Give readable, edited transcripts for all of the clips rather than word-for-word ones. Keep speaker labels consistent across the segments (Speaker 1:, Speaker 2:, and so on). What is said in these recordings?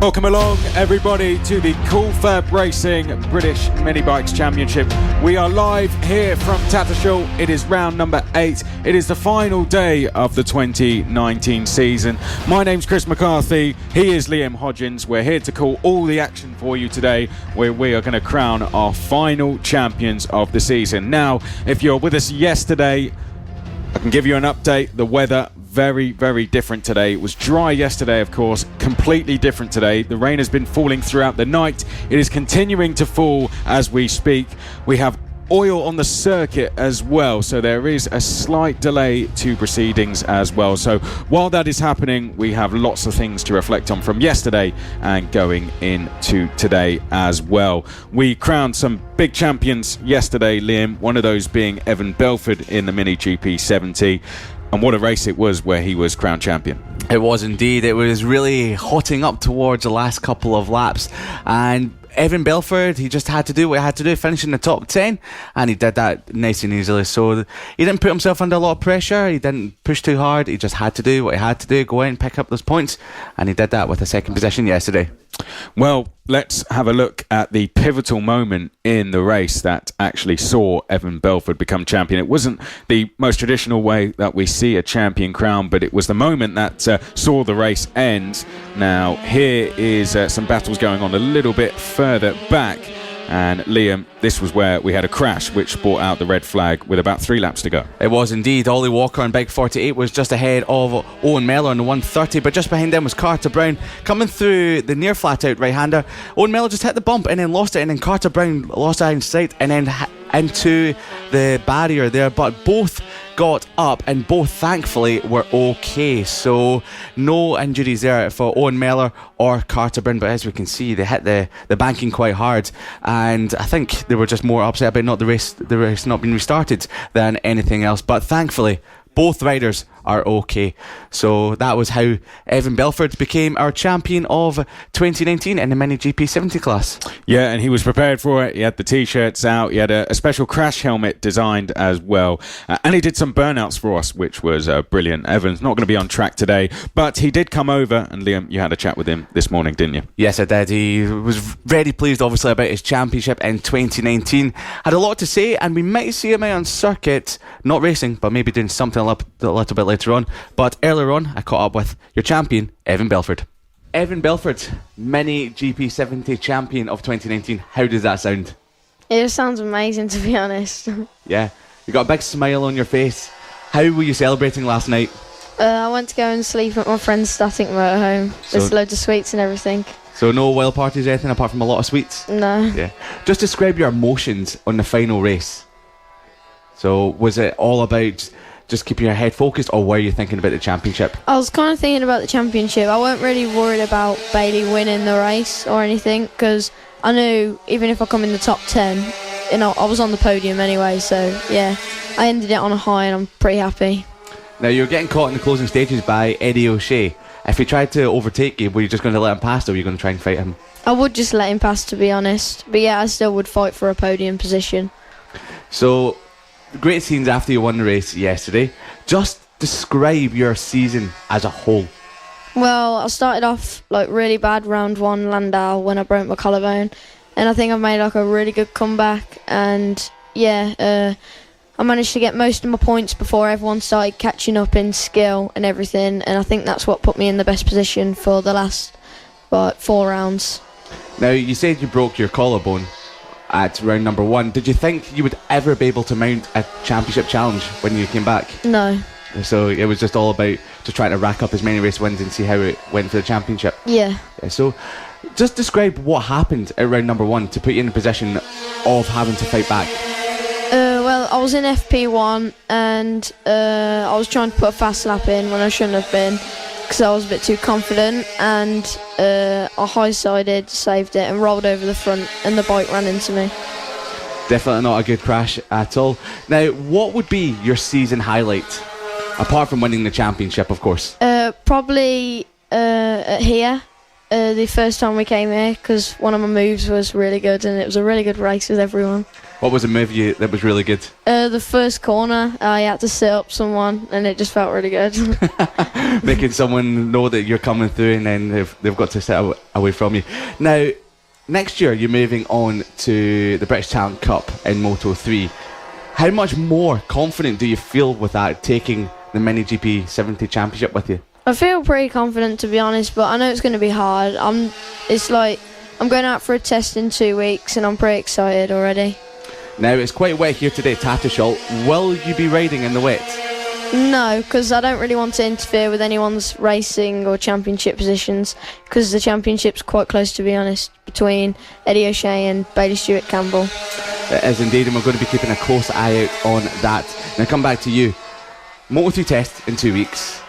Speaker 1: Welcome along, everybody, to the FAB-Racing British Mini Bikes Championship. We are live here from Tattershall. It is round number 8. It is the final day of the 2019 season. My name's Chris McCarthy. He is Liam Hodgins. We're here to call all the action for you today, where we are going to crown our final champions of the season. Now, if you're with us yesterday, I can give you an update. The weather, very, very different today. It was dry yesterday, of course, completely different today. The rain has been falling throughout the night. It is continuing to fall as we speak. We have oil on the circuit as well, so there is a slight delay to proceedings as well. So while that is happening, we have lots of things to reflect on from yesterday and going into today as well. We crowned some big champions yesterday, Liam, one of those being Evan Belford in the Mini GP 70. And what a race it was where he was crowned champion.
Speaker 2: It was indeed. It was really hotting up towards the last couple of laps. And Evan Belford, he just had to do what he had to do, finish in the top 10, and he did that nice and easily. So he didn't put himself under a lot of pressure, he didn't push too hard, he just had to do what he had to do, go out and pick up those points, and he did that with a second position yesterday.
Speaker 1: Well, let's have a look at the pivotal moment in the race that actually saw Evan Belford become champion. It wasn't the most traditional way that we see a champion crowned, but it was the moment that saw the race end. Now, here is some battles going on a little bit further back. And Liam, this was where we had a crash which brought out the red flag with about 3 laps to go.
Speaker 2: It was indeed. Ollie Walker on Bike 48 was just ahead of Owen Mellor on the 130, but just behind them was Carter Brown coming through the near flat out right-hander. Owen Mellor just hit the bump and then lost it, and then Carter Brown lost it in sight and then into the barrier there, but both got up and both thankfully were okay, so no injuries there for Owen Mellor or Carter Brown. But as we can see, they hit the banking quite hard, and I think they were just more upset about not the race not being restarted than anything else. But thankfully both riders are okay. So that was how Evan Belford became our champion of 2019 in the Mini GP 70 class.
Speaker 1: Yeah, and he was prepared for it. He had the t-shirts out. He had a special crash helmet designed as well. And he did some burnouts for us, which was brilliant. Evan's not going to be on track today, but he did come over. And Liam, you had a chat with him this morning, didn't you?
Speaker 2: Yes, I did. He was very pleased, obviously, about his championship in 2019. Had a lot to say, and we might see him out on circuit, not racing, but maybe doing something a little bit later on. But earlier on, I caught up with your champion, Evan Belford. Evan Belford, Mini GP 70 champion of 2019. How does that sound?
Speaker 3: It sounds amazing, to be honest.
Speaker 2: Yeah, you got a big smile on your face. How were you celebrating last night?
Speaker 3: I went to go and sleep at my friend's static motorhome. There's loads of sweets and everything.
Speaker 2: So no wild parties or anything apart from a lot of sweets?
Speaker 3: No.
Speaker 2: Yeah. Just describe your emotions on the final race. So was it all about just keeping your head focused, or were you thinking about the championship?
Speaker 3: I was kind of thinking about the championship. I weren't really worried about Bailey winning the race or anything, because I knew even if I come in the top 10, I was on the podium anyway. So yeah, I ended it on a high and I'm pretty happy.
Speaker 2: Now, you're getting caught in the closing stages by Eddie O'Shea. If he tried to overtake you, were you just going to let him pass, or were you going to try and fight him?
Speaker 3: I would just let him pass, to be honest. But yeah, I still would fight for a podium position.
Speaker 2: So, great scenes after you won the race yesterday. Just describe your season as a whole.
Speaker 3: Well, I started off like really bad round 1 Landau when I broke my collarbone, and I think I've made like a really good comeback, and yeah, I managed to get most of my points before everyone started catching up in skill and everything, and I think that's what put me in the best position for the last 4 rounds.
Speaker 2: Now, you said you broke your collarbone at round number 1. Did you think you would ever be able to mount a championship challenge when you came back?
Speaker 3: No.
Speaker 2: So it was just all about just trying to rack up as many race wins and see how it went for the championship?
Speaker 3: Yeah.
Speaker 2: So just describe what happened at round number 1 to put you in a position of having to fight back.
Speaker 3: Well, I was in FP1 and I was trying to put a fast lap in when I shouldn't have been, because I was a bit too confident, and I high-sided, saved it and rolled over the front, and the bike ran into me.
Speaker 2: Definitely not a good crash at all. Now, what would be your season highlight, apart from winning the championship, of course?
Speaker 3: Probably here. the first time we came here because one of my moves was really good and it was a really good race with everyone.
Speaker 2: What was a move that was really good?
Speaker 3: The first corner, I had to sit up someone and it just felt really good.
Speaker 2: Making someone know that you're coming through and then they've got to sit away from you. Now, next year you're moving on to the British Talent Cup in Moto 3. How much more confident do you feel with that, taking the Mini GP 70 Championship with you?
Speaker 3: I feel pretty confident, to be honest, but I know it's going to be hard. It's like I'm going out for a test in 2 weeks and I'm pretty excited already.
Speaker 2: Now, it's quite wet here today, Tattershall. Will you be riding in the wet?
Speaker 3: No, because I don't really want to interfere with anyone's racing or championship positions, because the championship's quite close, to be honest, between Eddie O'Shea and Bailey Stewart Campbell.
Speaker 2: It is indeed, and we're going to be keeping a close eye out on that. Now, come back to you. Moto 3 test in 2 weeks.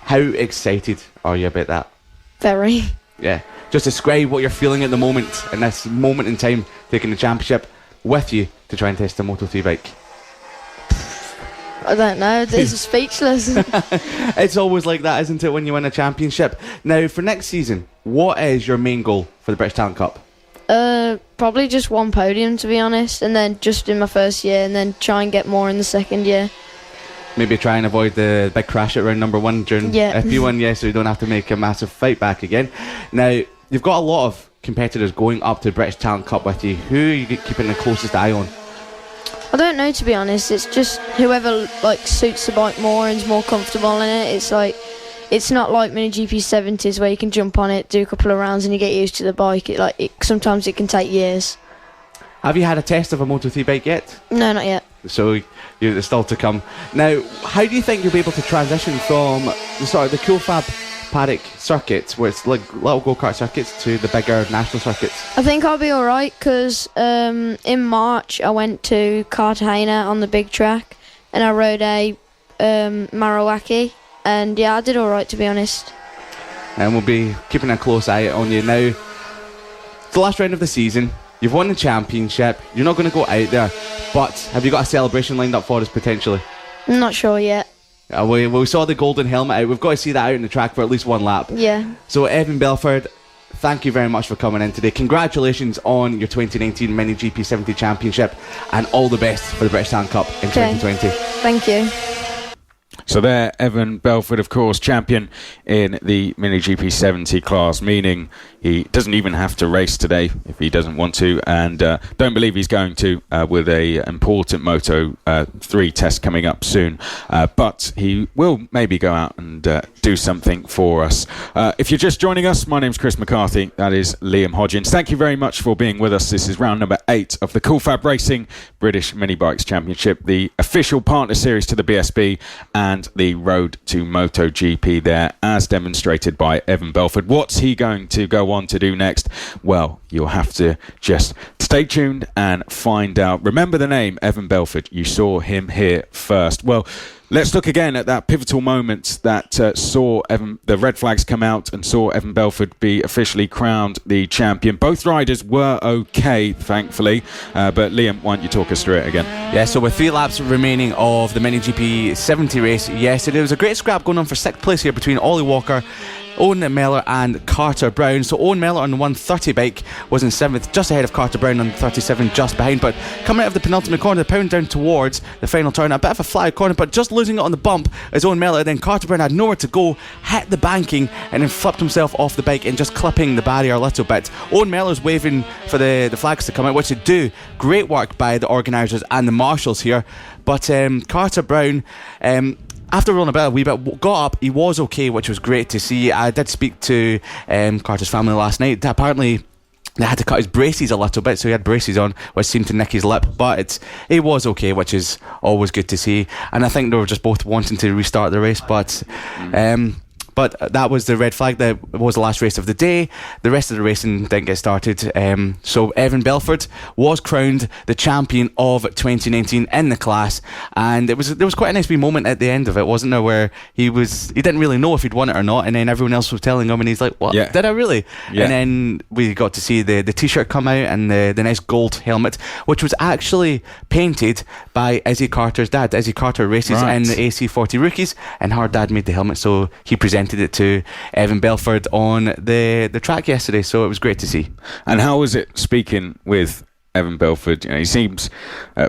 Speaker 2: How excited are you about that?
Speaker 3: Very.
Speaker 2: Yeah. Just describe what you're feeling at the moment, in this moment in time, taking the championship with you to try and test the Moto 3 bike.
Speaker 3: I don't know, this is speechless.
Speaker 2: It's always like that, isn't it, when you win a championship? Now, for next season, what is your main goal for the British Talent Cup?
Speaker 3: Probably just one podium, to be honest, and then just in my first year, and then try and get more in the second year.
Speaker 2: Maybe try and avoid the big crash at round number 1 during FP1, so you don't have to make a massive fight back again. Now, you've got a lot of competitors going up to the British Talent Cup with you. Who are you keeping the closest eye on?
Speaker 3: I don't know, to be honest. It's just whoever suits the bike more and is more comfortable in it. It's like, it's not like Mini GP 70s where you can jump on it, do a couple of rounds and you get used to the bike. Sometimes it can take years.
Speaker 2: Have you had a test of a Moto 3 bike yet?
Speaker 3: No, not yet.
Speaker 2: So it's still to come. Now, how do you think you'll be able to transition from the cool FAB paddock circuits, where it's like little go-kart circuits, to the bigger national circuits?
Speaker 3: I think I'll be alright, because in March I went to Cartagena on the big track and I rode a Marowaki, and yeah, I did alright, to be honest.
Speaker 2: And we'll be keeping a close eye on you. Now, it's the last round of the season. You've won the championship. You're not going to go out there, but have you got a celebration lined up for us potentially?
Speaker 3: I'm not sure yet.
Speaker 2: We saw the golden helmet out. We've got to see that out in the track for at least one lap.
Speaker 3: Yeah.
Speaker 2: So, Evan Belford, thank you very much for coming in today. Congratulations on your 2019 Mini GP 70 Championship, and all the best for the British Talent Cup in 2020.
Speaker 3: Thank you.
Speaker 1: So there, Evan Belford, of course, champion in the Mini GP 70 class, meaning he doesn't even have to race today if he doesn't want to, and don't believe he's going to with a important Moto 3 test coming up soon. But he will maybe go out and do something for us. If you're just joining us, my name's Chris McCarthy. That is Liam Hodgins. Thank you very much for being with us. This is round number 8 of the FAB-Racing British Mini Bikes Championship, the official partner series to the BSB and the road to MotoGP there, as demonstrated by Evan Belford. What's he going to go on to do next? Well, you'll have to just stay tuned and find out. Remember the name, Evan Belford. You saw him here first. Well, let's look again at that pivotal moment that saw the red flags come out and saw Evan Belford be officially crowned the champion. Both riders were okay, thankfully, but Liam, why don't you talk us through it again?
Speaker 2: Yeah, so with 3 laps remaining of the Mini GP 70 race yesterday, there was a great scrap going on for 6th place here between Ollie Walker, Owen Mellor and Carter Brown. So Owen Mellor on the 130 bike was in 7th, just ahead of Carter Brown on 37, just behind. But coming out of the penultimate corner, the pound down towards the final turn, a bit of a flat corner, but just losing it on the bump as Owen Mellor. Then Carter Brown had nowhere to go, hit the banking, and then flipped himself off the bike and just clipping the barrier a little bit. Owen Mellor's waving for the flags to come out, which they do. Great work by the organisers and the marshals here. But Carter Brown, after rolling about a wee bit, got up. He was okay, which was great to see. I did speak to Carter's family last night. Apparently they had to cut his braces a little bit, so he had braces on, which seemed to nick his lip, but he was okay, which is always good to see. And I think they were just both wanting to restart the race, but that was the red flag. That was the last race of the day. The rest of the racing didn't get started. So Evan Belford was crowned the champion of 2019 in the class, and there was quite a nice wee moment at the end of it, wasn't there, where he didn't really know if he'd won it or not, and then everyone else was telling him, and he's like, "What? Yeah. Did I really?" Yeah. And then we got to see the t-shirt come out and the nice gold helmet, which was actually painted by Izzy Carter's dad. Izzy Carter races in the AC40 Rookies, and her dad made the helmet, so he presented presented it to Evan Belford on the track yesterday, so it was great to see.
Speaker 1: And how was it speaking with Evan Belford? He seems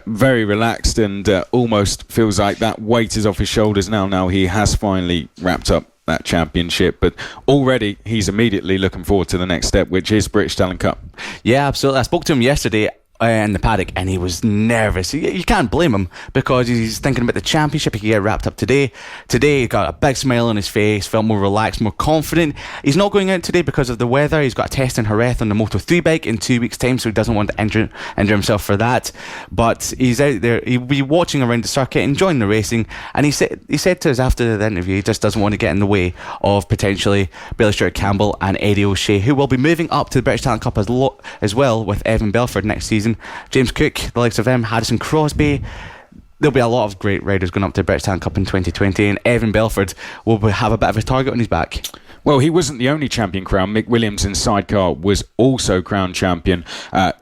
Speaker 1: very relaxed and almost feels like that weight is off his shoulders now. Now he has finally wrapped up that championship, but already he's immediately looking forward to the next step, which is British Talent Cup.
Speaker 2: Yeah, absolutely. I spoke to him yesterday in the paddock, and he was nervous. You can't blame him, because he's thinking about the championship. He could get wrapped up today. He got a big smile on his face, felt more relaxed, more confident. He's not going out today because of the weather. He's got a test in Jerez on the Moto3 bike in 2 weeks' time, so he doesn't want to injure himself for that. But he's out there. He'll be watching around the circuit, enjoying the racing. And he said to us after the interview, he just doesn't want to get in the way of potentially Billy Stewart Campbell and Eddie O'Shea, who will be moving up to the British Talent Cup as well with Evan Belford next season. James Cook, the likes of him, Harrison Crosby. There'll be a lot of great riders going up to the British Talent Cup in 2020, and Evan Belford will have a bit of a target on his back.
Speaker 1: Well, he wasn't the only champion crowned. Mick Williams in Sidecar was also crowned champion.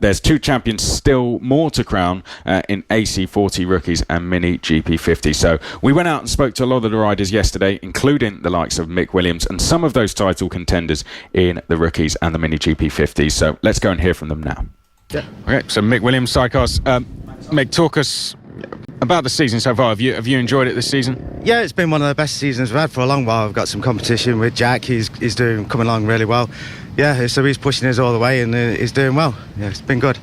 Speaker 1: There's 2 champions still more to crown in AC40 rookies and Mini GP50. So we went out and spoke to a lot of the riders yesterday, including the likes of Mick Williams and some of those title contenders in the rookies and the Mini GP50. So let's go and hear from them now.
Speaker 4: Yeah.
Speaker 1: Okay, so Mick Williams, Sidecars. Mick, talk us about the season so far. Have you enjoyed it this season?
Speaker 4: Yeah, it's been one of the best seasons we've had for a long while. We've got some competition with Jack. He's coming along really well. Yeah, so he's pushing us all the way, and he's doing well. Yeah, it's been good.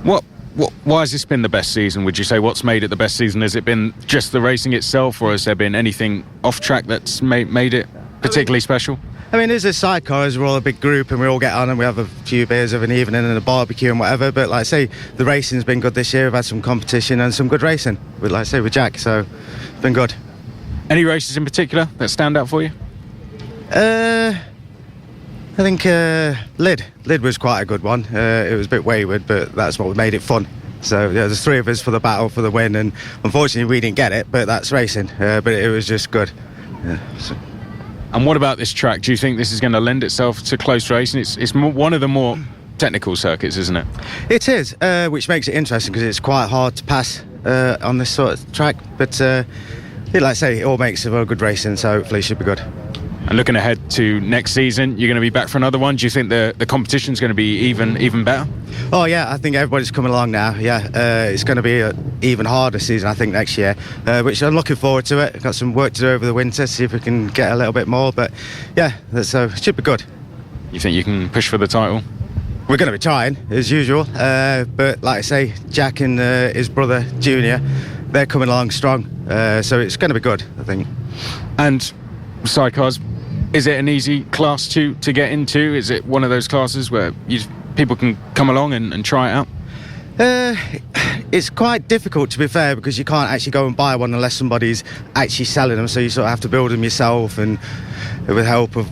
Speaker 1: Why has this been the best season, would you say? What's made it the best season? Has it been just the racing itself, or has there been anything off track that's made it particularly special?
Speaker 4: I mean, as a sidecar, we're all a big group and we all get on and we have a few beers of an evening and a barbecue and whatever. But like I say, the racing's been good this year. We've had some competition and some good racing, with Jack. So it's been good.
Speaker 1: Any races in particular that stand out for you?
Speaker 4: I think Lid was quite a good one. It was a bit wayward, but that's what made it fun. So yeah, there's 3 of us for the battle for the win, and unfortunately we didn't get it, but that's racing. But it was just good. Yeah, so.
Speaker 1: And what about this track? Do you think this is going to lend itself to close racing? It's one of the more technical circuits, isn't it?
Speaker 4: It is, which makes it interesting because it's quite hard to pass on this sort of track. But like I say, it all makes it a good racing, so hopefully it should be good.
Speaker 1: And looking ahead to next season, you're going to be back for another one. Do you think the competition's going to be even better?
Speaker 4: Oh yeah, I think everybody's coming along now. Yeah, it's going to be an even harder season, I think, next year, which I'm looking forward to it. Got some work to do over the winter, see if we can get a little bit more. But yeah, so it should be good.
Speaker 1: You think you can push for the title?
Speaker 4: We're going to be trying, as usual. But like I say, Jack and his brother, Junior, they're coming along strong. So it's going to be good, I think.
Speaker 1: And sidecars, is it an easy class to get into? Is it one of those classes where people can come along and try it out?
Speaker 4: It's quite difficult, to be fair, because you can't actually go and buy one unless somebody's actually selling them, so you sort of have to build them yourself and with help of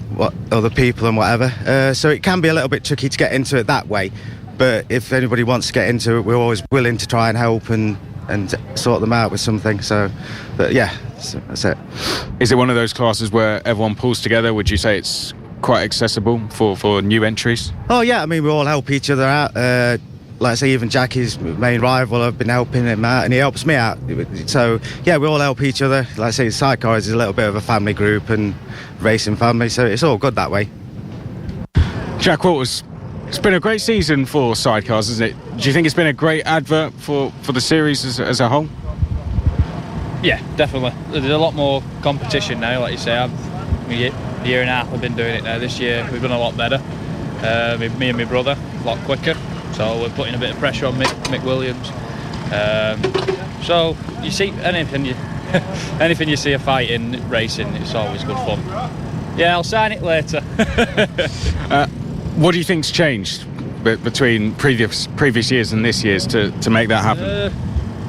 Speaker 4: other people and whatever. So it can be a little bit tricky to get into it that way, but if anybody wants to get into it, we're always willing to try and help and sort them out with something. So but yeah, so that's it.
Speaker 1: Is it one of those classes where everyone pulls together? Would you say it's quite accessible for new entries?
Speaker 4: Oh yeah, I mean, we all help each other out. Like I say, even Jackie's main rival, I've been helping him out and he helps me out. So yeah, we all help each other. Like I say, Sidecar is a little bit of a family group and racing family, so it's all good that way.
Speaker 1: Jack Walters, it's been a great season for Sidecars, isn't it? Do you think it's been a great advert for the series as a whole?
Speaker 5: Yeah, definitely. There's a lot more competition now, like you say. A year and a half I've been doing it now. This year we've done a lot better. Me and my brother, a lot quicker. So we're putting a bit of pressure on Mick Williams. So you see anything you see a fight in racing, it's always good fun. Yeah, I'll sign it later.
Speaker 1: What do you think's changed between previous years and this year's to make that happen?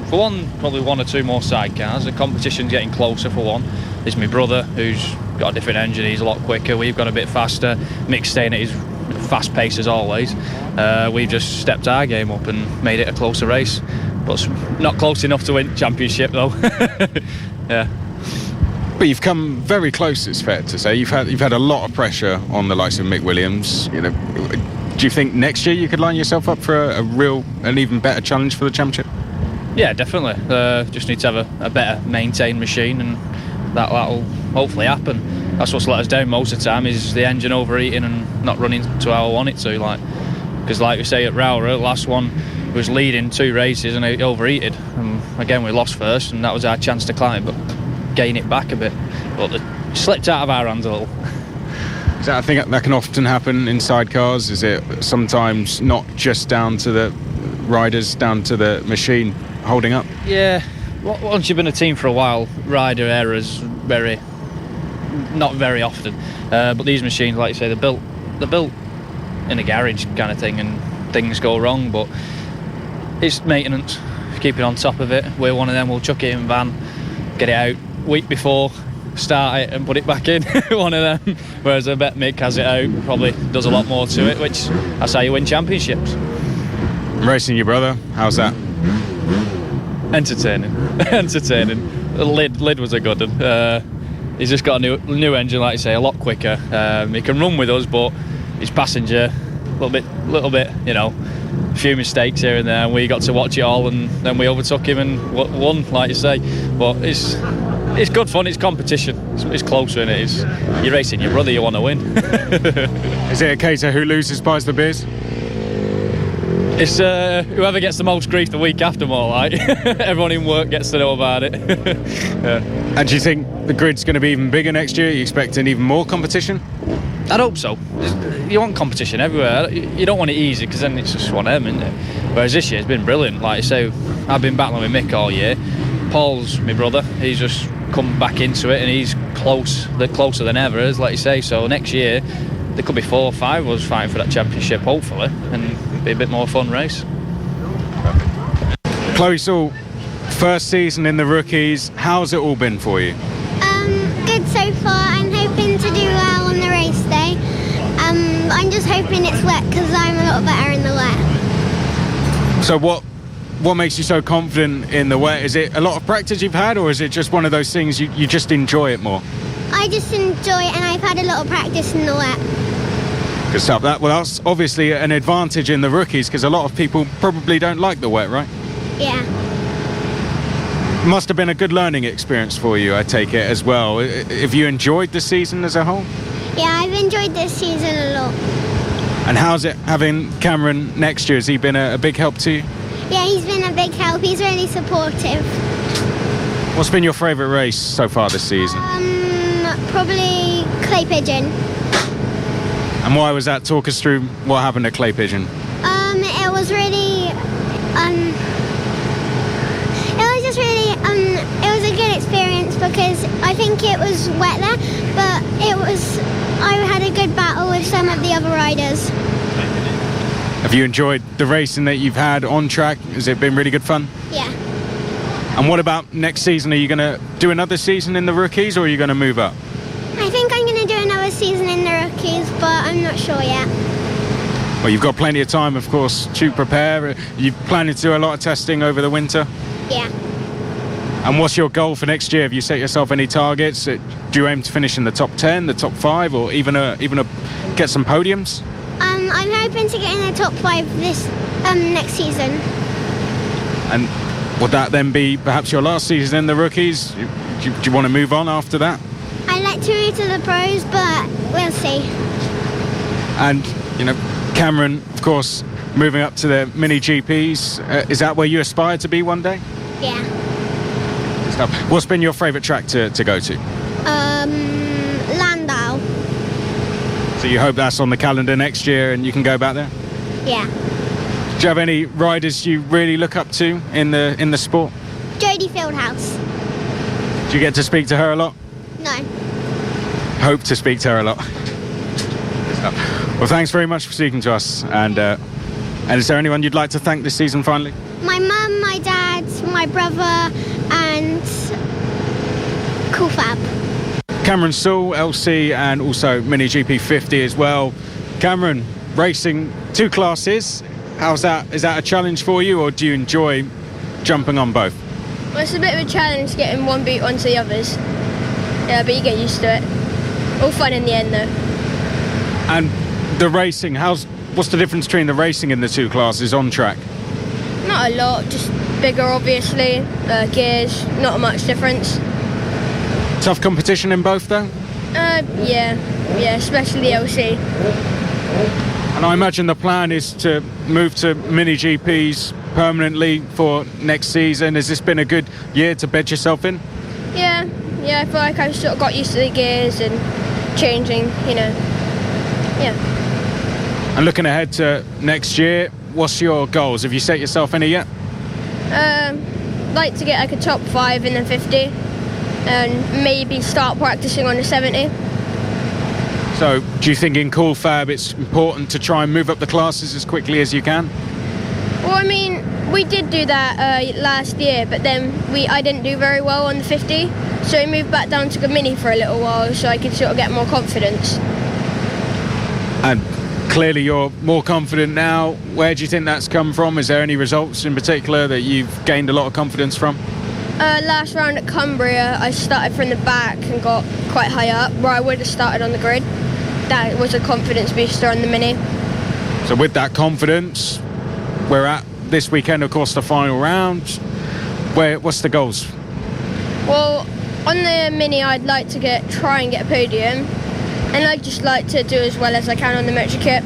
Speaker 5: For one, probably 1 or 2 more sidecars. The competition's getting closer for one. There's my brother who's got a different engine, he's a lot quicker. We've gone a bit faster. Mick's staying at his fast pace as always. We've just stepped our game up and made it a closer race, but not close enough to win championship though. Yeah.
Speaker 1: But you've come very close, it's fair to say. You've had a lot of pressure on the likes of Mick Williams. You know, do you think next year you could line yourself up for an even better challenge for the championship?
Speaker 5: Yeah, definitely. Just need to have a better maintained machine, and that'll hopefully happen. that's what's let us down most of the time, is the engine overheating and not running to how I want it to. Because like we say at Rowra, last one was leading 2 races and it overheated. And again, we lost first, and that was our chance to climb it, but gain it back a bit. But it slipped out of our hands a little.
Speaker 1: I think that can often happen in sidecars. Is it sometimes not just down to the riders, down to the machine holding up?
Speaker 5: Yeah, once you've been a team for a while, rider errors not very often. But these machines, like you say, they're built in a garage kind of thing, and things go wrong. But it's maintenance, keeping on top of it. We're one of them. We'll chuck it in van, get it out week before, start it and put it back in. One of them. Whereas I bet Mick has it out, probably does a lot more to it, which that's how you win championships.
Speaker 1: Racing your brother, how's that?
Speaker 5: Entertaining. Lid was a good one. He's just got a new engine, like you say, a lot quicker. He can run with us, but his passenger a little bit, a few mistakes here and there, and we got to watch it all, and then we overtook him and won, like you say. But it's good fun. It's competition. It's closer, and you're racing your brother. You want to win.
Speaker 1: Is it a case of who loses buys the beers?
Speaker 5: It's whoever gets the most grief the week after, more like. Everyone in work gets to know about it. Yeah.
Speaker 1: And do you think the grid's going to be even bigger next year? Are you expecting even more competition?
Speaker 5: I'd hope so. You want competition everywhere. You don't want it easy, because then it's just one of them, isn't it? Whereas this year it's been brilliant. Like I say, I've been battling with Mick all year. Paul's my brother. He's just come back into it, and he's closer than ever, as like you say. So next year there could be 4 or 5 of us fighting for that championship, hopefully, and be a bit more fun race.
Speaker 1: Chloe Saul, first season in the rookies. How's it all been for you?
Speaker 6: Good so far. I'm hoping to do well on the race day. I'm just hoping it's wet, because I'm a lot better in the wet.
Speaker 1: So what makes you so confident in the wet? Is it a lot of practice you've had, or is it just one of those things you just enjoy it more?
Speaker 6: I just enjoy it, and I've had a lot of practice in the wet.
Speaker 1: Good stuff. That's obviously an advantage in the rookies, because a lot of people probably don't like the wet, right?
Speaker 6: Yeah.
Speaker 1: Must have been a good learning experience for you, I take it, as well. Have you enjoyed the season as a whole?
Speaker 6: Yeah, I've enjoyed this season a lot.
Speaker 1: And how's it having Cameron next year? Has he been a big help to you?
Speaker 6: Yeah, he's been a big help. He's really supportive.
Speaker 1: What's been your favourite race so far this season?
Speaker 6: Probably Clay Pigeon.
Speaker 1: And why was that? Talk us through what happened at Clay Pigeon.
Speaker 6: It was really, it was a good experience, because I think it was wet there, but I had a good battle with some of the other riders.
Speaker 1: Have you enjoyed the racing that you've had on track? Has it been really good fun?
Speaker 6: Yeah.
Speaker 1: And what about next season? Are you going to do another season in the rookies, or are you going to move up?
Speaker 6: I think I'm going to do another season in the rookies, but I'm not sure yet.
Speaker 1: Well, you've got plenty of time, of course, to prepare. You planning to do a lot of testing over the winter?
Speaker 6: Yeah.
Speaker 1: And what's your goal for next year? Have you set yourself any targets? Do you aim to finish in the top 10, the top 5, or even get some podiums?
Speaker 6: I'm hoping to get in the top 5 this next season.
Speaker 1: And would that then be perhaps your last season in the rookies? Do you want to move on after that?
Speaker 6: I'd like to move to the pros, but we'll see.
Speaker 1: And, Cameron, of course, moving up to the mini GPs. Is that where you aspire to be one day?
Speaker 6: Yeah.
Speaker 1: What's been your favourite track to go to?
Speaker 6: Landau.
Speaker 1: So you hope that's on the calendar next year and you can go back there?
Speaker 6: Yeah.
Speaker 1: Do you have any riders you really look up to in the sport?
Speaker 6: Jodie Fieldhouse.
Speaker 1: Do you get to speak to her a lot?
Speaker 6: No.
Speaker 1: Hope to speak to her a lot. Well, thanks very much for speaking to us. And is there anyone you'd like to thank this season finally?
Speaker 6: My mum, my dad, my brother, and Cool Fab.
Speaker 1: Cameron Saul, LC, and also Mini GP 50 as well. Cameron, racing 2 classes. How's that? Is that a challenge for you, or do you enjoy jumping on both?
Speaker 3: Well, it's a bit of a challenge getting one boot onto the others. Yeah, but you get used to it. All fun in the end, though.
Speaker 1: And the racing, what's the difference between the racing and the 2 classes on track?
Speaker 3: Not a lot, just bigger, obviously. Gears, not much difference.
Speaker 1: Tough competition in both, though?
Speaker 7: Yeah, especially the LC.
Speaker 1: And I imagine the plan is to move to mini GPs permanently for next season. Has this been a good year to bed yourself in?
Speaker 7: Yeah, I feel like I've sort of got used to the gears and changing, Yeah.
Speaker 1: And looking ahead to next year, what's your goals? Have you set yourself any yet?
Speaker 7: Like to get like a top 5 in the 50 and maybe start practicing on the 70.
Speaker 1: So do you think in Cool Fab it's important to try and move up the classes as quickly as you can?
Speaker 7: Well, I mean, we did do that last year, but then I didn't do very well on the 50, so we moved back down to the mini for a little while so I could sort of get more confidence.
Speaker 1: And clearly you're more confident now. Where do you think that's come from? Is there any results in particular that you've gained a lot of confidence from?
Speaker 7: Last round at Cumbria, I started from the back and got quite high up, where I would have started on the grid. That was a confidence booster on the mini.
Speaker 1: So with that confidence, we're at this weekend, of course, the final round. What's the goals?
Speaker 7: Well, on the mini, I'd like to try and get a podium, and I'd just like to do as well as I can on the motor kit.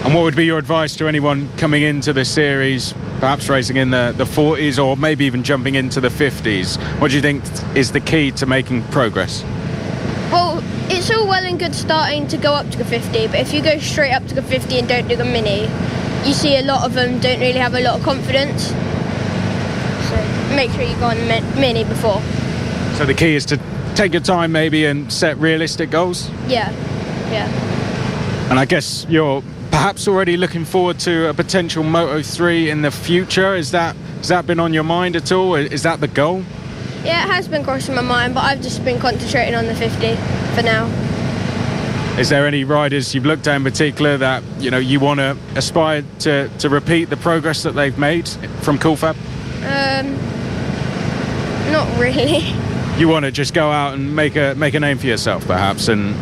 Speaker 1: And what would be your advice to anyone coming into the series, perhaps racing in the 40s or maybe even jumping into the 50s? What do you think is the key to making progress?
Speaker 7: Well, it's all well and good starting to go up to the 50, but if you go straight up to the 50 and don't do the mini, you see a lot of them don't really have a lot of confidence. So make sure you go on the mini before.
Speaker 1: So the key is to take your time maybe and set realistic goals?
Speaker 7: Yeah.
Speaker 1: And I guess you're perhaps already looking forward to a potential Moto3 in the future. Has that been on your mind at all? Is that the goal?
Speaker 7: Yeah, it has been crossing my mind, but I've just been concentrating on the 50 for now.
Speaker 1: Is there any riders you've looked at in particular that you want to aspire to repeat the progress that they've made from Cool Fab?
Speaker 7: Not really.
Speaker 1: You want to just go out and make a name for yourself, perhaps, and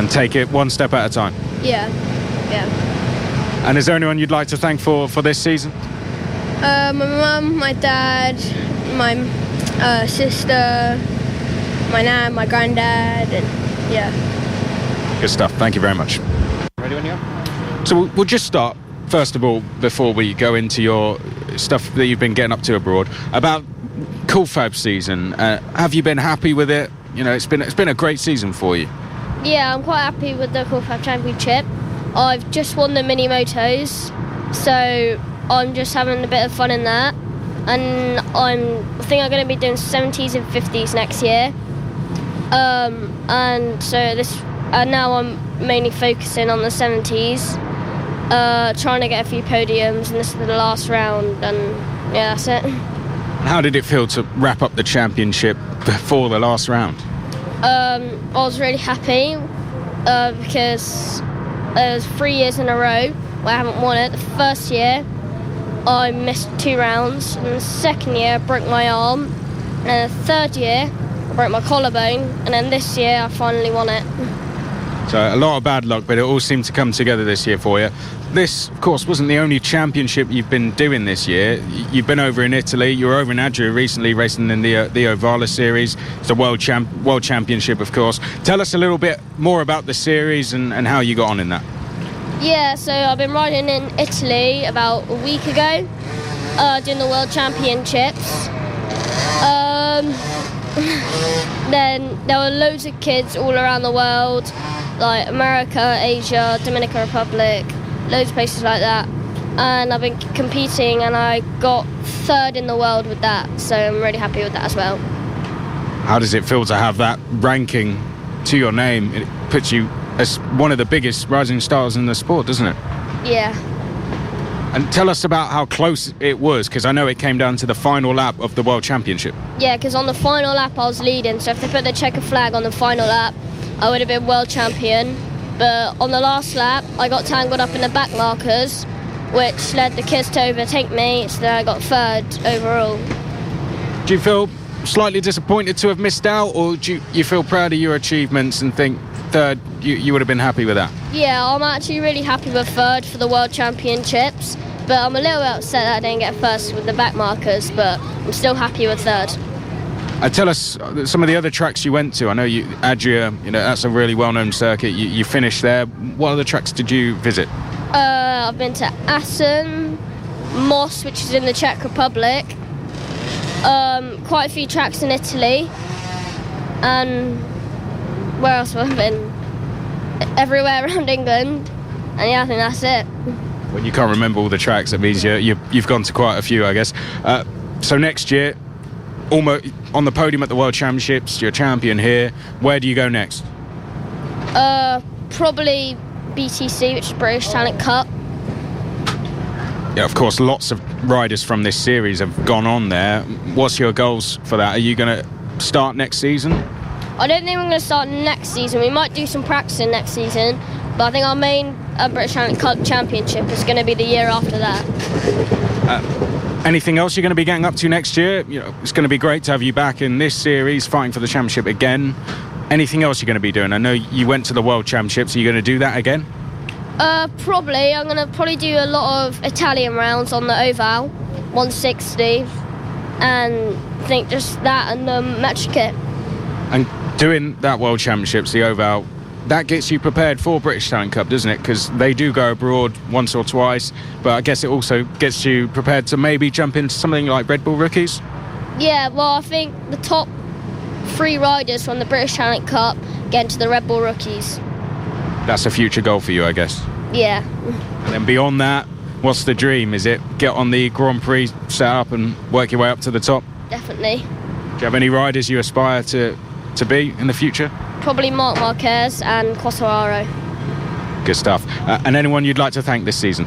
Speaker 1: take it one step at a time?
Speaker 7: Yeah.
Speaker 1: And is there anyone you'd like to thank for this season?
Speaker 7: My mum, my dad, my sister, my nan, my granddad, and yeah.
Speaker 1: Good stuff. Thank you very much. Ready when you are? So we'll just start, first of all, before we go into your stuff that you've been getting up to abroad, about Cool Fab season. Have you been happy with it? It's been a great season for you.
Speaker 8: Yeah, I'm quite happy with the Cool Fab Championship. I've just won the mini motos, so I'm just having a bit of fun in that. And I think I'm going to be doing 70s and 50s next year. And so now I'm mainly focusing on the 70s, trying to get a few podiums, and this is the last round, and yeah, that's it.
Speaker 1: How did it feel to wrap up the championship before the last round?
Speaker 8: I was really happy because there's 3 years in a row where I haven't won it. The first year I missed 2 rounds, and the second year I broke my arm, and then the third year I broke my collarbone, and then this year I finally won it.
Speaker 1: So a lot of bad luck, but it all seemed to come together this year for you. This, of course, wasn't the only championship you've been doing this year. You've been over in Italy. You were over in Adria recently, racing in the Ovala series. It's a world championship, of course. Tell us a little bit more about the series and how you got on in that.
Speaker 8: Yeah, so I've been riding in Italy about a week ago, doing the World Championships. Then there were loads of kids all around the world, like America, Asia, Dominican Republic, loads of places like that. And I've been competing, and I got 3rd in the world with that, so I'm really happy with that as well.
Speaker 1: How does it feel to have that ranking to your name? It puts you as one of the biggest rising stars in the sport, doesn't it?
Speaker 8: Yeah.
Speaker 1: And tell us about how close it was, because I know it came down to the final lap of the World Championship.
Speaker 8: Yeah, because on the final lap I was leading, so if they put the checker flag on the final lap, I would have been world champion. But on the last lap, I got tangled up in the back markers, which led the kids to overtake me, so then I got 3rd overall.
Speaker 1: Do you feel slightly disappointed to have missed out, or do you feel proud of your achievements and think 3rd, you would have been happy with that?
Speaker 8: Yeah, I'm actually really happy with 3rd for the World Championships, but I'm a little bit upset that I didn't get 1st with the back markers, but I'm still happy with 3rd.
Speaker 1: Tell us some of the other tracks you went to. I know Adria, that's a really well-known circuit. You finished there. What other tracks did you visit?
Speaker 8: I've been to Assen, Most, which is in the Czech Republic, quite a few tracks in Italy, and where else have I been? Everywhere around England, and yeah, I think that's it.
Speaker 1: When you can't remember all the tracks, that means you've gone to quite a few, I guess. So next year, almost on the podium at the World Championships, you're champion here. Where do you go next?
Speaker 8: Probably BTC, which is British Talent Cup.
Speaker 1: Yeah, of course, lots of riders from this series have gone on there. What's your goals for that? Are you going to start next season?
Speaker 8: I don't think we're going to start next season. We might do some practicing next season, but I think our main British Talent Cup Championship is going to be the year after that.
Speaker 1: Anything else you're going to be getting up to next year? It's going to be great to have you back in this series, fighting for the championship again. Anything else you're going to be doing? I know you went to the World Championships. Are you going to do that again?
Speaker 8: Probably. I'm going to do a lot of Italian rounds on the oval, 160, and I think just that and the metric kit.
Speaker 1: And doing that World Championships, the oval, that gets you prepared for British Talent Cup, doesn't it? Because they do go abroad once or twice, but I guess it also gets you prepared to maybe jump into something like Red Bull Rookies?
Speaker 8: Yeah, well, I think the top 3 riders from the British Talent Cup get into the Red Bull Rookies.
Speaker 1: That's a future goal for you, I guess.
Speaker 8: Yeah.
Speaker 1: And then beyond that, what's the dream? Is it get on the Grand Prix setup and work your way up to the top?
Speaker 8: Definitely.
Speaker 1: Do you have any riders you aspire to be in the future?
Speaker 8: Probably Marc Marquez and Quartararo.
Speaker 1: Good stuff. And anyone you'd like to thank this season?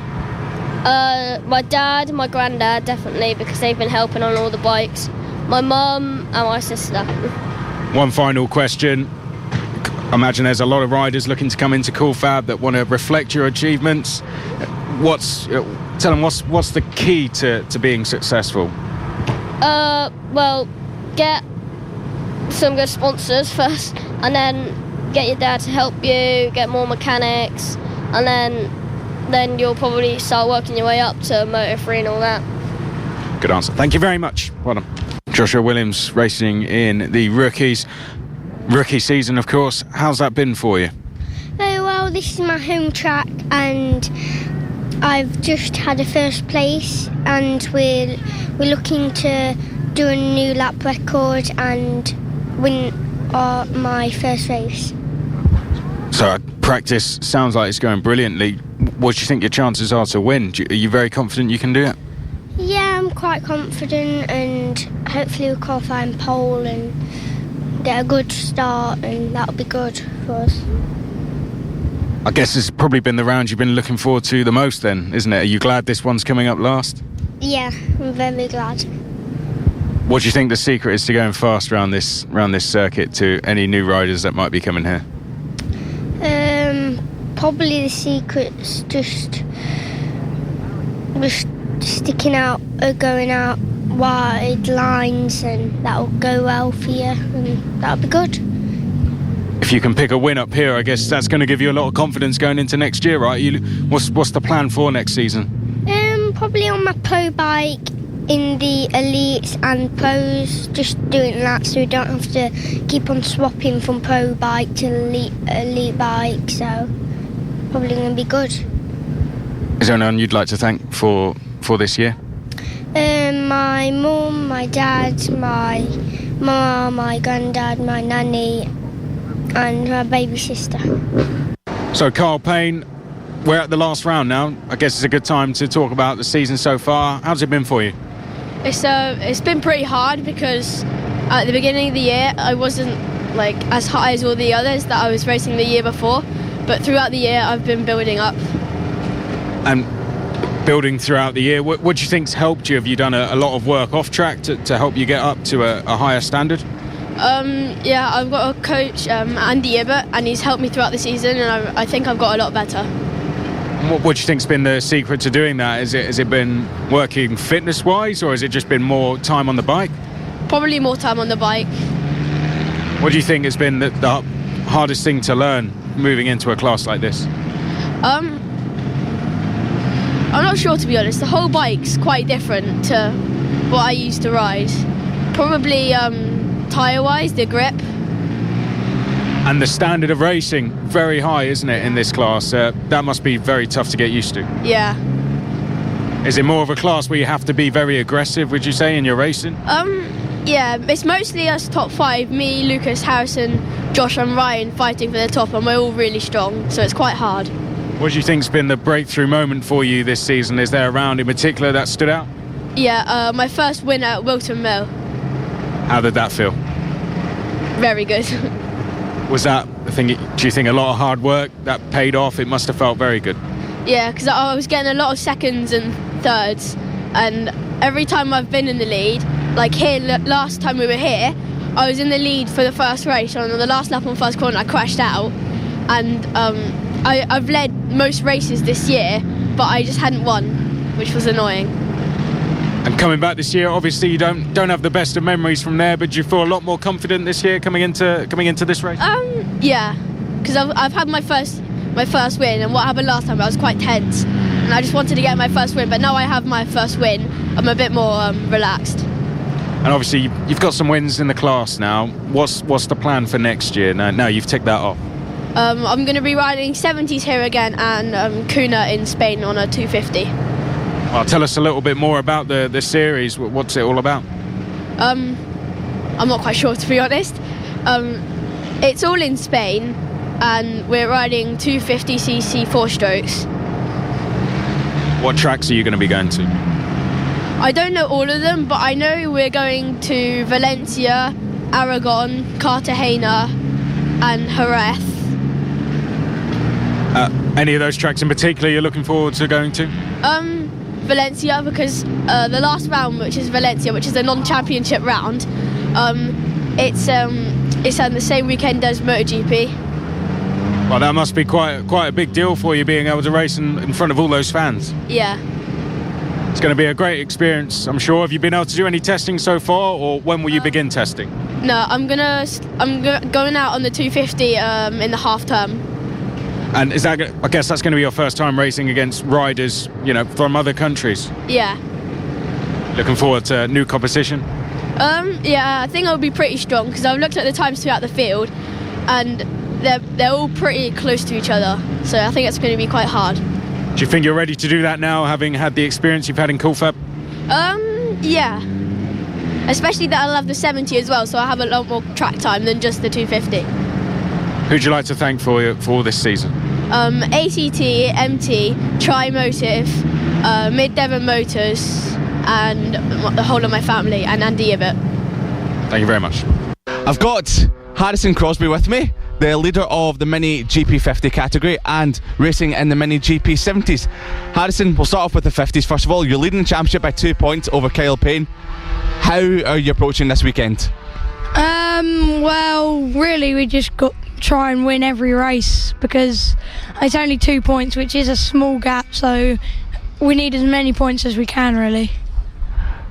Speaker 8: My dad, my granddad, definitely, because they've been helping on all the bikes. My mum and my sister.
Speaker 1: One final question. I imagine there's a lot of riders looking to come into Cool Fab that want to reflect your achievements. Tell them what's the key to being successful?
Speaker 8: Well, get some good sponsors first, and then get your dad to help you, get more mechanics, and then you'll probably start working your way up to Moto 3 and all that.
Speaker 1: Good answer. Thank you very much. Well done. Joshua Williams racing in the rookie season, of course. How's that been for you?
Speaker 6: Very well. This is my home track, and I've just had a first place, and we're looking to do a new lap record and win my first race.
Speaker 1: So practice sounds like it's going brilliantly. What do you think your chances are to win? Are you very confident you can do it?
Speaker 6: Yeah, I'm quite confident, and hopefully we'll qualify in pole and get a good start, and that'll be good for us.
Speaker 1: I guess it's probably been the round you've been looking forward to the most then, isn't it? Are you glad this one's coming up last?
Speaker 6: Yeah, I'm very glad.
Speaker 1: What do you think the secret is to going fast around this circuit to any new riders that might be coming here?
Speaker 6: Probably the secret's just sticking out or going out wide lines, and that'll go well for you, and that'll be good.
Speaker 1: If you can pick a win up here, I guess that's going to give you a lot of confidence going into next year, right? What's the plan for next season?
Speaker 6: Probably on my pro bike in the elites and pros, just doing that so we don't have to keep on swapping from pro bike to elite bike, so probably going to be good.
Speaker 1: Is there anyone you'd like to thank for this year?
Speaker 6: My mum, my dad, my mum, my granddad, my nanny, and my baby sister.
Speaker 1: So Carl Payne, we're at the last round now. I guess it's a good time to talk about the season so far. How's it been for you?
Speaker 7: It's been pretty hard because at the beginning of the year I wasn't like as high as all the others that I was racing the year before, but throughout the year I've been building up.
Speaker 1: And building throughout the year, what do you think's helped you? Have you done a lot of work off track to help you get up to a higher standard?
Speaker 7: Yeah, I've got a coach, Andy Ibbott, and he's helped me throughout the season, and I think I've got a lot better.
Speaker 1: What do you think's been the secret to doing that? Has it been working fitness-wise, or has it just been more time on the bike?
Speaker 7: Probably more time on the bike.
Speaker 1: What do you think has been the hardest thing to learn moving into a class like this?
Speaker 7: I'm not sure, to be honest. The whole bike's quite different to what I used to ride. Probably tyre-wise, the grip.
Speaker 1: And the standard of racing, very high, isn't it, in this class? That must be very tough to get used to.
Speaker 7: Yeah.
Speaker 1: Is it more of a class where you have to be very aggressive, would you say, in your racing?
Speaker 7: Yeah, it's mostly us top 5, me, Lucas, Harrison, Josh and Ryan fighting for the top, and we're all really strong, so it's quite hard.
Speaker 1: What do you think's been the breakthrough moment for you this season? Is there a round in particular that stood out?
Speaker 7: Yeah, my first win at Wilton Mill.
Speaker 1: How did that feel?
Speaker 7: Very good.
Speaker 1: Was that, do you think a lot of hard work that paid off? It must have felt very good.
Speaker 7: Yeah, because I was getting a lot of seconds and thirds, and every time I've been in the lead, like here, last time we were here, I was in the lead for the first race, and on the last lap on first corner I crashed out, and I've led most races this year, but I just hadn't won, which was annoying.
Speaker 1: And coming back this year, obviously you don't have the best of memories from there, but do you feel a lot more confident this year coming into this race?
Speaker 7: Yeah, because I've had my first win, and what happened last time I was quite tense, and I just wanted to get my first win, but now I have my first win, I'm a bit more relaxed.
Speaker 1: And obviously you've got some wins in the class now. What's the plan for next year? Now you've ticked that off.
Speaker 7: I'm going to be riding 70s here again, and Cunha in Spain on a 250.
Speaker 1: Tell us a little bit more about the series. What's it all about?
Speaker 7: I'm not quite sure, to be honest. It's all in Spain, and we're riding 250cc 4-strokes.
Speaker 1: What tracks are you going to be going to?
Speaker 7: I don't know all of them, but I know we're going to Valencia, Aragon, Cartagena and Jerez.
Speaker 1: Any of those tracks in particular you're looking forward to going to?
Speaker 7: Valencia, because the last round, which is Valencia, which is a non-championship round, it's on the same weekend as MotoGP.
Speaker 1: Well, that must be quite a big deal for you, being able to race in front of all those fans.
Speaker 7: Yeah.
Speaker 1: It's going to be a great experience, I'm sure. Have you been able to do any testing so far, or when will you begin testing?
Speaker 7: No, I'm going out on the 250 in the half term.
Speaker 1: And I guess that's going to be your first time racing against riders, from other countries.
Speaker 7: Yeah.
Speaker 1: Looking forward to new competition?
Speaker 7: Yeah, I think I'll be pretty strong, because I've looked at the times throughout the field, and they're all pretty close to each other. So I think it's going to be quite hard.
Speaker 1: Do you think you're ready to do that now, having had the experience you've had in Coolfab?
Speaker 7: Yeah. Especially that I love the 70 as well, so I have a lot more track time than just the 250.
Speaker 1: Who'd you like to thank for this season?
Speaker 7: ACT, MT, Tri-Motive, Mid Devon Motors, and the whole of my family, and Andy Ibbott.
Speaker 1: Thank you very much.
Speaker 2: I've got Harrison Crosby with me, the leader of the Mini GP50 category and racing in the Mini GP70s. Harrison, we'll start off with the 50s. First of all, you're leading the championship by 2 points over Kyle Payne. How are you approaching this weekend?
Speaker 9: Well, really, we just got to try and win every race, because it's only 2 points, which is a small gap, so we need as many points as we can, really.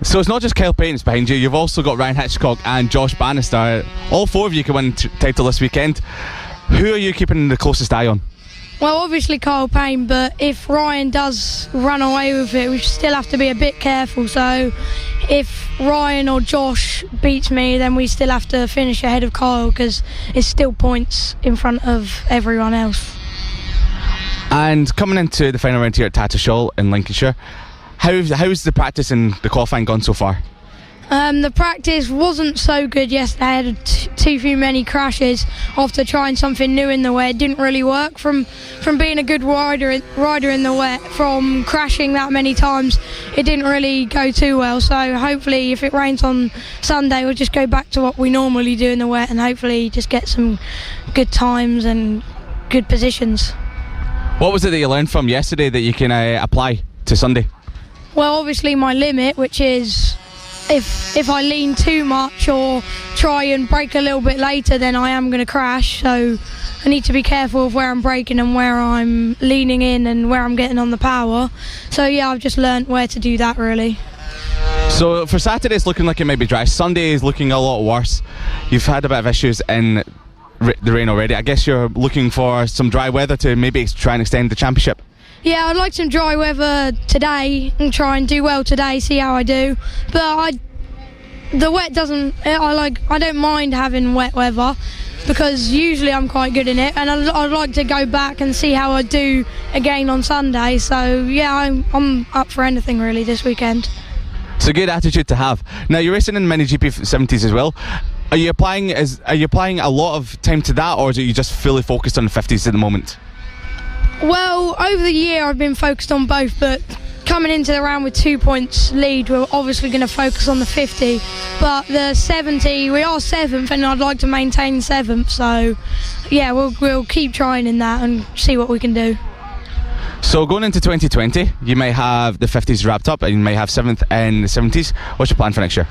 Speaker 2: So it's not just Kyle Payne behind you, you've also got Ryan Hitchcock and Josh Bannister. All four of you can win title this weekend. Who are you keeping the closest eye on?
Speaker 9: Well, obviously Kyle Payne, but if Ryan does run away with it, we still have to be a bit careful. So if Ryan or Josh beats me, then we still have to finish ahead of Kyle, because it's still points in front of everyone else.
Speaker 2: And coming into the final round here at Tattershall in Lincolnshire, how's the practice and the qualifying gone so far?
Speaker 9: The practice wasn't so good yesterday. I had too few many crashes after trying something new in the wet. It didn't really work. From being a good rider in the wet, from crashing that many times, it didn't really go too well. So hopefully if it rains on Sunday, we'll just go back to what we normally do in the wet, and hopefully just get some good times and good positions.
Speaker 2: What was it that you learned from yesterday that you can apply to Sunday?
Speaker 9: Well, obviously my limit, which is if I lean too much or try and brake a little bit later, then I am going to crash. So I need to be careful of where I'm braking and where I'm leaning in and where I'm getting on the power. So yeah, I've just learnt where to do that, really.
Speaker 2: So for Saturday it's looking like it might be dry. Sunday is looking a lot worse. You've had a bit of issues in the rain already. I guess you're looking for some dry weather to maybe try and extend the championship.
Speaker 9: Yeah, I'd like some dry weather today and try and do well today, see how I do. But the wet doesn't. I don't mind having wet weather because usually I'm quite good in it, and I'd like to go back and see how I do again on Sunday. So yeah, I'm up for anything really this weekend.
Speaker 2: It's a good attitude to have. Now you're racing in mini GP 70s as well. Are you applying a lot of time to that, or is it you just fully focused on the 50s at the moment?
Speaker 9: Well, over the year I've been focused on both, but coming into the round with 2 points lead, we're obviously going to focus on the 50. But the 70, we are 7th, and I'd like to maintain 7th. So, yeah, we'll keep trying in that and see what we can do.
Speaker 2: So going into 2020, you may have the 50s wrapped up, and you may have 7th and the 70s. What's your plan for next year?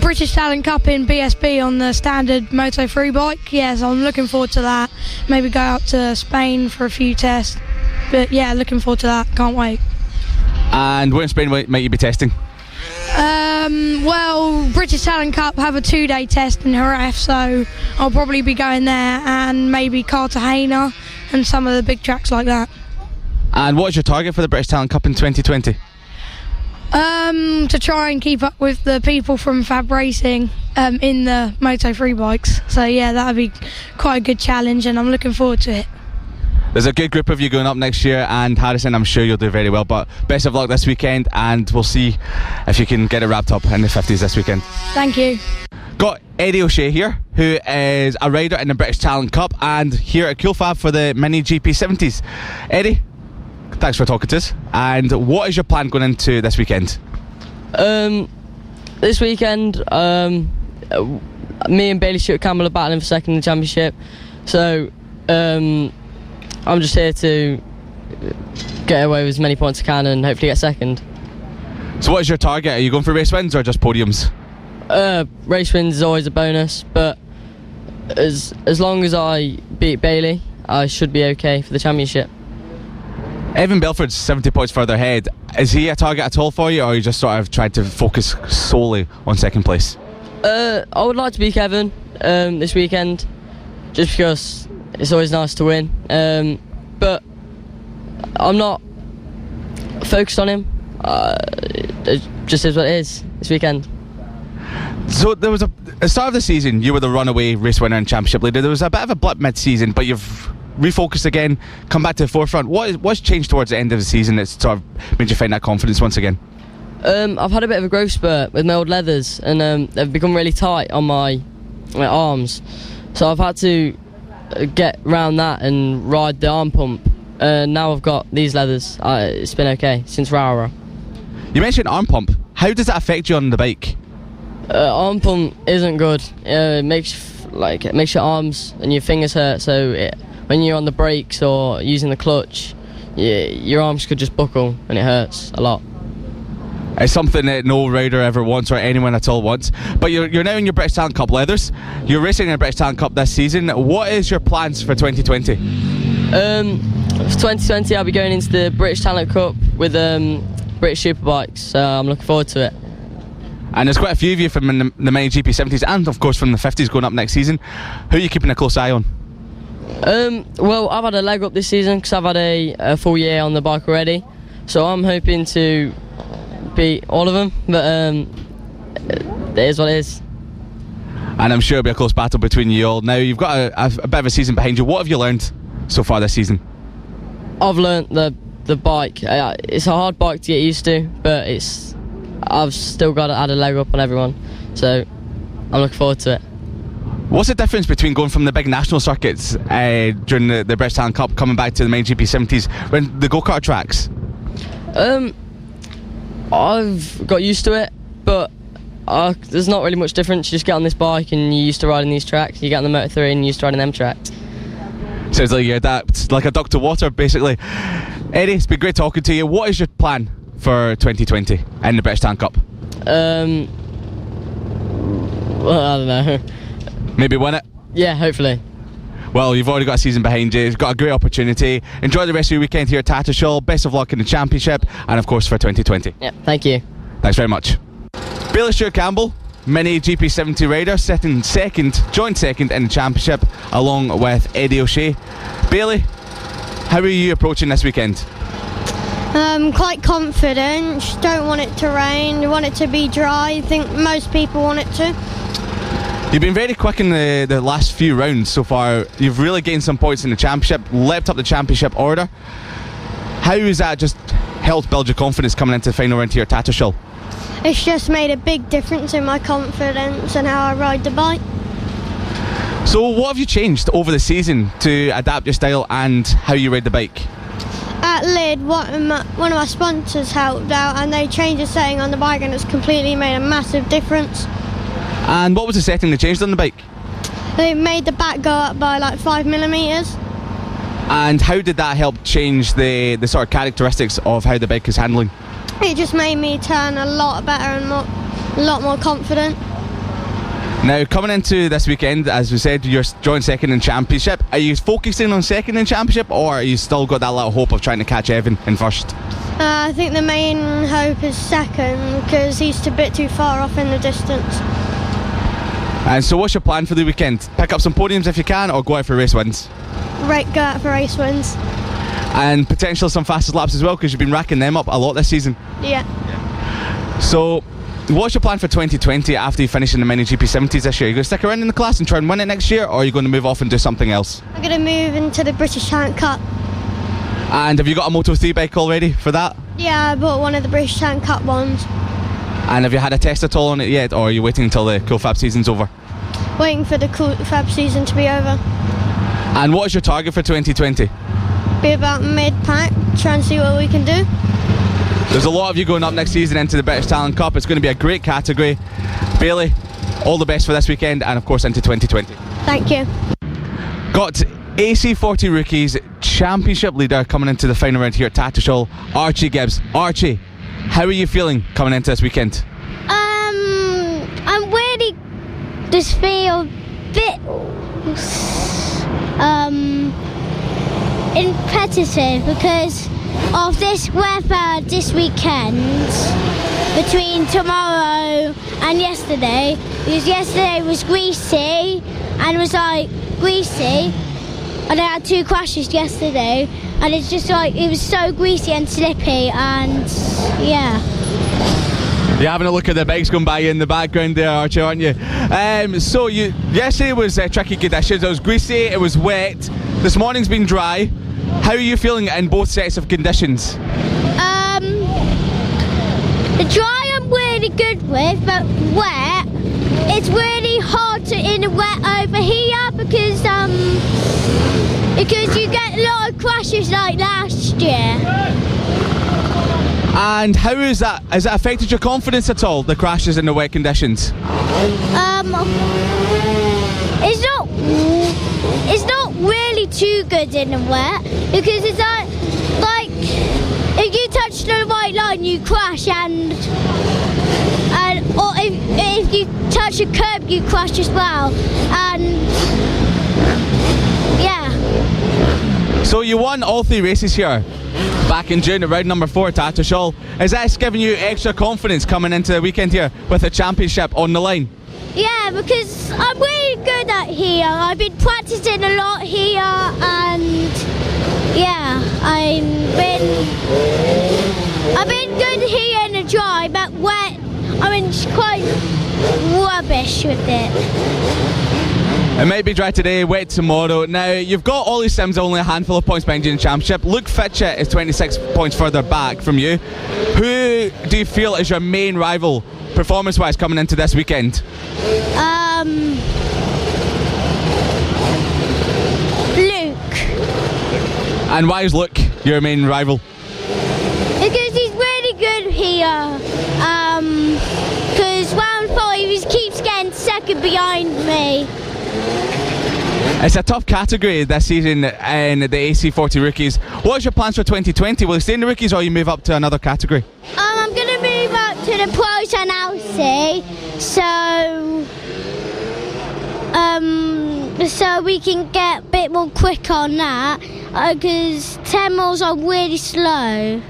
Speaker 9: British Talent Cup in BSB on the standard Moto3 bike. Yes, I'm looking forward to that. Maybe go out to Spain for a few tests. But yeah, looking forward to that. Can't wait.
Speaker 2: And where in Spain might you be testing?
Speaker 9: Well, British Talent Cup have a 2-day test in Jerez, so I'll probably be going there, and maybe Cartagena and some of the big tracks like that.
Speaker 2: And what is your target for the British Talent Cup in 2020?
Speaker 9: To try and keep up with the people from FAB-Racing in the Moto3 bikes. So yeah, that'll be quite a good challenge, and I'm looking forward to it.
Speaker 2: There's a good group of you going up next year, and Harrison, I'm sure you'll do very well. But best of luck this weekend, and we'll see if you can get it wrapped up in the 50s this weekend.
Speaker 9: Thank you.
Speaker 2: Got Eddie O'Shea here, who is a rider in the British Talent Cup and here at Cool Fab for the Mini GP 70s. Eddie, thanks for talking to us. And what is your plan going into this weekend?
Speaker 10: This weekend, me and Bailey Stewart Campbell are battling for second in the championship. So I'm just here to get away with as many points as I can and hopefully get second.
Speaker 2: So what is your target? Are you going for race wins or just podiums?
Speaker 10: Race wins is always a bonus, but as long as I beat Bailey, I should be okay for the championship.
Speaker 2: Evan Belford's 70 points further ahead. Is he a target at all for you, or are you just sort of trying to focus solely on second place?
Speaker 10: I would like to beat Kevin this weekend, just because it's always nice to win. But I'm not focused on him. It just is what it is this weekend.
Speaker 2: So there was at the start of the season, you were the runaway race winner and championship leader. There was a bit of a blip mid-season, but you've refocused again, come back to the forefront. What's changed towards the end of the season that's sort of made you find that confidence once again?
Speaker 10: I've had a bit of a growth spurt with my old leathers, and they've become really tight on my arms. So I've had to get around that and ride the arm pump. Now I've got these leathers. It's been okay since Rara.
Speaker 2: You mentioned arm pump. How does that affect you on the bike?
Speaker 10: Arm pump isn't good. It makes your arms and your fingers hurt. So when you're on the brakes or using the clutch, your arms could just buckle and it hurts a lot.
Speaker 2: It's something that no rider ever wants, or anyone at all wants. But you're now in your British Talent Cup leathers. You're racing in the British Talent Cup this season. What is your plans for 2020?
Speaker 10: For 2020, I'll be going into the British Talent Cup with British Superbikes. So I'm looking forward to it.
Speaker 2: And there's quite a few of you from the Mini GP 70s and of course from the 50s going up next season. Who are you keeping a close eye on?
Speaker 10: Well, I've had a leg up this season because I've had a full year on the bike already. So I'm hoping to beat all of them, but it is what it is.
Speaker 2: And I'm sure it'll be a close battle between you all. Now you've got a bit of a season behind you. What have you learned so far this season?
Speaker 10: I've learnt the bike. It's a hard bike to get used to, but I've still got to add a leg up on everyone, so I'm looking forward to it.
Speaker 2: What's the difference between going from the big national circuits during the British Talent Cup, coming back to the Mini GP 70s, when the go-kart tracks?
Speaker 10: I've got used to it, but there's not really much difference. You just get on this bike and you're used to riding these tracks. You get on the Moto3 and you're used to riding them tracks.
Speaker 2: Sounds like you adapt like a duck to water, basically. Eddie, it's been great talking to you. What is your plan for 2020 in the British Talent Cup?
Speaker 10: Well, I don't know.
Speaker 2: Maybe win it?
Speaker 10: Yeah, hopefully.
Speaker 2: Well, you've already got a season behind you. You've got a great opportunity. Enjoy the rest of your weekend here at Tattershall. Best of luck in the championship and, of course, for 2020.
Speaker 10: Yeah, thank you.
Speaker 2: Thanks very much. Bailey Stewart Campbell, Mini GP 70 rider, joined second in the championship, along with Eddie O'Shea. Bailey, how are you approaching this weekend?
Speaker 6: Quite confident. Just don't want it to rain. Want it to be dry. I think most people want it to.
Speaker 2: You've been very quick in the last few rounds so far. You've really gained some points in the championship, leapt up the championship order. How has that just helped build your confidence coming into the final round here at Tattershall?
Speaker 6: It's just made a big difference in my confidence and how I ride the bike.
Speaker 2: So what have you changed over the season to adapt your style and how you ride the bike?
Speaker 6: At Lid, one of my sponsors helped out and they changed the setting on the bike and it's completely made a massive difference.
Speaker 2: And what was the setting they changed on the bike?
Speaker 6: They made the back go up by like 5mm.
Speaker 2: And how did that help change the sort of characteristics of how the bike is handling?
Speaker 6: It just made me turn a lot better and a lot more confident.
Speaker 2: Now, coming into this weekend, as we said, you're joined second in championship. Are you focusing on second in championship, or are you still got that little hope of trying to catch Evan in first?
Speaker 6: I think the main hope is second because he's a bit too far off in the distance.
Speaker 2: And so what's your plan for the weekend? Pick up some podiums if you can, or go out for race wins?
Speaker 6: Right, go out for race wins.
Speaker 2: And potentially some fastest laps as well, because you've been racking them up a lot this season.
Speaker 6: Yeah.
Speaker 2: So what's your plan for 2020 after you finish in the Mini GP 70s this year? Are you going to stick around in the class and try and win it next year, or are you going to move off and do something else?
Speaker 6: I'm going to move into the British Talent Cup.
Speaker 2: And have you got a Moto3 bike already for that?
Speaker 6: Yeah, I bought one of the British Talent Cup ones.
Speaker 2: And have you had a test at all on it yet, or are you waiting until the Cool Fab season's over?
Speaker 6: Waiting for the Cool Fab season to be over.
Speaker 2: And what is your target for 2020?
Speaker 6: Be about mid-pack, try and see what we can do.
Speaker 2: There's a lot of you going up next season into the British Talent Cup. It's going to be a great category. Bailey, all the best for this weekend and of course into 2020.
Speaker 6: Thank you.
Speaker 2: Got AC40 Rookies Championship leader coming into the final round here at Tattershall, Archie Gibbs. Archie, how are you feeling coming into this weekend?
Speaker 6: I'm really just feel a bit competitive because of this weather this weekend between tomorrow and yesterday, because yesterday was greasy and it was like greasy, and I had 2 crashes yesterday and it's just like it was so greasy and slippy, and yeah.
Speaker 2: You're having a look at the bikes going by in the background there, Archie, aren't you? So yesterday was tricky conditions. It was greasy, it was wet. This morning's been dry. How are you feeling in both sets of conditions?
Speaker 6: The dry I'm really good with, but wet, it's really hard to in the wet over here because you get a lot of crashes like last year.
Speaker 2: And how has that affected your confidence at all, the crashes in the wet conditions?
Speaker 6: It's not really too good in the wet because it's like if you touch the white line you crash, and or if you touch a curb you crash as well, and yeah.
Speaker 2: So you won all 3 races here back in June at round number 4 at Tattershall. Is that giving you extra confidence coming into the weekend here with a championship on the line?
Speaker 6: Yeah, because I'm really good at here. I've been practicing a lot here, and yeah, I've been good here in the dry, but wet, I mean, it's quite rubbish with it.
Speaker 2: It might be dry today, wet tomorrow. Now, you've got Ollie Sims only a handful of points behind you in the championship. Luke Fitchett is 26 points further back from you. Who do you feel is your main rival, performance-wise, coming into this weekend?
Speaker 6: Luke.
Speaker 2: And why is Luke your main rival?
Speaker 6: Because he's really good here. Because round 5 he keeps getting second behind me.
Speaker 2: It's a tough category this season in the AC40 Rookies. What's your plans for 2020? Will you stay in the Rookies or will you move up to another category?
Speaker 6: I'm going to move up to the Pros and LC, so we can get a bit more quick on that, because 10 miles are really slow.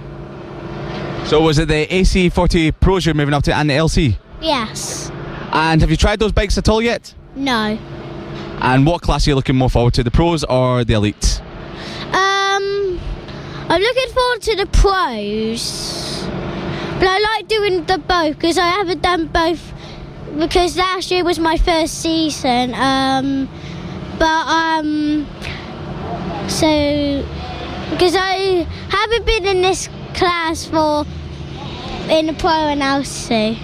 Speaker 2: So was it the AC40 Pros you're moving up to and the LC?
Speaker 6: Yes.
Speaker 2: And have you tried those bikes at all yet?
Speaker 6: No.
Speaker 2: And what class are you looking more forward to, the Pros or the Elites?
Speaker 6: I'm looking forward to the pros, but I like doing the both because I haven't done both because last year was my first season. So because I haven't been in this class in the pro analysis.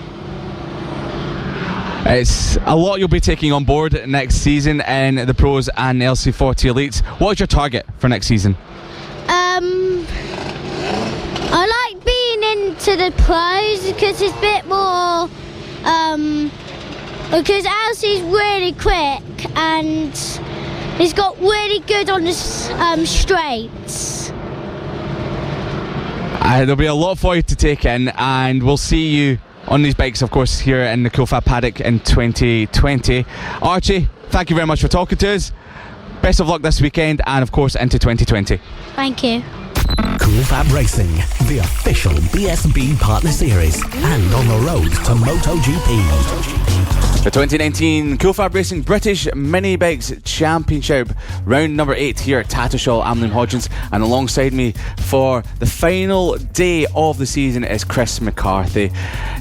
Speaker 2: It's a lot you'll be taking on board next season in the pros and LC40 Elites. What is your target for next season?
Speaker 6: I like being into the pros because it's a bit more because LC's really quick and he's got really good on the straights.
Speaker 2: There'll be a lot for you to take in, and we'll see you on these bikes, of course, here in the Coolfab paddock in 2020. Archie, thank you very much for talking to us. Best of luck this weekend and, of course, into 2020.
Speaker 6: Thank you.
Speaker 11: Coolfab Racing, the official BSB partner series, and on the road to MotoGP.
Speaker 2: The 2019 Coolfab Racing British Mini Bikes Championship, round number 8 here at Tattershall. I'm Liam Hodgins, and alongside me for the final day of the season is Chris McCarthy.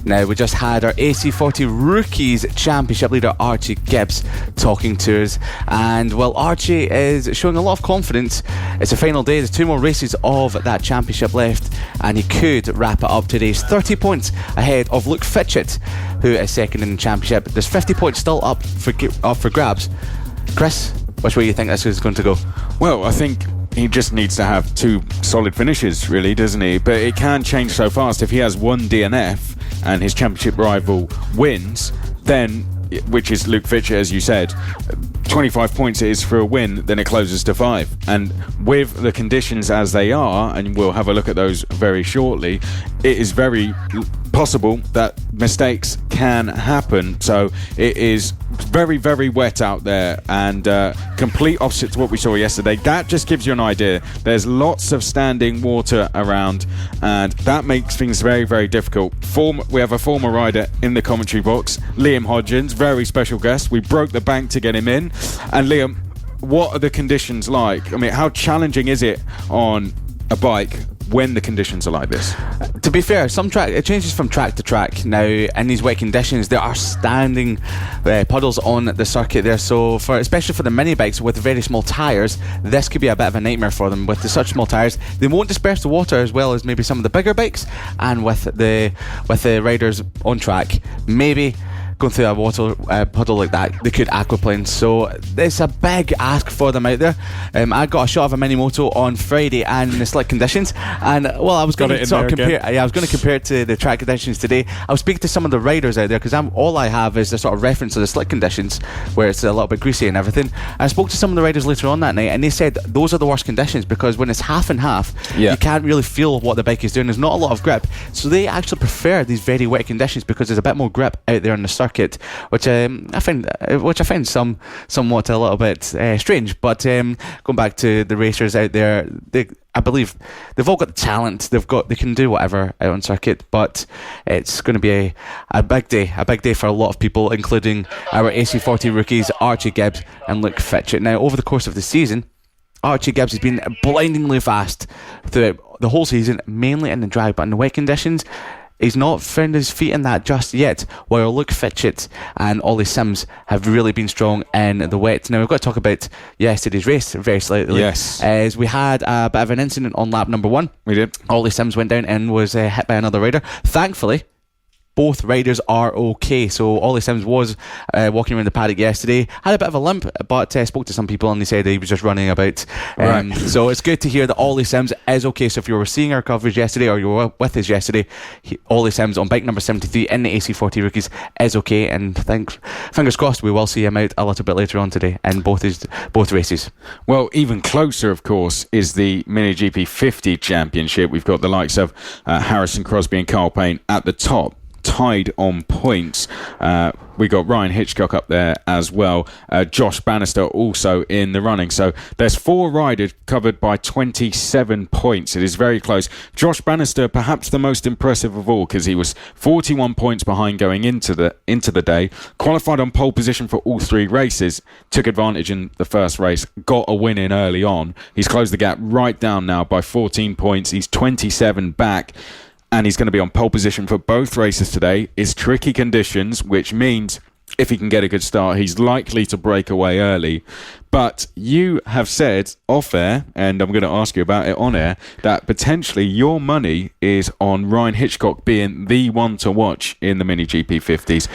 Speaker 2: Now, we just had our AC40 Rookies Championship leader Archie Gibbs talking to us, and well, Archie is showing a lot of confidence. It's the final day, there's 2 more races of that championship left, and he could wrap it up today. He's 30 points ahead of Luke Fitchett, who is second in the championship. There's 50 points still up for grabs. Chris, which way do you think this is going to go?
Speaker 1: Well, I think he just needs to have 2 solid finishes, really, doesn't he? But it can change so fast. If he has 1 DNF and his championship rival wins, then, which is Luke Fitchett, as you said, 25 points it is for a win, then it closes to 5. And with the conditions as they are, and we'll have a look at those very shortly, it is very possible that mistakes can happen. So it is very, very wet out there, and complete opposite to what we saw yesterday. That just gives you an idea. There's lots of standing water around, and that makes things very, very difficult. We have a former rider in the commentary box, Liam Hodgins, very special guest. We broke the bank to get him in. And Liam, what are the conditions like? I mean, how challenging is it on a bike when the conditions are like this?
Speaker 2: To be fair, it changes from track to track. Now, in these wet conditions, there are standing puddles on the circuit there, so especially for the mini bikes with very small tyres, this could be a bit of a nightmare for them. With such small tyres, they won't disperse the water as well as maybe some of the bigger bikes, and with the riders on track, maybe going through a water puddle like that, they could aquaplane. So it's a big ask for them out there. I got a shot of a mini moto on Friday and in the slick conditions, and well, I was going to sort of compare. Yeah, I was going to compare it to the track conditions today. I was speaking to some of the riders out there because all I have is the sort of reference to the slick conditions where it's a little bit greasy and everything. I spoke to some of the riders later on that night, and they said those are the worst conditions because when it's half and half, you can't really feel what the bike is doing. There's not a lot of grip, so they actually prefer these very wet conditions because there's a bit more grip out there on the circuit, which I find somewhat a little bit strange. But going back to the racers out there, I believe they've all got the talent. They can do whatever out on circuit. But it's going to be a big day for a lot of people, including our AC40 rookies Archie Gibbs and Luke Fitchett. Now, over the course of the season, Archie Gibbs has been blindingly fast throughout the whole season, mainly in the drag, but in the wet conditions, he's not found his feet in that just yet, while Luke Fitchett and Ollie Sims have really been strong in the wet. Now, we've got to talk about yesterday's race very slightly.
Speaker 1: Yes.
Speaker 2: As we had a bit of an incident on lap number 1.
Speaker 1: We did.
Speaker 2: Ollie Sims went down and was hit by another rider. Thankfully, both riders are okay. So Ollie Sims was walking around the paddock yesterday, had a bit of a limp, but spoke to some people and they said he was just running about.
Speaker 1: Right.
Speaker 2: So it's good to hear that Ollie Sims is okay. So if you were seeing our coverage yesterday or you were with us yesterday, Ollie Sims on bike number 73 in the AC40 Rookies is okay, and fingers crossed we will see him out a little bit later on today in both races.
Speaker 1: Well, even closer, of course, is the Mini GP 50 Championship. We've got the likes of Harrison Crosby and Carl Payne at the top. tied on points. We got Ryan Hitchcock up there as well. Josh Bannister also in the running. So there's 4 riders covered by 27 points. It is very close. Josh Bannister, perhaps the most impressive of all, because he was 41 points behind going into the day. Qualified on pole position for all 3 races. Took advantage in the first race. Got a win in early on. He's closed the gap right down now by 14 points. He's 27 back. And he's going to be on pole position for both races today. It's tricky conditions, which means if he can get a good start, he's likely to break away early. But you have said off air, and I'm going to ask you about it on air, that potentially your money is on Ryan Hitchcock being the one to watch in the Mini GP 50s.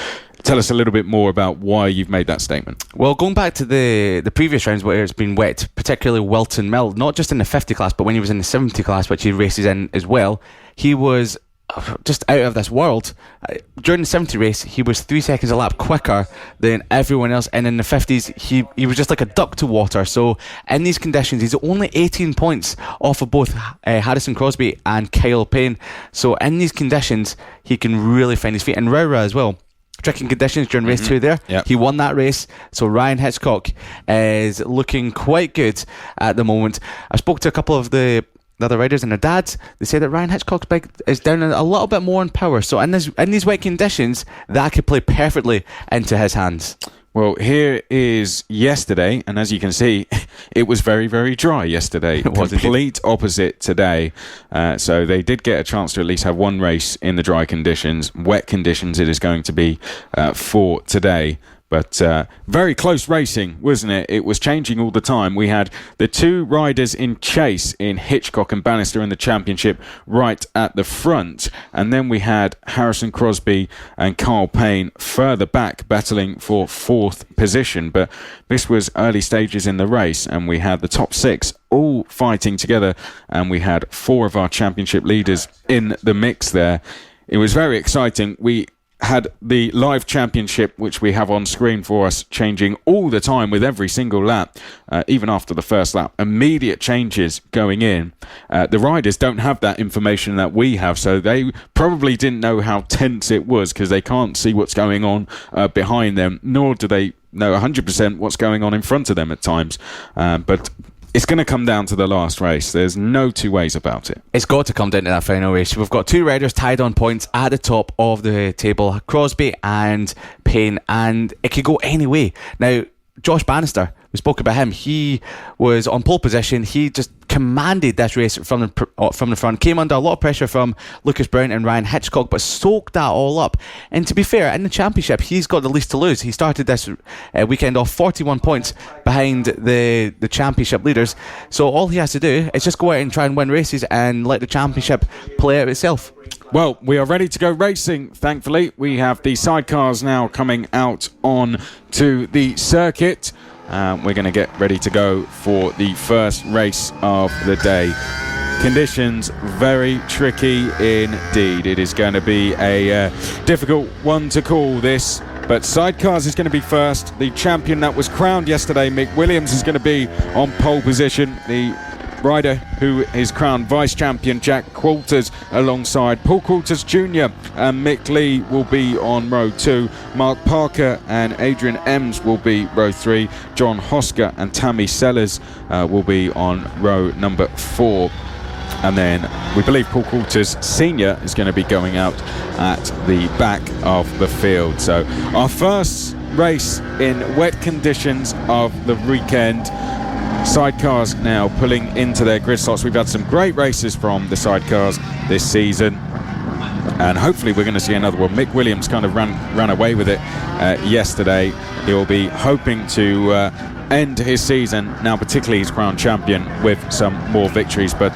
Speaker 1: Tell us a little bit more about why you've made that statement.
Speaker 2: Well, going back to the previous rounds where it's been wet, particularly Wilton Mill, not just in the 50 class, but when he was in the 70 class, which he races in as well, he was just out of this world. During the 70 race, he was 3 seconds a lap quicker than everyone else, and in the 50s, he was just like a duck to water. So in these conditions, he's only 18 points off of both Harrison Crosby and Kyle Payne. So in these conditions, he can really find his feet. And Rowra as well. Tricky conditions during race 2 there.
Speaker 1: Yep.
Speaker 2: He won that race. So Ryan Hitchcock is looking quite good at the moment. I spoke to a couple of the other riders and their dads. They say that Ryan Hitchcock's bike is down a little bit more in power. So in these wet conditions, that could play perfectly into his hands.
Speaker 1: Well, here is yesterday, and as you can see, it was very, very dry yesterday.
Speaker 2: It was
Speaker 1: complete opposite today. So they did get a chance to at least have one race in the dry conditions. Wet conditions it is going to be for today. But very close racing, wasn't it? It was changing all the time. We had the 2 riders in chase in Hitchcock and Bannister in the championship right at the front. And then we had Harrison Crosby and Carl Payne further back battling for 4th position. But this was early stages in the race, and we had the top 6 all fighting together. And we had 4 of our championship leaders in the mix there. It was very exciting. We had the live championship, which we have on screen for us, changing all the time with every single lap, even after the first lap. Immediate changes going in. The riders don't have that information that we have, so they probably didn't know how tense it was because they can't see what's going on behind them, nor do they know 100% what's going on in front of them at times. But it's going to come down to the last race. There's no 2 ways about it.
Speaker 2: It's got to come down to that final race. We've got 2 riders tied on points at the top of the table, Crosby and Payne, and it could go any way. Now, Josh Bannister, we spoke about him. He was on pole position. He just commanded this race from the front. Came under a lot of pressure from Lucas Brown and Ryan Hitchcock, but soaked that all up. And to be fair, in the championship, he's got the least to lose. He started this weekend off 41 points behind the championship leaders. So all he has to do is just go out and try and win races and let the championship play out itself.
Speaker 1: Well, we are ready to go racing, thankfully. We have the sidecars now coming out on to the circuit. We're going to get ready to go for the first race of the day. Conditions very tricky indeed. It is going to be a difficult one to call this, but sidecars is going to be first. The champion that was crowned yesterday, Mick Williams, is going to be on pole position. The rider who is crowned vice champion, Jack Qualters, alongside Paul Qualters Jr. and Mick Lee will be on row 2. Mark Parker and Adrian Ems will be row 3. John Hosker and Tammy Sellers will be on row number 4. And then we believe Paul Qualters Sr. is going to be going out at the back of the field. So our first race in wet conditions of the weekend. Sidecars now pulling into their grid slots. We've had some great races from the sidecars this season, and hopefully we're going to see another one. Mick Williams kind of ran away with it yesterday. He'll be hoping to end his season, now particularly his crown champion, with some more victories, but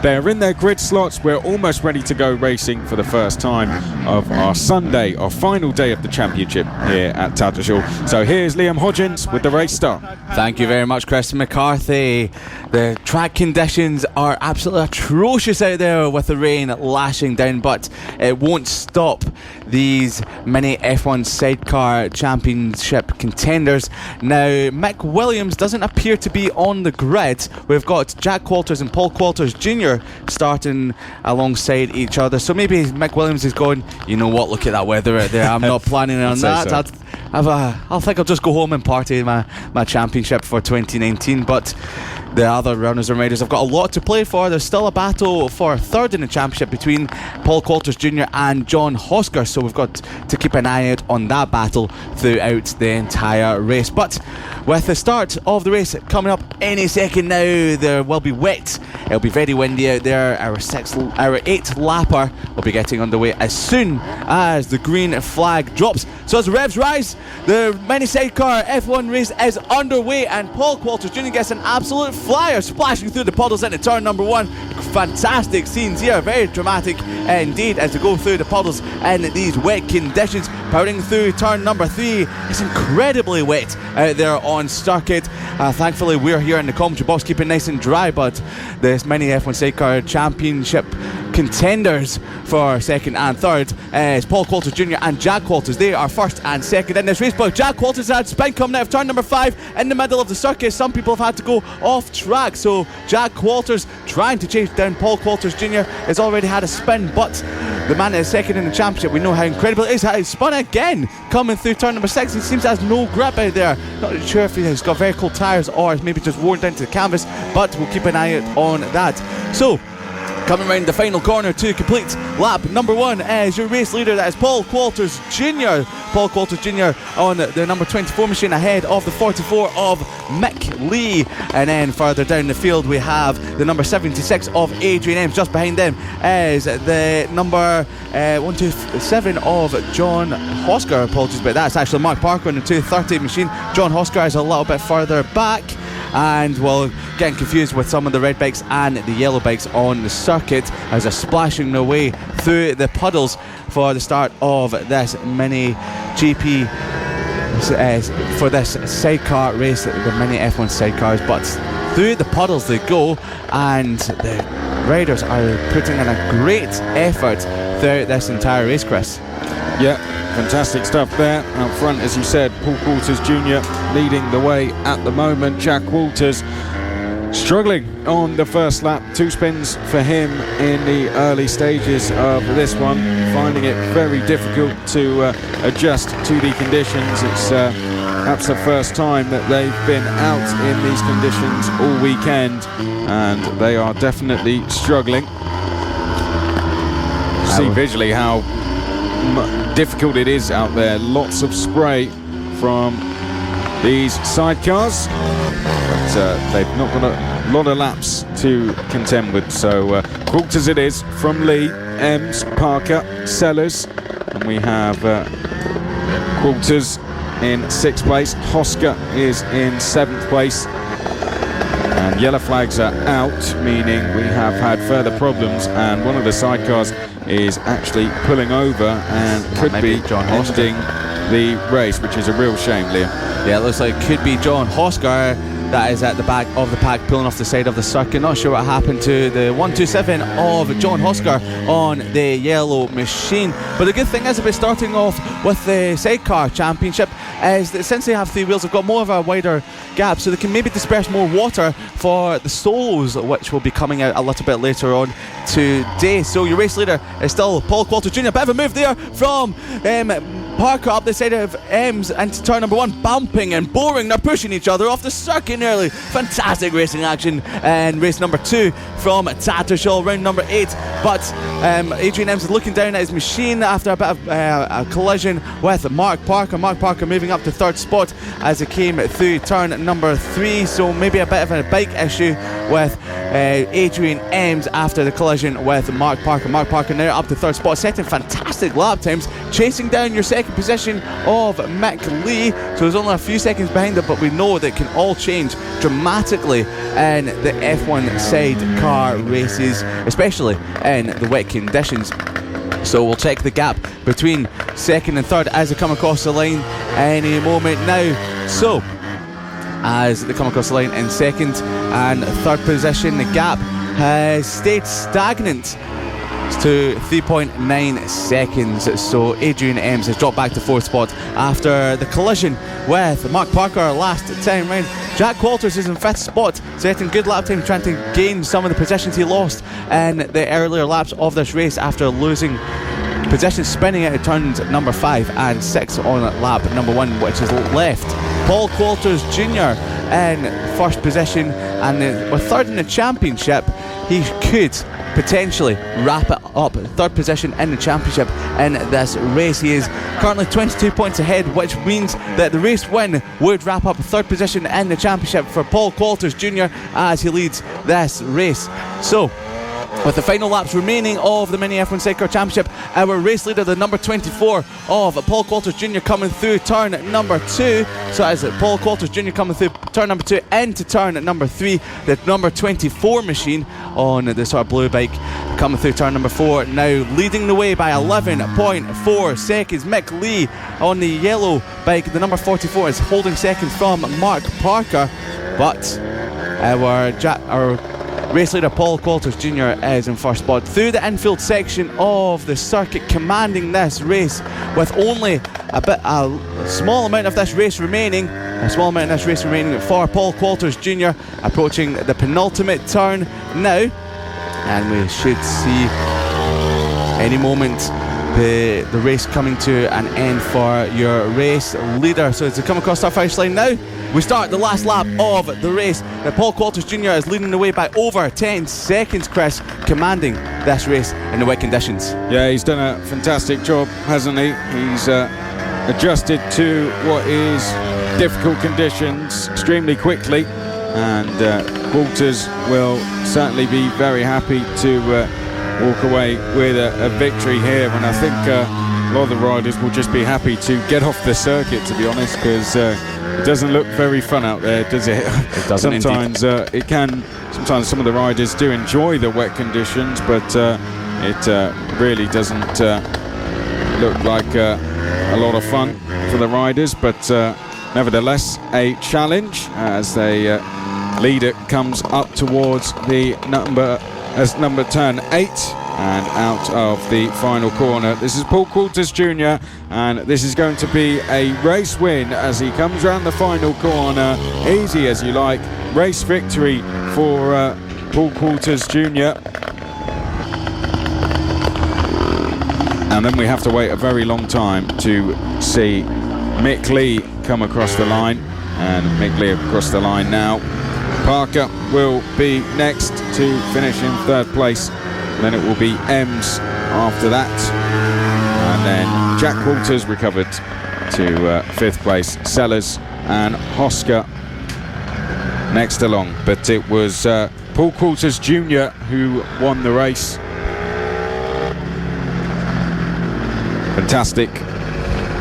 Speaker 1: they're in their grid slots. We're almost ready to go racing for the first time of our Sunday, our final day of the championship here at Tattershall. So here's Liam Hodgins with the race start.
Speaker 2: Thank you very much, Chris McCarthy. The track conditions are absolutely atrocious out there with the rain lashing down, but it won't stop these mini F1 sidecar championship contenders. Now, Mick Williams doesn't appear to be on the grid. We've got Jack Walters and Paul Walters Jr. starting alongside each other. So maybe Mick Williams is going, you know what, look at that weather out there. I'm not planning on that.
Speaker 1: So.
Speaker 2: I think I'll just go home and party my championship for 2019. But the other runners and riders have got a lot to play for. There's still a battle for third in the championship between Paul Walters Jr. and John Hosker, so we've got to keep an eye out on that battle throughout the entire race. But with the start of the race coming up any second now, there will be wet. It'll be very windy out there. Our 8th lapper will be getting underway as soon as the green flag drops. So as the revs rise, the mini sidecar F1 race is underway, and Paul Walters Jr. gets an absolute flyer splashing through the puddles into turn number 1. Fantastic scenes here, very dramatic indeed as they go through the puddles in these wet conditions. Powering through turn number 3, it's incredibly wet out there on circuit. Thankfully we're here in the commentary box keeping nice and dry, but this mini F1 Sidecar Championship contenders for second and third is Paul Walters Jr. and Jack Walters. They are first and second in this race, but Jack Walters had spin coming out of turn number 5 in the middle of the circuit. Some people have had to go off track, so Jack Walters trying to chase down Paul Walters Jr. has already had a spin, but the man that is second in the championship, we know how incredible it is. He's spun again coming through turn number 6. He seems to have no grip out there. Not sure if he's got very cold tyres or maybe just worn down to the canvas, but we'll keep an eye out on that. So coming round the final corner to complete lap number 1 as your race leader, that is Paul Walters Jr. Paul Walters Jr. on the number 24 machine ahead of the 44 of Mick Lee, and then further down the field we have the number 76 of Adrian Ems. Just behind them is the number 127 of John Hosker. Apologies about that, it's actually Mark Parker on the 230 machine. John Hosker is a little bit further back, and well, getting confused with some of the red bikes and the yellow bikes on the circuit as they're splashing their way through the puddles for the start of this mini GP for this sidecar race, the mini F1 sidecars. But through the puddles they go, and the riders are putting in a great effort throughout this entire race, Chris.
Speaker 1: Yeah, fantastic stuff there. Out front, as you said, Paul Walters Jr. leading the way at the moment. Jack Walters struggling on the first lap. 2 spins for him in the early stages of this one, finding it very difficult to adjust to the conditions. It's perhaps the first time that they've been out in these conditions all weekend, and they are definitely struggling. See visually how difficult it is out there. Lots of spray from these sidecars, but they've not got a lot of laps to contend with. So Walters it is from Lee, Ems, Parker, Sellers, and we have Walters in 6th place. Hosker is in 7th place, and yellow flags are out, meaning we have had further problems, and one of the sidecars is actually pulling over and could be ending the race, which is a real shame, Liam.
Speaker 2: Yeah, it looks like it could be John Hosker that is at the back of the pack pulling off the side of the circuit. Not sure what happened to the 127 of John Hosker on the yellow machine. But the good thing is about starting off with the sidecar championship is that since they have 3 wheels, they've got more of a wider gap, so they can maybe disperse more water for the solos, which will be coming out a little bit later on today. So your race leader is still Paul Walters Jr. Bit of a move there from Parker up the side of Ems into turn number 1, bumping and boring. They're pushing each other off the circuit nearly. Fantastic racing action. And race number 2 from Tattershall, round number 8. But Adrian Ems is looking down at his machine after a bit of a collision with Mark Parker. Mark Parker moving up to 3rd spot as he came through turn number 3. So maybe a bit of a bike issue with Adrian Ems after the collision with Mark Parker. Mark Parker now up to 3rd spot, setting fantastic lap times, chasing down your 2nd position of Mick Lee. So there's only a few seconds behind it, but we know that it can all change dramatically in the F1 sidecar races, especially in the wet conditions. So we'll check the gap between 2nd and 3rd as they come across the line any moment now. So as they come across the line in 2nd and 3rd position, the gap has stayed stagnant to 3.9 seconds. So Adrian Ems has dropped back to 4th spot after the collision with Mark Parker last time round. Jack Walters is in 5th spot, setting good lap time, trying to gain some of the positions he lost in the earlier laps of this race after losing position, spinning out of turns number 5 and 6 on lap number 1, which is left Paul Coulters Jr. in 1st position, and with 3rd in the championship, he could potentially wrap it up 3rd position in the championship in this race. He is currently 22 points ahead, which means that the race win would wrap up 3rd position in the championship for Paul Coulters Jr. as he leads this race. So with the final laps remaining of the Mini F1 Sidecar Championship, our race leader, the number 24 of Paul Coulters Jr. coming through turn number 2. So as Paul Coulters Jr. coming through turn number 2 into turn number 3, the number 24 machine on the sort of blue bike coming through turn number 4, now leading the way by 11.4 seconds. Mick Lee on the yellow bike, the number 44, is holding second from Mark Parker, but our race leader Paul Coulters Jr. is in 1st spot through the infield section of the circuit, commanding this race with only a small amount of this race remaining. For Paul Coulters Jr. approaching the penultimate turn now, and we should see any moment the race coming to an end for your race leader. So as they come across our finish line now, we start the last lap of the race. Now Paul Coulters Jr. is leading the way by over 10 seconds, Chris, commanding this race in the wet conditions.
Speaker 1: Yeah, he's done a fantastic job, hasn't he? He's adjusted to what is difficult conditions extremely quickly, and Walters will certainly be very happy to walk away with a victory here, and I think a lot of the riders will just be happy to get off the circuit, to be honest, because it doesn't look very fun out there, does it?
Speaker 2: It doesn't.
Speaker 1: Sometimes it can. Sometimes some of the riders do enjoy the wet conditions, but it really doesn't look like a lot of fun for the riders. But nevertheless, a challenge as the leader comes up towards the number turn 8 and out of the final corner. This is Paul Coulters Jr. and this is going to be a race win as he comes round the final corner. Easy as you like. Race victory for Paul Coulters Jr. And then we have to wait a very long time to see Mick Lee come across the line, and Mick Lee across the line now. Parker will be next to finish in 3rd place. Then it will be Ems after that, and then Jack Walters recovered to 5th place. Sellers and Hosker next along, but it was Paul Coulters Jr. who won the race. Fantastic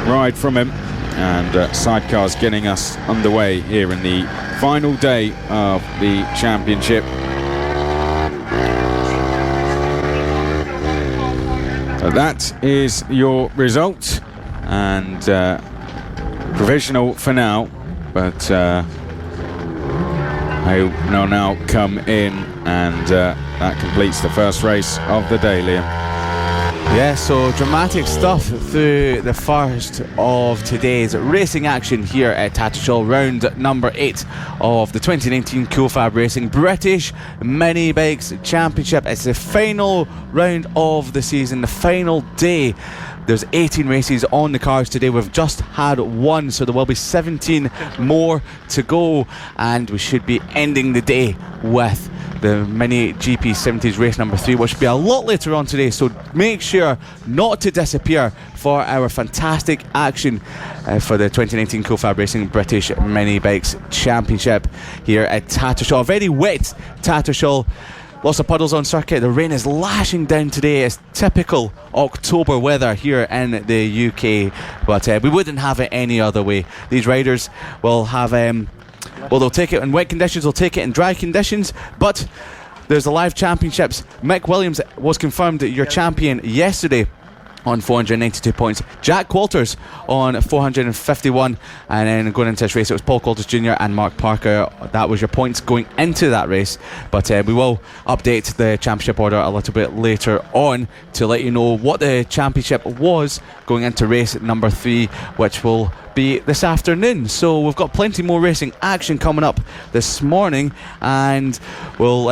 Speaker 1: ride from him, and Sidecar's getting us underway here in the final day of the championship. So that is your result, and provisional for now, but I will now come in, and that completes the first race of the day, Liam.
Speaker 2: Yeah, so dramatic stuff through the first of today's racing action here at Tattershall, round number 8 of the 2019 FAB-Racing British Mini Bikes Championship. It's the final round of the season, the final day. There's 18 races on the cards today. We've just had one, so there will be 17 more to go, and we should be ending the day with the Mini GP 70s race number 3, which will be a lot later on today, so make sure not to disappear for our fantastic action for the 2019 FAB-Racing British Mini Bikes Championship here at Tattershall. Very wet Tattershall. Lots of puddles on circuit. The rain is lashing down today. It's typical October weather here in the UK, but we wouldn't have it any other way. These riders will have they'll take it in wet conditions, they'll take it in dry conditions, but there's the live championships. Mick Williams was confirmed your champion yesterday on 492 points. Jack Walters on 451, and then going into this race it was Paul Coulters Jr. and Mark Parker. That was your points going into that race, but we will update the championship order a little bit later on to let you know what the championship was going into race number 3, which will be this afternoon. So we've got plenty more racing action coming up this morning, and we'll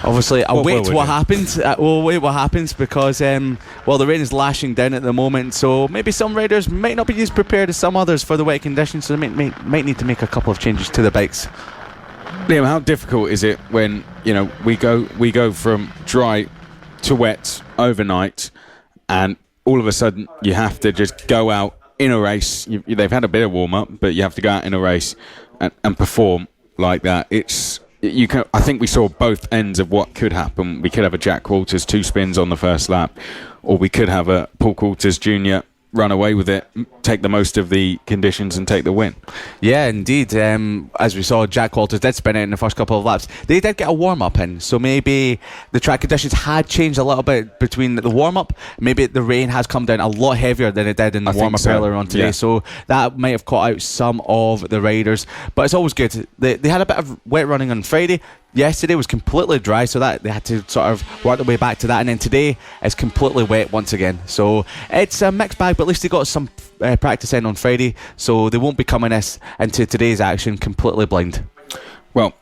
Speaker 2: obviously await what happens. We'll wait what happens because the rain is lashing down at the moment, so maybe some riders might not be as prepared as some others for the wet conditions, so they might need to make a couple of changes to the bikes.
Speaker 1: Liam, how difficult is it when we go from dry to wet overnight, and all of a sudden you have to just go out in a race? They've had a bit of warm up, but you have to go out in a race and perform like that. I think we saw both ends of what could happen. We could have a Jack Walters 2 spins on the first lap, or we could have a Paul Coulters Jr. run away with it, take the most of the conditions and take the win.
Speaker 2: Yeah, indeed. As we saw, Jack Walters did spin it in the first couple of laps. They did get a warm-up in, so maybe the track conditions had changed a little bit between the warm-up. Maybe the rain has come down a lot heavier than it did in the warm-up earlier on today, so that might have caught out some of the riders. But it's always good. They had a bit of wet running on Friday. Yesterday was completely dry, so that they had to sort of work their way back to that, and then today is completely wet once again. So it's a mixed bag, but at least they got some practice in on Friday, so they won't be coming into today's action completely blind.
Speaker 1: Well,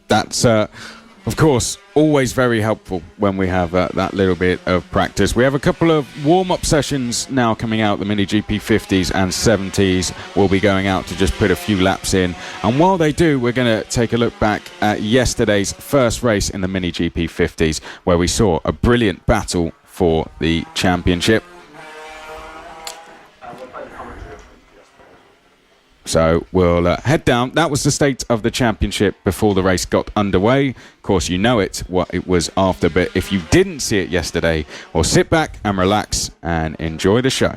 Speaker 1: that's of course always very helpful when we have that little bit of practice. We have a couple of warm-up sessions now coming out. The Mini GP 50s and 70s will be going out to just put a few laps in, and while they do, we're going to take a look back at yesterday's first race in the Mini GP 50s, where we saw a brilliant battle for the championship. So we'll head down. That was the state of the championship before the race got underway. Of course, you know what it was after, but if you didn't see it yesterday, well, sit back and relax and enjoy the show.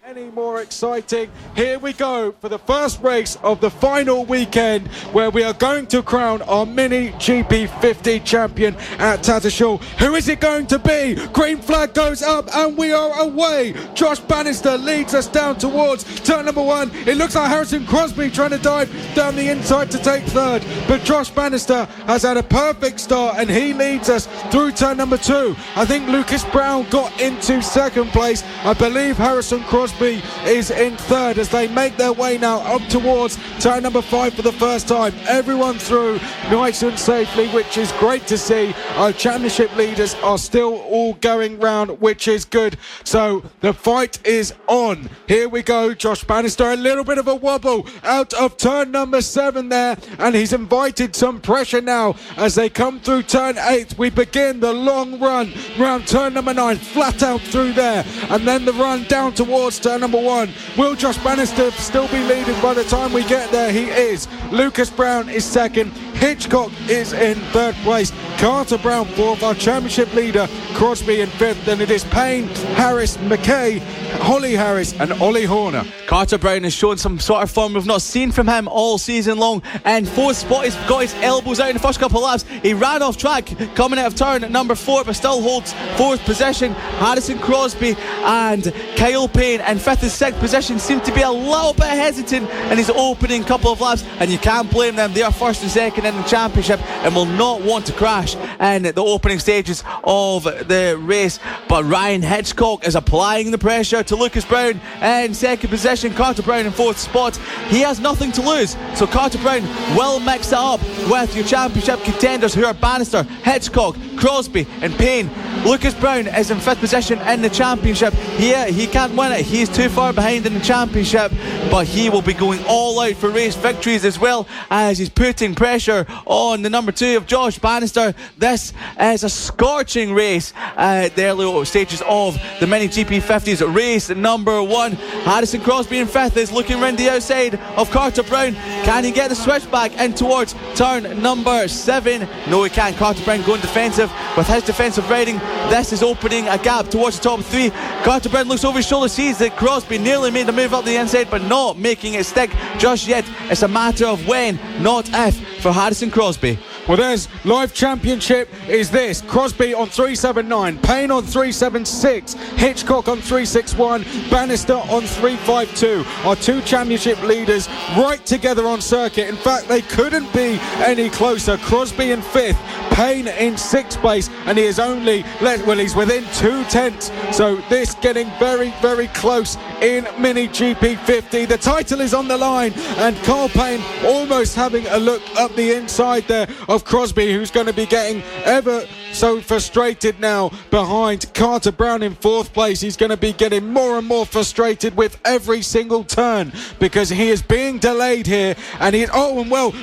Speaker 1: Any more exciting? Here we go for the first race of the final weekend, where we are going to crown our Mini GP50 champion at Tattershall. Who is it going to be? Green flag goes up and we are away. Josh Bannister leads us down towards turn number 1. It looks like Harrison Crosby trying to dive down the inside to take third, but Josh Bannister has had a perfect start and he leads us through turn number 2. I think Lucas Brown got into second place. I believe Harrison Crosby is in third as they make their way now up towards turn number 5 for the first time. Everyone through nice and safely, which is great to see. Our championship leaders are still all going round, which is good. So the fight is on. Here we go. Josh Bannister, a little bit of a wobble out of turn number 7 there, and he's invited some pressure now as they come through turn 8. We begin the long run round turn number 9, flat out through there, and then the run down towards turn number 1. Will Josh Bannister still be leading by the time we get there? He is. Lucas Brown is second. Hitchcock is in third place. Carter Brown fourth. Our championship leader Crosby in fifth. Then it is Payne, Harris, McKay, Holly Harris and Ollie Horner.
Speaker 2: Carter Brown has shown some sort of form we've not seen from him all season long, and fourth spot, he's got his elbows out in the first couple of laps. He ran off track coming out of turn number 4, but still holds fourth position. Harrison Crosby and Kyle Payne in fifth and sixth position seem to be a little bit hesitant in his opening couple of laps, and you can't blame them. They are first and second in the championship and will not want to crash in the opening stages of the race. But Ryan Hitchcock is applying the pressure to Lucas Brown in second position. Carter Brown in fourth spot. He has nothing to lose, so Carter Brown will mix it up with your championship contenders, who are Bannister, Hitchcock, Crosby and Payne. Lucas Brown is in fifth position in the championship. He can't win it. He's too far behind in the championship, but he will be going all out for race victories, as well as he's putting pressure on the number 2 of Josh Bannister. This is a scorching race at the early stages of the Mini GP50s. Race number 1. Harrison Crosby in fifth is looking round the outside of Carter Brown. Can he get the switch back in towards turn number 7? No, he can't. Carter Brown going defensive with his defensive riding. This is opening a gap towards the top 3. Carter Brown looks over his shoulder, sees that Crosby nearly made a move up the inside, but not making it stick just yet. It's a matter of when, not if, for Harrison Crosby.
Speaker 1: Well, there's live championship is this. Crosby on 379, Payne on 376, Hitchcock on 361, Bannister on 352. Our two championship leaders right together on circuit. In fact, they couldn't be any closer. Crosby in 5th, Payne in 6th place, and he is only, he's within 2 tenths. So this getting very, very close in Mini GP 50. The title is on the line, and Carl Payne almost having a look up the inside there of Crosby, who's going to be getting ever so frustrated now behind Carter Brown in 4th place. He's going to be getting more and more frustrated with every single turn because he is being delayed here, and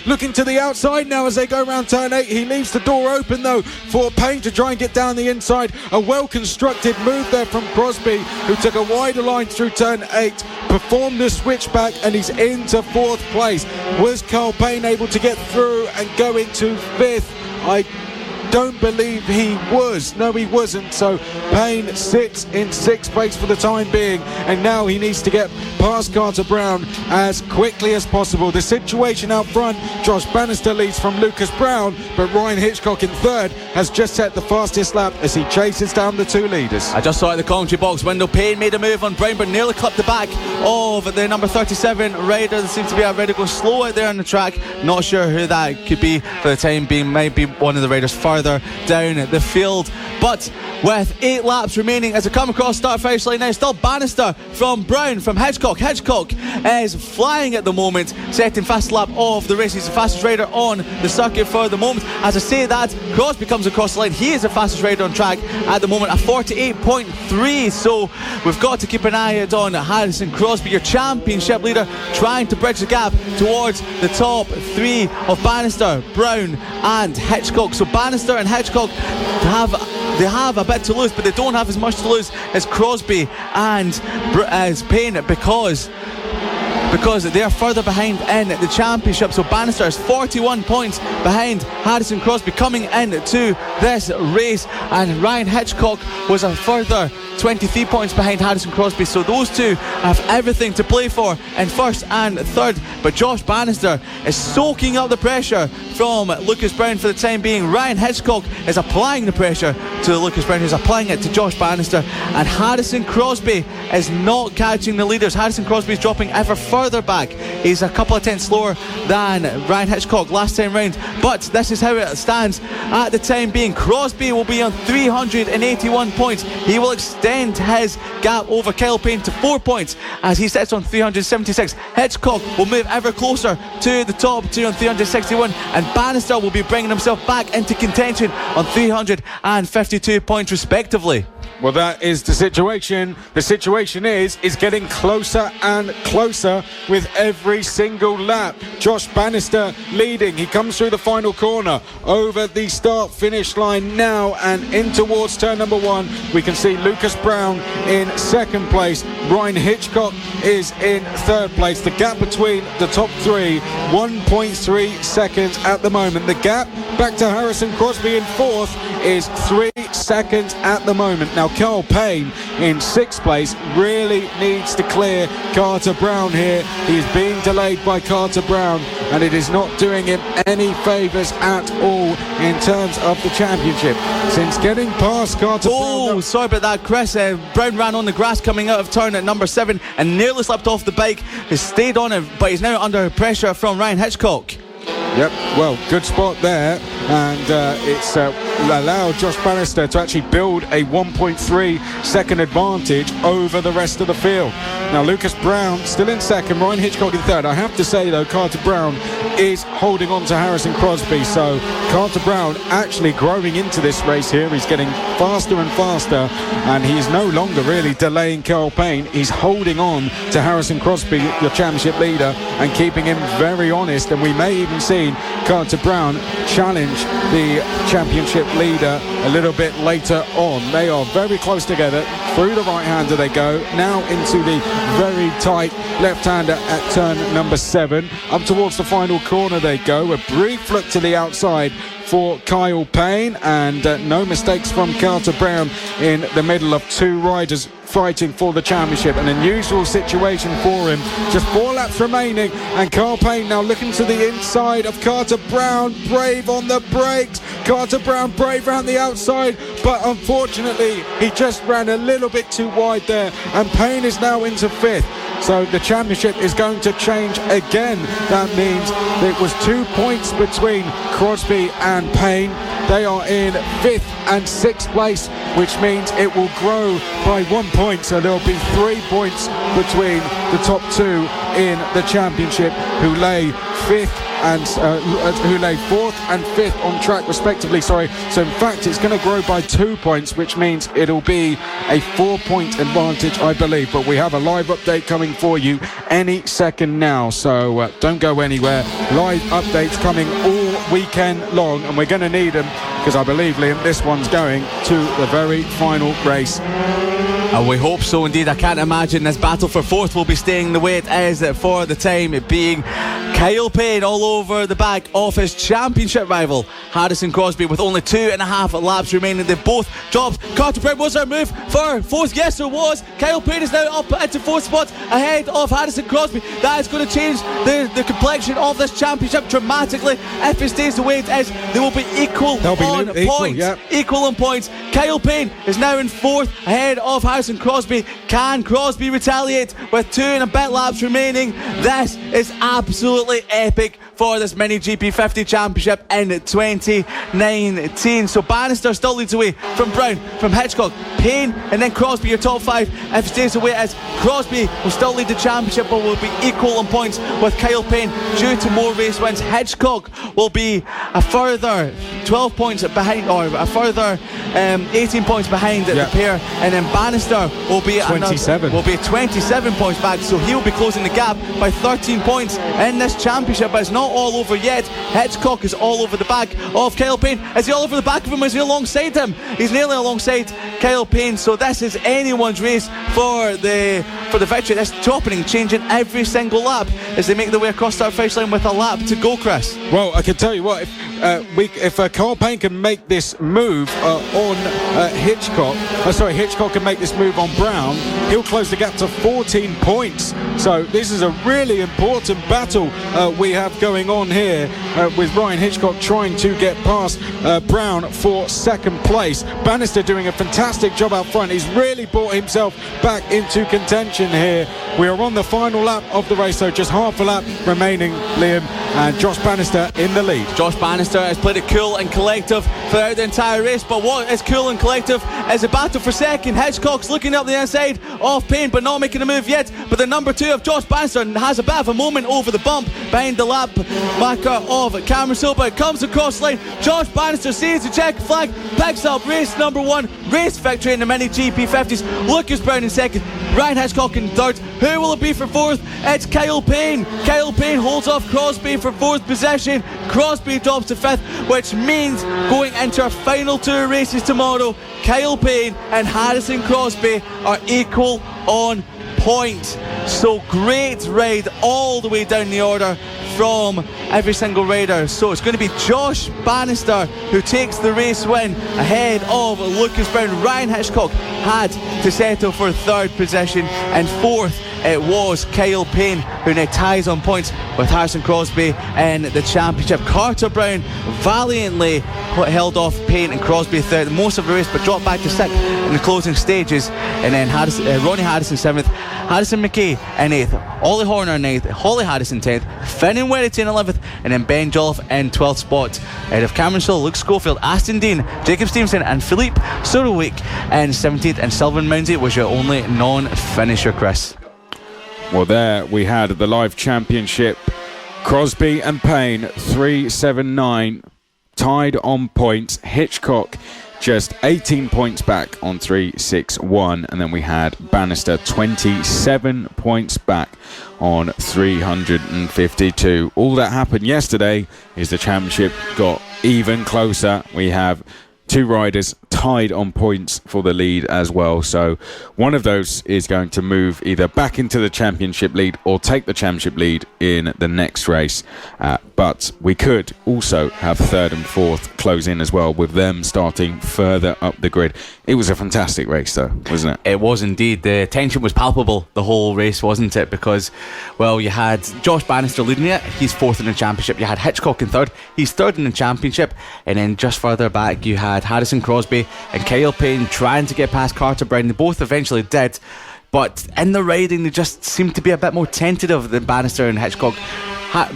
Speaker 1: looking to the outside now as they go around turn 8. He leaves the door open though for Payne to try and get down the inside. A well constructed move there from Crosby, who took a wider line through turn 8, performed the switchback, and he's into 4th place. Was Carl Payne able to get through and go into 5th? I don't believe he was. No, he wasn't. So Payne sits in 6th place for the time being, and now he needs to get past Carter Brown as quickly as possible. The situation out front, Josh Bannister leads from Lucas Brown, but Ryan Hitchcock in 3rd has just set the fastest lap as he chases down the 2 leaders.
Speaker 2: I just saw it in the commentary box window. Payne made a move on Brown, but nearly clipped the back of the number 37 rider. There seems to be a rider go slow out there on the track. Not sure who that could be for the time being. Might be one of the riders further down the field. But with 8 laps remaining as I come across start finish line now, still Bannister from Brown from Hitchcock. Hitchcock is flying at the moment, setting fastest lap of the race. He's the fastest rider on the circuit for the moment. As I say that, Crosby comes across the line. He is the fastest rider on track at the moment, a 48.3. So we've got to keep an eye out on Harrison Crosby, your championship leader, trying to bridge the gap towards the top 3 of Bannister, Brown and Hitchcock. So Bannister and Hitchcock have a bit to lose, but they don't have as much to lose as Crosby and as Payne because they are further behind in the championship. So Bannister is 41 points behind Harrison Crosby coming into this race, and Ryan Hitchcock was a further 23 points behind Harrison Crosby. So those two have everything to play for in 1st and 3rd, but Josh Bannister is soaking up the pressure from Lucas Brown for the time being. Ryan Hitchcock is applying the pressure to Lucas Brown, who's applying it to Josh Bannister, and Harrison Crosby is not catching the leaders. Harrison Crosby is dropping ever further back. He's a couple of tenths slower than Ryan Hitchcock last time round, but this is how it stands at the time being. Crosby will be on 381 points. He will extend his gap over Kyle Payne to 4 points as he sits on 376. Hitchcock will move ever closer to the top 2 on 361, and Bannister will be bringing himself back into contention on 352 points respectively.
Speaker 1: Well, that is the situation. The situation is getting closer and closer with every single lap. Josh Bannister leading. He comes through the final corner over the start-finish line now and in towards turn number 1. We can see Lucas Brown in 2nd place. Ryan Hitchcock is in 3rd place. The gap between the top 3, 1.3 seconds at the moment. The gap back to Harrison Crosby in 4th is 3 seconds at the moment. Now Carl Payne in 6th place really needs to clear Carter Brown here. He's being delayed by Carter Brown, and it is not doing him any favours at all in terms of the championship. Since getting past Carter Brown...
Speaker 2: sorry about that, Chris. Brown ran on the grass coming out of turn at number 7 and nearly slipped off the bike. He stayed on it, but he's now under pressure from Ryan Hitchcock.
Speaker 1: Yep, well, good spot there, and it's allowed Josh Bannister to actually build a 1.3 second advantage over the rest of the field. Now Lucas Brown still in 2nd, Ryan Hitchcock in 3rd. I have to say though, Carter Brown is holding on to Harrison Crosby, so Carter Brown actually growing into this race here. He's getting faster and faster, and he's no longer really delaying Carl Payne. He's holding on to Harrison Crosby, your championship leader, and keeping him very honest, and we may even see Carter Brown challenge the championship leader a little bit later on. They are very close together. Through the right-hander they go, now into the very tight left-hander at turn number 7. Up towards the final corner they go. A brief look to the outside for Kyle Payne, and no mistakes from Carter Brown in the middle of 2 riders fighting for the championship. An unusual situation for him. Just 4 laps remaining, and Carl Payne now looking to the inside of Carter Brown. Brave on the brakes. Carter Brown brave around the outside, but unfortunately he just ran a little bit too wide there, and Payne is now into 5th. So the championship is going to change again. That means it was 2 points between Crosby and Payne. They are in 5th and 6th place, which means it will grow by 1 point. So there'll be 3 points between the top 2 in the championship, who lay 5th and who lay 4th and 5th on track respectively. So in fact it's going to grow by 2 points, which means it'll be a 4-point advantage, I believe. But we have a live update coming for you any second now, so don't go anywhere. Live updates coming all weekend long, and we're going to need them, because I believe, Liam, this one's going to the very final race.
Speaker 2: And we hope so indeed. I can't imagine this battle for 4th will be staying the way it is for the time being. Kyle Payne all over the back of his championship rival Harrison Crosby with only 2.5 laps remaining. They've both dropped. Carter Brown, was there a move for 4th? Yes, there was. Kyle Payne is now up into 4th spot ahead of Harrison Crosby. That is going to change the complexion of this championship dramatically. If it stays the way it is, they will be equal on points. Yeah. Equal on points. Kyle Payne is now in 4th ahead of Harrison Crosby. Can Crosby retaliate with 2 and a bit laps remaining? This is absolutely epic for this Mini GP50 Championship in 2019. So Bannister still leads away from Brown, from Hitchcock, Payne, and then Crosby, your top 5. If it stays the way it is, Crosby will still lead the championship, but will be equal on points with Kyle Payne due to more race wins. Hitchcock will be a further 12 points behind, or a further 18 points behind the pair, and then Bannister will be 27 points back, so he will be closing the gap by 13 points in this championship. But it's not all over yet. Hitchcock is all over the back of Kyle Payne. Is he all over the back of him? Is he alongside him? He's nearly alongside Kyle Payne. So this is anyone's race for the victory. This topping changing every single lap as they make their way across the finish line with a lap to go, Chris.
Speaker 1: Well, I can tell you what, if Carl Payne can make this move on Hitchcock can make this move on Brown, he'll close the gap to 14 points. So this is a really important battle we have going on here with Ryan Hitchcock trying to get past Brown for 2nd place. Bannister doing a fantastic job out front. He's really brought himself back into contention here. We are on the final lap of the race, so just half a lap remaining, Liam, and Josh Bannister in the lead.
Speaker 2: Josh Bannister has played it cool and collective throughout the entire race, but what is cool and collective is a battle for 2nd. Hitchcock's looking up the inside of Payne but not making a move yet, but the number 2 of Josh Bannister has a bit of a moment over the bump behind the lap marker of Cameron Silva. It comes across the line. Josh Bannister sees the check flag, picks up race number 1, race victory in the Mini GP50s. Lucas Brown in 2nd, Ryan Hitchcock in 3rd. Who will it be for 4th? It's Kyle Payne. Kyle Payne holds off Crosby for 4th position. Crosby drops to 5th, which means going into our final 2 races tomorrow, Kyle Payne and Harrison Crosby are equal on point. So great ride all the way down the order from every single rider. So it's going to be Josh Bannister who takes the race win ahead of Lucas Brown. Ryan Hitchcock had to settle for 3rd position, and 4th it was Kyle Payne, who now ties on points with Harrison Crosby in the championship. Carter Brown valiantly held off Payne and Crosby throughout most of the race, but dropped back to 6th in the closing stages. And then Ronnie Harrison 7th, Harrison McKay in 8th, Ollie Horner in 9th, Holly Harrison 10th, Finnan Werity in 11th, and then Ben Jolliffe in 12th spot. Ahead of Cameron Stoll, Luke Schofield, Aston Dean, Jacob Stevenson and Philippe Surowick in 17th, and Sylvan Moundsey was your only non-finisher, Chris.
Speaker 1: Well, there we had the live championship. Crosby and Payne 379 tied on points. Hitchcock just 18 points back on 361, and then we had Bannister 27 points back on 352. All that happened yesterday is the championship got even closer. We have 2 riders tied on points for the lead as well. So one of those is going to move either back into the championship lead or take the championship lead in the next race. But we could also have third and fourth close in as well, with them starting further up the grid. It was a fantastic race though, wasn't it?
Speaker 2: It was indeed. The tension was palpable the whole race, wasn't it? Because, well, you had Josh Bannister leading it. He's fourth in the championship. You had Hitchcock in third. He's third in the championship. And then just further back, you had Harrison Crosby and Kyle Payne trying to get past Carter Brown. They both eventually did. But in the riding, they just seemed to be a bit more tentative than Bannister and Hitchcock.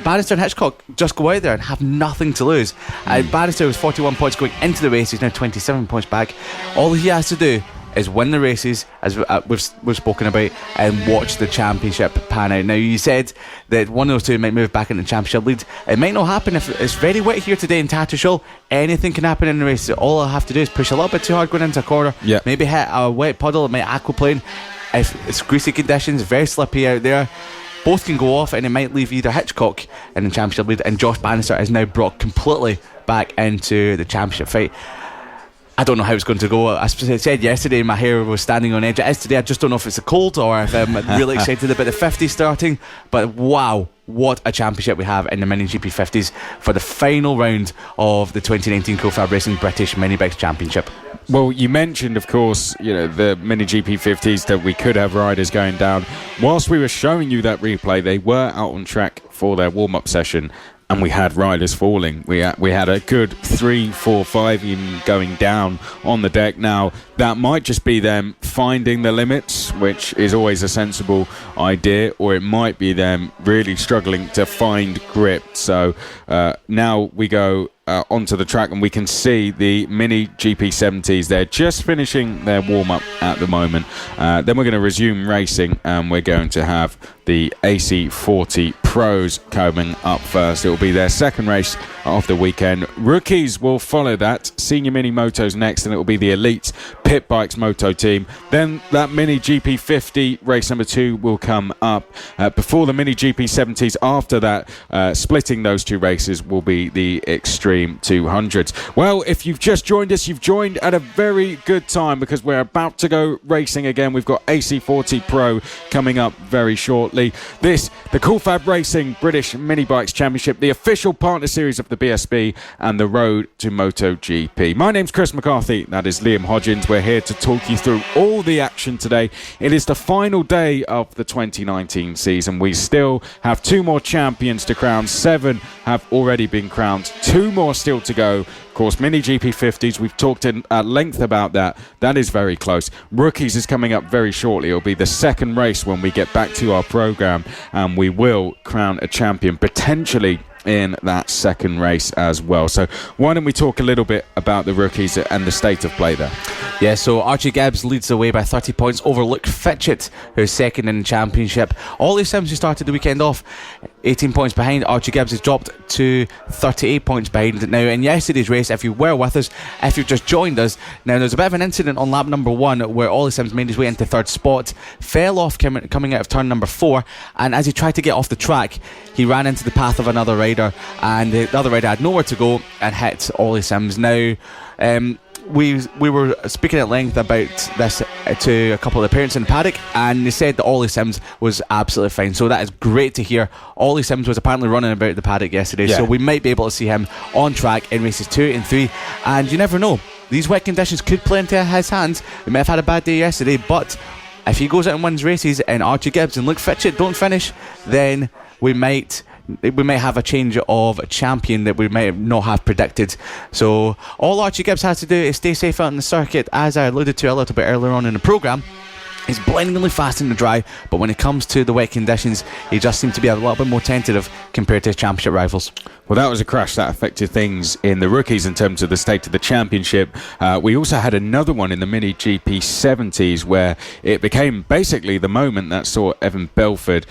Speaker 2: Bannister and Hitchcock just go out there and have nothing to lose. Bannister was 41 points going into the race. He's now 27 points back. All he has to do is win the races, as we've spoken about, and watch the championship pan out. Now, you said that one of those two might move back into the championship lead. It might not happen. If it's very wet here today in Tattershall, anything can happen in the race. All I have to do is push a little bit too hard going into a corner, maybe hit a wet puddle, it might aquaplane. If it's greasy conditions, very slippy out there, both can go off, and it might leave either Hitchcock in the championship lead, and Josh Bannister is now brought completely back into the championship fight. I don't know how it's going to go. I said yesterday my hair was standing on edge. It is today. I just don't know if it's a cold or if I'm really excited about the 50 starting. But wow, what a championship we have in the Mini GP 50s for the final round of the 2019 FAB-Racing British Mini Bikes Championship.
Speaker 1: Well, you mentioned, of course, the Mini GP 50s, that we could have riders going down. Whilst we were showing you that replay, they were out on track for their warm-up session, and we had riders falling. We had a good 3, 4, 5 even going down on the deck. Now, that might just be them finding the limits, which is always a sensible idea, or it might be them really struggling to find grip. So now we go onto the track, and we can see the Mini GP70s. They're just finishing their warm-up at the moment. Then we're going to resume racing, and we're going to have the AC40 Pros coming up first. It will be their second race of the weekend. Rookies will follow that. Senior Mini Motos next, and it will be the Elite Pit Bikes Moto team. Then that Mini GP50 race number 2 will come up before the Mini GP70s. After that, splitting those two races will be the Extreme 200s. Well, if you've just joined us, you've joined at a very good time, because we're about to go racing again. We've got AC40 Pro coming up very shortly. This, the FAB-Racing British Mini Bikes Championship, the official partner series of the BSB and the road to MotoGP. My name's Chris McCarthy. That is Liam Hodgins. We're here to talk you through all the action today. It is the final day of the 2019 season. We still have 2 more champions to crown. 7 have already been crowned. 2 more still to go. Of course, Mini GP50s, we've talked at length about that. That is very close. Rookies is coming up very shortly. It'll be the second race when we get back to our programme, and we will crown a champion potentially in that second race as well. So why don't we talk a little bit about the rookies and the state of play there?
Speaker 2: Yeah, so Archie Gibbs leads the way by 30 points over Luke Fitchett, who's second in the championship. Ollie Sims, who started the weekend off 18 points behind, Archie Gibbs has dropped to 38 points behind. Now, in yesterday's race, if you were with us, if you've just joined us, now there's a bit of an incident on lap number 1 where Ollie Sims made his way into third spot, fell off coming out of turn number 4, and as he tried to get off the track, he ran into the path of another rider, and the other rider had nowhere to go and hit Ollie Sims. Now, we were speaking at length about this to a couple of the parents in the paddock, and they said that Ollie Sims was absolutely fine. So that is great to hear. Ollie Sims was apparently running about the paddock yesterday, so we might be able to see him on track in races 2 and 3. And you never know, these wet conditions could play into his hands. He may have had a bad day yesterday, but if he goes out and wins races and Archie Gibbs and Luke Fitchett don't finish, then we might have a change of champion that we might not have predicted. So all Archie Gibbs has to do is stay safe out on the circuit, as I alluded to a little bit earlier on in the programme. He's blindingly fast in the dry, but when it comes to the wet conditions, he just seems to be a little bit more tentative compared to his championship rivals.
Speaker 1: Well, that was a crash that affected things in the rookies in terms of the state of the championship. We also had another one in the Mini GP 70s where it became basically the moment that saw Evan Belford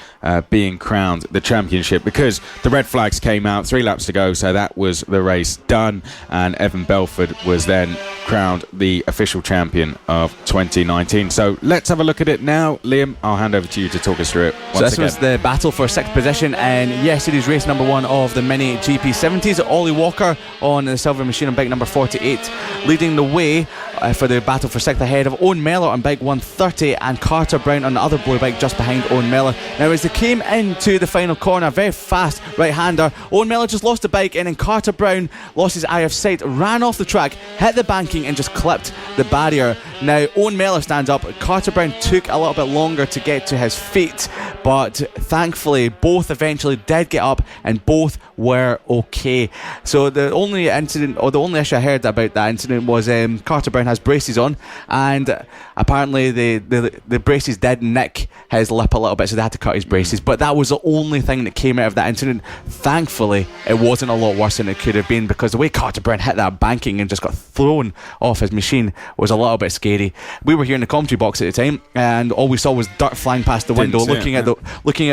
Speaker 1: being crowned the championship, because the red flags came out 3 laps to go, so that was the race done, and Evan Belford was then crowned the official champion of 2019. So let's have a look at it now. Liam, I'll hand over to you to talk us through it once
Speaker 2: So this
Speaker 1: again.
Speaker 2: was the battle for 6th position in yesterday's race number 1 of the Mini GP70s. Ollie Walker on the silver machine on bike number 48, leading the way for the battle for 6th ahead of Owen Mellor on bike 130 and Carter Brown on the other blue bike just behind Owen Mellor. Now as they came into the final corner, very fast right-hander, Owen Mellor just lost the bike, and then Carter Brown lost his eye of sight, ran off the track, hit the banking and just clipped the barrier. Now Owen Mellor stands up. Carter Brown took a little bit longer to get to his feet, but thankfully both eventually did get up and both were okay. So the only incident, or the only issue I heard about that incident was Carter Brown has braces on, and apparently the braces did nick his lip a little bit, so they had to cut his braces. But that was the only thing that came out of that incident. Thankfully it wasn't a lot worse than it could have been, because the way Carter Brown hit that banking and just got thrown off his machine was a little bit scary. We were here in the commentary box at the time, and all we saw was dirt flying past the window, looking at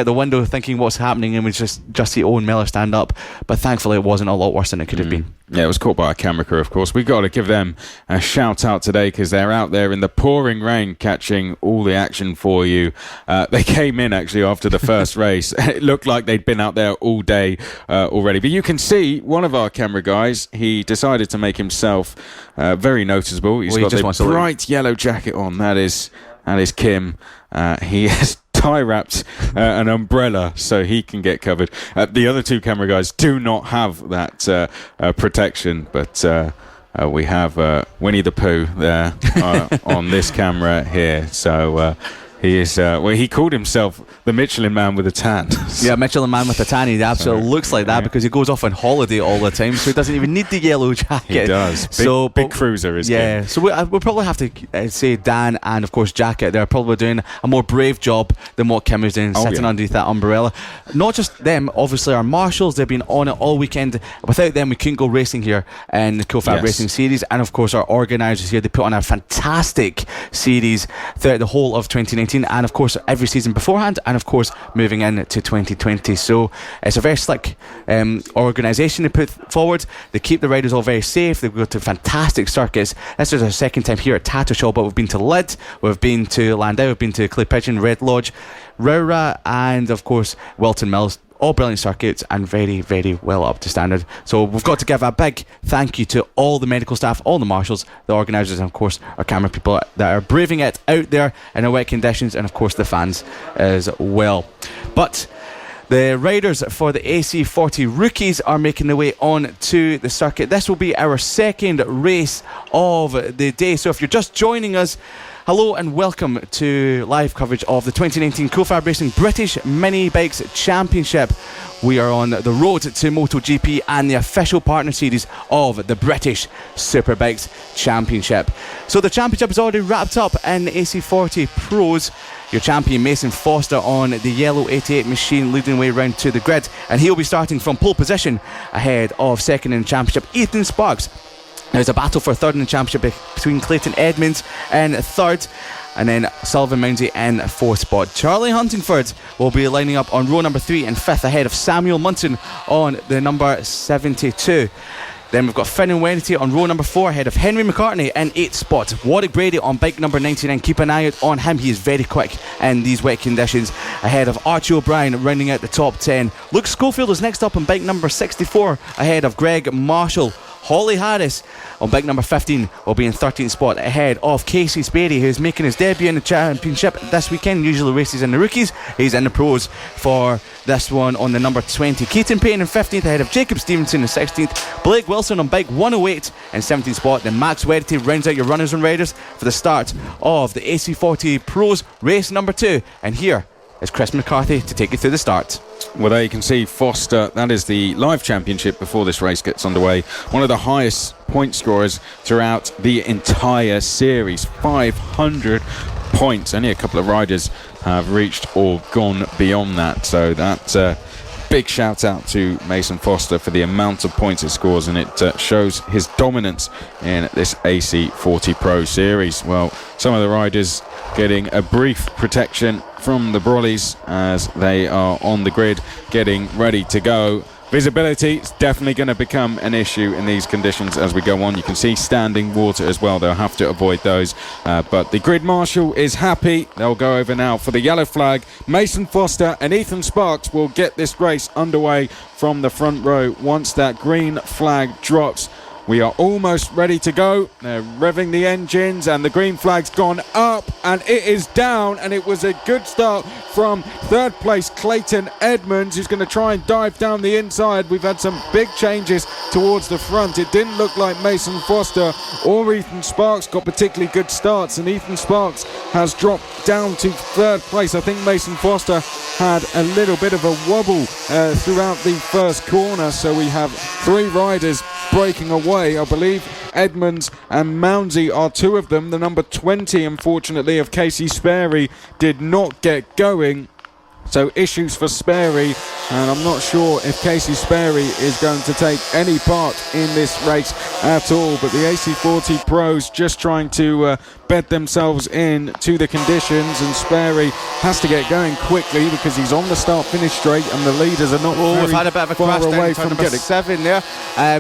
Speaker 2: the window, thinking what's happening, and we just see Owen Mellor stand up. But thankfully it wasn't a lot worse than it could have been.
Speaker 1: Yeah, it was caught by a camera crew, of course. We've got to give them a shout out today, because they're out there in the pouring rain catching all the action for you. They came in actually after the first race. It looked like they'd been out there all day already. But you can see one of our camera guys, he decided to make himself very noticeable. He's got this bright yellow jacket on. That is Kim. He has tie-wrapped an umbrella so he can get covered. The other two camera guys do not have that protection, but we have Winnie the Pooh there on this camera here. So he is, he called himself the Michelin Man with a tan.
Speaker 2: Yeah, Michelin Man with a tan. He absolutely looks like that because he goes off on holiday all the time, so he doesn't even need the yellow jacket.
Speaker 1: He does. Big cruiser is
Speaker 2: yeah. So we'll probably have to say Dan and of course Jacket, they're probably doing a more brave job than what Kim is doing, sitting underneath that umbrella. Not just them, obviously our marshals, they've been on it all weekend. Without them we couldn't go racing here in the Cool FAB-Racing series, and of course our organisers here, they put on a fantastic series throughout the whole of 2019, and of course every season beforehand, and of course moving into 2020. So it's a very slick organisation they put forward. They keep the riders all very safe. They go to fantastic circuits. This is our second time here at Tattershall, but we've been to Lyd, we've been to Landau, we've been to Clay Pigeon, Red Lodge, Rowra, and of course Wilton Mills. All brilliant circuits and very, very well up to standard. So we've got to give a big thank you to all the medical staff, all the marshals, the organisers, and of course our camera people that are braving it out there in the wet conditions, and of course the fans as well. But the riders for the AC40 rookies are making their way on to the circuit. This will be our second race of the day. So if you're just joining us, hello and welcome to live coverage of the 2019 Cool FAB-Racing British Mini Bikes Championship. We are on the road to MotoGP and the official partner series of the British Superbikes Championship. So the championship is already wrapped up in the AC40 Pros. Your champion Mason Foster on the yellow 88 machine leading the way round to the grid, and he'll be starting from pole position ahead of second in the championship Ethan Sparks. There's a battle for third in the championship between Clayton Edmonds in third, and then Sullivan Mounsey in fourth spot. Charlie Huntingford will be lining up on row number 3 and 5th ahead of Samuel Munson on the number 72. Then we've got Finn and Wenity on row number 4 ahead of Henry McCarthy in 8th spot. Warwick Brady on bike number 99. Keep an eye out on him. He is very quick in these wet conditions. Ahead of Archie O'Brien rounding out the top 10. Luke Schofield is next up on bike number 64 ahead of Greg Marshall. Holly Harris on bike number 15 will be in 13th spot ahead of Casey Sperry, who's making his debut in the championship this weekend. Usually races in the rookies, he's in the pros for this one on the number 20. Keaton Payne in 15th ahead of Jacob Stevenson in 16th. Blake Wilson on bike 108 in 17th spot. Then Max Wedity rounds out your runners and riders for the start of the AC40 Pros race number 2, and here is Chris McCarthy to take you through the start.
Speaker 1: Well, there you can see Foster. That is the live championship before this race gets underway. One of the highest point scorers throughout the entire series. 500 points. Only a couple of riders have reached or gone beyond that. So that's big shout out to Mason Foster for the amount of points it scores, and it shows his dominance in this AC40 Pro Series. Well, some of the riders getting a brief protection from the brollies as they are on the grid getting ready to go visibility is definitely going to become an issue in these conditions as we go on. You can see standing water as well. They'll have to avoid those. But the grid marshal is happy. They'll go over now for the yellow flag. Mason Foster and Ethan Sparks will get this race underway from the front row once that green flag drops. We are almost ready to go. They're revving the engines and the green flag's gone up and it is down, and it was a good start from third place Clayton Edmonds, who's going to try and dive down the inside. We've had some big changes towards the front. It didn't look like Mason Foster or Ethan Sparks got particularly good starts, and Ethan Sparks has dropped down to third place. I think Mason Foster had a little bit of a wobble throughout the first corner, so we have 3 riders breaking away. I believe Edmonds and Mounsey are 2 of them. The number 20, unfortunately, of Casey Sperry did not get going. So issues for Sperry, and I'm not sure if Casey Sperry is going to take any part in this race at all. But the AC40 pros just trying to bed themselves in to the conditions, and Sperry has to get going quickly because he's on the start-finish straight and the leaders are not very
Speaker 2: we've had a bit of a
Speaker 1: far
Speaker 2: crash down
Speaker 1: away
Speaker 2: turn
Speaker 1: from
Speaker 2: number
Speaker 1: getting
Speaker 2: 7 there.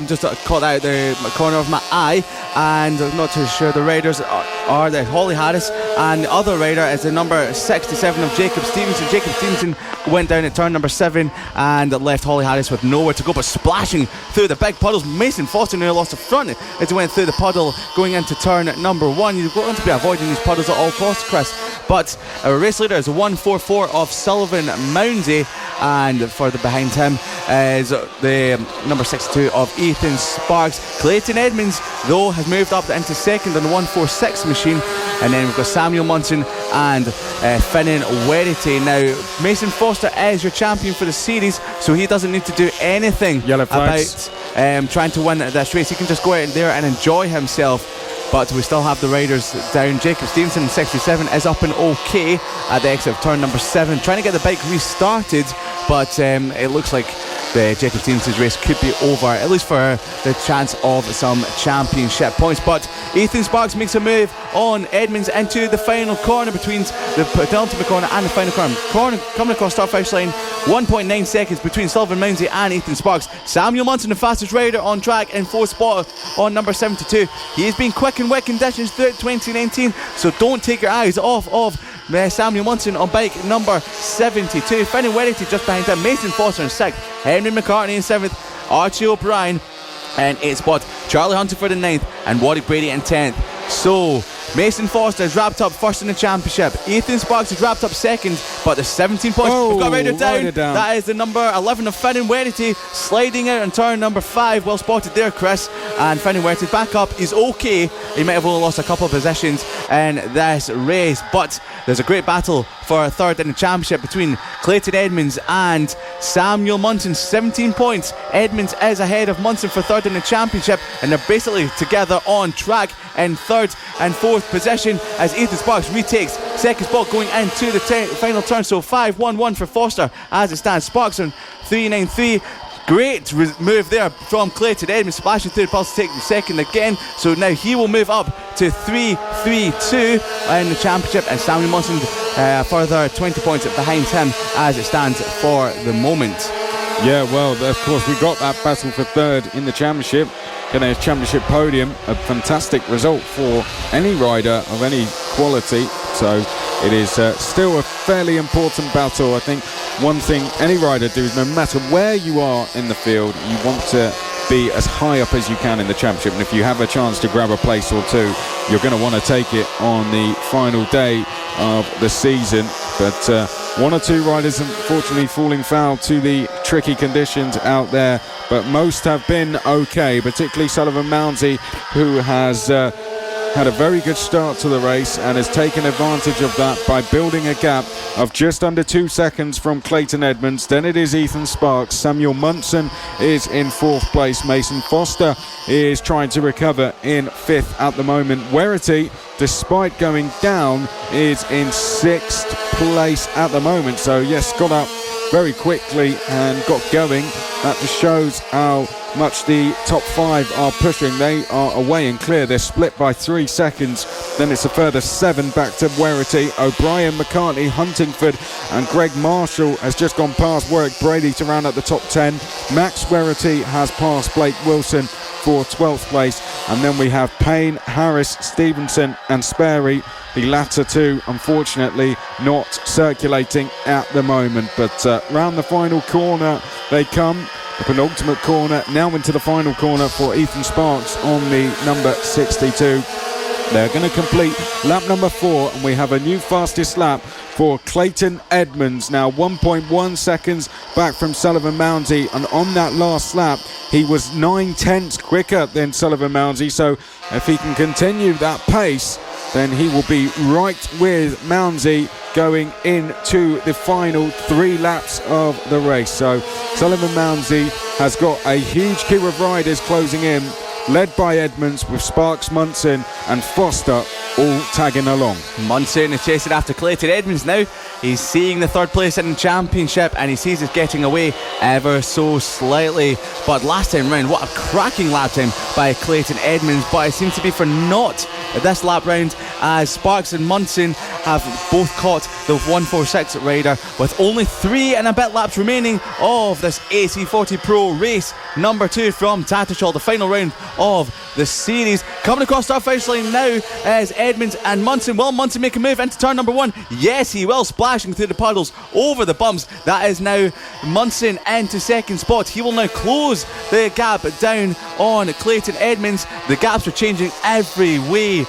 Speaker 2: Just caught out the corner of my eye, and I'm not too sure the riders are the Holly Harris, and the other rider is the number 67 of Jacob Stevenson. Jacob Stevenson went down at turn number 7 and left Holly Harris with nowhere to go but splashing through the big puddles. Mason Foster nearly lost the front as he went through the puddle going into turn number 1. You're going to be avoiding these puddles at all costs, Chris. But our race leader is 144 of Sullivan Mounsey, and further behind him is the number 62 of Ethan Sparks. Clayton Edmonds, though, has moved up into second on the 146 machine, and then we've got Samuel Munson and Finnan Werity. Now, Mason Foster is your champion for the series, so he doesn't need to do anything about trying to win this race. He can just go out there and enjoy himself. But we still have the riders down. Jacob Stevenson, 67, is up and okay at the exit of turn number 7, trying to get the bike restarted, but it looks like the Jacob Stevenson's race could be over, at least for the chance of some championship points. But Ethan Sparks makes a move on Edmonds into the final corner between the penultimate corner and the final corner. Coming across start finish line, 1.9 seconds between Sullivan Mounsey and Ethan Sparks. Samuel Munson, the fastest rider on track, in 4th spot on number 72. He has been quick in wet conditions throughout 2019, so don't take your eyes off of Samuel Munson on bike number 72. Finnan Werity just behind him. Mason Foster in 6th. Henry McCarthy in 7th. Archie O'Brien in 8th spot. Charlie Hunter for the 9th. And Warwick Brady in 10th. So Mason Foster has wrapped up first in the championship. Ethan Sparks has wrapped up second, but there's 17 points. We've got a rider down. That is the number 11 of Finnan Werity, sliding out on turn number 5. Well spotted there, Chris. And Finnan Werity back up. He's okay. He might have only lost a couple of positions in this race, but there's a great battle for third in the championship between Clayton Edmonds and Samuel Munson. 17 points. Edmonds is ahead of Munson for third in the championship, and they're basically together on track in third and 4th position as Ethan Sparks retakes second spot going into the final turn. So 5-1-1 for Foster as it stands. Sparks on 393. Great move there from Clayton Edmonds, splashing through the pulse to take second again. So now he will move up to 3-3-2 in the championship, and Samuel Munson further 20 points behind him as it stands for the moment.
Speaker 1: Yeah, well, of course, we got that battle for third in the championship. In a championship podium, a fantastic result for any rider of any quality. So it is still a fairly important battle. I think one thing any rider does, no matter where you are in the field, you want to be as high up as you can in the championship, and if you have a chance to grab a place or two, you're going to want to take it on the final day of the season. But one or two riders unfortunately falling foul to the tricky conditions out there, but most have been okay, particularly Sullivan Mounsey, who has had a very good start to the race and has taken advantage of that by building a gap of just under 2 seconds from Clayton Edmonds. Then it is Ethan Sparks. Samuel Munson is in 4th place. Mason Foster is trying to recover in 5th at the moment. Werity, despite going down, is in 6th place at the moment. So yes, got up very quickly and got going. That just shows how much the top 5 are pushing. They are away and clear. They're split by 3 seconds Then it's a further 7 back to Werrity. O'Brien, McCarthy, Huntingford and Greg Marshall has just gone past Warwick Brady to round out the top 10. Max Werrity has passed Blake Wilson for 12th place. And then we have Payne, Harris, Stevenson and Sperry. The latter two, unfortunately, not circulating at the moment. But round the final corner they come. The penultimate corner, now into the final corner for Ethan Sparks on the number 62. They're going to complete lap number 4, and we have a new fastest lap for Clayton Edmonds. Now 1.1 seconds back from Sullivan Mounsey, and on that last lap he was 9/10 quicker than Sullivan Mounsey, so if he can continue that pace then he will be right with Mounsey going into the final 3 laps of the race. So Sullivan Mounsey has got a huge queue of riders closing in, led by Edmonds with Sparks, Munson and Foster all tagging along.
Speaker 2: Munson is chasing after Clayton Edmonds now. He's seeing the 3rd place in the championship and he sees it getting away ever so slightly. But last time round, what a cracking lap time by Clayton Edmonds. But it seems to be for naught this lap round, as Sparks and Munson have both caught the 146 rider with only 3 and a bit laps remaining of this AC40 Pro race number 2 from Tattershall, the final round of the series. Coming across our finish line now is Edmonds and Munson. Will Munson make a move into turn number 1? Yes, he will, splashing through the puddles over the bumps. That is now Munson into 2nd spot. He will now close the gap down on Clayton Edmonds. The gaps are changing every way.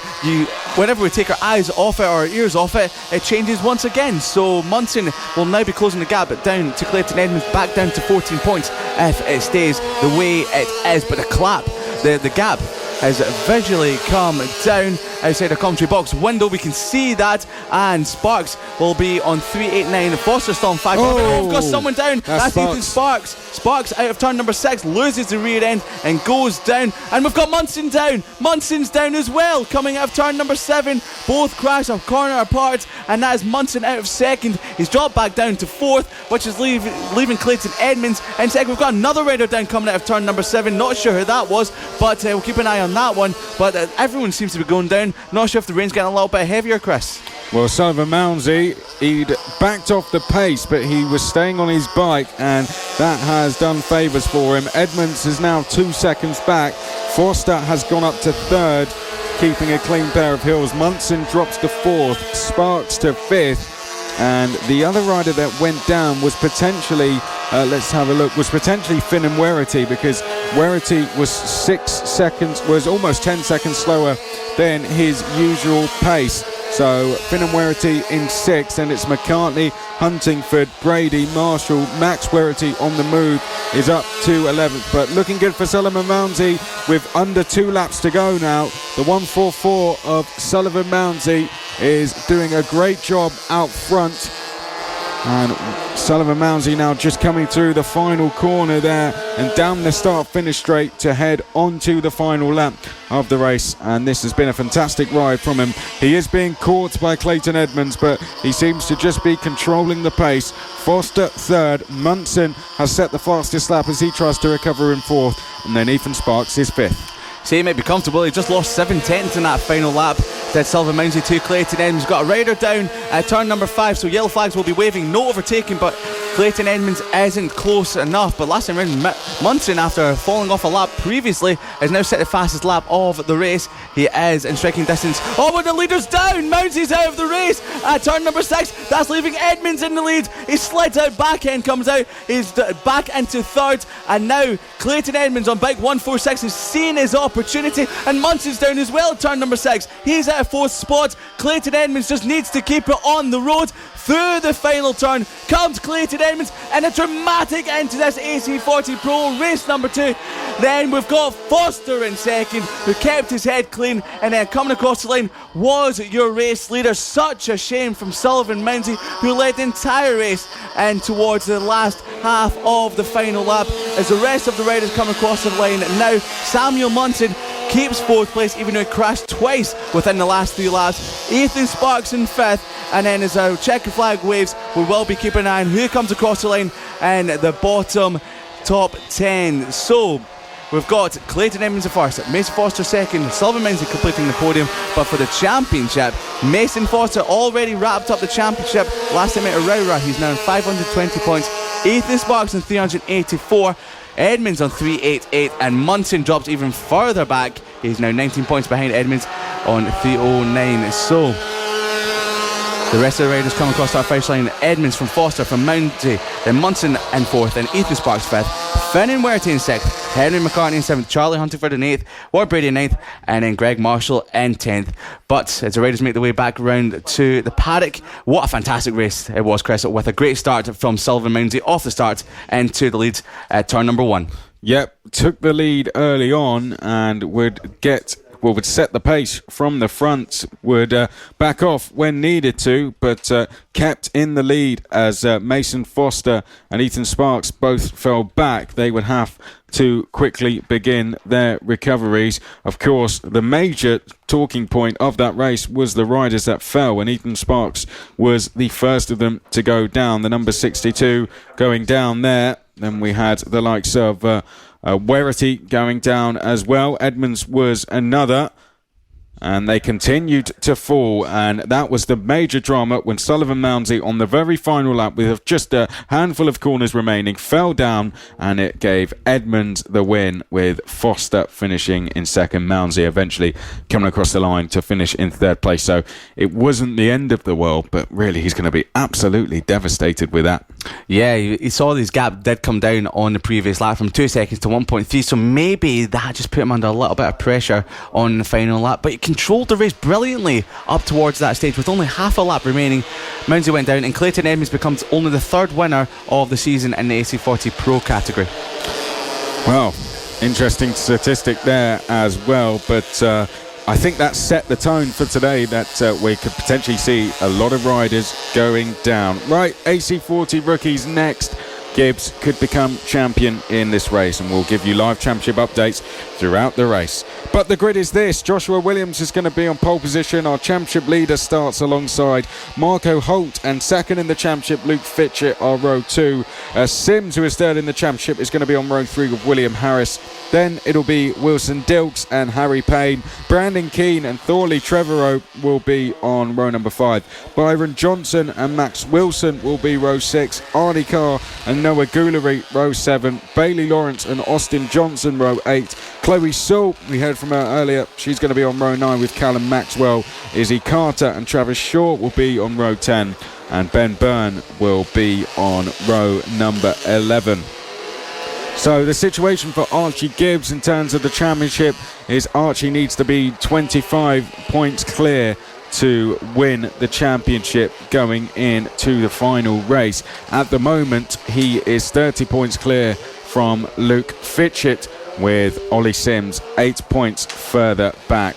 Speaker 2: Whenever we take our eyes off it or our ears off it, it changes once again. So Munson will now be closing the gap down to Clayton Edmonds, back down to 14 points if it stays the way it is. But the gap has visually come down outside the commentary box window. We can see that, and Sparks will be on 389. Foster still on 5. We've got someone down. That's Ethan Sparks. Sparks out of turn number 6, loses the rear end and goes down. And we've got Munson down. Munson's down as well, coming out of turn number 7. Both crash a corner apart, and that is Munson out of 2nd. He's dropped back down to 4th, which is leaving Clayton Edmonds in 2nd. We've got another rider down coming out of turn number 7. Not sure who that was, but we'll keep an eye on that one. But everyone seems to be going down. Not sure if the rain's getting a little bit heavier, Chris.
Speaker 1: Well, Sullivan Mounsey, he'd backed off the pace, but he was staying on his bike, and that has done favours for him. Edmonds is now 2 seconds back. Foster has gone up to 3rd, keeping a clean pair of heels. Munson drops to 4th, Sparks to 5th, and the other rider that went down was potentially, let's have a look, was potentially Finn and Werrity, because Werrity was almost 10 seconds slower than his usual pace. So Finn and Werrity in 6th, and it's McCartney, Huntingford, Brady, Marshall, Max Werrity on the move is up to 11th. But looking good for Sullivan Mounsey with under 2 laps to go now. The 144 of Sullivan Mounsey is doing a great job out front. And Sullivan Mounsey now just coming through the final corner there and down the start-finish straight to head onto the final lap of the race. And this has been a fantastic ride from him. He is being caught by Clayton Edmonds, but he seems to just be controlling the pace. Foster 3rd, Munson has set the fastest lap as he tries to recover in 4th, and then Ethan Sparks is 5th.
Speaker 2: Say he might be comfortable. He just lost 7/10 in that final lap. Did Sullivan Mounsey to Clayton Edmonds. Got a rider down at turn number 5, so yellow flags will be waving. No overtaking, but Clayton Edmonds isn't close enough. But last time round, Munson, after falling off a lap previously, has now set the fastest lap of the race. He is in striking distance. Oh, but the leader's down. Mounsey's out of the race at turn number 6. That's leaving Edmonds in the lead. He slides out, back end comes out. He's back into 3rd, and now Clayton Edmonds on bike 146 is seeing his opportunity, and Munson's down as well at turn number 6. He's at 4th spot. Clayton Edmonds just needs to keep it on the road. Through the final turn comes Clayton Edmonds, and a dramatic end to this AC40 Pro race number 2. Then we've got Foster in 2nd, who kept his head clean, and then coming across the line was your race leader. Such a shame from Sullivan Mounsey, who led the entire race and towards the last half of the final lap as the rest of the riders come across the line. Now Samuel Munson keeps 4th place, even though he crashed twice within the last 3 laps. Ethan Sparks in 5th, and then as our checker flag waves, we will be keeping an eye on who comes across the line and the bottom top 10. So we've got Clayton Edmonds first, Mason Foster second, Sullivan Moundsey completing the podium. But for the championship, Mason Foster already wrapped up the championship last time at Aurora. He's now on 520 points. Ethan Sparks on 384. Edmonds on 388, and Munson drops even further back. He's now 19 points behind Edmonds on 309. So the rest of the riders come across our finish line. Edmonds from Foster, from Mounty, then Munson in 4th, and Ethan Sparks 5th. Finn and Werty in 6th, Henry McCarthy in 7th, Charlie Huntingford in 8th, Ward Brady in 9th, and then Greg Marshall in 10th. But as the riders make their way back round to the paddock, what a fantastic race it was, Chris, with a great start from Sullivan Moundsey off the start into the lead at turn number 1.
Speaker 1: Yep, took the lead early on and would set the pace from the front, would back off when needed to, but kept in the lead as Mason Foster and Ethan Sparks both fell back. They would have to quickly begin their recoveries. Of course, the major talking point of that race was the riders that fell, and Ethan Sparks was the first of them to go down. The number 62 going down there. Then we had the likes of Werty going down as well. Edmonds was another, and they continued to fall, and that was the major drama when Sullivan Moundsey on the very final lap, with just a handful of corners remaining, fell down, and it gave Edmonds the win, with Foster finishing in second, Moundsey eventually coming across the line to finish in third place. So it wasn't the end of the world, but really he's going to be absolutely devastated with that.
Speaker 2: Yeah, you saw this gap did come down on the previous lap from 2 seconds to 1.3, so maybe that just put him under a little bit of pressure on the final lap, but he controlled the race brilliantly up towards that stage with only half a lap remaining. Moundsey went down, and Clayton Edmonds becomes only the third winner of the season in the AC40 Pro category.
Speaker 1: Well, interesting statistic there as well, but I think that set the tone for today, that we could potentially see a lot of riders going down. Right, AC40 rookies next. Gibbs could become champion in this race, and we'll give you live championship updates throughout the race. But the grid is this: Joshua Williams is going to be on pole position. Our championship leader starts alongside Marco Holt, and second in the championship, Luke Fitchett, are row 2. Sims, who is third in the championship, is going to be on row 3 with William Harris. Then it'll be Wilson Dilks and Harry Payne. Brandon Keane and Thorley Trevorrow will be on row number 5. Byron Johnson and Max Wilson will be row 6. Arnie Carr and Noah Goulery, row 7. Bailey Lawrence and Austin Johnson, row 8. Chloe Sewell, we heard from her earlier, she's going to be on row 9 with Callum Maxwell. Izzy Carter and Travis Shaw will be on row 10. And Ben Byrne will be on row number 11. So the situation for Archie Gibbs in terms of the championship is Archie needs to be 25 points clear to win the championship going into the final race. At the moment, he is 30 points clear from Luke Fitchett, with Ollie Sims 8 points further back.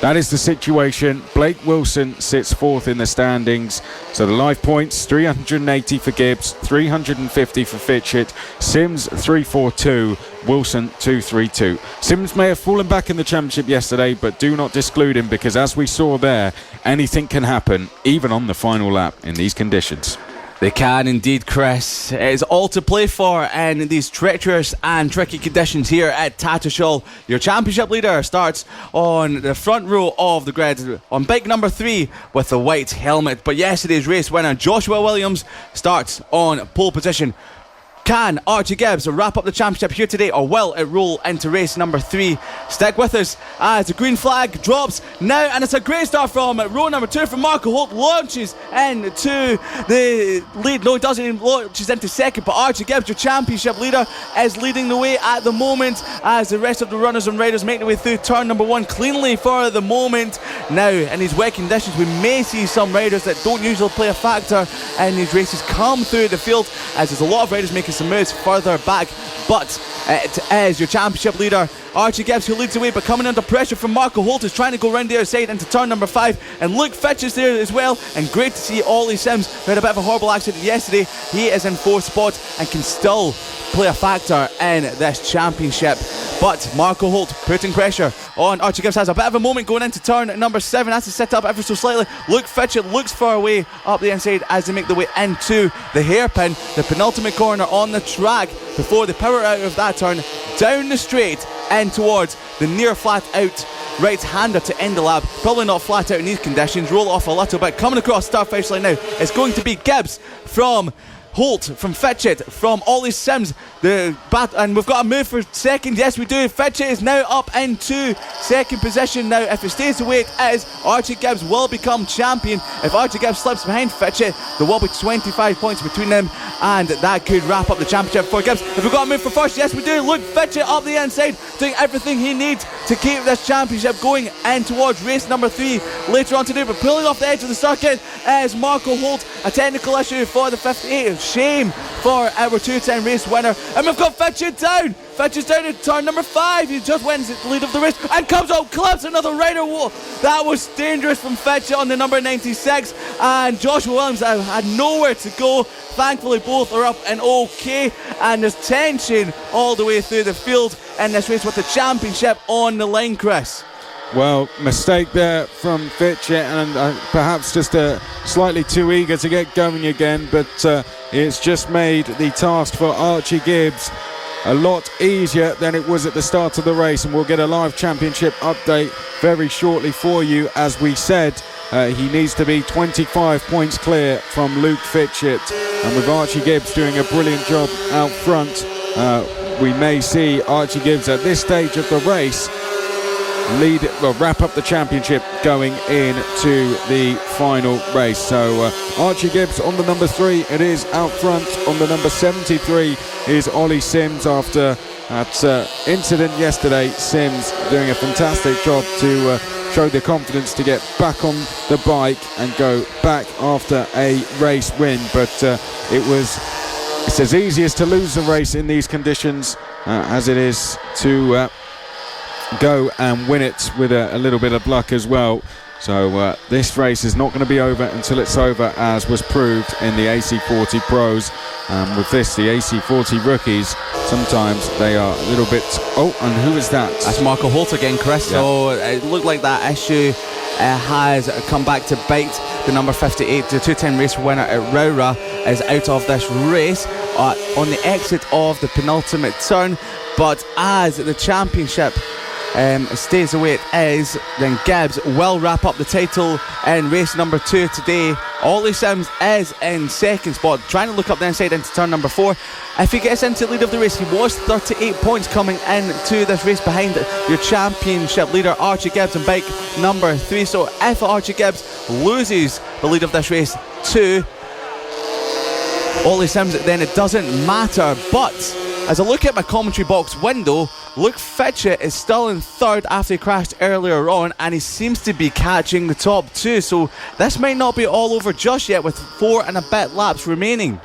Speaker 1: That is the situation. Blake Wilson sits 4th in the standings. So the live points, 380 for Gibbs, 350 for Fitchett, Sims 342, Wilson 232. Sims may have fallen back in the championship yesterday, but do not disclude him, because as we saw there, anything can happen, even on the final lap in these conditions.
Speaker 2: They can indeed, Chris. It is all to play for in these treacherous and tricky conditions here at Tattershall. Your championship leader starts on the front row of the grid on bike number 3 with the white helmet. But yesterday's race winner Joshua Williams starts on pole position. Can Archie Gibbs wrap up the championship here today, or will it roll into race number 3? Stick with us as the green flag drops now, and it's a great start from row number 2 from Marco Holt. Launches into the lead. No, he doesn't even launches into second, but Archie Gibbs, your championship leader, is leading the way at the moment as the rest of the runners and riders make their way through turn number 1 cleanly for the moment. Now, in these wet conditions, we may see some riders that don't usually play a factor in these races come through the field, as there's a lot of riders making some moves further back, but it is your championship leader Archie Gibbs who leads the way, but coming under pressure from Marco Holt, is trying to go round the outside into turn number 5, and Luke Fitch is there as well. And great to see Ollie Sims, who had a bit of a horrible accident yesterday. He is in 4th spot and can still play a factor in this championship. But Marco Holt putting pressure on Archie Gibbs. Has a bit of a moment going into turn number 7. Has to sit up ever so slightly. Luke Fitchett looks far away up the inside as they make their way into the hairpin, the penultimate corner on the track, before they power out of that turn, down the straight and towards the near flat out right-hander to end the lap. Probably not flat out in these conditions. Roll off a little bit. Coming across start finish line now, it's going to be Gibbs from Holt, from Fitchett, from Ollie Sims, and we've got a move for second. Yes, we do. Fitchett is now up into second position now. If it stays the way it is, Archie Gibbs will become champion. If Archie Gibbs slips behind Fitchett, there will be 25 points between them, and that could wrap up the championship for Gibbs. If we've got a move for first, yes, we do. Look, Fitchett up the inside, doing everything he needs to keep this championship going and towards race number 3 later on today. But pulling off the edge of the circuit is Marco Holt. A technical issue for the 58. Shame for our 210 race winner. And we've got Fitchett down. Fitchett's down at turn number 5. He just wins the lead of the race and comes out, clips another rider wall. That was dangerous from Fitchett on the number 96. And Joshua Williams had nowhere to go. Thankfully, both are up and okay. And there's tension all the way through the field in this race with the championship on the line, Chris.
Speaker 1: Well, mistake there from Fitchett, and perhaps just slightly too eager to get going again, but it's just made the task for Archie Gibbs a lot easier than it was at the start of the race, and we'll get a live championship update very shortly for you. As we said, he needs to be 25 points clear from Luke Fitchett, and with Archie Gibbs doing a brilliant job out front, we may see Archie Gibbs at this stage of the race wrap up the championship going into the final race. So Archie Gibbs on the number 3, it is out front. On the number 73 is Ollie Sims. After that incident yesterday, Sims doing a fantastic job to show the confidence to get back on the bike and go back after a race win. But it's as easy as to lose the race in these conditions as it is to go and win it with a little bit of luck as well. So this race is not going to be over until it's over, as was proved in the AC40 Pros. With this, the AC40 rookies, sometimes they are a little bit... Oh, and who is that?
Speaker 2: That's Marco Holt again, Chris. Yeah. So it looked like that issue has come back to bite. The number 58, the 210 race winner at Rowra, is out of this race on the exit of the penultimate turn. But as the championship stays the way it is, then Gibbs will wrap up the title in race number 2 today. Ollie Sims is in second spot, trying to look up the inside into turn number 4. If he gets into the lead of the race, he was 38 points coming into this race behind your championship leader Archie Gibbs in bike number 3. So if Archie Gibbs loses the lead of this race to Ollie Sims, then it doesn't matter. But as I look at my commentary box window, Luke Fitchett is still in third after he crashed earlier on, and he seems to be catching the top 2. So this might not be all over just yet, with 4 and a bit laps remaining.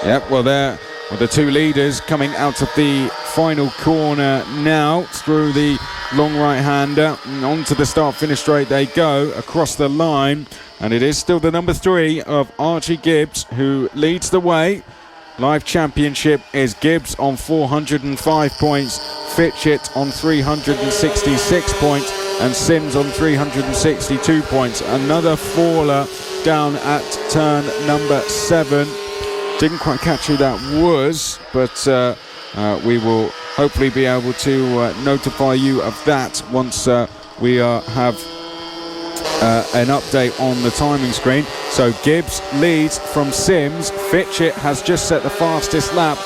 Speaker 1: Yep, well, there are the 2 leaders coming out of the final corner now through the long right-hander. Onto the start-finish straight they go across the line, and it is still the number 3 of Archie Gibbs who leads the way. Live championship is Gibbs on 405 points, Fitchett on 366 points, and Sims on 362 points. Another faller down at turn number 7. Didn't quite catch who that was, but we will hopefully be able to notify you of that once we have an update on the timing screen. So Gibbs leads from Sims. Fitchett has just set the fastest lap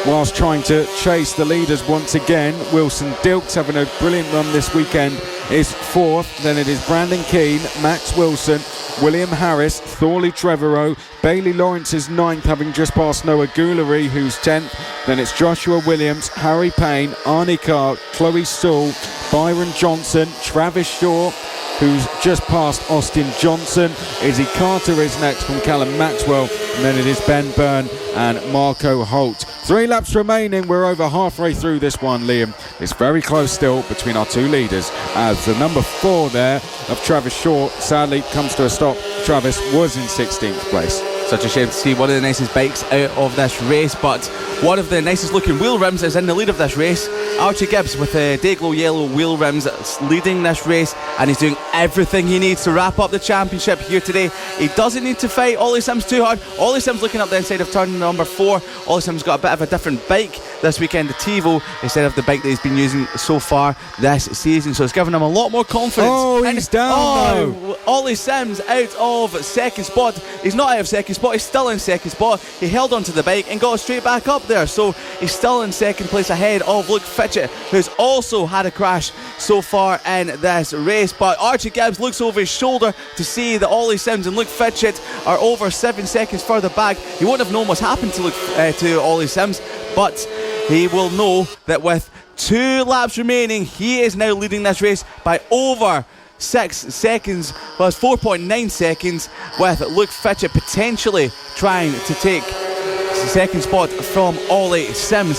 Speaker 1: whilst trying to chase the leaders once again. Wilson Dilks, having a brilliant run this weekend, is 4th. Then it is Brandon Keane, Max Wilson, William Harris, Thorley Trevorrow. Bailey Lawrence is 9th, having just passed Noah Goulery, who's 10th. Then it's Joshua Williams, Harry Payne, Arnie Carr, Chloe Sewell, Byron Johnson, Travis Shaw, who's just passed Austin Johnson. Izzy Carter is next from Callum Maxwell, and then it is Ben Byrne and Marco Holt. 3 laps remaining. We're over halfway through this one, Liam. It's very close still between our 2 leaders, as the number 4 there of Travis Shaw sadly comes to a stop. Travis was in 16th place.
Speaker 2: Such a shame to see one of the nicest bikes out of this race, but one of the nicest looking wheel rims is in the lead of this race. Archie Gibbs with the Dayglow yellow wheel rims leading this race, and he's doing everything he needs to wrap up the championship here today. He doesn't need to fight Ollie Sims too hard. Ollie Sims looking up the inside of turn number 4. Ollie Sims got a bit of a different bike this weekend, the Tivo, instead of the bike that he's been using so far this season, so it's given him a lot more confidence.
Speaker 1: Oh, he's down
Speaker 2: though. Ollie Sims out of second spot. He's not out of second spot, he's still in second spot. He held onto the bike and got straight back up there, so he's still in second place ahead of Luke Fitchett, who's also had a crash so far in this race. But Archie Gibbs looks over his shoulder to see that Ollie Sims and Luke Fitchett are over 7 seconds further back. He won't have known what's happened to Ollie Sims, but he will know that with 2 laps remaining, he is now leading this race by over 6 seconds, well, it's 4.9 seconds, with Luke Fitchett potentially trying to take the second spot from Ollie Sims.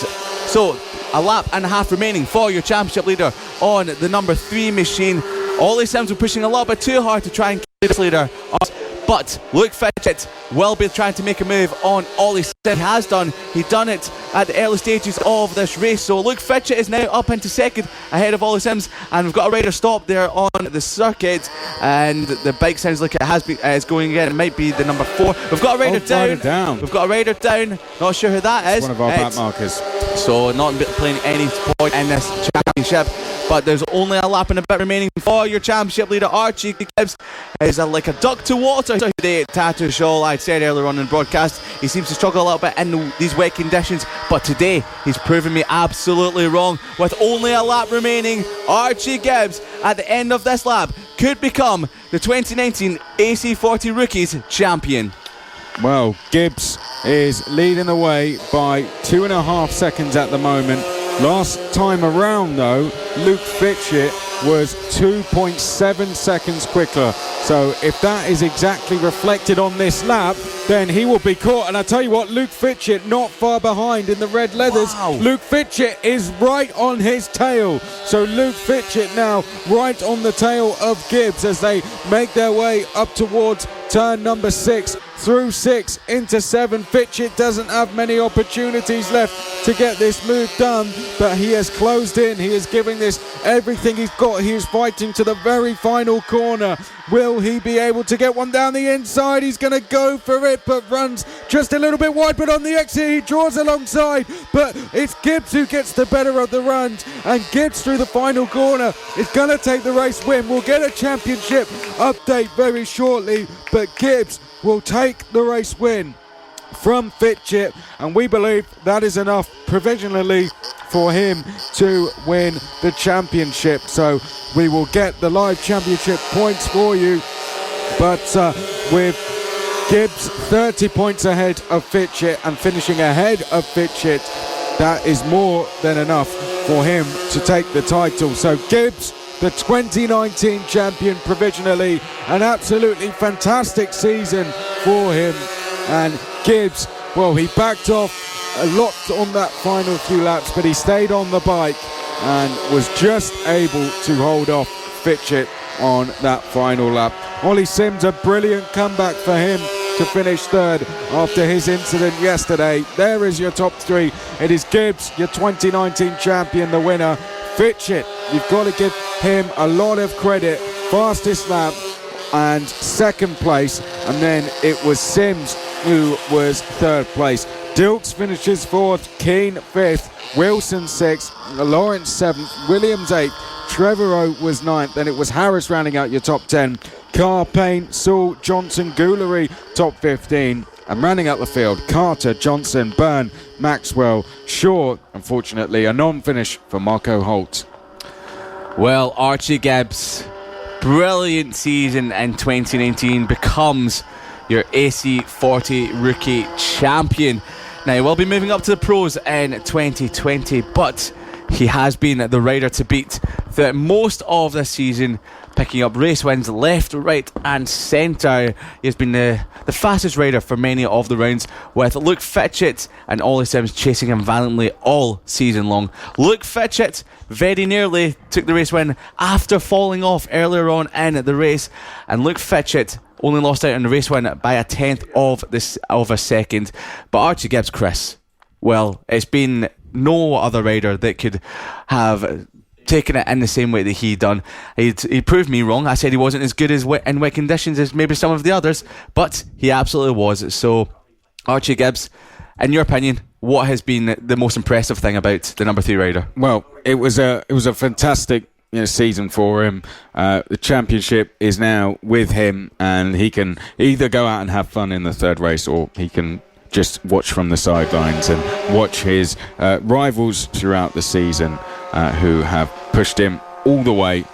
Speaker 2: So a lap and a half remaining for your championship leader on the number 3 machine. Ollie Sims were pushing a little bit too hard to try and keep this leader on, but Luke Fitchett will be trying to make a move on Ollie Sims. He has done. He done it at the early stages of this race. So Luke Fitchett is now up into second ahead of Ollie Sims, and we've got a rider stop there on the circuit, and the bike sounds like it has been it's going again. It might be the number 4. We've got a rider down. We've got a rider down. Not sure who that is.
Speaker 1: It's one of our back markers.
Speaker 2: So not playing any point in this championship. But there's only a lap and a bit remaining for your championship leader. Archie Gibbs is like a duck to water today at Tattershall. I said earlier on in the broadcast, he seems to struggle a little bit in these wet conditions, but today he's proven me absolutely wrong. With only a lap remaining, Archie Gibbs at the end of this lap could become the 2019 AC40 Rookies champion.
Speaker 1: Well, Gibbs is leading the way by 2.5 seconds at the moment. Last time around, though, Luke Fitchett was 2.7 seconds quicker. So if that is exactly reflected on this lap, then he will be caught. And I tell you what, Luke Fitchett not far behind in the red leathers.
Speaker 2: Wow.
Speaker 1: Luke Fitchett is right on his tail. So Luke Fitchett now right on the tail of Gibbs as they make their way up towards turn number 6, through 6 into 7. Fitchett doesn't have many opportunities left to get this move done, but he has closed in. He is giving this everything he's got. He is fighting to the very final corner. Will he be able to get one down the inside? He's going to go for it, but runs just a little bit wide. But on the exit, he draws alongside. But it's Gibbs who gets the better of the runs, and Gibbs through the final corner is going to take the race win. We'll get a championship update very shortly, but Gibbs will take the race win from Fitchett, and we believe that is enough provisionally for him to win the championship. So we will get the live championship points for you, but with Gibbs 30 points ahead of Fitchett and finishing ahead of Fitchett, that is more than enough for him to take the title. So Gibbs, the 2019 champion provisionally, an absolutely fantastic season for him. And Gibbs, well, he backed off a lot on that final few laps, but he stayed on the bike and was just able to hold off Fitchett on that final lap. Ollie Sims, a brilliant comeback for him to finish third after his incident yesterday. There is your top 3. It is Gibbs, your 2019 champion, the winner. Fitchett, you've got to give him a lot of credit. Fastest lap and second place, and then it was Sims who was third place. Dilks finishes 4th, Keane 5th, Wilson 6th, Lawrence 7th, Williams 8th, Trevorrow was 9th, then it was Harris rounding out your top 10. Carr, Payne, Sewell, Johnson, Goolery top 15, and rounding out the field, Carter, Johnson, Byrne, Maxwell, Shaw, unfortunately a non-finish for Marco Holt.
Speaker 2: Well, Archie Gibbs, brilliant season in 2019, becomes your AC40 Rookie Champion. Now, we'll be moving up to the pros in 2020, but he has been the rider to beat throughout most of this season, picking up race wins left, right and centre. He's been the fastest rider for many of the rounds, with Luke Fitchett and Ollie Sims chasing him valiantly all season long. Luke Fitchett very nearly took the race win after falling off earlier on in the race, and Luke Fitchett only lost out on the race win by a tenth of a second. But Archie Gibbs, Chris, well, it's been no other rider that could have taken it in the same way that he done. He proved me wrong. I said he wasn't as good in wet conditions as maybe some of the others, but he absolutely was. So Archie Gibbs, in your opinion, what has been the most impressive thing about the number 3 rider?
Speaker 1: Well, it was a fantastic season for him. The championship is now with him, and he can either go out and have fun in the third race, or he can just watch from the sidelines and watch his rivals throughout the season who have pushed him all the way,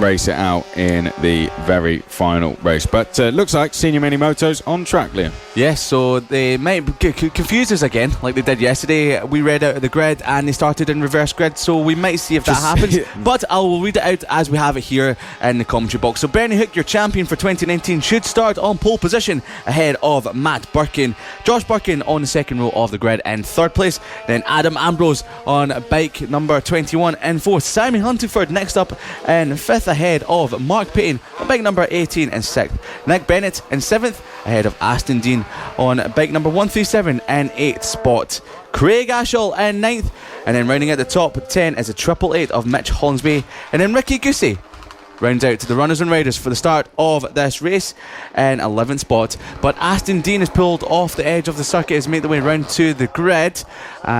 Speaker 1: race it out in the very final race. But looks like Senior Mini Motos on track, Liam.
Speaker 2: Yes, so they might confuse us again like they did yesterday. We read out of the grid and they started in reverse grid, so we might see if that happens. But I will read it out as we have it here in the commentary box. So Bernie Hook, your champion for 2019, should start on pole position ahead of Matt Birkin. Josh Birkin on the second row of the grid in third place. Then Adam Ambrose on bike number 21 in fourth. Simon Huntingford next up in fifth ahead of Mark Payton on bike number 18 in sixth. Nick Bennett in seventh ahead of Aston Dean on bike number 137 in 8th spot. Craig Ashall in 9th, and then rounding out the top 10 is a 888 of Mitch Hornsby, and then Ricky Goosey rounds out to the runners and riders for the start of this race in 11th spot. But Aston Dean is pulled off the edge of the circuit as he made the way round to the grid.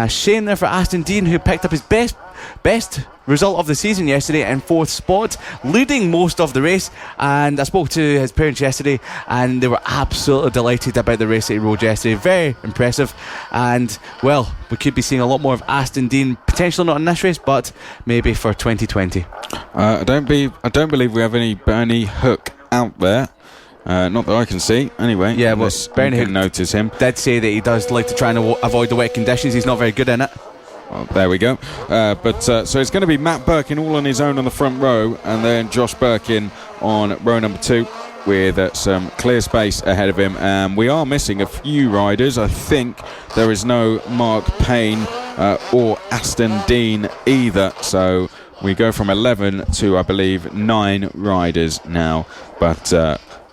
Speaker 2: Shame there for Aston Dean, who picked up his best result of the season yesterday in 4th spot, leading most of the race. And I spoke to his parents yesterday and they were absolutely delighted about the race that he rode yesterday. Very impressive, and well, we could be seeing a lot more of Aston Dean, potentially not in this race, but maybe for 2020.
Speaker 1: I don't believe we have any Bernie Hook out there. Not that I can see. Anyway,
Speaker 2: yeah, well, Bernie Hook
Speaker 1: notice him.
Speaker 2: Did say that he does like to try and avoid the wet conditions. He's not very good in it.
Speaker 1: Well, there we go. So it's going to be Matt Birkin all on his own on the front row, and then Josh Birkin on row number 2 with some clear space ahead of him. We are missing a few riders. I think there is no Mark Payne or Aston Dean either. So we go from 11 to, I believe, 9 riders now. But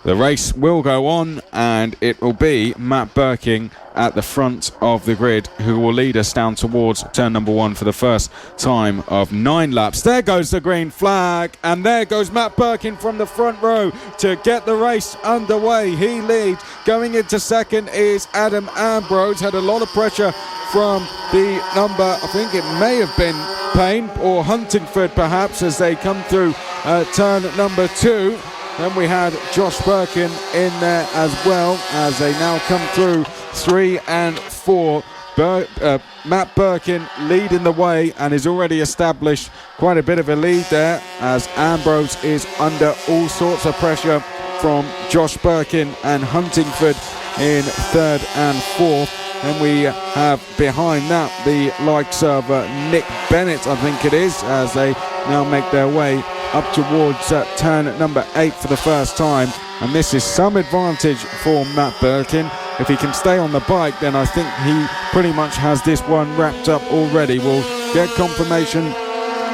Speaker 1: the race will go on, and it will be Matt Birkin at the front of the grid who will lead us down towards turn number 1 for the first time of 9 laps. There goes the green flag, and there goes Matt Birkin from the front row to get the race underway. He leads. Going into second is Adam Ambrose. Had a lot of pressure from the number, I think it may have been Payne or Huntingford perhaps, as they come through turn number 2. Then we had Josh Birkin in there as well, as they now come through 3 and 4. Matt Birkin leading the way and is already established quite a bit of a lead there, as Ambrose is under all sorts of pressure from Josh Birkin and Huntingford in 3rd and 4th. And we have behind that the likes of Nick Bennett, I think it is, as they now make their way up towards turn number 8 for the first time. And this is some advantage for Matt Birkin. If he can stay on the bike, then I think he pretty much has this one wrapped up already. We'll get confirmation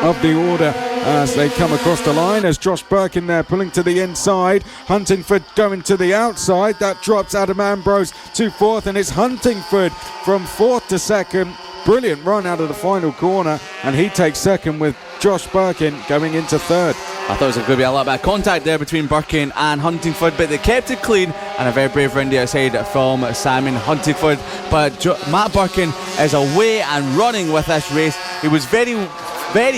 Speaker 1: of the order as they come across the line, as Josh Birkin there pulling to the inside, Huntingford going to the outside. That drops Adam Ambrose to 4th, and it's Huntingford from 4th to 2nd. Brilliant run out of the final corner, and he takes 2nd with Josh Birkin going into 3rd.
Speaker 2: I thought it was going to be a lot of contact there between Birkin and Huntingford, but they kept it clean, and a very brave round the outside from Simon Huntingford. But Matt Birkin is away and running with this race. He was very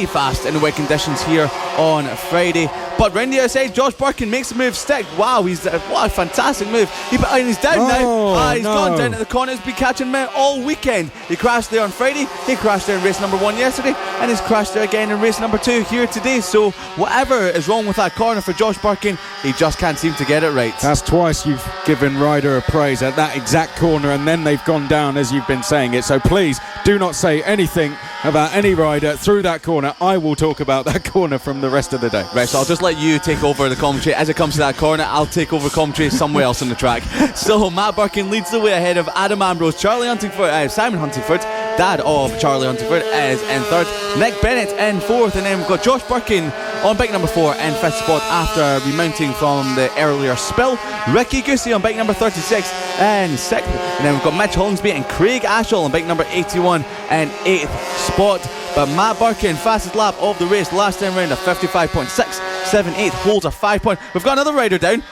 Speaker 2: fast in the wet conditions here on Friday, but round the outside, Josh Birkin makes the move stick. Wow, what a fantastic move. He's down now. He's gone down to the corner. He's been catching him out all weekend. He crashed there on Friday, he crashed there in race number 1 yesterday, and he's crashed there again in race number 2 here today. So whatever is wrong with that corner for Josh Birkin, he just can't seem to get it right.
Speaker 1: That's twice you've given Ryder a praise at that exact corner, and then they've gone down as you've been saying it. So please do not say anything about any rider through that corner. I will talk about that corner from the rest of the day.
Speaker 2: Right, so I'll just let you take over the commentary. As it comes to that corner, I'll take over commentary somewhere else on the track. So Matt Birkin leads the way ahead of Adam Ambrose. Simon Huntingford, dad of Charlie Huntingford, is in third. Nick Bennett in fourth, and then we've got Josh Birkin on bike number 4 in fifth spot after remounting from the earlier spill. Ricky Goosey on bike number 36 in sixth, and then we've got Mitch Hollingsby and Craig Ashall on bike number 81 in 8th spot. But Matt Birkin, fastest lap of the race, last time round of 55.678, holds a 5 point. We've got another rider down.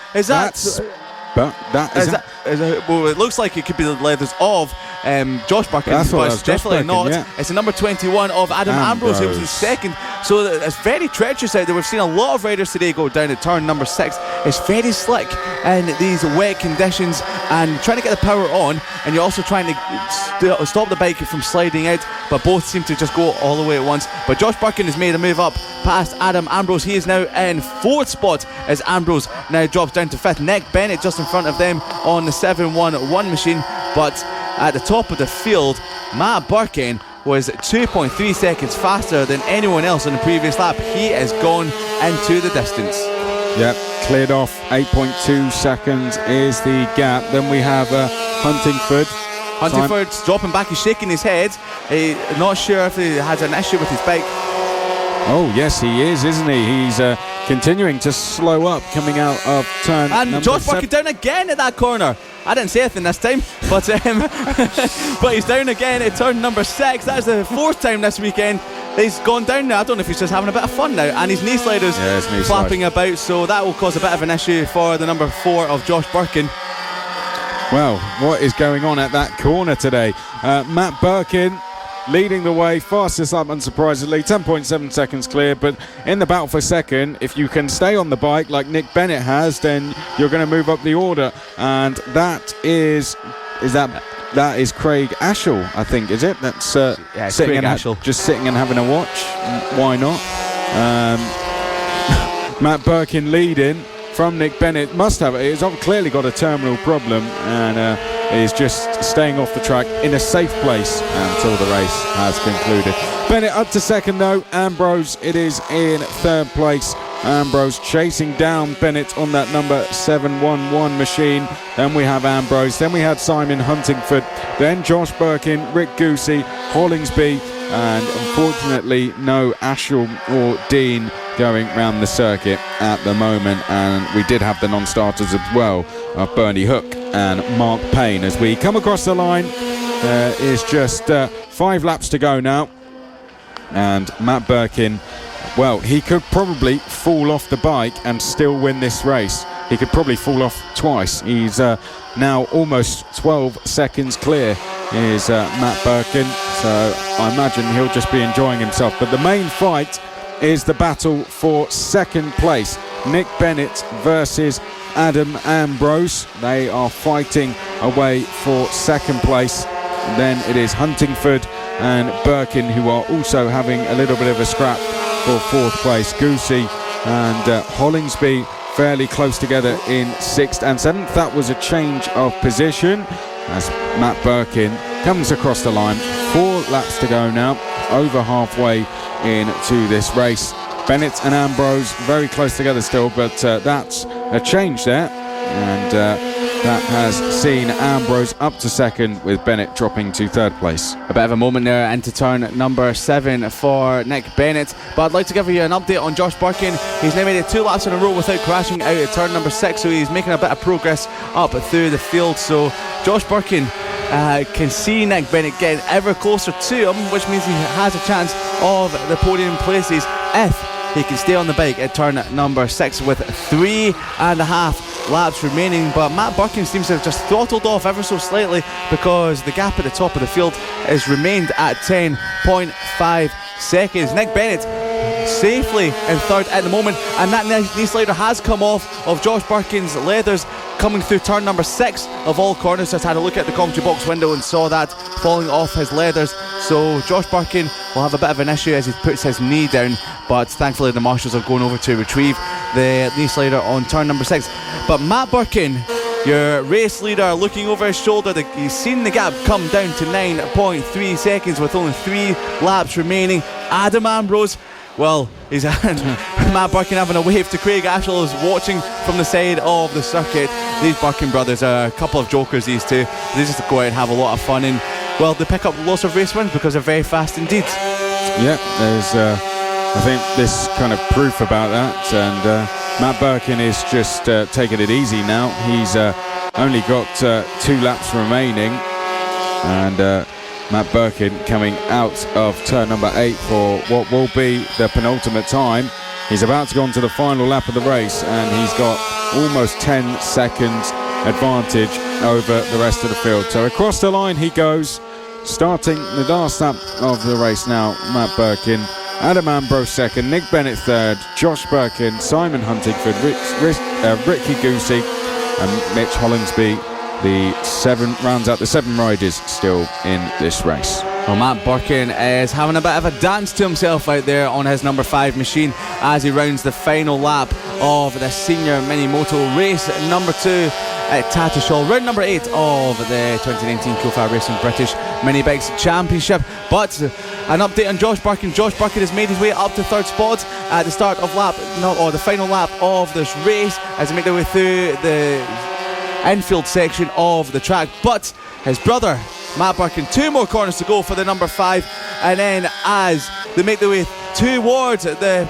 Speaker 2: Well, it looks like it could be the leathers of Josh Birkin, but it's definitely not. Yeah. It's the number 21 of Adam Ambrose, who was in second. So it's very treacherous out there. We've seen a lot of riders today go down at turn number 6. It's very slick in these wet conditions, and trying to get the power on, and you're also trying to stop the bike from sliding out, but both seem to just go all the way at once. But Josh Birkin has made a move up past Adam Ambrose. He is now in 4th spot as Ambrose now drops down to 5th. Nick Bennett just in front of them on the 711 machine, but at the top of the field, Matt Birkin was 2.3 seconds faster than anyone else in the previous lap. He has gone into the distance.
Speaker 1: Yep, cleared off. 8.2 seconds is the gap. Then we have
Speaker 2: Huntingford's dropping back. He's shaking his head. Not sure if he has an issue with his bike.
Speaker 1: Oh yes, he is, isn't he? He's continuing to slow up coming out of turn
Speaker 2: and
Speaker 1: number
Speaker 2: Josh Birkin down again at that corner. I didn't say anything this time, but but he's down again at turn number 6. That's the 4th time this weekend he's gone down now. I don't know if he's just having a bit of fun now, and his knee sliders flapping about, so that will cause a bit of an issue for the number 4 of Josh Birkin.
Speaker 1: Well, what is going on at that corner today? Matt Birkin leading the way, fastest up unsurprisingly, 10.7 seconds clear. But in the battle for second, if you can stay on the bike like Nick Bennett has, then you're going to move up the order. And that is Craig Ashall, I think, is it? That's sitting just sitting and having a watch. Why not? Matt Birkin leading from Nick Bennett. He's clearly got a terminal problem, and is just staying off the track in a safe place until the race has concluded. Bennett up to second though. Ambrose, it is in 3rd place. Ambrose chasing down Bennett on that number 711 machine. Then we have Ambrose, then we had Simon Huntingford, then Josh Birkin, Rick Goosey, Hollingsby, and unfortunately no Ashall or Dean going round the circuit at the moment. And we did have the non-starters as well of Bernie Hook and Mark Payne. As we come across the line, there is just 5 laps to go now, and Matt Birkin, well, he could probably fall off the bike and still win this race. He could probably fall off twice. He's now almost 12 seconds clear is Matt Birkin, so I imagine he'll just be enjoying himself. But the main fight is the battle for second place. Nick Bennett versus Adam Ambrose. They are fighting away for second place. And then it is Huntingford and Birkin who are also having a little bit of a scrap for 4th place. Goosey and Hollingsby fairly close together in 6th and 7th. That was a change of position as Matt Birkin comes across the line. 4 laps to go now, over halfway into this race. Bennett and Ambrose very close together still, but that's a change there, and that has seen Ambrose up to second with Bennett dropping to 3rd place.
Speaker 2: A bit of a moment there into turn number 7 for Nick Bennett, but I'd like to give you an update on Josh Birkin. He's now made it 2 laps in a row without crashing out at turn number 6, so he's making a bit of progress up through the field. So Josh Birkin can see Nick Bennett getting ever closer to him, which means he has a chance of the podium places if he can stay on the bike at turn number 6 with 3.5 laps remaining. But Matt Birkin seems to have just throttled off ever so slightly, because the gap at the top of the field has remained at 10.5 seconds. Nick Bennett safely in 3rd at the moment, and that knee slider has come off of Josh Birkin's leathers coming through turn number 6 of all corners. Just had a look at the commentary box window and saw that falling off his leathers. So Josh Birkin will have a bit of an issue as he puts his knee down, but thankfully the marshals are going over to retrieve the knee slider on turn number 6. But Matt Birkin, Your race leader looking over his shoulder, he's seen the gap come down to 9.3 seconds with only 3 laps remaining. Adam Ambrose, well, he's Matt Birkin having a wave to Craig Ashall, is watching from the side of the circuit. These Birkin brothers are a couple of jokers, these two. They just go out and have a lot of fun, and well, they pick up lots of race wins because they're very fast indeed.
Speaker 1: Yeah, there's I think this kind of proof about that, and Matt Birkin is just taking it easy now. He's only got 2 laps remaining, and Matt Birkin coming out of turn number 8 for what will be the penultimate time. He's about to go on to the final lap of the race, and he's got almost 10 seconds advantage over the rest of the field. So across the line he goes, starting the last lap of the race now. Matt Birkin, Adam Ambrose second, Nick Bennett third, Josh Birkin, Simon Huntingford, Ricky Goosey and Mitch Hollingsby. Rounds out the 7 riders still in this race.
Speaker 2: Well, Matt Birkin is having a bit of a dance to himself out there on his number 5 machine as he rounds the final lap of the senior mini moto race number 2 at Tattershall, round number 8 of the 2019 FAB-Racing British Mini Bikes Championship. But an update on Josh Birkin. Josh Birkin has made his way up to 3rd spot at the start of the final lap of this race as he made their way through the infield section of the track, but his brother Matt Birkin, 2 more corners to go for the number 5, and then as they make their way towards the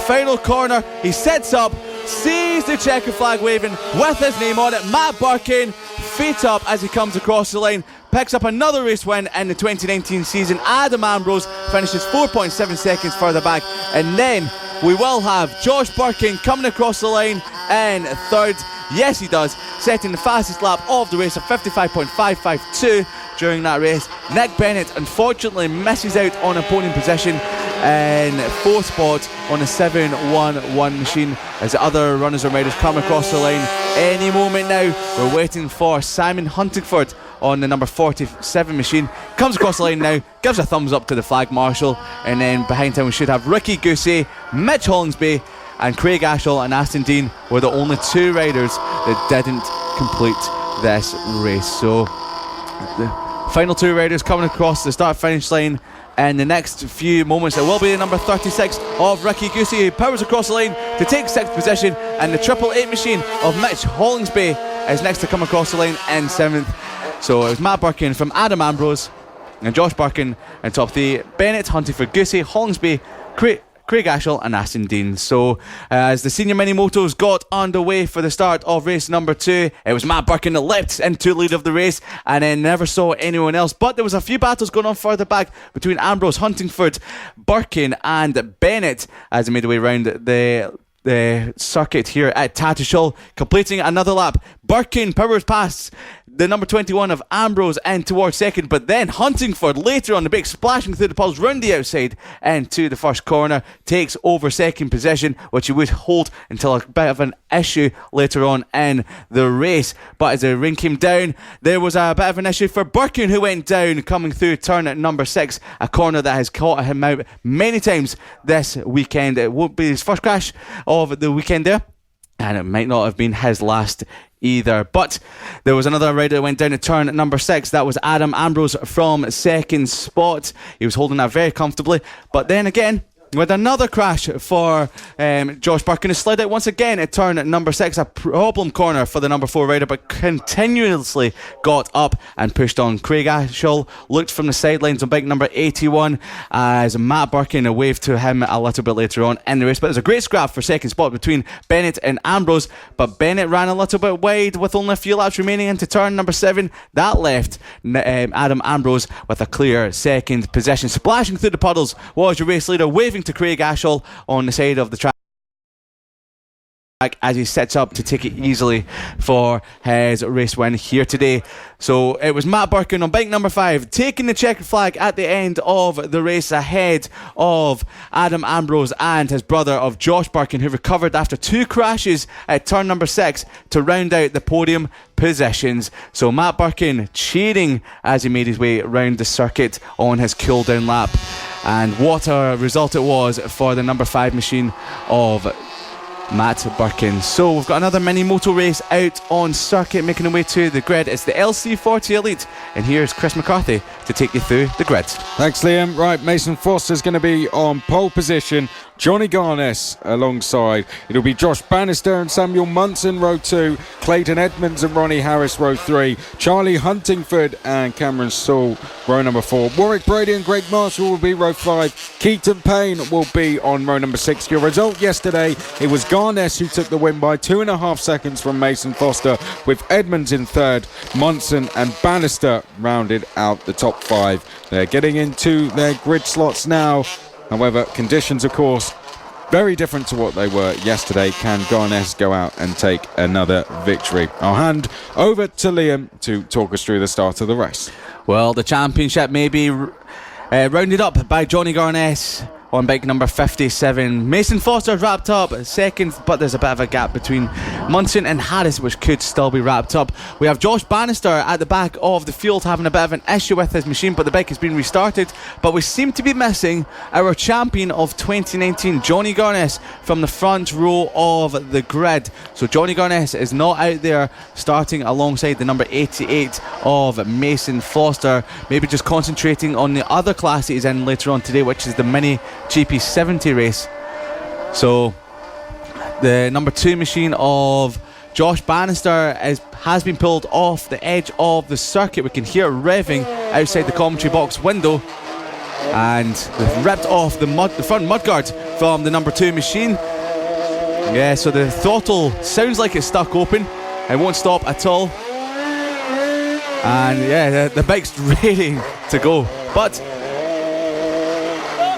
Speaker 2: final corner, he sets up, sees the checker flag waving with his name on it. Matt Birkin, feet up as he comes across the line, picks up another race win in the 2019 season. Adam Ambrose finishes 4.7 seconds further back, and then we will have Josh Birkin coming across the line in 3rd. Yes, he does, setting the fastest lap of the race of 55.552 during that race. Nick Bennett unfortunately misses out on a podium position in 4th spot on a 711 machine as the other runners and riders come across the line any moment now. We're waiting for Simon Huntingford on the number 47 machine, comes across the line now, gives a thumbs up to the flag marshal, and then behind him we should have Ricky Goosey, Mitch Hollingsby and Craig Ashall and Aston Dean were the only 2 riders that didn't complete this race. So the final 2 riders coming across the start-finish line in the next few moments. It will be the number 36 of Ricky Goosey, who powers across the line to take 6th position, and the 888 machine of Mitch Hollingsby is next to come across the line in 7th. So it was Matt Birkin from Adam Ambrose and Josh Birkin and top 3, Bennett, Huntingford, Goosey, Hollingsby, Craig Ashall and Aston Dean. So as the senior mini motos got underway for the start of race number 2, it was Matt Birkin that leapt into lead of the race and then never saw anyone else. But there was a few battles going on further back between Ambrose, Huntingford, Birkin and Bennett as they made their way around the circuit here at Tattershall, completing another lap. Birkin powers past the number 21 of Ambrose and towards 2nd, but then Huntingford later on the big splashing through the puddles round the outside into the 1st corner takes over 2nd position, which he would hold until a bit of an issue later on in the race. But as the rain came down, there was a bit of an issue for Birkin, who went down coming through turn at number 6, a corner that has caught him out many times this weekend. It won't be his first crash of the weekend there, and it might not have been his last either. But there was another rider that went down at turn number 6. That was Adam Ambrose from 2nd spot. He was holding that very comfortably, but then again with another crash for Josh Birkin, who slid out once again at turn number 6, a problem corner for the number 4 rider, but continuously got up and pushed on. Craig Ashall looked from the sidelines on bike number 81 as Matt Birkin waved to him a little bit later on in the race. But there's a great scrap for 2nd spot between Bennett and Ambrose, but Bennett ran a little bit wide with only a few laps remaining into turn number 7. That left Adam Ambrose with a clear 2nd position. Splashing through the puddles was your race leader, waving to Craig Ashall on the side of the track as he sets up to take it easily for his race win here today. So it was Matt Birkin on bike number 5 taking the checkered flag at the end of the race ahead of Adam Ambrose and his brother of Josh Birkin, who recovered after 2 crashes at turn number 6 to round out the podium positions. So Matt Birkin cheering as he made his way around the circuit on his cool down lap, and what a result it was for the number 5 machine of Matt Birkin. So we've got another mini moto race out on circuit, making our way to the grid. It's the LC40 Elite, and here's Chris McCarthy to take you through the grid.
Speaker 1: Thanks, Liam. Right, Mason Foster's going to be on pole position. Johnny Garnes alongside. It'll be Josh Bannister and Samuel Munson, row 2. Clayton Edmonds and Ronnie Harris, row 3. Charlie Huntingford and Cameron Saul, row number 4. Warwick Brady and Greg Marshall will be row 5. Keaton Payne will be on row number 6. Your result yesterday, it was Garnes who took the win by 2.5 seconds from Mason Foster, with Edmonds in third. Munson and Bannister rounded out the top 5. They're getting into their grid slots now. However, conditions, of course, very different to what they were yesterday. Can Garnes go out and take another victory? I'll hand over to Liam to talk us through the start of the race.
Speaker 2: Well, the championship may be rounded up by Johnny Garnes on bike number 57. Mason Foster wrapped up second, but there's a bit of a gap between Munson and Harris, which could still be wrapped up. We have Josh Bannister at the back of the field having a bit of an issue with his machine, but the bike has been restarted. But we seem to be missing our champion of 2019, Johnny Garnes, from the front row of the grid. So Johnny Garnes is not out there starting alongside the number 88 of Mason Foster, maybe just concentrating on the other class he's in later on today, which is the Mini GP70 race. So the number 2 machine of Josh Bannister has been pulled off the edge of the circuit. We can hear it revving outside the commentary box window, and they've ripped off the front mudguard from the number 2 machine. Yeah, so the throttle sounds like it's stuck open. It won't stop at all, and yeah, the bike's ready to go, but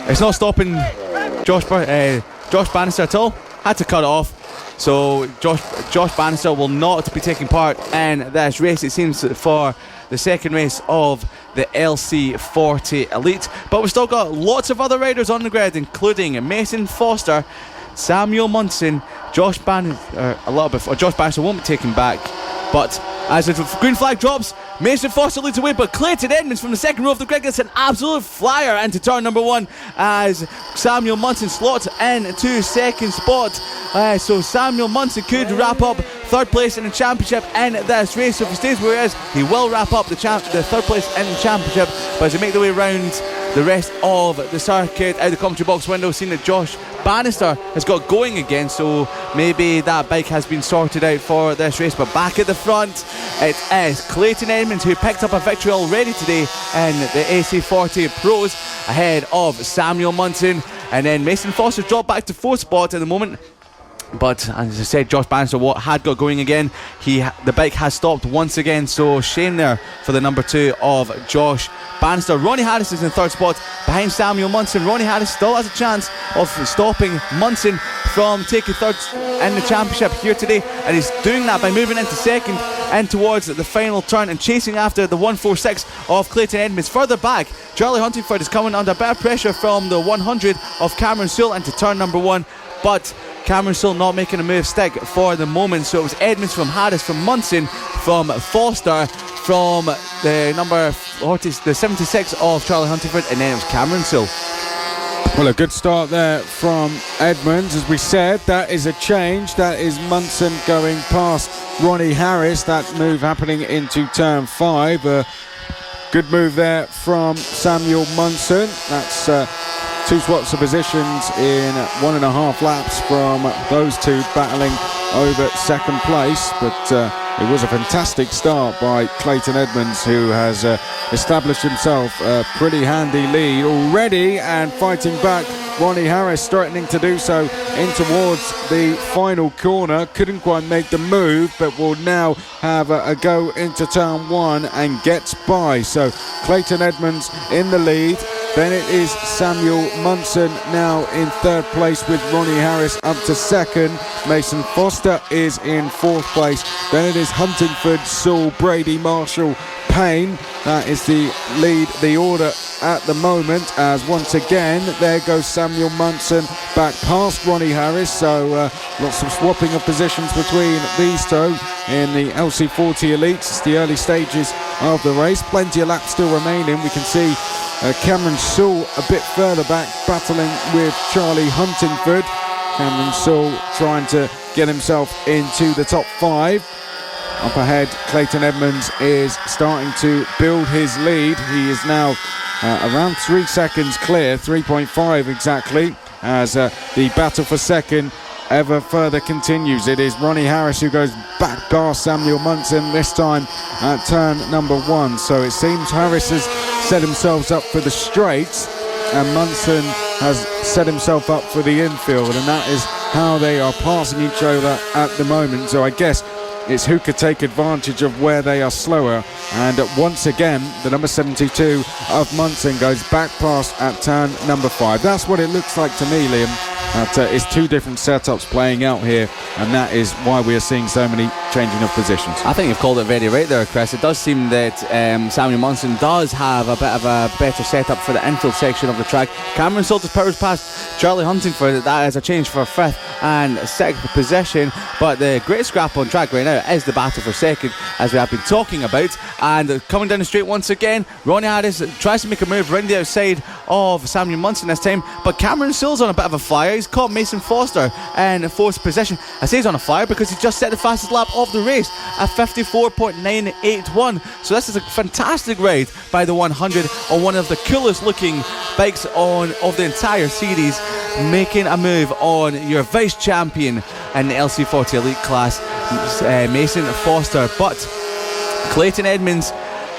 Speaker 2: it's not stopping Josh Bannister at all. Had to cut it off. So Josh Bannister will not be taking part in this race, it seems, for the second race of the LC40 Elite. But we've still got lots of other riders on the grid, including Mason Foster, Samuel Munson, Josh Bannister. Josh Bannister won't be taken back. But as the green flag drops, Mason Foster leads away, but Clayton Edmonds from the second row of the grid gets an absolute flyer into turn number 1 as Samuel Munson slots into second spot. So Samuel Munson could wrap up third place in the championship in this race. So if he stays where he is, he will wrap up the third place in the championship. But as they make their way around the rest of the circuit, out the commentary box window, seeing that Josh Bannister has got going again, so maybe that bike has been sorted out for this race. But back at the front, it is Clayton Edmonds, who picked up a victory already today in the AC40 Pros ahead of Samuel Munson, and then Mason Foster dropped back to 4th spot at the moment. But as I said, Josh Bannister had got going again. The bike has stopped once again, so shame there for the number 2 of Josh Bannister. Ronnie Harris is in 3rd spot behind Samuel Munson. Ronnie Harris still has a chance of stopping Munson from taking 3rd in the championship here today, and he's doing that by moving into 2nd and towards the final turn and chasing after the 146 of Clayton Edmonds. Further back, Charlie Huntingford is coming under better pressure from the 100 of Cameron Sewell into turn number 1, but Cameron still not making a move stick for the moment. So it was Edmonds from Harris, from Munson, from Foster, from the number 40, the 76 of Charlie Huntingford, and then it was Cameron Sewell.
Speaker 1: Well, a good start there from Edmonds. As we said, that is a change. That is Munson going past Ronnie Harris. That move happening into turn 5. Good move there from Samuel Munson. That's 2 swaps of positions in 1.5 laps from those two battling over second place. But it was a fantastic start by Clayton Edmonds, who has established himself a pretty handy lead already, and fighting back. Ronnie Harris threatening to do so in towards the final corner. Couldn't quite make the move, but will now have a go into turn 1 and gets by. So Clayton Edmonds in the lead. Then it is Samuel Munson now in 3rd place, with Ronnie Harris up to 2nd. Mason Foster is in 4th place. Then it is Huntingford, Sewell, Brady, Marshall, Payne. That is the lead, the order at the moment, as once again there goes Samuel Munson back past Ronnie Harris. So lots of swapping of positions between these two in the LC40 Elites. It's the early stages of the race. Plenty of laps still remaining. We can see Cameron Sewell a bit further back battling with Charlie Huntingford. Cameron Sewell trying to get himself into the top 5. Up ahead, Clayton Edmonds is starting to build his lead. He is now around 3 seconds clear, 3.5 exactly, as the battle for second ever further continues. It is Ronnie Harris who goes back past Samuel Munson, this time at turn number 1. So it seems Harris has set himself up for the straights and Munson has set himself up for the infield, and that is how they are passing each other at the moment. So I guess it's who could take advantage of where they are slower. And once again, the number 72 of Munson goes back past at turn number 5. That's what it looks like to me, Liam. It's 2 different setups playing out here, and that is why we are seeing so many changing of positions.
Speaker 2: I think you've called it very right there, Chris. It does seem that Samuel Munson does have a bit of a better setup for the infield section of the track. Cameron Salters powers past Charlie Huntingford. That is a change for 5th and 6th position, but the great scrap on track right now is the battle for second, as we have been talking about. And coming down the straight once again, Ronnie Harris tries to make a move round the outside of Samuel Munson this time, but Cameron Sewell's on a bit of a flyer. He's caught Mason Foster in 4th position. I say he's on a flyer because he just set the fastest lap of the race at 54.981. So this is a fantastic ride by the 100 on one of the coolest looking bikes of the entire series, making a move on your vice champion in the LC40 Elite class, Mason Foster. But Clayton Edmonds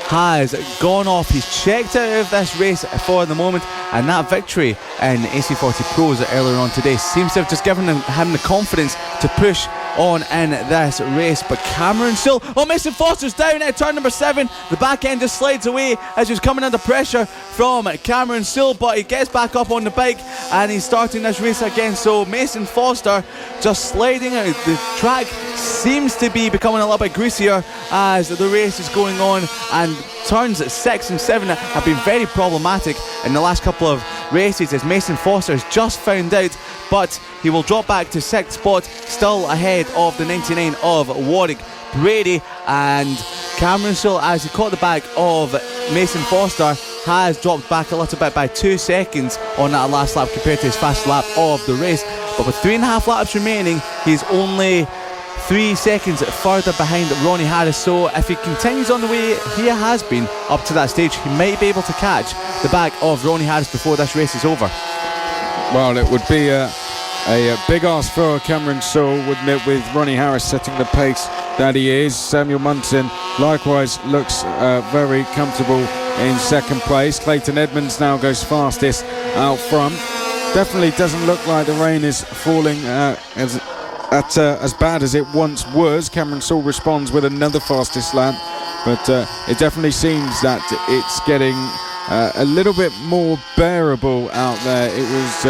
Speaker 2: has gone off. He's checked out of this race for the moment, and that victory in AC40 Pros earlier on today seems to have just given him the confidence to push on in this race. But Cameron Sewell, Mason Foster's down at turn number 7. The back end just slides away as he's coming under pressure from Cameron Sewell, but he gets back up on the bike and he's starting this race again. So Mason Foster just sliding out. The track seems to be becoming a little bit greasier as the race is going on, and turns 6 and 7 have been very problematic in the last couple of races, as Mason Foster has just found out, but he will drop back to 6th spot, still ahead of the 99 of Warwick Brady. And Cameron Sewell, as he caught the back of Mason Foster, has dropped back a little bit by 2 seconds on that last lap compared to his fast lap of the race. But with 3.5 laps remaining, he's only 3 seconds further behind Ronnie Harris. So if he continues on the way he has been up to that stage, he might be able to catch the back of Ronnie Harris before this race is over.
Speaker 1: Well, it would be a big ask for Cameron Sewell, wouldn't it, with Ronnie Harris setting the pace that he is. Samuel Munson likewise looks very comfortable in 2nd place. Clayton Edmonds now goes fastest out front. Definitely doesn't look like the rain is falling as bad as it once was. Cameron Sewell responds with another fastest lap, but it definitely seems that it's getting a little bit more bearable out there. It was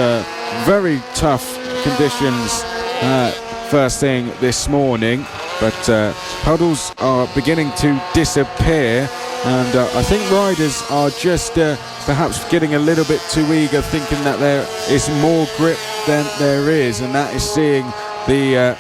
Speaker 1: very tough conditions first thing this morning, but puddles are beginning to disappear, and I think riders are just perhaps getting a little bit too eager, thinking that there is more grip than there is, and that is seeing the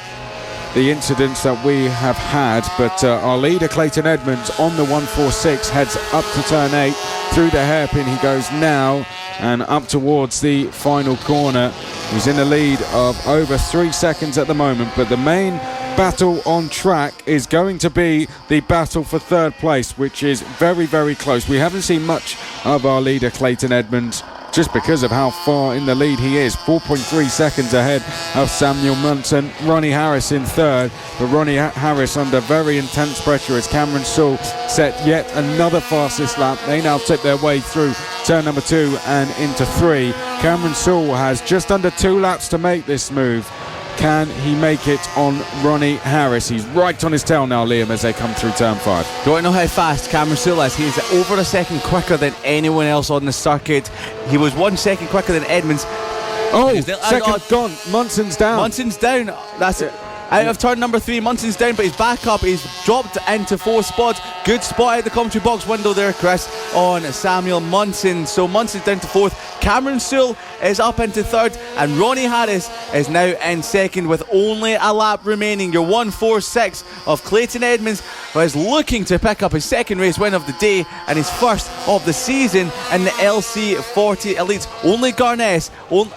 Speaker 1: incidents that we have had. But our leader Clayton Edmonds on the 146 heads up to turn 8, through the hairpin he goes now and up towards the final corner. He's in the lead of over 3 seconds at the moment, but the main battle on track is going to be the battle for 3rd place, which is very, very close. We haven't seen much of our leader Clayton Edmonds just because of how far in the lead he is. 4.3 seconds ahead of Samuel Munson. Ronnie Harris in 3rd, but Ronnie Harris under very intense pressure as Cameron Sewell set yet another fastest lap. They now take their way through turn number 2 and into 3. Cameron Sewell has just under 2 laps to make this move. Can he make it on Ronnie Harris? He's right on his tail now, Liam, as they come through turn 5.
Speaker 2: Do you want to know how fast Cameron Sewell is? He's over a second quicker than anyone else on the circuit. He was 1 second quicker than Edmonds.
Speaker 1: Second gone. Munson's down.
Speaker 2: Munson's down. That's it. Out of turn number 3, Munson's down, but he's back up. He's dropped into 4th spot. Good spot out the commentary box window there, Chris, on Samuel Munson. So Munson's down to 4th. Cameron Sewell is up into 3rd, and Ronnie Harris is now in 2nd with only a lap remaining. Your 146 of Clayton Edmonds but is looking to pick up his second race win of the day and his first of the season in the LC40 Elites. Only Garness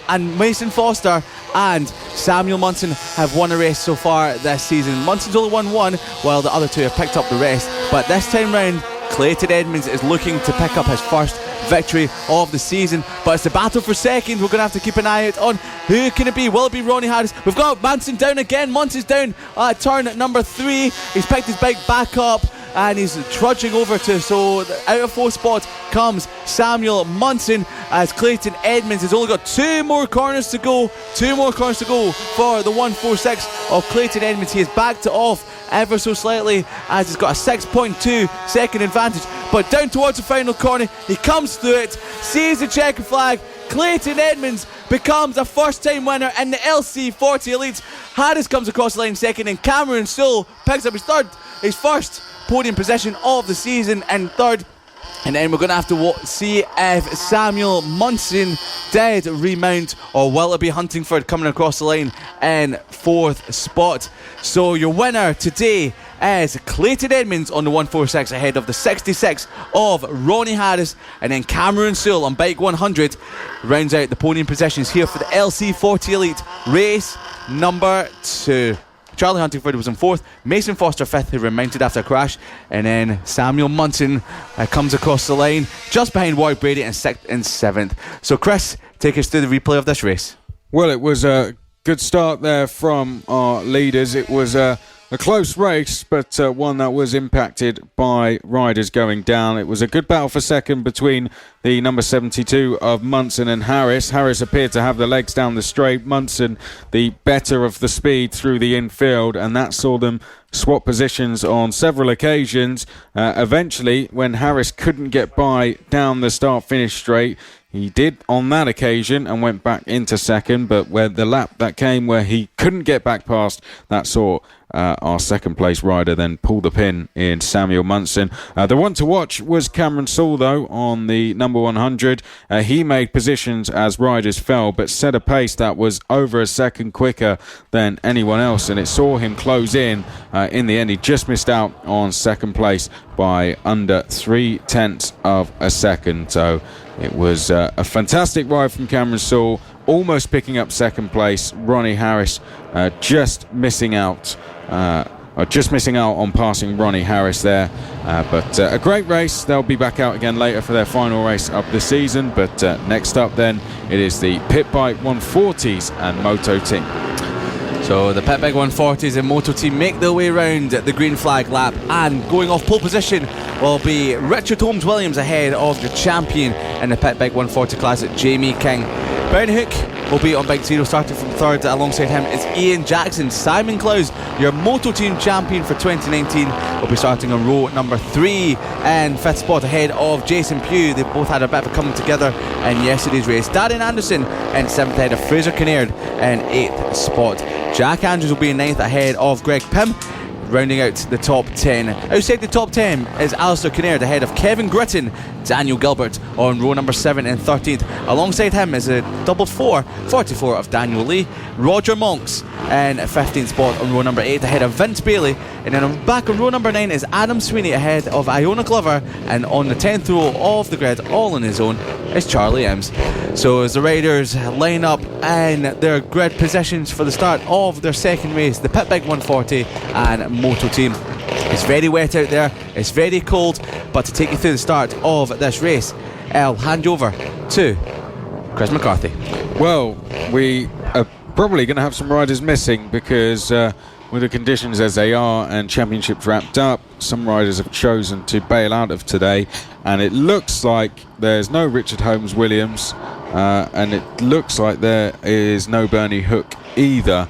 Speaker 2: and Mason Foster and Samuel Munson have won a race so far this season. Munson's only won one, while the other two have picked up the rest. But this time round, Clayton Edmonds is looking to pick up his first victory of the season. But it's the battle for second. We're going to have to keep an eye out on who can it be. Will it be Ronnie Harris? We've got Manson down again. Munson's down at turn number 3. He's picked his bike back up and he's trudging over to, so out of 4th spot comes Samuel Munson, as Clayton Edmonds has only got 2 more corners to go. 2 more corners to go for the 146 of Clayton Edmonds. He has backed it off ever so slightly as he's got a 6.2 second advantage, but down towards the final corner he comes through it, sees the checker flag. Clayton Edmonds becomes a first time winner in the LC40 Elites. Harris comes across the line second, and Cameron Sewell picks up his first podium position of the season and third. And then we're going to have to see if Samuel Munson did remount, or will it be Huntingford coming across the line in 4th spot. So your winner today is Clayton Edmonds on the 146 ahead of the 66 of Ronnie Harris, and then Cameron Sewell on bike 100 rounds out the podium positions here for the LC40 Elite race number 2. Charlie Huntingford was in 4th, Mason Foster 5th, who remounted after a crash, and then Samuel Munson comes across the line just behind Warwick Brady in 6th and 7th. So Chris, take us through the replay of this race.
Speaker 1: Well, it was a good start there from our leaders. It was a close race, but one that was impacted by riders going down. It was a good battle for second between the number 72 of Munson and Harris. Harris appeared to have the legs down the straight. Munson the better of the speed through the infield, and that saw them swap positions on several occasions. Eventually, when Harris couldn't get by down the start-finish straight, he did on that occasion and went back into second, but where the lap that came where he couldn't get back past, that saw our second place rider then pull the pin in Samuel Munson. The one to watch was Cameron Sewell, though, on the number 100. He made positions as riders fell, but set a pace that was over a second quicker than anyone else, and it saw him close in. In the end, he just missed out on second place by under 0.3 of a second. So it was a fantastic ride from Cameron Sewell, almost picking up second place. Ronnie Harris just missing out on passing Ronnie Harris there. But a great race. They'll be back out again later for their final race of the season. But next up then, it is the Pit Bike 140s and Moto Team.
Speaker 2: So the Pit Bike 140s and Moto Team make their way around the green flag lap, and going off pole position will be Richard Holmes Williams ahead of the champion in the Pit Bike 140 class, Jamie King. Bernie Hook will be on bike 0, starting from 3rd. Alongside him is Ian Jackson. Simon Clowes, your Moto Team champion for 2019, will be starting on row number 3 and 5th spot ahead of Jason Pugh. They both had a bit of a coming together in yesterday's race. Darren Anderson in 7th ahead of Fraser Kinnaird in 8th spot. Jack Andrews will be in 9th ahead of Greg Pym, rounding out the top 10. Outside the top 10 is Alistair Kinnaird ahead of Kevin Gritton. Daniel Gilbert on row number 7 and 13th. Alongside him is a double 44 of Daniel Lee. Roger Monks in 15th spot on row number 8 ahead of Vince Bailey. And then back on row number 9 is Adam Sweeney ahead of Iona Glover. And on the 10th row of the grid, all on his own, is Charlie Ems. So as the riders line up in their grid positions for the start of their second race, the Pit Bike 140 and Moto Team. It's very wet out there, it's very cold, but to take you through the start of this race, I'll hand you over to Chris McCarthy.
Speaker 1: Well, we are probably going to have some riders missing because with the conditions as they are and championships wrapped up, some riders have chosen to bail out of today, and it looks like there's no Richard Holmes Williams, and it looks like there is no Bernie Hook either.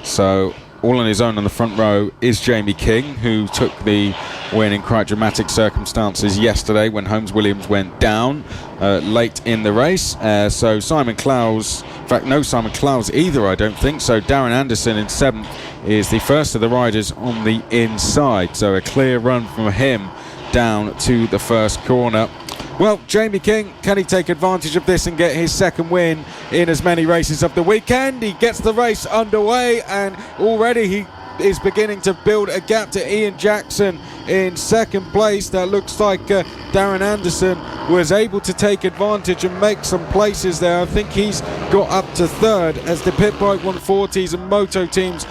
Speaker 1: So all on his own on the front row is Jamie King, who took the win in quite dramatic circumstances yesterday when Holmes Williams went down late in the race. So Simon Clowes, in fact no Simon Clowes either, I don't think. So Darren Anderson in 7th is the first of the riders on the inside. So a clear run from him down to the first corner. Well, Jamie King, can he take advantage of this and get his second win in as many races of the weekend? He gets the race underway, and already he is beginning to build a gap to Ian Jackson in second place. That looks like Darren Anderson was able to take advantage and make some places there. I think he's got up to third as the Pit Bike 140s and moto teams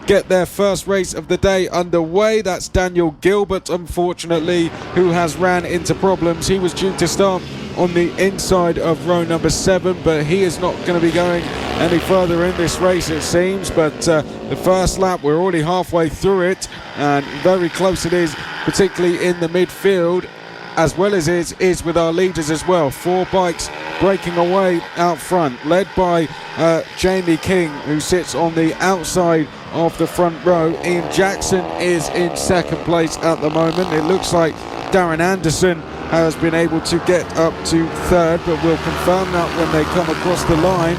Speaker 1: get their first race of the day underway. That's Daniel Gilbert, unfortunately, who has ran into problems. He was due to start on the inside of row number 7, but he is not going to be going any further in this race, it seems. But the first lap, we're already halfway through it, and very close it is, particularly in the midfield, as well as it is with our leaders as well. 4 bikes breaking away out front, led by Jamie King, who sits on the outside of the front row. Ian Jackson is in second place at the moment. It looks like Darren Anderson has been able to get up to third, but we'll confirm that when they come across the line.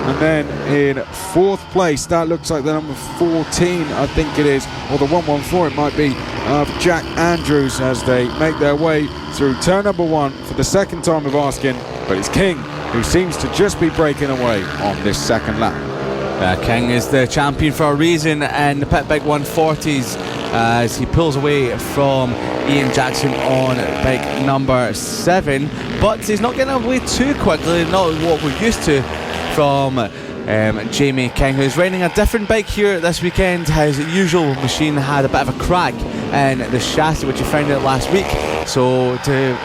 Speaker 1: And then in fourth place, that looks like the number 14, I think it is, or the 114 it might be, of Jack Andrews, as they make their way through turn number 1 for the second time of asking. But it's King who seems to just be breaking away on this second lap.
Speaker 2: King is the champion for a reason in the Pit Bike 140s as he pulls away from Ian Jackson on bike number 7, but he's not getting away too quickly, not what we're used to from Jamie King, who's riding a different bike here this weekend. His usual machine had a bit of a crack in the chassis, which he found out last week, so to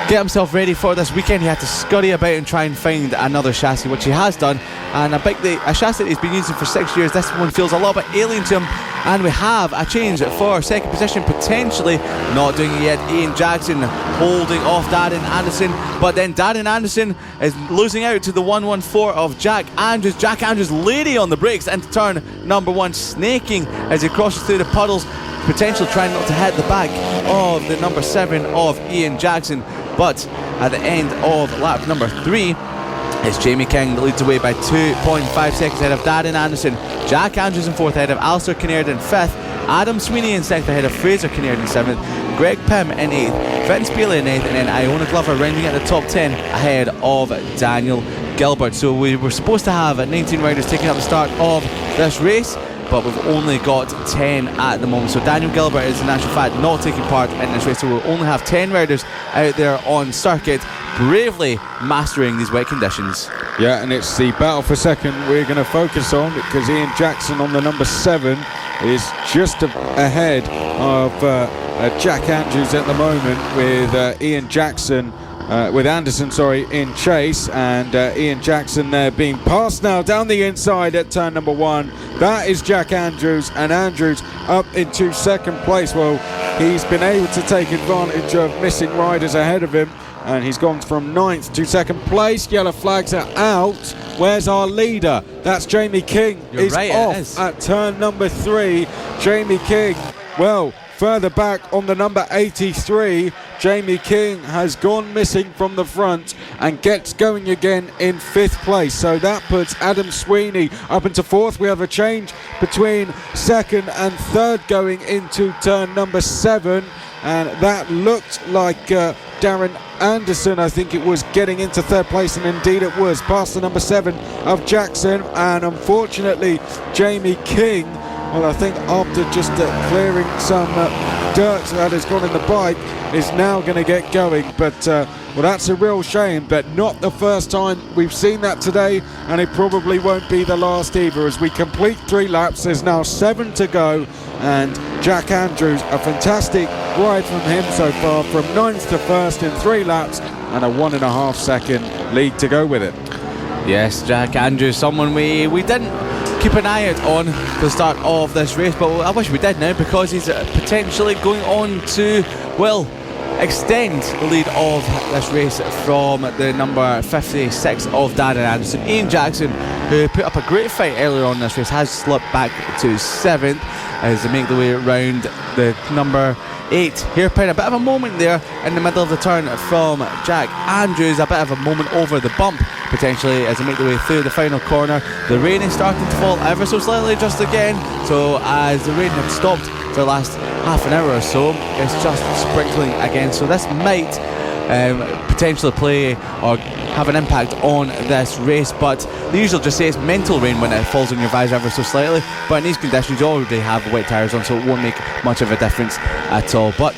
Speaker 2: get himself ready for this weekend, he had to scurry about and try and find another chassis, which he has done. And a chassis that he's been using for 6 years, this one feels a little bit alien to him. And we have a change for second position, potentially not doing it yet. Ian Jackson holding off Darren Anderson, but then Darren Anderson is losing out to the 114 of Jack Andrews. Jack Andrews lady on the brakes into turn number 1, snaking as he crosses through the puddles, potentially trying not to hit the back of the number 7 of Ian Jackson. But at the end of lap number 3, it's Jamie King that leads away by 2.5 seconds ahead of Darren Anderson. Jack Andrews in 4th ahead of Alistair Kinnaird in 5th. Adam Sweeney in 2nd ahead of Fraser Kinnaird in 7th. Greg Pym in 8th. Vince Bailey in 8th. And then Iona Glover rounding at the top 10 ahead of Daniel Gilbert. So we were supposed to have 19 riders taking up the start of this race, but we've only got 10 at the moment. So Daniel Gilbert is in actual fact not taking part in this race, so we'll only have 10 riders out there on circuit, bravely mastering these wet conditions.
Speaker 1: Yeah, and it's the battle for second we're going to focus on, because Ian Jackson on the number 7 is just ahead of Jack Andrews at the moment, with Ian Jackson with Anderson, in chase, and Ian Jackson there being passed now down the inside at turn number 1. That is Jack Andrews, and Andrews up into second place. Well, he's been able to take advantage of missing riders ahead of him, and he's gone from 9th to second place. Yellow flags are out. Where's our leader? That's Jamie King.
Speaker 2: You're right,
Speaker 1: off at turn number 3. Jamie King, well, further back on the number 83, Jamie King has gone missing from the front and gets going again in 5th place. So that puts Adam Sweeney up into 4th. We have a change between 2nd and 3rd going into turn number 7. And that looked like Darren Anderson, I think it was, getting into 3rd place, and indeed it was, past the number 7 of Jackson. And unfortunately, Jamie King, well, I think after just clearing some dirt that has gone in the bike, is now going to get going. But well, that's a real shame, but not the first time we've seen that today, and it probably won't be the last either. As we complete 3 laps, there's now 7 to go, and Jack Andrews, a fantastic ride from him so far, from 9th to 1st in 3 laps, and a 1.5 second lead to go with it.
Speaker 2: Yes, Jack Andrews, someone we didn't keep an eye out on for the start of this race, but I wish we did now, because he's potentially going on to, well, extend the lead of this race from the number 56 of Darren Anderson. Ian Jackson, who put up a great fight earlier on in this race, has slipped back to 7th as they make the way around the number 8 hairpin. A bit of a moment there in the middle of the turn from Jack Andrews, a bit of a moment over the bump potentially as they make their way through the final corner. The rain is starting to fall ever so slightly just again, so as the rain had stopped for the last half an hour or so, it's just sprinkling again, so this might potentially play or have an impact on this race, but they usually just say it's mental rain when it falls on your visor ever so slightly, but in these conditions you already have wet tyres on, so it won't make much of a difference at all. But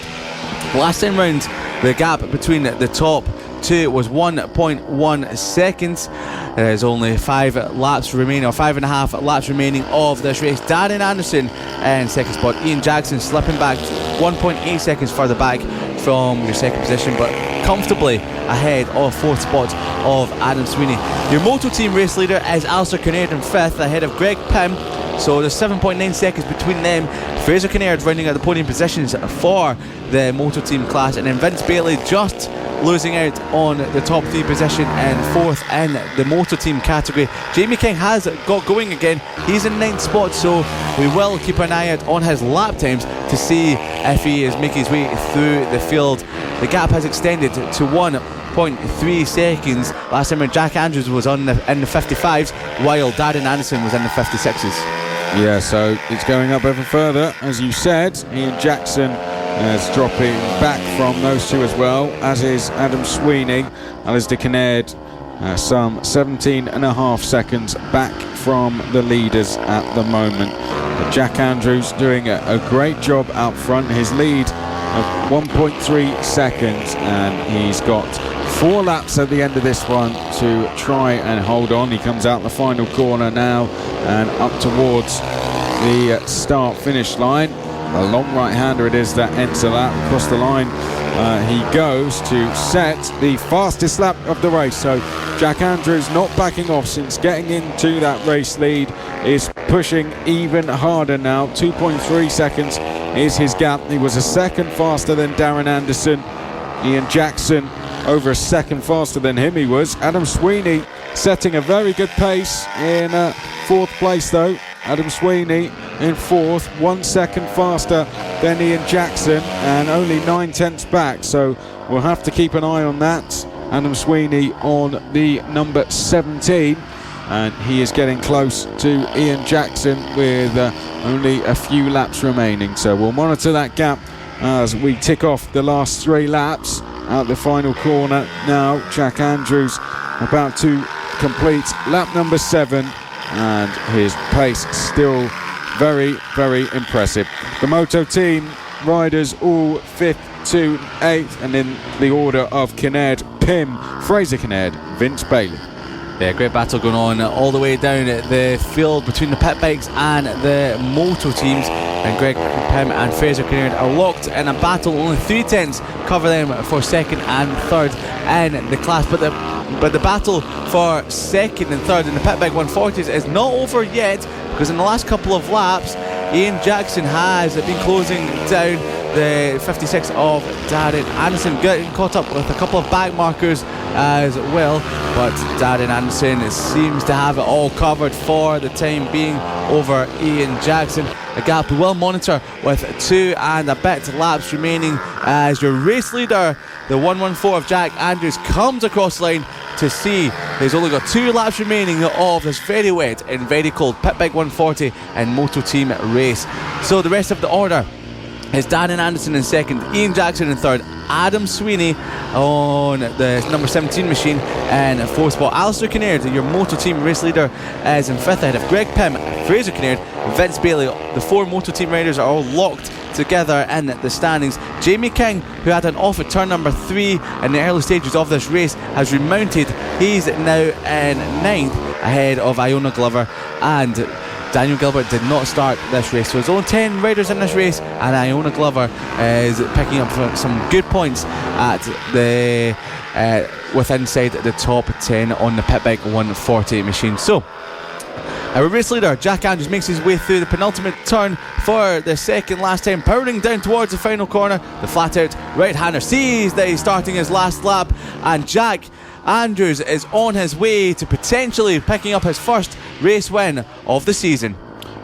Speaker 2: last time round, the gap between the top two was 1.1 seconds. There's only 5 laps remaining, or 5.5 laps remaining of this race. Darren Anderson in second spot, Ian Jackson slipping back 1.8 seconds further back from your second position, but comfortably ahead of fourth spot of Adam Sweeney. Your Moto Team race leader is Alistair Kinnaird in fifth, ahead of Greg Pym. So there's 7.9 seconds between them. Fraser Kinnaird rounding out the podium positions for the Moto Team class, and then Vince Bailey just losing out on the top 3 position and fourth in the Moto Team category. Jamie King has got going again. He's in 9th spot, so we will keep an eye out on his lap times to see if he is making his way through the field. The gap has extended to 1.3 seconds. Last time Jack Andrews was in the 55s, while Darren Anderson was in the 56s.
Speaker 1: Yeah, so it's going up even further, as you said. Ian Jackson is dropping back from those two as well, as is Adam Sweeney. Alistair Kinnaird some 17.5 seconds back from the leaders at the moment. But Jack Andrews doing a great job out front. His lead of 1.3 seconds, and he's got 4 laps at the end of this one to try and hold on. He comes out the final corner now and up towards the start-finish line. A long right-hander it is that ends the lap. Across the line he goes to set the fastest lap of the race. So Jack Andrews not backing off since getting into that race lead, is pushing even harder now. 2.3 seconds is his gap. He was a second faster than Darren Anderson. Ian Jackson over a second faster than him he was. Adam Sweeney setting a very good pace in 4th place though. Adam Sweeney in 4th, 1 second faster than Ian Jackson and only 9/10 back, so we'll have to keep an eye on that. Adam Sweeney on the number 17, and he is getting close to Ian Jackson with only a few laps remaining, so we'll monitor that gap as we tick off the last 3 laps. Out the final corner now, Jack Andrews about to complete lap number 7, and his pace still very, very impressive. The Moto Team riders all 5th to 8th, and in the order of Kinnaird, Pym, Fraser Kinnaird, Vince Bailey.
Speaker 2: Yeah, great battle going on all the way down the field between the pit bikes and the Moto teams, and Greg Pym and Fraser Kinnaird are locked in a battle. Only 3/10 cover them for second and third in the class, but the battle for second and third in the pit bike 140s is not over yet, because in the last couple of laps Ian Jackson has been closing down the 56 of Darren Anderson, getting caught up with a couple of back markers as well, but Darren Anderson seems to have it all covered for the time being over Ian Jackson. A gap we will monitor with 2 and a bit laps remaining as your race leader, the 114 of Jack Andrews, comes across the line to see he's only got 2 laps remaining of this very wet and very cold pit bike 140 and Moto Team race. So the rest of the order is Darren Anderson in second, Ian Jackson in third, Adam Sweeney on the number 17 machine and 4th spot. Alistair Kinnaird, your Moto Team race leader, is in 5th ahead of Greg Pym, Fraser Kinnaird, Vince Bailey. The 4 Moto Team riders are all locked together in the standings. Jamie King, who had an off at turn number 3 in the early stages of this race, has remounted. He's now in 9th ahead of Iona Glover, and Daniel Gilbert did not start this race, so there's only 10 riders in this race, and Iona Glover is picking up some good points at the with inside the top 10 on the pit bike 140 machine. So our race leader Jack Andrews makes his way through the penultimate turn for the second last time, powering down towards the final corner. The flat out right-hander sees that he's starting his last lap, and Jack Andrews is on his way to potentially picking up his first race win of the season.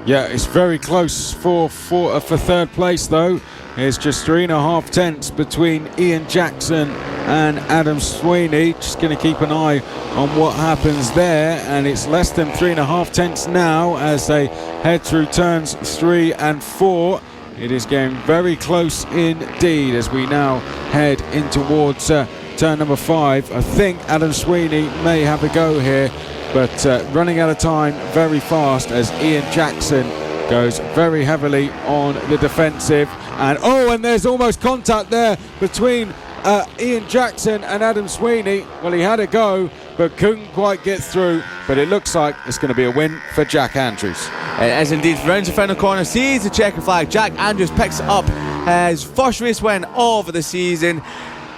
Speaker 1: Yeah, it's very close for third place though. It's just 3.5 tenths between Ian Jackson and Adam Sweeney. Just going to keep an eye on what happens there, and it's less than 3.5 tenths now as they head through turns 3 and 4. It is getting very close indeed as we now head in towards turn number 5. I think Adam Sweeney may have a go here, but running out of time very fast as Ian Jackson goes very heavily on the defensive. And there's almost contact there between Ian Jackson and Adam Sweeney. Well, he had a go, but couldn't quite get through. But it looks like it's going to be a win for Jack Andrews.
Speaker 2: As indeed, rounds the final corner, sees the checker flag. Jack Andrews picks up his first race win of the season.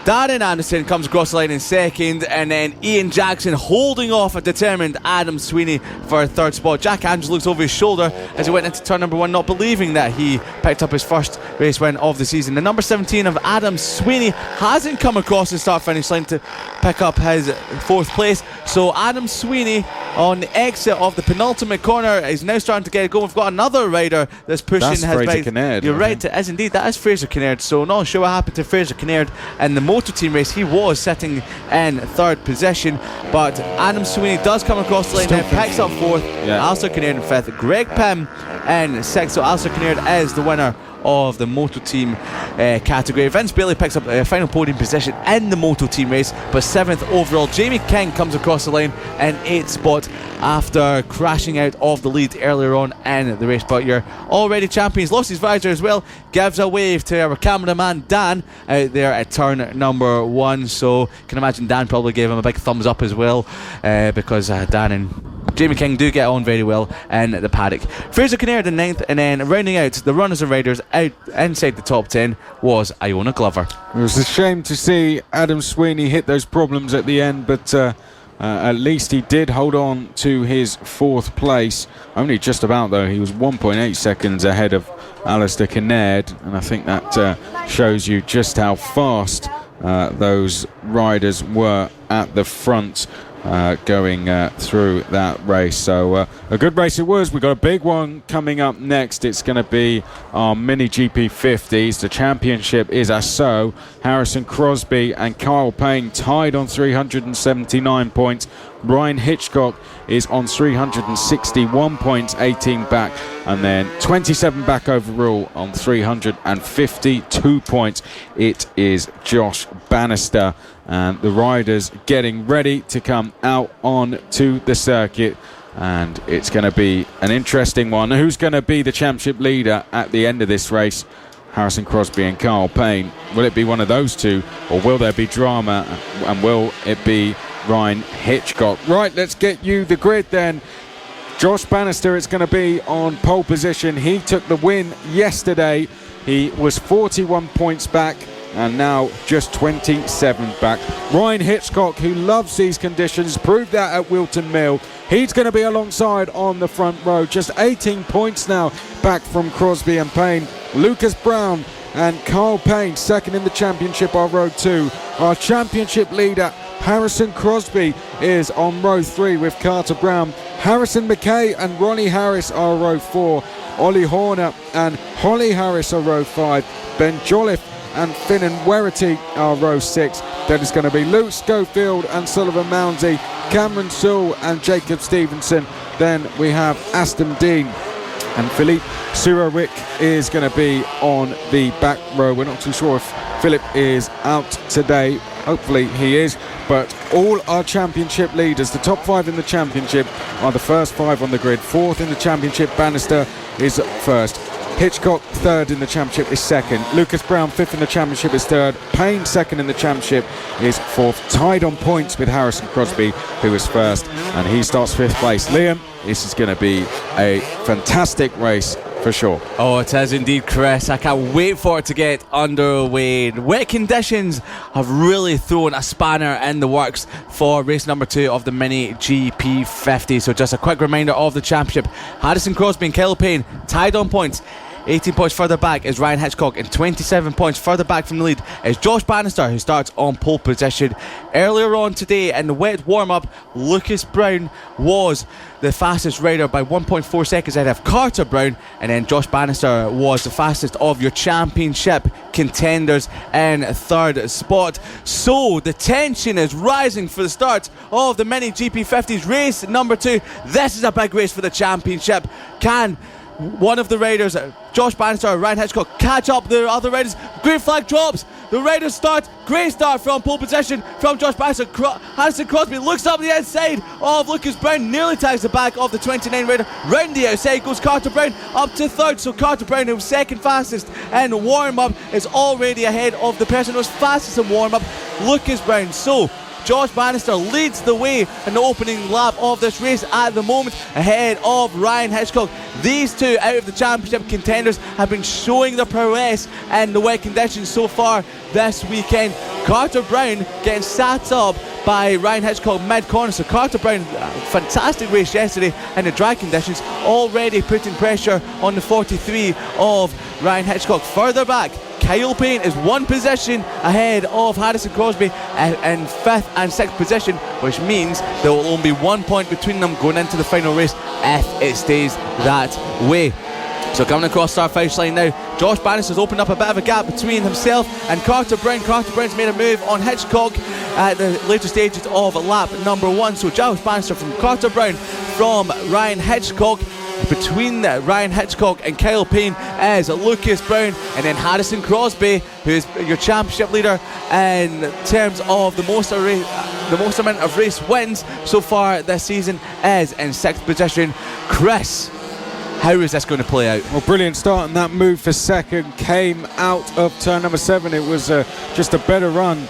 Speaker 2: Darren Anderson comes across the line in second, and then Ian Jackson holding off a determined Adam Sweeney for a third spot. Jack Andrews looks over his shoulder as he went into turn number 1, not believing that he picked up his first race win of the season. The number 17 of Adam Sweeney hasn't come across the start-finish line to pick up his 4th place, so Adam Sweeney on the exit of the penultimate corner is now starting to get it going. We've got another rider that's pushing his
Speaker 1: Fraser
Speaker 2: bike.
Speaker 1: Kinnaird.
Speaker 2: You're right, it is indeed. That is Fraser Kinnaird. So not sure what happened to Fraser Kinnaird in the motor team race. He was sitting in 3rd position, but Adam Sweeney does come across the line and picks up 4th. Alistair Kinnaird in 5th. Greg Pym in 6th. So Alistair Kinnaird is the winner of the Moto Team category. Vince Bailey picks up a final podium position in the Moto Team race, but 7th overall. Jamie King comes across the line in 8th spot after crashing out of the lead earlier on in the race. But your already champions lost his visor as well, gives a wave to our cameraman Dan out there at turn number 1. So you can imagine Dan probably gave him a big thumbs up as well, because Dan and Jamie King do get on very well in the paddock. Fraser Kinnaird in 9th, and then rounding out the runners and riders out inside the top 10 was Iona Glover.
Speaker 1: It was a shame to see Adam Sweeney hit those problems at the end, but at least he did hold on to his 4th place. Only just about, though. He was 1.8 seconds ahead of Alistair Kinnaird, and I think that shows you just how fast those riders were at the front going through that race. So a good race it was. We've got a big one coming up next. It's going to be our mini GP50s. The championship is so. Harrison Crosby and Kyle Payne tied on 379 points. Ryan Hitchcock is on 361 points, 18 back, and then 27 back overall on 352 points. It is Josh Bannister, and the riders getting ready to come out on to the circuit, and it's going to be an interesting one. Who's going to be the championship leader at the end of this race? Harrison Crosby and Kyle Payne. Will it be one of those two, or will there be drama, and will it be Ryan Hitchcock? Right, let's get you the grid then. Josh Bannister, it's going to be on pole position. He took the win yesterday. He was 41 points back and now just 27 back. Ryan Hitchcock, who loves these conditions, proved that at Wilton Mill. He's going to be alongside on the front row, just 18 points now back from Crosby and Payne. Lucas Brown and Kyle Payne second in the championship are row 2. Our championship leader Harrison Crosby is on row 3 with Carter Brown. Harrison McKay and Ronnie Harris are row 4. Ollie Horner and Holly Harris are row 5. Ben Jolliffe and Finnan Werity are row 6. Then it's going to be Luke Schofield and Sullivan Mounsey, Cameron Sewell and Jacob Stevenson. Then we have Aston Dean and Philippe Surowick is going to be on the back row. We're not too sure if Philip is out today. Hopefully he is. But all our championship leaders, the top 5 in the championship, are the first 5 on the grid. 4th in the championship, Bannister is 1st. Hitchcock 3rd in the championship is 2nd. Lucas Brown 5th in the championship is 3rd. Payne 2nd in the championship is 4th. Tied on points with Harrison Crosby, who is 1st, and he starts 5th place. Liam, this is going to be a fantastic race for sure.
Speaker 2: Oh, it is indeed, Chris. I can't wait for it to get underway. Wet conditions have really thrown a spanner in the works for race number 2 of the Mini GP50. So just a quick reminder of the championship. Harrison Crosby and Kyle Payne tied on points. 18 points further back is Ryan Hitchcock, and 27 points further back from the lead is Josh Bannister, who starts on pole position. Earlier on today in the wet warm-up, Lucas Brown was the fastest rider by 1.4 seconds ahead of Carter Brown, and then Josh Bannister was the fastest of your championship contenders in 3rd spot. So the tension is rising for the start of the Mini GP50s race number 2. This is a big race for the championship. Can one of the riders, Josh Bannister or Ryan Hitchcock, catch up the other riders? Green flag drops. The Raiders start. Great start from pole position from Josh Bannister. Harrison Crosby looks up the outside of Lucas Brown, nearly tags the back of the 29 Raider. Round the outside goes Carter Brown up to third. So Carter Brown, who was second fastest in warm-up, is already ahead of the person who was fastest in warm-up, Lucas Brown. So Josh Bannister leads the way in the opening lap of this race at the moment, ahead of Ryan Hitchcock. These two out of the championship contenders have been showing their prowess in the wet conditions so far this weekend. Carter Brown getting sat up by Ryan Hitchcock mid-corner. So Carter Brown, fantastic race yesterday in the dry conditions, already putting pressure on the 43 of Ryan Hitchcock. Further back, Kyle Payne is one position ahead of Harrison Crosby in 5th and 6th position, which means there will only be 1 point between them going into the final race if it stays that way. So coming across start finish line now, Josh Bannister's opened up a bit of a gap between himself and Carter Brown. Carter Brown's made a move on Hitchcock at the later stages of lap number 1. So Josh Bannister from Carter Brown from Ryan Hitchcock. Between Ryan Hitchcock and Kyle Payne is Lucas Brown, and then Harrison Crosby, who is your championship leader in terms of the most amount of race wins so far this season, is in 6th position. Chris, how is this going to play out?
Speaker 1: Well, brilliant start, and that move for second came out of turn number 7. It was just a better run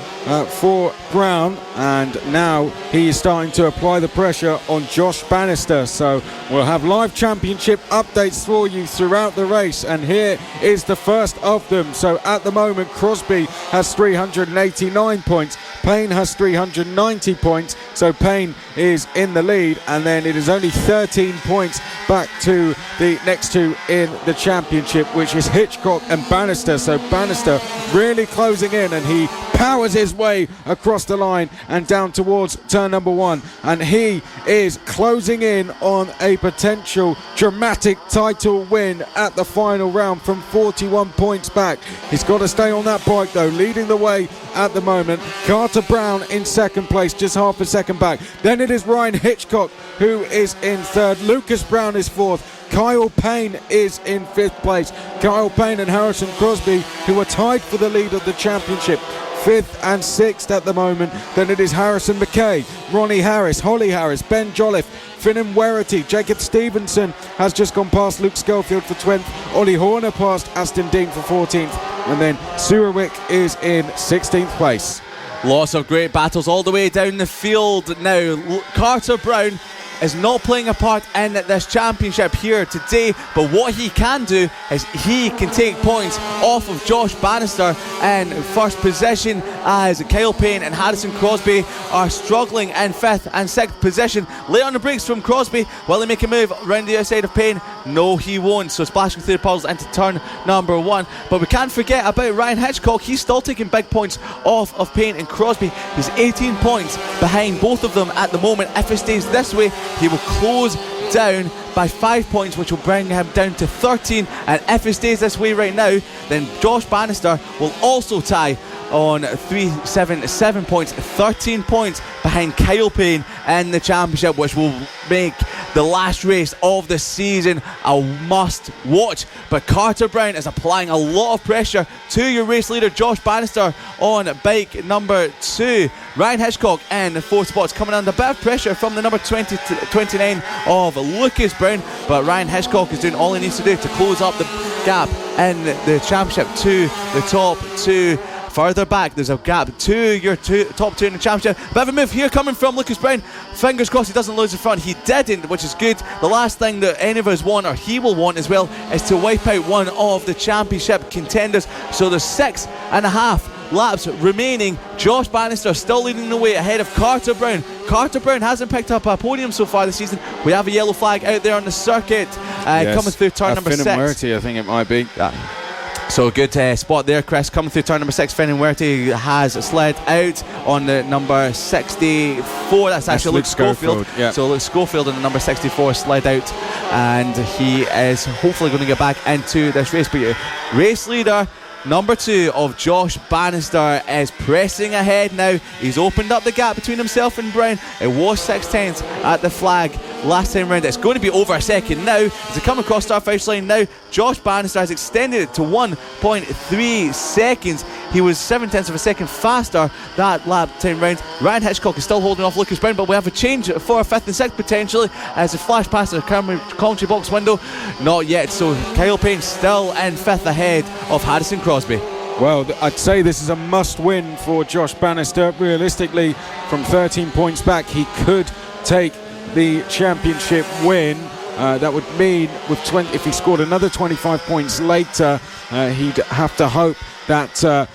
Speaker 1: for Brown, and now he is starting to apply the pressure on Josh Bannister. So we'll have live championship updates for you throughout the race, and here is the first of them. So at the moment, Crosby has 389 points, Payne has 390 points, so Payne is in the lead, and then it is only 13 points back to the next two in the championship, which is Hitchcock and Bannister. So Bannister really closing in, and he powers his way across the line and down towards turn number 1, and he is closing in on a potential dramatic title win at the final round from 41 points back. He's got to stay on that bike though, leading the way at the moment. Carter Brown in second place, just half a second back. Then it is Ryan Hitchcock who is in third. Lucas Brown is fourth. Kyle Payne is in 5th place. Kyle Payne and Harrison Crosby, who are tied for the lead of the championship, 5th and 6th at the moment. Then it is Harrison McKay, Ronnie Harris, Holly Harris, Ben Jolliffe, Finan Werity. Jacob Stevenson has just gone past Luke Schofield for 20th. Ollie Horner past Aston Dean for 14th. And then Surewick is in 16th place.
Speaker 2: Lots of great battles all the way down the field now. Carter Brown is not playing a part in this championship here today, but what he can do is he can take points off of Josh Bannister in first position, as Kyle Payne and Harrison Crosby are struggling in 5th and 6th position. Late on the brakes from Crosby. Will he make a move around the outside of Payne? No, he won't. So splashing through the puddles into turn number 1. But we can't forget about Ryan Hitchcock. He's still taking big points off of Payne and Crosby. He's 18 points behind both of them at the moment. If it stays this way, he will close down by 5 points, which will bring him down to 13. And if it stays this way right now, then Josh Bannister will also tie on 377 points, 13 points behind Kyle Payne in the championship, which will make the last race of the season a must watch. But Carter Brown is applying a lot of pressure to your race leader Josh Bannister on bike number 2. Ryan Hitchcock in the 4th spot is coming under a bit of pressure from the number 29 of Lucas Brown, but Ryan Hitchcock is doing all he needs to do to close up the gap in the championship to the top 2. Further back, there's a gap to your top 2 in the championship. Bit of a move here coming from Lucas Brown. Fingers crossed he doesn't lose the front. He didn't, which is good. The last thing that any of us want, or he will want as well, is to wipe out one of the championship contenders. So there's 6.5 laps remaining. Josh Bannister still leading the way ahead of Carter Brown. Carter Brown hasn't picked up a podium so far this season. We have a yellow flag out there on the circuit, coming through turn number 6.
Speaker 1: Finan I think it might be.
Speaker 2: So good spot there, Chris. Coming through turn number 6, Finan Werty has slid out on the number 64. That's actually Luke Schofield.
Speaker 1: Yeah.
Speaker 2: So Luke Schofield in the number 64 slid out, and he is hopefully going to get back into this race. But race leader number 2 of Josh Bannister is pressing ahead now. He's opened up the gap between himself and Brown. It was 6 tenths at the flag last time round. It's going to be over a second now as they come across start finish line now. Josh Bannister has extended it to 1.3 seconds. He was 0.7 of a second faster that lap time round. Ryan Hitchcock is still holding off Lucas Brown, but we have a change for 5th and 6th potentially as a flash past the commentary box window. Not yet, so Kyle Payne still in 5th ahead of Harrison Crosby.
Speaker 1: Well, I'd say this is a must-win for Josh Bannister. Realistically, from 13 points back, he could take the championship win. That would mean with 20, if he scored another 25 points later, he'd have to hope that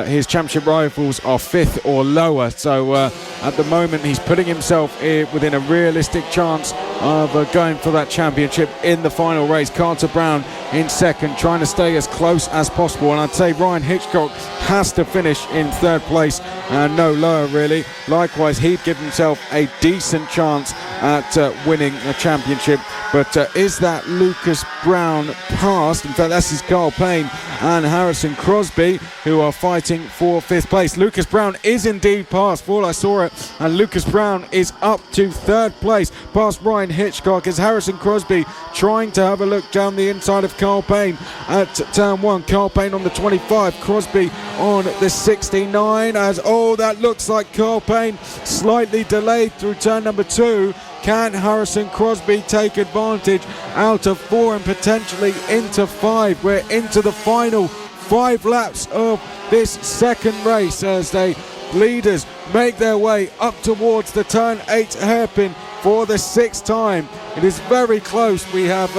Speaker 1: his championship rivals are 5th or lower. So at the moment, he's putting himself within a realistic chance of going for that championship in the final race. Carter Brown in 2nd, trying to stay as close as possible. And I'd say Ryan Hitchcock has to finish in 3rd place and no lower, really. Likewise, he'd give himself a decent chance at winning a championship. But is that Lucas Brown passed? In fact, that's his Carl Payne and Harrison Crosby, who are fighting for 5th place. Lucas Brown is indeed passed, for all I saw it, and Lucas Brown is up to 3rd place, past Ryan Hitchcock, as Harrison Crosby trying to have a look down the inside of Carl Payne at turn 1. Carl Payne on the 25, Crosby on the 69, as that looks like Carl Payne slightly delayed through turn number 2. Can Harrison Crosby take advantage out of 4 and potentially into 5? We're into the final 5 laps of this second race as the leaders make their way up towards the turn 8 hairpin for the 6th time. It is very close. We have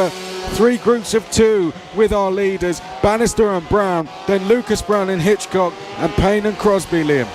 Speaker 1: 3 groups of 2 with our leaders, Bannister and Brown, then Lucas Brown and Hitchcock, and Payne and Crosby, Liam.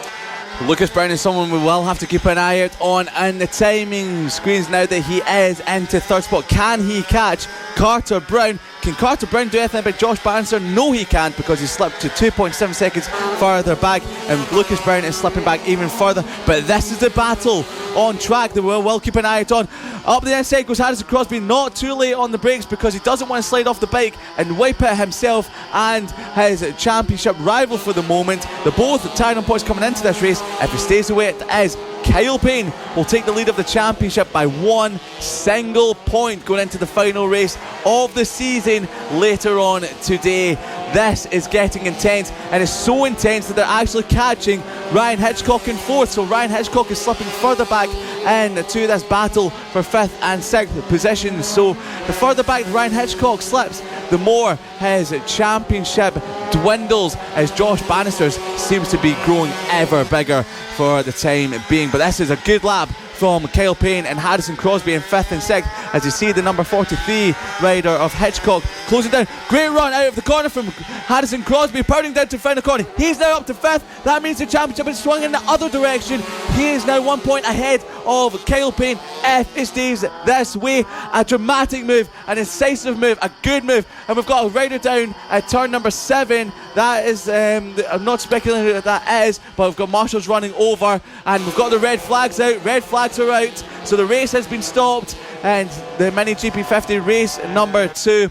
Speaker 2: Lucas Brown is someone we will have to keep an eye out on, and the timing screens now that he is into 3rd spot. Can he catch Carter Brown? Can Carter Brown do anything about Josh Bannister? No, he can't, because he slipped to 2.7 seconds further back, and Lucas Brown is slipping back even further. But this is the battle on track that we'll keep an eye out on. Up the inside goes Harrison Crosby, not too late on the brakes because he doesn't want to slide off the bike and wipe it himself and his championship rival for the moment. They're both tying on points coming into this race. If he stays the way it is, Kyle Payne will take the lead of the championship by 1 single point going into the final race of the season later on today. This is getting intense, and it's so intense that they're actually catching Ryan Hitchcock in 4th. So Ryan Hitchcock is slipping further back into this battle for 5th and 6th positions. So the further back Ryan Hitchcock slips, the more his championship dwindles as Josh Bannister's seems to be growing ever bigger for the time being. But this is a good lap from Kyle Payne and Harrison Crosby in 5th and 6th as you see the number 43 rider of Hitchcock closing down. Great run out of the corner from Harrison Crosby, powering down to final corner. He's now up to 5th. That means the championship is swung in the other direction. He is now 1 point ahead of Kyle Payne if it stays this way. A dramatic move, an incisive move, a good move, and we've got a rider down at turn number 7. That is, I'm not speculating who that is, but we've got marshals running over, and we've got the red flags out. Red flags are out, so the race has been stopped, and the Mini GP50 race number 2.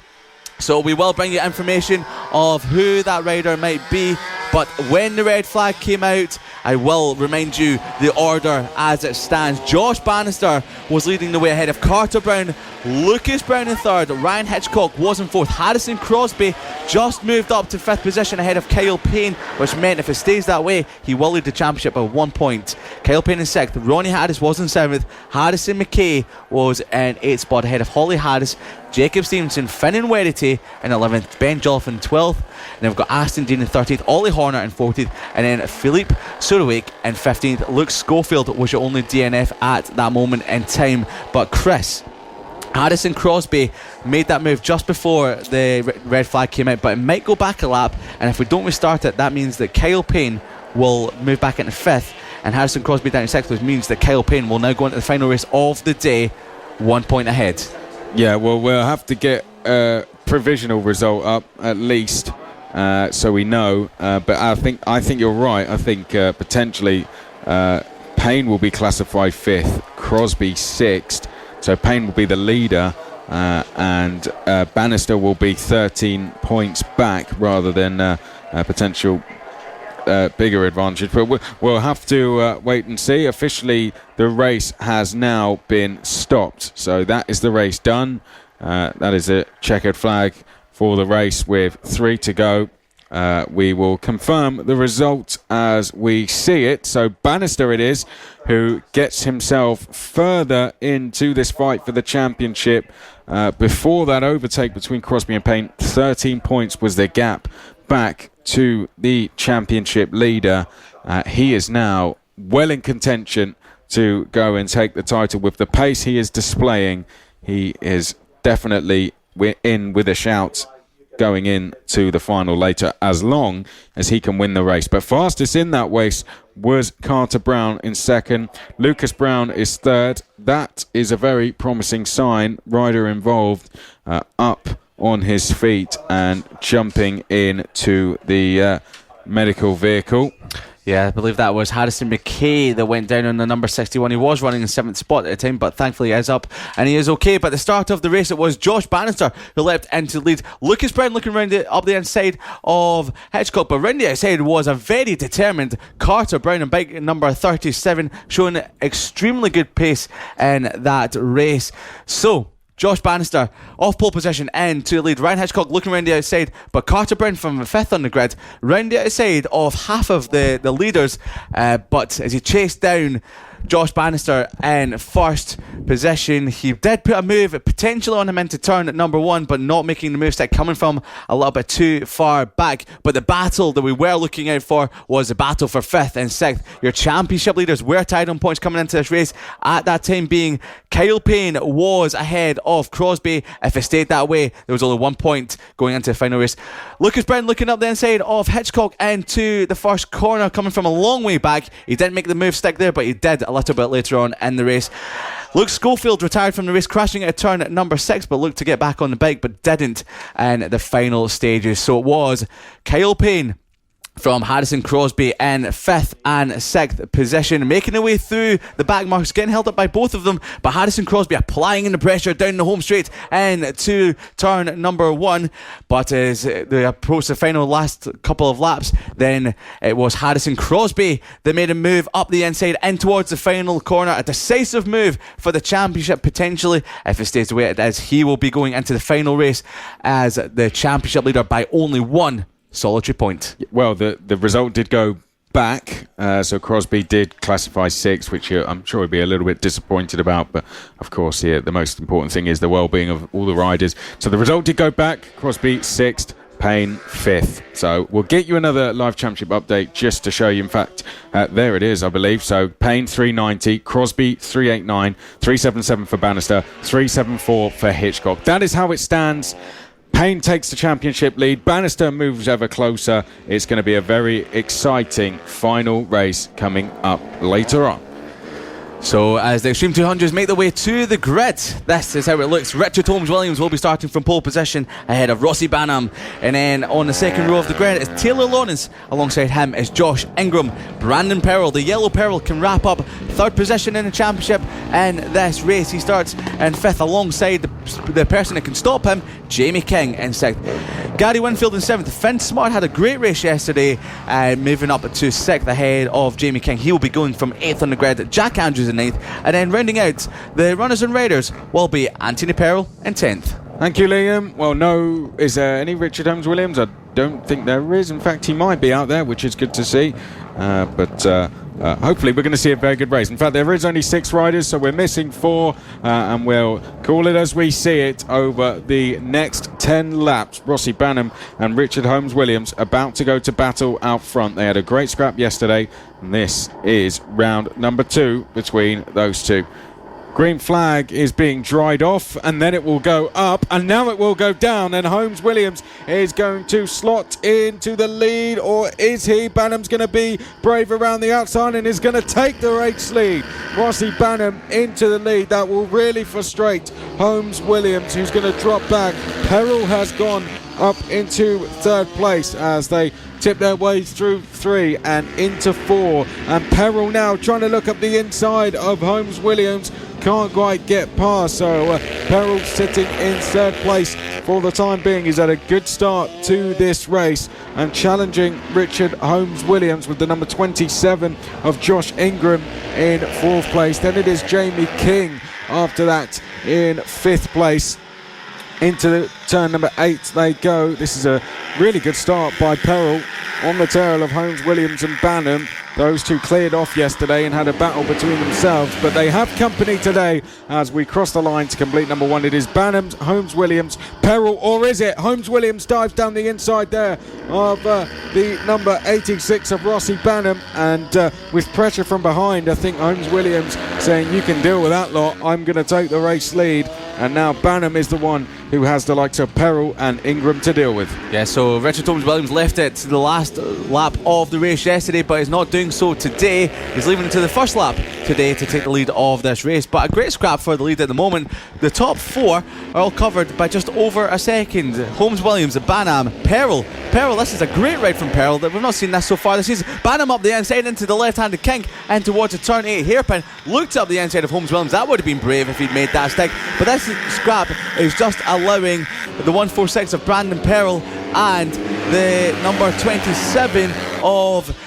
Speaker 2: So we will bring you information of who that rider might be. But when the red flag came out, I will remind you the order as it stands. Josh Bannister was leading the way ahead of Carter Brown, Lucas Brown in 3rd, Ryan Hitchcock was in 4th, Harrison Crosby just moved up to 5th position ahead of Kyle Payne, which meant if it stays that way, he will lead the championship by 1 point. Kyle Payne in 6th, Ronnie Harris was in 7th, Harrison McKay was in 8th spot ahead of Holly Harris, Jacob Stevenson, Finn Werity in 11th, Ben Jolliffe in 12th, and then we've got Aston Dean in 13th, Ollie Horner in 14th, and then Philippe Surowake in 15th. Luke Schofield was your only DNF at that moment in time, but Chris, Harrison Crosby made that move just before the red flag came out, but it might go back a lap, and if we don't restart it, that means that Kyle Payne will move back into 5th and Harrison Crosby down in 6th, which means that Kyle Payne will now go into the final race of the day 1 point ahead.
Speaker 1: Yeah, well, we'll have to get a provisional result up at least, so we know. But I think you're right. I think potentially Payne will be classified 5th, Crosby 6th. So Payne will be the leader, and Bannister will be 13 points back rather than a potential bigger advantage. But we'll have to wait and see. Officially, the race has now been stopped. So that is the race done. That is a checkered flag for the race with 3 to go. We will confirm the result as we see it. So Bannister it is who gets himself further into this fight for the championship. Before that overtake between Crosby and Payne, 13 points was the gap back to the championship leader. He is now well in contention to go and take the title. With the pace he is displaying, he is definitely in with a shout going into the final later, as long as he can win the race. But fastest in that race was Carter Brown in second. Lucas Brown is third. That is a very promising sign. Rider involved up on his feet and jumping into the medical vehicle.
Speaker 2: Yeah, I believe that was Harrison McKay that went down on the number 61. He was running in 7th spot at the time, but thankfully he is up and he is okay. But at the start of the race, it was Josh Bannister who leapt into the lead. Lucas Brown looking around up the inside of Hitchcock, but round the outside was a very determined Carter Brown on bike number 37, showing extremely good pace in that race. So Josh Bannister off pole position and to the lead. Ryan Hitchcock looking around the outside, but Carter Brown from 5th on the grid, round the outside of half of the leaders. But as he chased down Josh Bannister in first position, he did put a move potentially on him into turn at number 1, but not making the move stick, coming from a little bit too far back. But the battle that we were looking out for was the battle for 5th and 6th. Your championship leaders were tied on points coming into this race. At that time being, Kyle Payne was ahead of Crosby. If it stayed that way, there was only 1 point going into the final race. Lucas Brown looking up the inside of Hitchcock into the first corner, coming from a long way back. He didn't make the move stick there, but he did a little bit later on in the race. Luke Schofield retired from the race, crashing at a turn at number 6, but looked to get back on the bike, but didn't in the final stages. So it was Kyle Payne from Harrison Crosby in 5th and 6th position, making their way through the back marks, getting held up by both of them, but Harrison Crosby applying the pressure down the home straight into turn number 1. But as they approached the final last couple of laps, then it was Harrison Crosby that made a move up the inside in towards the final corner, a decisive move for the championship potentially. If it stays the way it is, he will be going into the final race as the championship leader by only 1 solitary point.
Speaker 1: Well, the result did go back, so Crosby did classify 6th, which I'm sure he'd be a little bit disappointed about, but of course the most important thing is the well-being of all the riders. So the result did go back. Crosby 6th, Payne 5th. So we'll get you another live championship update just to show you. In fact, there it is, I believe. So Payne 390, Crosby 389, 377 for Bannister, 374 for Hitchcock. That is how it stands. Payne takes the championship lead. Bannister moves ever closer. It's going to be a very exciting final race coming up later on.
Speaker 2: So as the Extreme 200s make their way to the grid, this is how it looks. Richard Holmes-Williams will be starting from pole position ahead of Rossi Banham. And then on the second row of the grid is Taylor Lawrence. Alongside him is Josh Ingram. Brandon Perrell, the yellow Perrell, can wrap up 3rd position in the championship in this race. He starts in 5th alongside the person that can stop him, Jamie King, in 6th. Gary Winfield in 7th. Finn Smart had a great race yesterday, moving up to 6th ahead of Jamie King. He will be going from 8th on the grid. Jack Andrews in 9th, and then rounding out the runners and riders will be Anthony Perrell in 10th.
Speaker 1: Thank you, Liam. Well, no, is there any Richard Holmes-Williams? I don't think there is. In fact, he might be out there, which is good to see. But hopefully we're going to see a very good race. In fact, there is only 6 riders, so we're missing 4, and we'll call it as we see it over the next 10 laps. Rossi Banham and Richard Holmes-Williams about to go to battle out front. They had a great scrap yesterday, and this is round number 2 between those two. Green flag is being dried off, and then it will go up, and now it will go down, and Holmes-Williams is going to slot into the lead, or is he? Banham's going to be brave around the outside and is going to take the race lead. Rossi Banham into the lead. That will really frustrate Holmes-Williams, who's going to drop back. Perrell has gone up into 3rd place as they tip their way through 3 and into 4, and Perrell now trying to look up the inside of Holmes-Williams. can't quite get past. So Peril sitting in 3rd place for the time being. He's had a good start to this race and challenging Richard Holmes-Williams with the number 27 of Josh Ingram in 4th place. Then it is Jamie King after that in 5th place. Into turn number 8 they go. This is a really good start by Peril on the tail of Holmes-Williams and Banham. Those two cleared off yesterday and had a battle between themselves, but they have company today as we cross the line to complete number 1. It is Banham, Holmes-Williams, Peril, or is it? Holmes-Williams dives down the inside there of the number 86 of Rossi Banham, and with pressure from behind, I think Holmes-Williams saying, you can deal with that lot, I'm going to take the race lead. And now Banham is the one who has the likes of Peril and Ingram to deal with.
Speaker 2: Yeah, so Richard Holmes-Williams left it to the last lap of the race yesterday, but is not doing so today. He's leaving it to the first lap today to take the lead of this race. But a great scrap for the lead at the moment. The top 4 are all covered by just over a second. Holmes-Williams, Banham, Peril. This is a great ride from Peril. We've not seen this so far this season. Banham up the inside into the left-handed kink and towards a turn 8 hairpin. Looked up the inside of Holmes-Williams. That would have been brave if he'd made that stick. But this scrap is just allowing the 146 of Brandon Peril and the number 27 of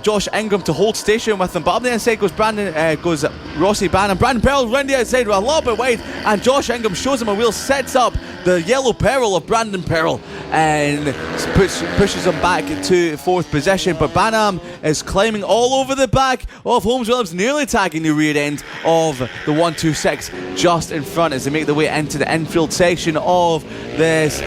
Speaker 2: Josh Ingram to hold station with them. But up the inside goes Rossi Banham. Brandon Peril round the outside with a little bit wide, and Josh Ingram shows him a wheel, sets up the yellow Peril of Brandon Peril and pushes him back to 4th position. But Banham is climbing all over the back of Holmes-Williams, nearly tagging the rear end of the 126 just in front as they make their way into the infield section of this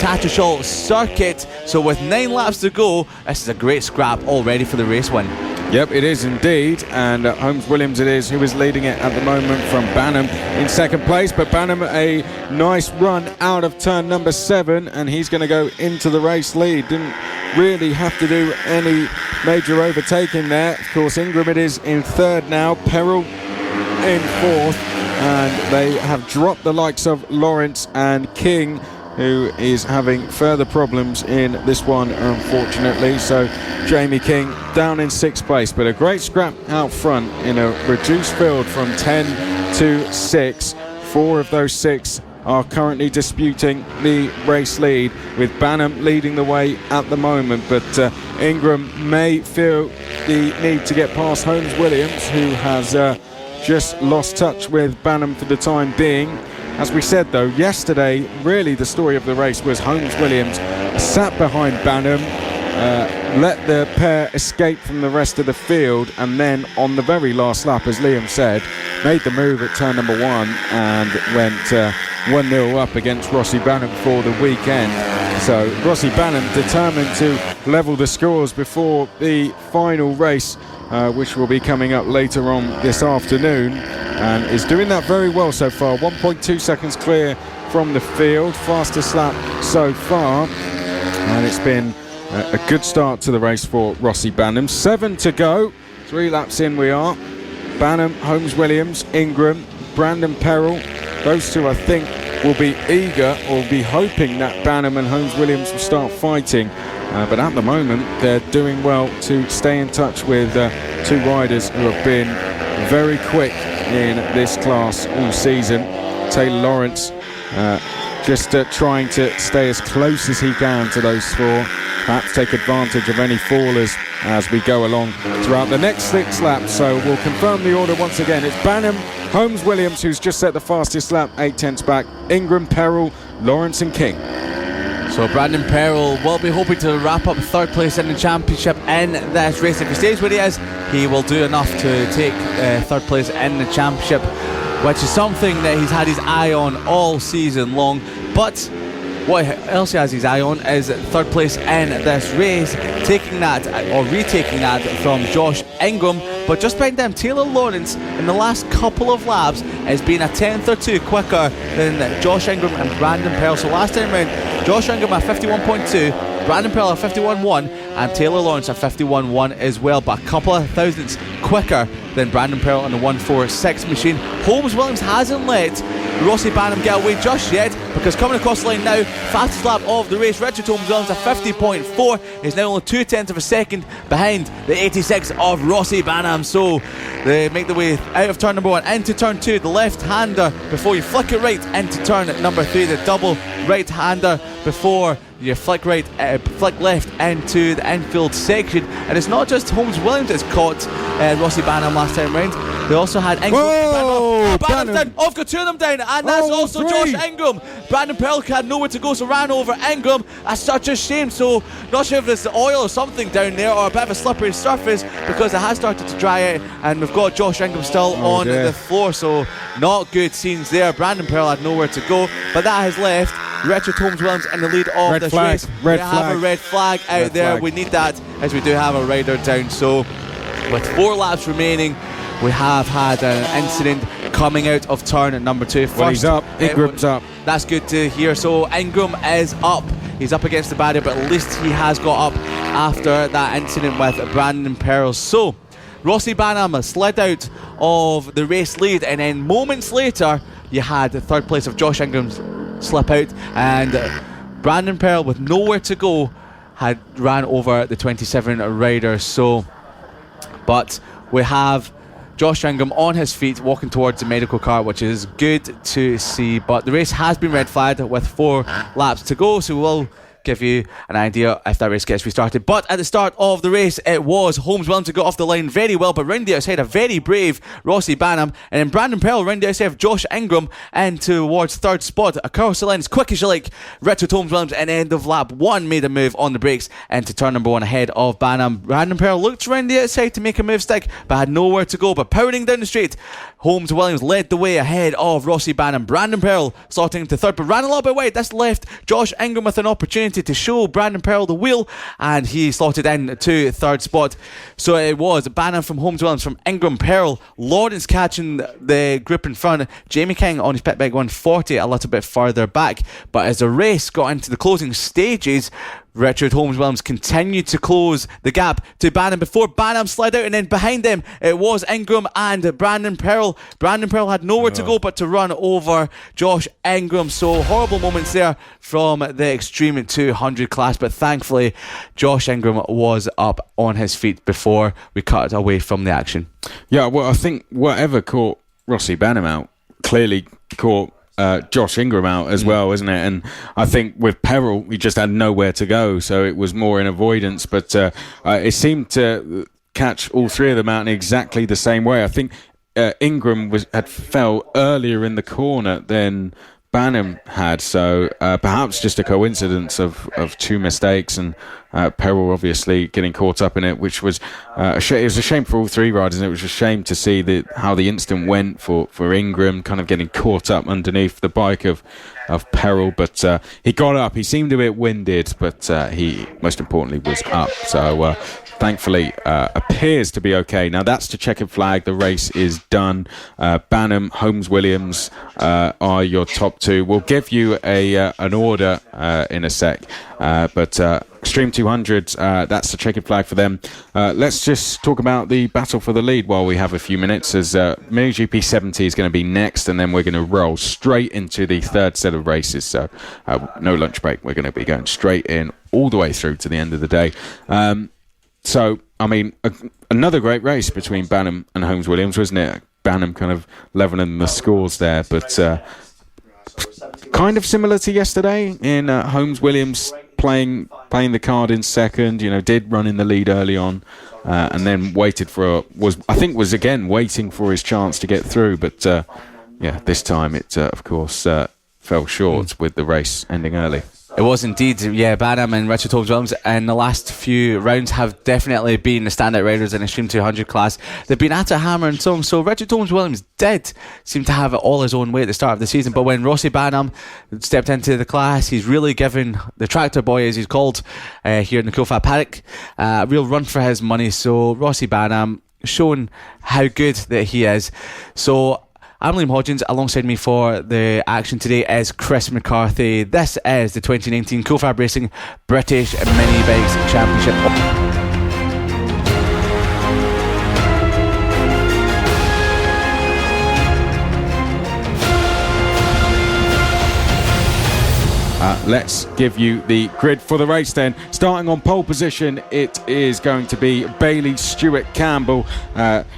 Speaker 2: Tattershall circuit. So with 9 laps to go, this is a great scrap already for the race win.
Speaker 1: Yep, it is indeed, and Holmes-Williams it is who is leading it at the moment from Banham in 2nd place, but Banham a nice run out of turn number 7, and he's going to go into the race lead. Didn't really have to do any major overtaking there. Of course, Ingram it is in 3rd now, Peril in 4th, and they have dropped the likes of Lawrence and King, who is having further problems in this one, unfortunately. So Jamie King down in 6th place, but a great scrap out front in a reduced field from 10 to 6. 4 of those 6 are currently disputing the race lead, with Banham leading the way at the moment, but Ingram may feel the need to get past Holmes-Williams, who has just lost touch with Banham for the time being. As we said though, yesterday, really the story of the race was Holmes-Williams sat behind Banham, let the pair escape from the rest of the field, and then on the very last lap, as Liam said, made the move at turn number 1 and went 1-0 up against Rossi Banham for the weekend. So Rossi Banham determined to level the scores before the final race, which will be coming up later on this afternoon, and is doing that very well so far. 1.2 seconds clear from the field, fastest lap so far, and it's been a good start to the race for Rossi Banham. 7 to go, 3 laps in we are. Banham, Holmes-Williams, Ingram, Brandon Peril, those two I think will be eager or be hoping that Banham and Holmes-Williams will start fighting, but at the moment they're doing well to stay in touch with 2 riders who have been very quick in this class all season. Taylor Lawrence just trying to stay as close as he can to those 4, perhaps take advantage of any fallers as we go along throughout the next 6 laps. So we'll confirm the order once again. It's Banham, Holmes-Williams, who's just set the fastest lap, 8/10 back, Ingram, Peril, Lawrence and King.
Speaker 2: So Brandon Peril will be hoping to wrap up 3rd place in the championship in this race. If he stays where he is, he will do enough to take 3rd place in the championship, which is something that he's had his eye on all season long. But what else he has his eye on is 3rd place in this race, taking that or retaking that from Josh Ingram. But just behind them, Taylor Lawrence in the last couple of laps has been a 10th or 2 quicker than Josh Ingram and Brandon Peril. So last time round, Josh Ingram at 51.2, Brandon Peril at 51.1, and Taylor Lawrence at 51.1 as well, but a couple of thousandths quicker than Brandon Peril on the 146 machine. Holmes-Williams hasn't let Rossi Banham get away just yet. because coming across the line now, fastest lap of the race, Richard Holmes-Williams, a 50.4, is now only 0.2 of a second behind the 86 of Rossi Banham. So they make the way out of turn number 1 into turn 2, the left-hander before you flick it right into turn number 3, the double right-hander before you flick left into the infield section. And it's not just Holmes-Williams that's caught Rossi Banham last time round. They also had Ingram. Banham's down. I've got 2 of them down, and that's also
Speaker 1: 3.
Speaker 2: Josh Ingram. Brandon Pearl had nowhere to go, so ran over Ingram. That's such a shame. So not sure if it's the oil or something down there, or a bit of a slippery surface, because it has started to dry out, and we've got Josh Ingram still on the floor. So not good scenes there. Brandon Pearl had nowhere to go, but that has left Richard Holmes-Williams in the lead of this race. We have a red flag out there. We need that, as we do have a rider down. So with 4 laps remaining, we have had an incident coming out of turn number 2.
Speaker 1: Well, he's up. Ingram's up.
Speaker 2: That's good to hear. So Ingram is up. He's up against the barrier, but at least he has got up after that incident with Brandon Pearl. So Rossi Banham slid out of the race lead, and then moments later you had the 3rd place of Josh Ingram slip out, and Brandon Pearl, with nowhere to go, had ran over the 27 riders. So, but we have Josh Ingram on his feet walking towards the medical car, which is good to see. But the race has been red flagged with 4 laps to go, so we'll give you an idea if that race gets restarted. But at the start of the race, it was Holmes-Williams who got off the line very well, but round the outside, a very brave Rossi Banham, and then Brandon Pearl round the outside of Josh Ingram and towards 3rd spot. Across the line as quick as you like, Richard Holmes-Williams at the end of lap 1 made a move on the brakes into turn number 1 ahead of Banham. Brandon Pearl looked round the outside to make a move stick, but had nowhere to go. But powering down the straight, Holmes-Williams led the way ahead of Rossi Banham. Brandon Pearl slotting to 3rd, but ran a little bit wide. This left Josh Ingram with an opportunity to show Brandon Pearl the wheel, and he slotted in to 3rd spot. So it was Banham from Holmes-Williams, from Ingram, Pearl, Lawrence catching the group in front, Jamie King on his pit bike 140 a little bit further back. But as the race got into the closing stages, Richard Holmes-Williams continued to close the gap to Banham before Banham slid out, and then behind them it was Ingram and Brandon Pearl. Brandon Pearl had nowhere to go but to run over Josh Ingram. So horrible moments there from the Extreme 200 class, but thankfully Josh Ingram was up on his feet before we cut away from the action.
Speaker 1: Yeah, well, I think whatever caught Rossi Banham out clearly caught Josh Ingram out as well, isn't it? And I think with Pearl, he just had nowhere to go, so it was more in avoidance. But it seemed to catch all 3 of them out in exactly the same way. I think Ingram had fell earlier in the corner than Banham had, so perhaps just a coincidence of 2 mistakes, and Pearl obviously getting caught up in it, which was it was a shame for all 3 riders, and it was a shame to see how the incident went for Ingram, kind of getting caught up underneath the bike of Pearl. But he got up. He seemed a bit winded, but he most importantly was up. So thankfully appears to be okay. Now that's the checkered flag. The race is done. Banham, Holmes-Williams are your top 2. We'll give you an order in a sec, but Extreme 200s, that's the checkered flag for them. Let's just talk about the battle for the lead while we have a few minutes, as MotoGP 70 is going to be next, and then we're going to roll straight into the 3rd set of races. So no lunch break. We're going to be going straight in all the way through to the end of the day. So, I mean, another great race between Banham and Holmes-Williams, wasn't it? Banham kind of levelling the scores there, but kind of similar to yesterday in Holmes-Williams playing the card in second, did run in the lead early on, and then waited was again waiting for his chance to get through, but this time it of course fell short with the race ending early.
Speaker 2: It was indeed, yeah. Banham and Richard Holmes-Williams in the last few rounds have definitely been the standout riders in the Extreme 200 class. They've been at it hammer and tongue. So Richard Holmes-Williams did seem to have it all his own way at the start of the season, but when Rossi Banham stepped into the class, he's really given the tractor boy, as he's called here in the Coolfab paddock, a real run for his money. So Rossi Banham showing how good that he is. So I'm Liam Hodgins. Alongside me for the action today is Chris McCarthy. This is the 2019 FAB-Racing British Mini Bikes Championship.
Speaker 1: Let's give you the grid for the race then. Starting on pole position, it is going to be Bailey Stewart Campbell.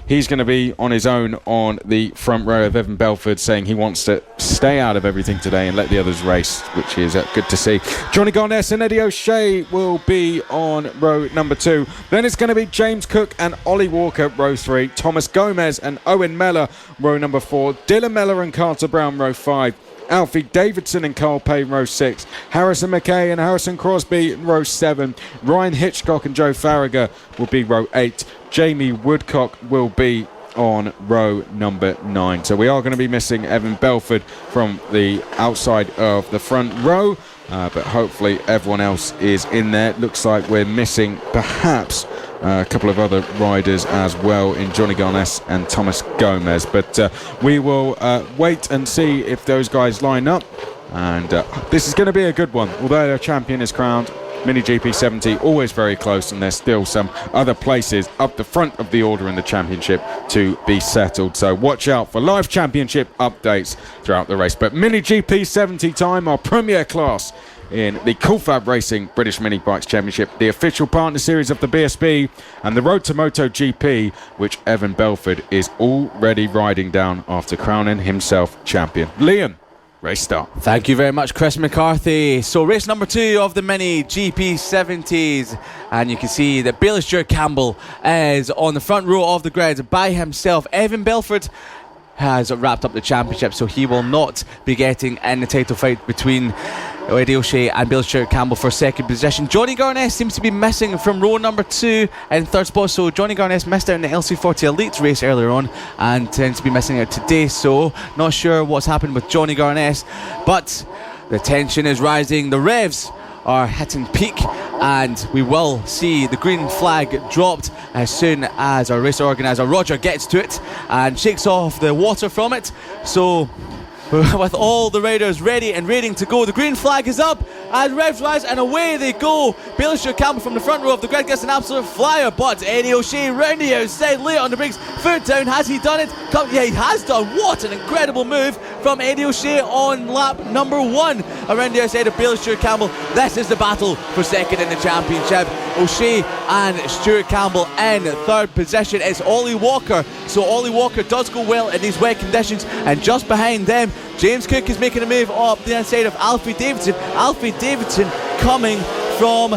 Speaker 1: He's going to be on his own on the front row of Evan Belford, saying he wants to stay out of everything today and let the others race, which is good to see. Johnny Garness and Eddie O'Shea will be on row number 2. Then it's going to be James Cook and Ollie Walker, row 3. Thomas Gomez and Owen Mellor, row number 4. Dylan Mellor and Carter Brown, row 5. Alfie Davidson and Carl Payne, row 6. Harrison McKay and Harrison Crosby, row 7. Ryan Hitchcock and Joe Farragher will be row 8. Jamie Woodcock will be on row number 9. So we are going to be missing Evan Belford from the outside of the front row, but hopefully everyone else is in there. Looks like we're missing perhaps a couple of other riders as well in Johnny Garness and Thomas Gomez, but we will wait and see if those guys line up, and this is going to be a good one. Although the champion is crowned, Mini GP 70 always very close, and there's still some other places up the front of the order in the championship to be settled, so watch out for live championship updates throughout the race. But Mini GP 70 time, our premier class in the Cool Fab Racing British Mini Bikes Championship, the official partner series of the BSB, and the Road to Moto GP, which Evan Belford is already riding down after crowning himself champion. Liam, race start.
Speaker 2: Thank you very much, Chris McCarthy. So race number 2 of the Mini GP 70s, and you can see that Bailey Stewart Campbell is on the front row of the grid by himself. Evan Belford has wrapped up the championship, so he will not be getting in the title fight between Eddie O'Shea and Bailey Stewart Campbell for second position. Johnny Garness seems to be missing from row number 2 in third spot, so Johnny Garness missed out in the LC40 Elite race earlier on and tends to be missing out today, so not sure what's happened with Johnny Garness, but the tension is rising, the revs are hitting peak, and we will see the green flag dropped as soon as our race organiser Roger gets to it and shakes off the water from it. So with all the riders ready and raring to go, the green flag is up and revs rise and away they go. Bailey Stewart Campbell from the front row of the grid gets an absolute flyer, but Eddie O'Shea round the outside, late on the brakes, foot down. Has he done it? Yeah, he has done. What an incredible move from Eddie O'Shea on lap number 1 around the outside of Bailey Stewart Campbell. This is the battle for second in the championship. O'Shea and Stewart Campbell in third position. It's Ollie Walker, so Ollie Walker does go well in these wet conditions, and just behind them James Cook is making a move up the inside of Alfie Davidson. Alfie Davidson coming from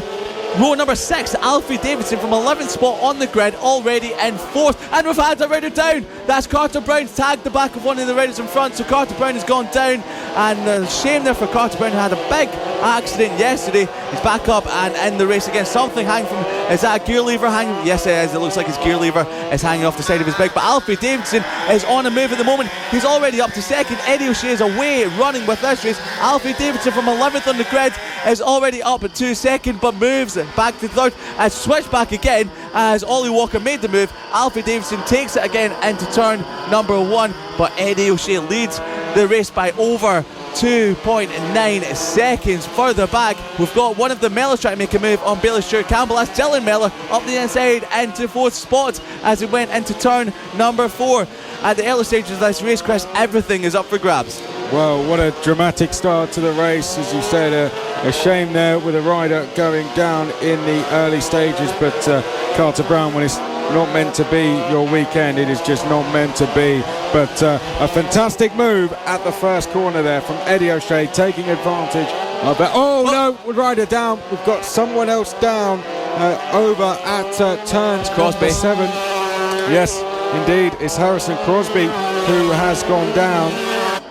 Speaker 2: row number 6. Alfie Davidson from 11th spot on the grid, already in 4th, and we've had a rider down. That's Carter Brown, tagged the back of one of the riders in front, so Carter Brown has gone down, and shame there for Carter Brown, who had a big accident yesterday. He's back up and in the race again. Something hanging from, is that a gear lever hanging? Yes it is, it looks like his gear lever is hanging off the side of his bike, but Alfie Davidson is on a move at the moment. He's already up to second. Eddie O'Shea is away running with this race. Alfie Davidson from 11th on the grid is already up to second, but moves back to third and switch back again as Ollie Walker made the move. Alfie Davidson takes it again into turn number 1, but Eddie O'Shea leads the race by over 2.9 seconds. Further back, we've got one of the Mellors trying to make a move on Bailey Stewart Campbell. That's Dylan Mellor up the inside into 4th spot as he went into turn number 4. At the early stages of this race, Chris, everything is up for grabs.
Speaker 1: Well, what a dramatic start to the race, as you said. A shame there with a rider going down in the early stages, but Carter Brown, when it's not meant to be your weekend, it is just not meant to be. But a fantastic move at the first corner there from Eddie O'Shea, taking advantage of it. Oh no, rider down. We've got someone else down over at turn
Speaker 2: Crosby.
Speaker 1: 7. Yes, indeed, it's Harrison Crosby who has gone down.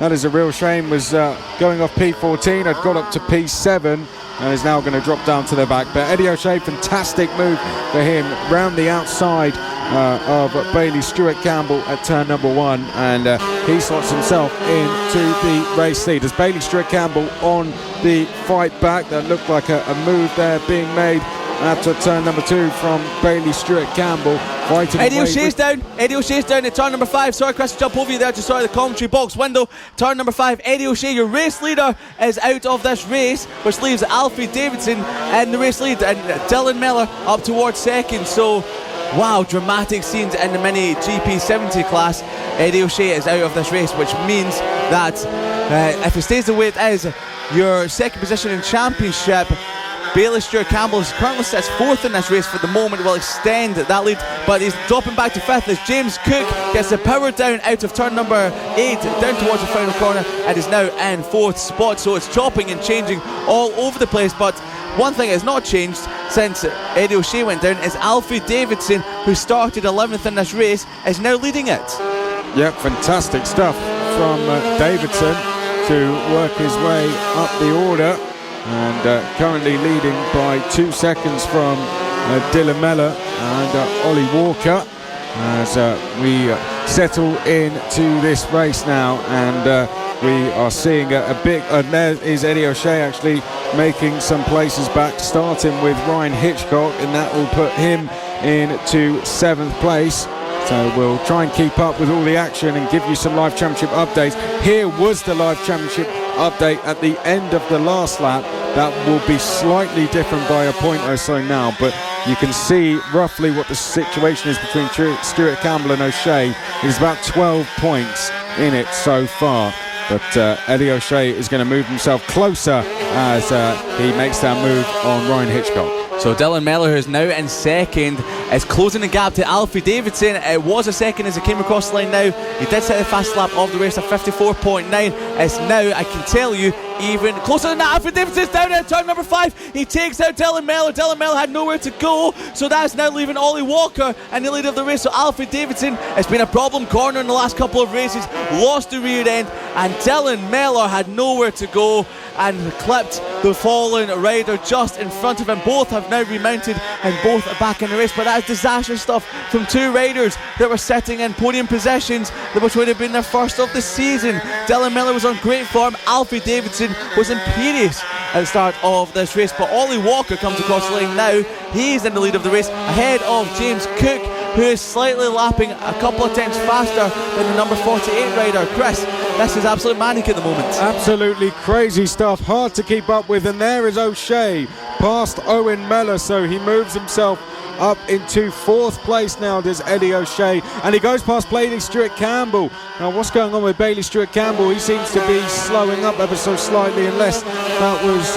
Speaker 1: That is a real shame. Was going off P14, had got up to P7 and is now going to drop down to the back. But Eddie O'Shea, fantastic move for him round the outside of Bailey Stewart Campbell at turn number 1, and he slots himself into the race lead as Bailey Stewart Campbell on the fight back. That looked like a move there being made after turn number 2 from Bailey Stewart Campbell.
Speaker 2: Eddie O'Shea's down. Eddie O'Shea's down at turn number 5. Sorry, Chris, to jump over you there. Just saw the commentary box window. Turn number 5. Eddie O'Shea, your race leader, is out of this race, which leaves Alfie Davidson in the race lead and Dylan Mellor up towards second. So, wow, dramatic scenes in the Mini GP 70 class. Eddie O'Shea is out of this race, which means that if it stays the way it is, your second position in championship. Bailey Stewart Campbell is currently sits 4th in this race for the moment, will extend that lead, but he's dropping back to 5th as James Cook gets the power down out of turn number 8 down towards the final corner and is now in 4th spot. So it's chopping and changing all over the place, but one thing has not changed since Eddie O'Shea went down is Alfie Davidson, who started 11th in this race, is now leading it.
Speaker 1: Yep, fantastic stuff from Davidson to work his way up the order, and currently leading by 2 seconds from Dylan Mellor and Ollie Walker as we settle into this race now, and we are seeing a big there is Eddie O'Shea actually making some places back, starting with Ryan Hitchcock, and that will put him into 7th place. So we'll try and keep up with all the action and give you some live championship updates. Here was the live championship update at the end of the last lap. That will be slightly different by a point or so now, but you can see roughly what the situation is between Stewart Campbell and O'Shea. It is about 12 points in it so far. But Eddie O'Shea is going to move himself closer as he makes that move on Ryan Hitchcock.
Speaker 2: So Dylan Mellor, who's now in second, is closing the gap to Alfie Davidson. It was a second as he came across the line now. He did set the fast lap of the race at 54.9. It's now, I can tell you, even closer than that. Alfie Davidson's down at turn number 5. He takes out Dylan Mellor. Dylan Mellor had nowhere to go, so that's now leaving Ollie Walker in the lead of the race. So Alfie Davidson has been a problem corner in the last couple of races, lost the rear end, and Dylan Mellor had nowhere to go and clipped the fallen rider just in front of him. Both have now remounted and both are back in the race, but that is disastrous stuff from two riders that were sitting in podium positions which would have been their first of the season. Dylan Mellor was on great form. Alfie Davidson was imperious at the start of this race, but Ollie Walker comes across the line now. He's in the lead of the race ahead of James Cook, who is slightly lapping a couple of times faster than the number 48 rider. Chris, this is absolute manic at the moment.
Speaker 1: Absolutely crazy stuff, hard to keep up with, and there is O'Shea past Owen Mellor, so he moves himself up into 4th place now, does Eddie O'Shea, and he goes past Bailey Stewart Campbell. Now what's going on with Bailey Stewart Campbell? He seems to be slowing up ever so slightly, unless that was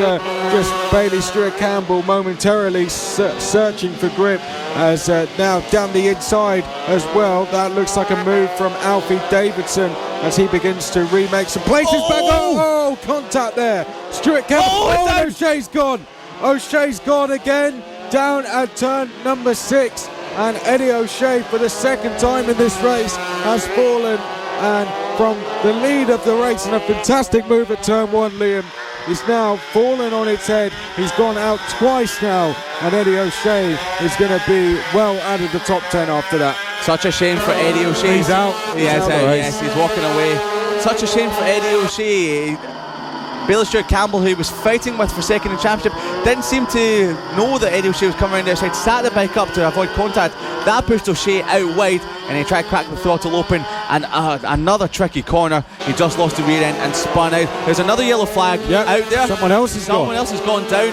Speaker 1: just Bailey Stewart Campbell momentarily searching for grip, as now down the inside as well. That looks like a move from Alfie Davidson as he begins to remake some places back. Oh, contact there. Stewart Campbell. And O'Shea's gone. O'Shea's gone again, down at turn number 6, and Eddie O'Shea for the second time in this race has fallen, and from the lead of the race, and a fantastic move at turn 1, Liam, is now fallen on its head. He's gone out twice now, and Eddie O'Shea is going to be well out of the top 10 after that.
Speaker 2: Such a shame for Eddie O'Shea.
Speaker 1: He's out.
Speaker 2: Yes, he's walking away. Such a shame for Eddie O'Shea. Bailey Stewart Campbell, who he was fighting with for second in championship, didn't seem to know that Eddie O'Shea was coming around the outside, sat the bike up to avoid contact. That pushed O'Shea out wide, and he tried to crack the throttle open, and another tricky corner. He just lost the rear end and spun out. There's another yellow flag out there.
Speaker 1: Someone else has
Speaker 2: gone down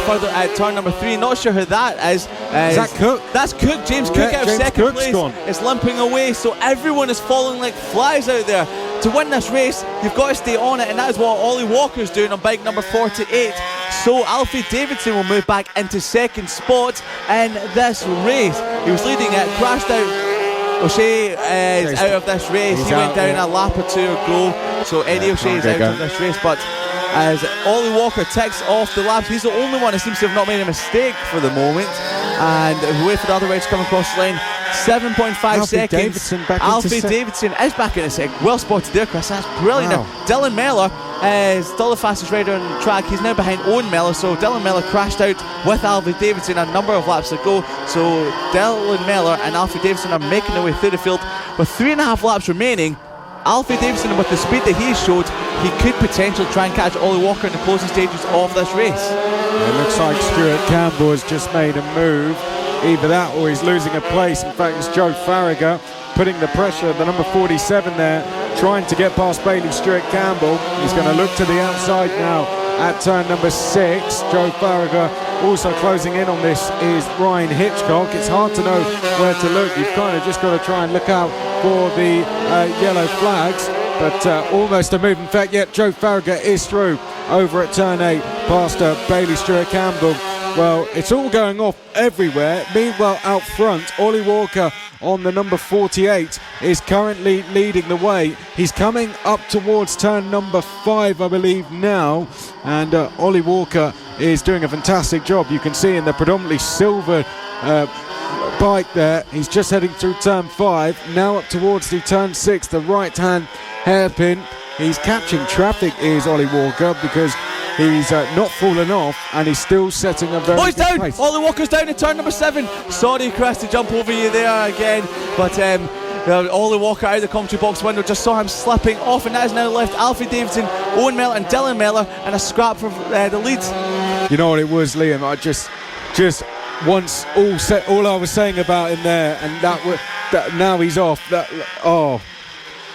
Speaker 2: further at turn number 3. Not sure who that is.
Speaker 1: Is that Cook?
Speaker 2: That's Cook. James Cook out of second place. It's limping away, so everyone is falling like flies out there. To win this race, you've got to stay on it, and that is what Ollie Walker's doing on bike number 48. So Alfie Davidson will move back into second spot in this race. He was leading it, crashed out. O'Shea is out of this race. He went down a lap or two ago, so Eddie O'Shea is out of this race. But as Ollie Walker ticks off the laps, he's the only one that seems to have not made a mistake for the moment. And we wait for the other riders to come across the line. 7.5 seconds. Alfie Davidson is back in a sec. Well spotted there, Chris. That's brilliant.
Speaker 1: Wow.
Speaker 2: Now, Dylan Mellor is still the fastest rider on the track. He's now behind Owen Mellor. So Dylan Mellor crashed out with Alfie Davidson a number of laps ago. So Dylan Mellor and Alfie Davidson are making their way through the field with 3.5 laps remaining. Alfie Davidson, with the speed that he showed, he could potentially try and catch Ollie Walker in the closing stages of this race.
Speaker 1: It looks like Stewart Campbell has just made a move. Either that or he's losing a place. In fact, it's Joe Farragher putting the pressure, the number 47 there, trying to get past Bailey Stewart Campbell. He's going to look to the outside now at turn number 6. Joe Farragher also closing in on this is Ryan Hitchcock. It's hard to know where to look. You've kind of just got to try and look out for the yellow flags. but almost a move. In fact, yet Joe Farragut is through over at turn 8 past Bailey Stewart Campbell. Well, it's all going off everywhere. Meanwhile, out front, Ollie Walker on the number 48 is currently leading the way. He's coming up towards turn number 5, I believe, now. And Ollie Walker is doing a fantastic job. You can see in the predominantly silver bike there. He's just heading through turn 5. Now up towards the turn 6, the right-hand hairpin. He's catching traffic, is Ollie Walker, because he's not fallen off, and he's still setting a very
Speaker 2: he's
Speaker 1: good
Speaker 2: down!
Speaker 1: pace.
Speaker 2: Ollie Walker's down in turn number 7. Sorry, Chris, to jump over you there again, but Ollie Walker out of the commentary box window, just saw him slipping off, and that has now left Alfie Davidson, Owen Miller and Dylan Miller and a scrap for the lead.
Speaker 1: You know what it was, Liam? I just once all I was saying about him there, and that now he's off.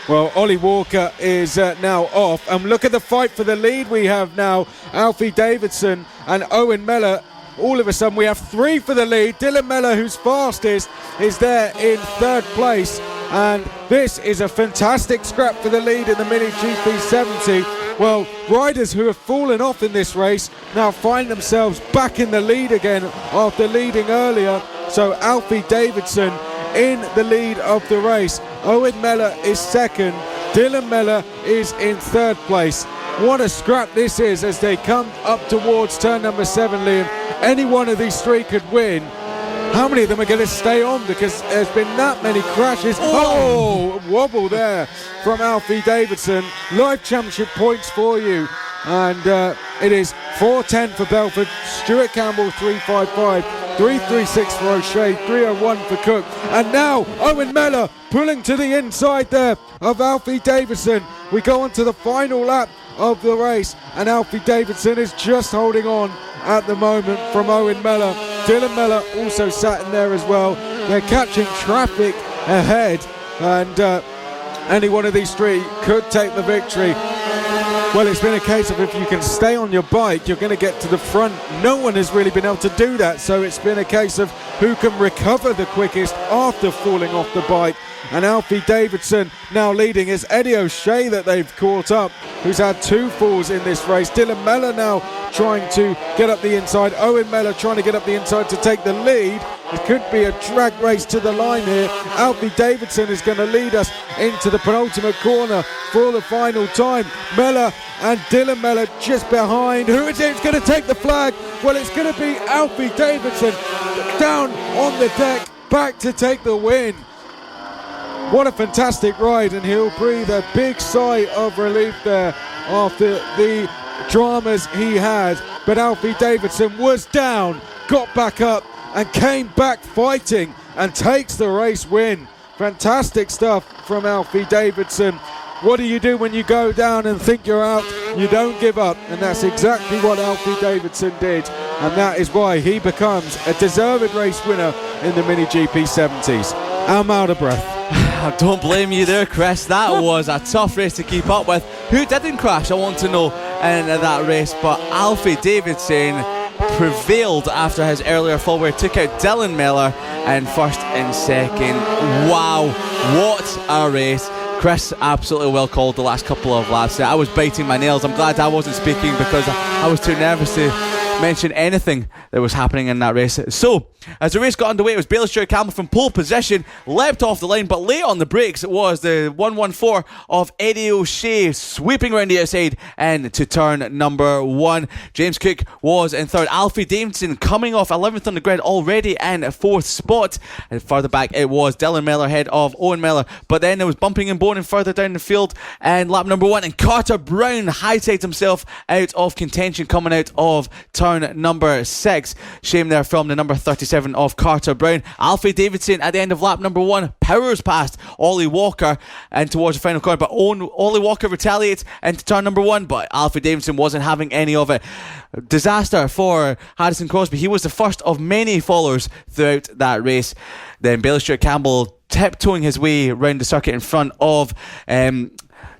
Speaker 1: Well, Ollie Walker is now off, and look at the fight for the lead we have now. Alfie Davidson and Owen Miller. All of a sudden we have 3 for the lead. Dylan Miller, who's fastest, is there in 3rd place, and this is a fantastic scrap for the lead in the Mini GP 70. Well, riders who have fallen off in this race now find themselves back in the lead again after leading earlier. So Alfie Davidson in the lead of the race. Owen Miller is 2nd. Dylan Miller is in 3rd place. What a scrap this is as they come up towards turn number 7, Liam. Any one of these 3 could win. How many of them are going to stay on, because there's been that many crashes? Oh, wobble there from Alfie Davidson. Live championship points for you. And it is 4:10 for Belford, Stuart Campbell 3:55, 3:36 for O'Shea, 3:01 for Cook. And now Owen Miller pulling to the inside there of Alfie Davidson. We go on to the final lap of the race, and Alfie Davidson is just holding on at the moment from Owen Miller. Dylan Miller also sat in there as well. They're catching traffic ahead, and any one of these 3 could take the victory. Well, it's been a case of if you can stay on your bike, you're going to get to the front. No one has really been able to do that, so it's been a case of who can recover the quickest after falling off the bike. And Alfie Davidson now leading. Is Eddie O'Shea that they've caught up, who's had 2 falls in this race. Dylan Miller now trying to get up the inside. Owen Miller trying to get up the inside to take the lead. It could be a drag race to the line here. Alfie Davidson is going to lead us into the penultimate corner for the final time. Miller and Dylan Miller just behind. Who is it? It's going to take the flag. Well, it's going to be Alfie Davidson down on the deck, back to take the win. What a fantastic ride, and he'll breathe a big sigh of relief there after the dramas he had. But Alfie Davidson was down, got back up and came back fighting and takes the race win. Fantastic stuff from Alfie Davidson. What do you do when you go down and think you're out? You don't give up, and that's exactly what Alfie Davidson did, and that is why he becomes a deserved race winner in the Mini GP 70s. I'm out of breath.
Speaker 2: I don't blame you there, Chris. That was a tough race to keep up with. Who didn't crash, I want to know, in that race, but Alfie Davidson prevailed after his earlier fall where he took out Dylan Miller in 1st and 2nd. Wow, what a race. Chris absolutely well called the last couple of laps there. I was biting my nails. I'm glad I wasn't speaking because I was too nervous to mention anything that was happening in that race. So, as the race got underway, it was Bailey Stewart Campbell from pole position, leapt off the line, but late on the brakes it was the 114 of Eddie O'Shea sweeping around the outside and to turn number 1. James Cook was in 3rd. Alfie Davidson coming off 11th on the grid already in 4th spot. And further back it was Dylan Miller ahead of Owen Miller, but then there was bumping and boning further down the field and lap number 1, and Carter Brown hightailed himself out of contention coming out of turn number 6. Shame there from the number 37 of Carter Brown. Alfie Davidson at the end of lap number 1 powers past Ollie Walker and towards the final corner, but Ollie Walker retaliates into turn number 1, but Alfie Davidson wasn't having any of it. Disaster for Harrison Crosby. He was the first of many followers throughout that race. Then Bailey Stewart Campbell tiptoeing his way around the circuit in front of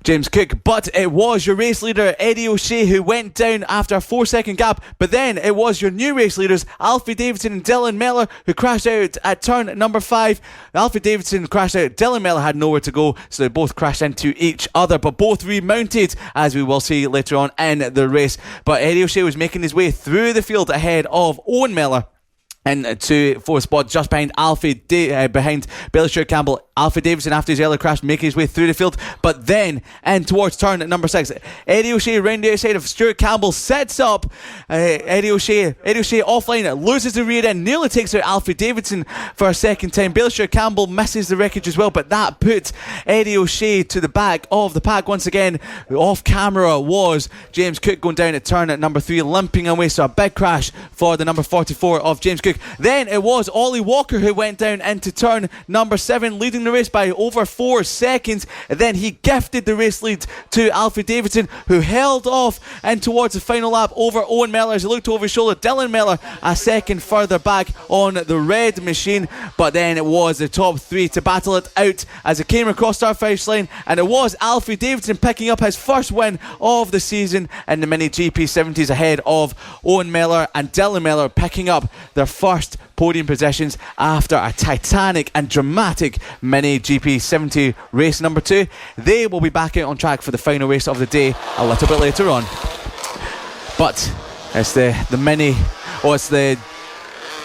Speaker 2: James Cook, but it was your race leader Eddie O'Shea who went down after a 4-second gap. But then it was your new race leaders Alfie Davidson and Dylan Mellor who crashed out at turn number 5. Alfie Davidson crashed out, Dylan Mellor had nowhere to go, so they both crashed into each other, but both remounted, as we will see later on in the race. But Eddie O'Shea was making his way through the field ahead of Owen Mellor into fourth spot, just behind behind Billy Stuart Campbell. Alfie Davidson, after his earlier crash, making his way through the field, but then and towards turn number 6, Eddie O'Shea round the outside of Stuart Campbell, sets up Eddie O'Shea offline, loses the rear end, nearly takes out Alfie Davidson for a second time. Billy Stuart Campbell misses the wreckage as well, but that put Eddie O'Shea to the back of the pack once again. Off camera was James Cook going down at turn at number 3, limping away, so a big crash for the number 44 of James Cook. Then it was Ollie Walker who went down into turn number 7, leading the race by over 4 seconds. And then he gifted the race lead to Alfie Davidson, who held off and towards the final lap over Owen Mellor as he looked over his shoulder. Dylan Mellor a second further back on the red machine, but then it was the top 3 to battle it out as it came across our finish line, and it was Alfie Davidson picking up his first win of the season in the Mini GP70s ahead of Owen Mellor and Dylan Mellor, picking up their first podium positions after a titanic and dramatic Mini GP70 race number 2. They will be back out on track for the final race of the day a little bit later on. But it's the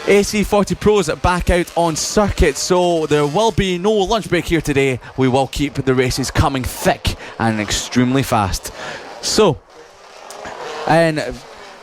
Speaker 2: AC40 Pros back out on circuit, so there will be no lunch break here today. We will keep the races coming thick and extremely fast. So, and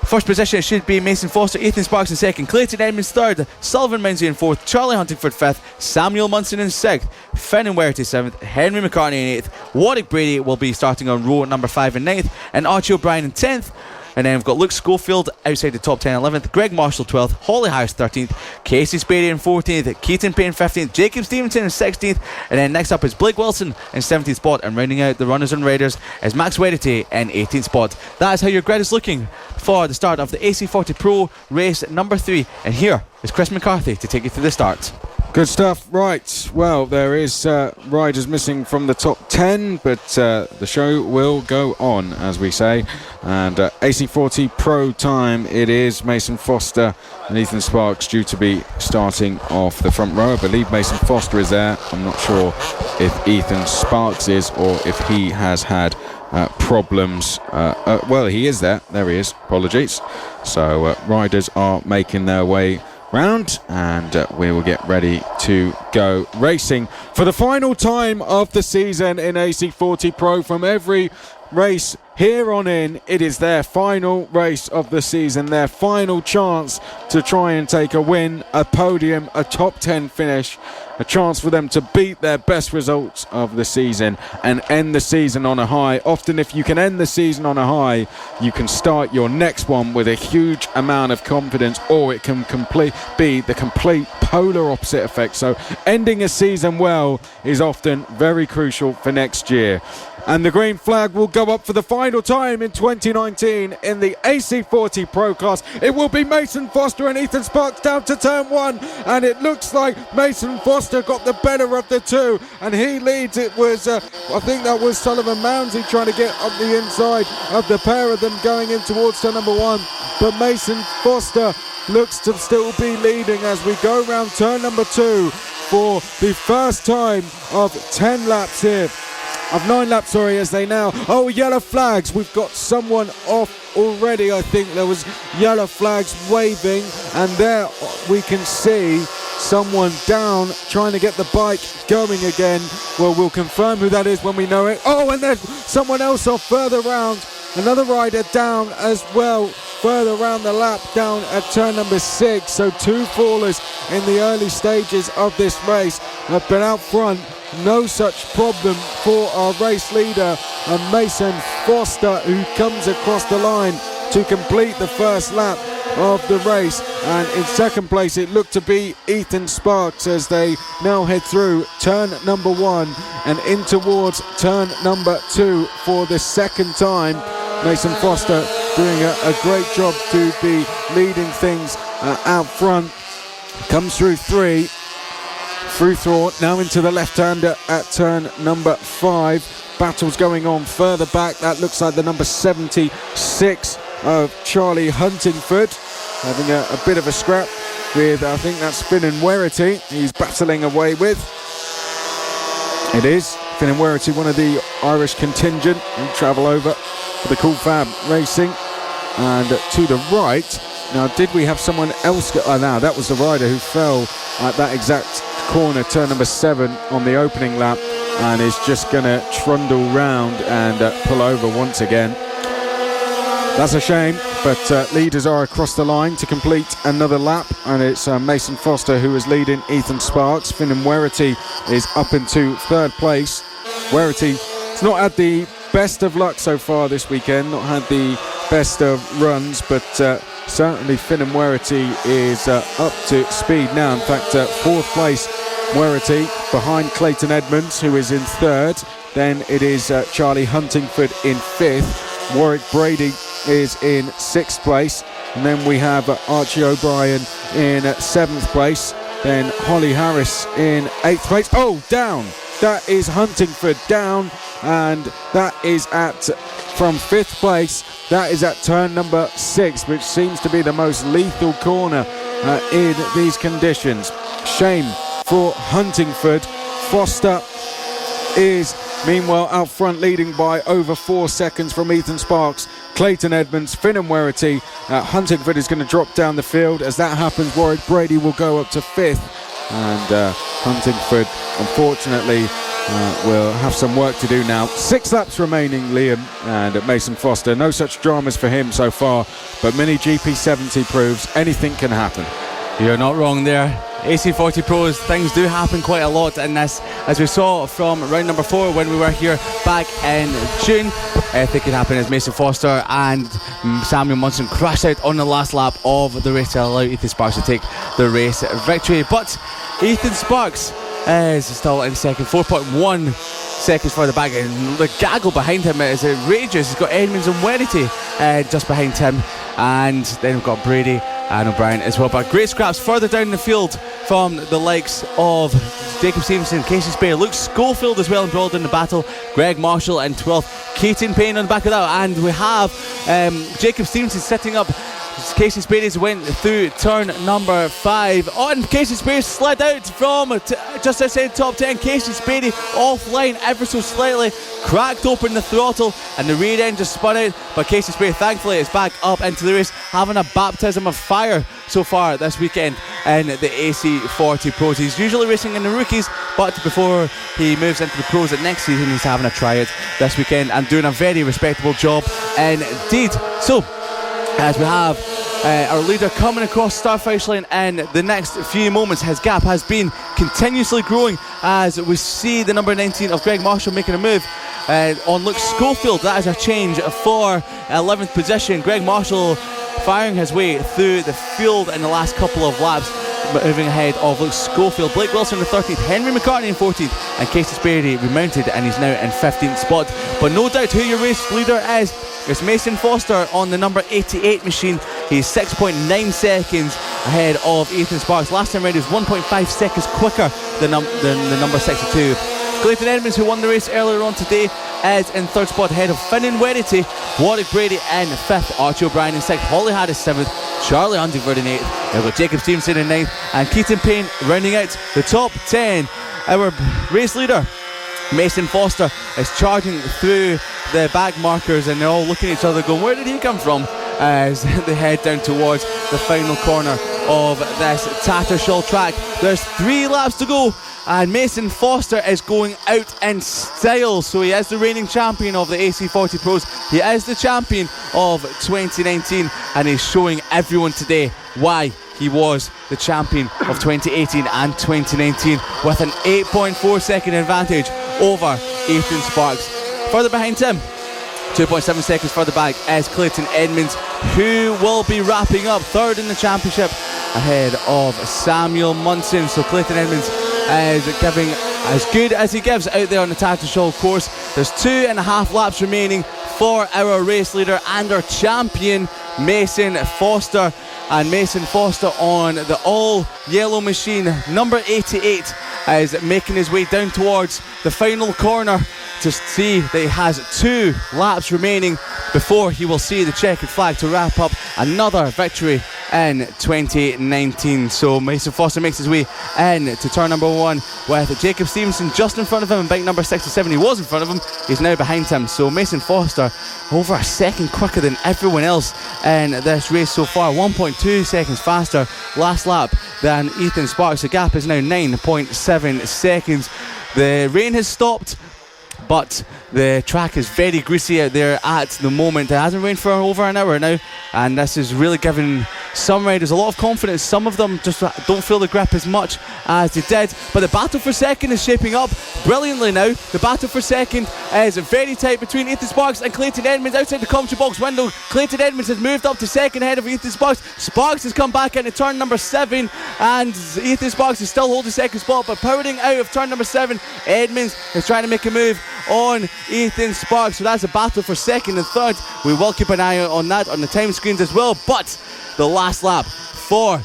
Speaker 2: first position, it should be Mason Foster, Ethan Sparks in second, Clayton Edmonds third, Sullivan Mounsey in fourth, Charlie Huntingford fifth, Samuel Munson in sixth, Finn and Werty seventh, Henry McCarthy in eighth, Warwick Brady will be starting on row number 5 and 9th, and Archie O'Brien in 10th. And then we've got Luke Schofield outside the top 10 11th, Greg Marshall 12th, Holly House 13th, Casey Spady in 14th, Keaton Payne 15th, Jacob Stevenson in 16th, and then next up is Blake Wilson in 17th spot, and rounding out the runners and riders is Max Wedity in 18th spot. That is how your grid is looking for the start of the AC40 Pro race number 3, and here is Chris McCarthy to take you through the start.
Speaker 1: Good stuff. Right, well, there is riders missing from the top 10, but the show will go on, as we say. And AC40 Pro time it is. Mason Foster and Ethan Sparks due to be starting off the front row. I believe Mason Foster is there. I'm not sure if Ethan Sparks is, or if he has had problems. Well, he is there. There he is. Apologies. So riders are making their way round, and we will get ready to go racing for the final time of the season in AC40 Pro. From every race here on in, it is their final race of the season, their final chance to try and take a win, a podium, a top 10 finish, a chance for them to beat their best results of the season and end the season on a high. Often if you can end the season on a high, you can start your next one with a huge amount of confidence, or it can be the complete polar opposite effect. So ending a season well is often very crucial for next year. And the green flag will go up for the final time in 2019 in the AC40 Pro class. It will be Mason Foster and Ethan Sparks down to turn 1, and it looks like Mason Foster got the better of the two, and he leads. It was I think that was Sullivan Mounsey trying to get up the inside of the pair of them going in towards turn number 1, but Mason Foster looks to still be leading as we go round turn number 2 for the first time of 10 laps here. Of 9 laps, sorry, as they now... Oh, yellow flags. We've got someone off already. I think there was yellow flags waving, and there we can see someone down trying to get the bike going again. Well, we'll confirm who that is when we know it. Oh, and there's someone else off further round. Another rider down as well, further around the lap, down at turn number 6. So 2 fallers in the early stages of this race have been out front. No such problem for our race leader, Mason Foster, who comes across the line to complete the first lap of the race. And in second place it looked to be Ethan Sparks as they now head through turn number 1 and in towards turn number 2 for the second time. Mason Foster doing a great job to be leading things out front. Comes through 3. Through Thorpe, now into the left-hander at turn number 5. battles going on further back. That looks like the number 76 of Charlie Huntingford having a bit of a scrap with, I think that's Finn and Werity he's battling away with. It is Finn and Werity, one of the Irish contingent who travel over for the Cool Fab Racing. And to the right, now did we have someone else now that was the rider who fell at that exact corner, turn number 7 on the opening lap, and is just going to trundle round and pull over once again. That's a shame, but leaders are across the line to complete another lap, and it's Mason Foster who is leading Ethan Sparks. Finn and Werity is up into 3rd place. Werity has not had the best of luck so far this weekend, not had the best of runs, but certainly Finn and Werity is up to speed now. In fact, 4th place Werity behind Clayton Edmonds, who is in 3rd. Then it is Charlie Huntingford in 5th. Warwick Brady is in 6th place, and then we have Archie O'Brien in 7th place, then Holly Harris in 8th place. Oh, down! That is Huntingford down, and that is from 5th place. That is at turn number 6, which seems to be the most lethal corner in these conditions. Shame for Huntingford. Foster is meanwhile out front, leading by over 4 seconds from Ethan Sparks, Clayton Edmonds, Finn and Werity. Huntingford is going to drop down the field. As that happens, Warwick Brady will go up to 5th, and Huntingford unfortunately will have some work to do now. 6 laps remaining, Liam, and Mason Foster. No such dramas for him so far, but Mini GP70 proves anything can happen.
Speaker 2: You're not wrong there. AC40 Pros, things do happen quite a lot in this, as we saw from round number 4 when we were here back in June. I think it happened as Mason Foster and Samuel Munson crashed out on the last lap of the race to allow Ethan Sparks to take the race victory. But Ethan Sparks is still in second, 4.1 seconds further back, and the gaggle behind him is outrageous. He's got Edmonds and Werity just behind him, and then we've got Brady and O'Brien as well. But great scraps further down the field from the likes of Jacob Stevenson, Casey Spare, Luke Schofield as well embroiled in the battle, Greg Marshall in 12th, Keaton Payne on the back of that, and we have Jacob Stevenson setting up Casey Spades went through turn number 5. And Casey Spades slid out from just outside top 10. Casey Spades offline ever so slightly, cracked open the throttle, and the rear end just spun out. But Casey Spades, thankfully, is back up into the race, having a baptism of fire so far this weekend in the AC40 Pros. He's usually racing in the rookies, but before he moves into the pros at next season, he's having a tryout this weekend and doing a very respectable job indeed. So, as we have our leader coming across start finish line in the next few moments, his gap has been continuously growing as we see the number 19 of Greg Marshall making a move on Luke Schofield. That is a change for 11th position. Greg Marshall firing his way through the field in the last couple of laps, moving ahead of Luke Schofield. Blake Wilson in the 13th, Henry McCarthy in 14th, and Casey Sperry remounted, and he's now in 15th spot. But no doubt who your race leader is. It's Mason Foster on the number 88 machine. He's 6.9 seconds ahead of Ethan Sparks. Last time round he was 1.5 seconds quicker than the number 62. Clayton Edmonds, who won the race earlier on today, is in 3rd spot ahead of Finn and Werity. Warwick Brady in 5th, Archie O'Brien in 6th, Holly Harris 7th, Charlie Huntingford in 8th, we've got Jacob Stevenson in 9th, and Keaton Payne rounding out the top 10. Our race leader Mason Foster is charging through the back markers, and they're all looking at each other going, where did he come from, as they head down towards the final corner of this Tattershall track. There's 3 laps to go, and Mason Foster is going out in style. So he is the reigning champion of the AC40 Pros. He is the champion of 2019, and he's showing everyone today why he was the champion of 2018 and 2019 with an 8.4 second advantage over Ethan Sparks. Further behind him, 2.7 seconds further back, is Clayton Edmonds, who will be wrapping up 3rd in the championship ahead of Samuel Munson. So Clayton Edmonds is giving as good as he gives out there on the Tattershall course. There's 2.5 laps remaining for our race leader and our champion, Mason Foster. And Mason Foster on the all yellow machine, number 88, is making his way down towards the final corner to see that he has 2 laps remaining before he will see the checkered flag to wrap up another victory in 2019. So Mason Foster makes his way in to turn number 1 with Jacob Stevenson just in front of him, and bike number 67, he was in front of him, he's now behind him. So Mason Foster over a second quicker than everyone else in this race so far, 1.2 seconds faster last lap than Ethan Sparks. The gap is now 9.7 seconds. The rain has stopped, but the track is very greasy out there at the moment. It hasn't rained for over an hour now, and this is really giving some riders a lot of confidence. Some of them just don't feel the grip as much as they did, but the battle for second is shaping up brilliantly now. The battle for second is very tight between Ethan Sparks and Clayton Edmonds outside the commentary box window. Clayton Edmonds has moved up to second ahead of Ethan Sparks. Sparks has come back into turn number 7, and Ethan Sparks is still holding second spot, but powering out of turn number 7, Edmonds is trying to make a move on Ethan Sparks. So that's a battle for second and third. We will keep an eye on that on the time screens as well. But the last lap for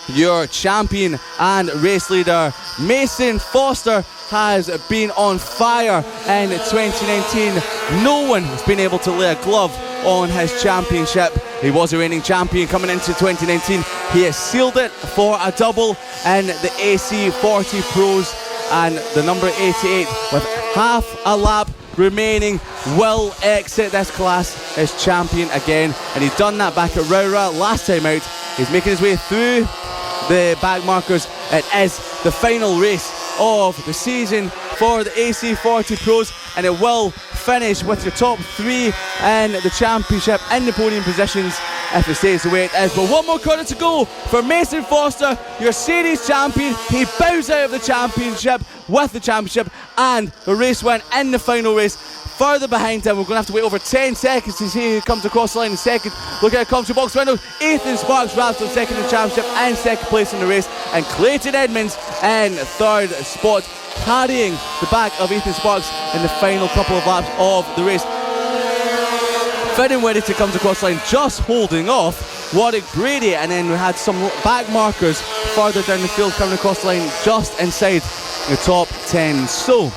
Speaker 2: your champion and race leader Mason Foster has been on fire in 2019. No one has been able to lay a glove on his championship. He was a reigning champion coming into 2019. He has sealed it for a double in the AC40 Pros, and the number 88 with half a lap remaining will exit this class as champion again, and he's done that back at Rowra last time out. He's making his way through the back markers. It is the final race of the season for the AC40 Pros, and it will finish with the top 3 in the championship in the podium positions if it stays the way it is. But one more corner to go for Mason Foster, your series champion. He bows out of the championship with the championship and the race win in the final race. Further behind him, we're going to have to wait over 10 seconds to see who comes across the line in second. Look at the commentary box window. Ethan Sparks wraps up second in the championship and second place in the race, and Clayton Edmonds in third spot, carrying the back of Ethan Sparks in the final couple of laps of the race. Finn Whittington comes across the line, just holding off Warwick Brady, and then we had some back markers further down the field coming across the line just inside the top 10. So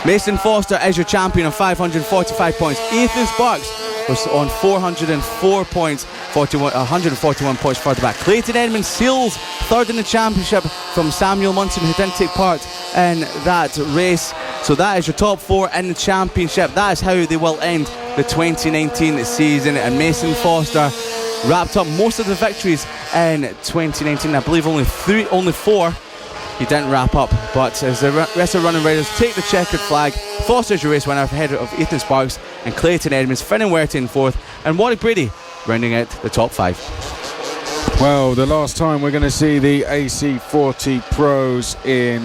Speaker 2: Mason Foster is your champion on 545 points. Ethan Sparks was on 404 points, 141 points further back. Clayton Edmonds seals third in the championship from Samuel Munson, who didn't take part in that race. So that is your top 4 in the championship. That is how they will end the 2019 season, and Mason Foster wrapped up most of the victories in 2019. I believe only 4 he didn't wrap up, but as the rest of the running riders take the checkered flag, Foster's your race winner ahead of Ethan Sparks and Clayton Edmonds, Finn Whitty in 4th, and Warwick Brady rounding out the top 5.
Speaker 1: Well, the last time we're going to see the AC40 Pros in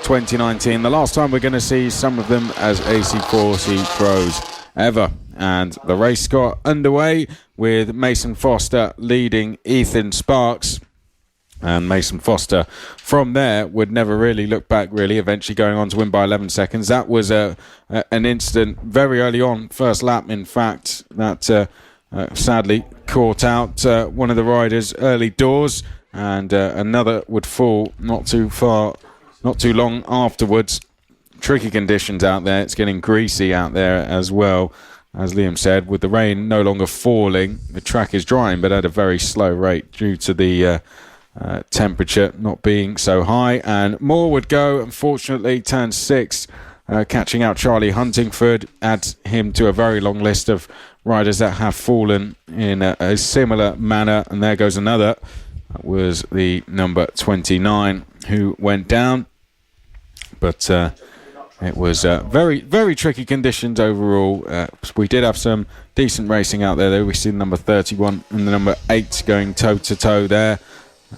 Speaker 1: 2019, the last time we're going to see some of them as AC40 Pros ever. And the race got underway with Mason Foster leading Ethan Sparks. And Mason Foster from there would never really look back, really, eventually going on to win by 11 seconds. That was an incident very early on, first lap in fact, that sadly caught out one of the riders early doors, and another would fall not too long afterwards. Tricky conditions out there. It's getting greasy out there as well. As Liam said, with the rain no longer falling, the track is drying but at a very slow rate due to the temperature not being so high. And more would go, unfortunately. Turn 6, catching out Charlie Huntingford, adds him to a very long list of riders that have fallen in a similar manner. And there goes another. That was the number 29 who went down. But it was very, very tricky conditions overall. We did have some decent racing out there, though. We see the number 31 and the number 8 going toe-to-toe there.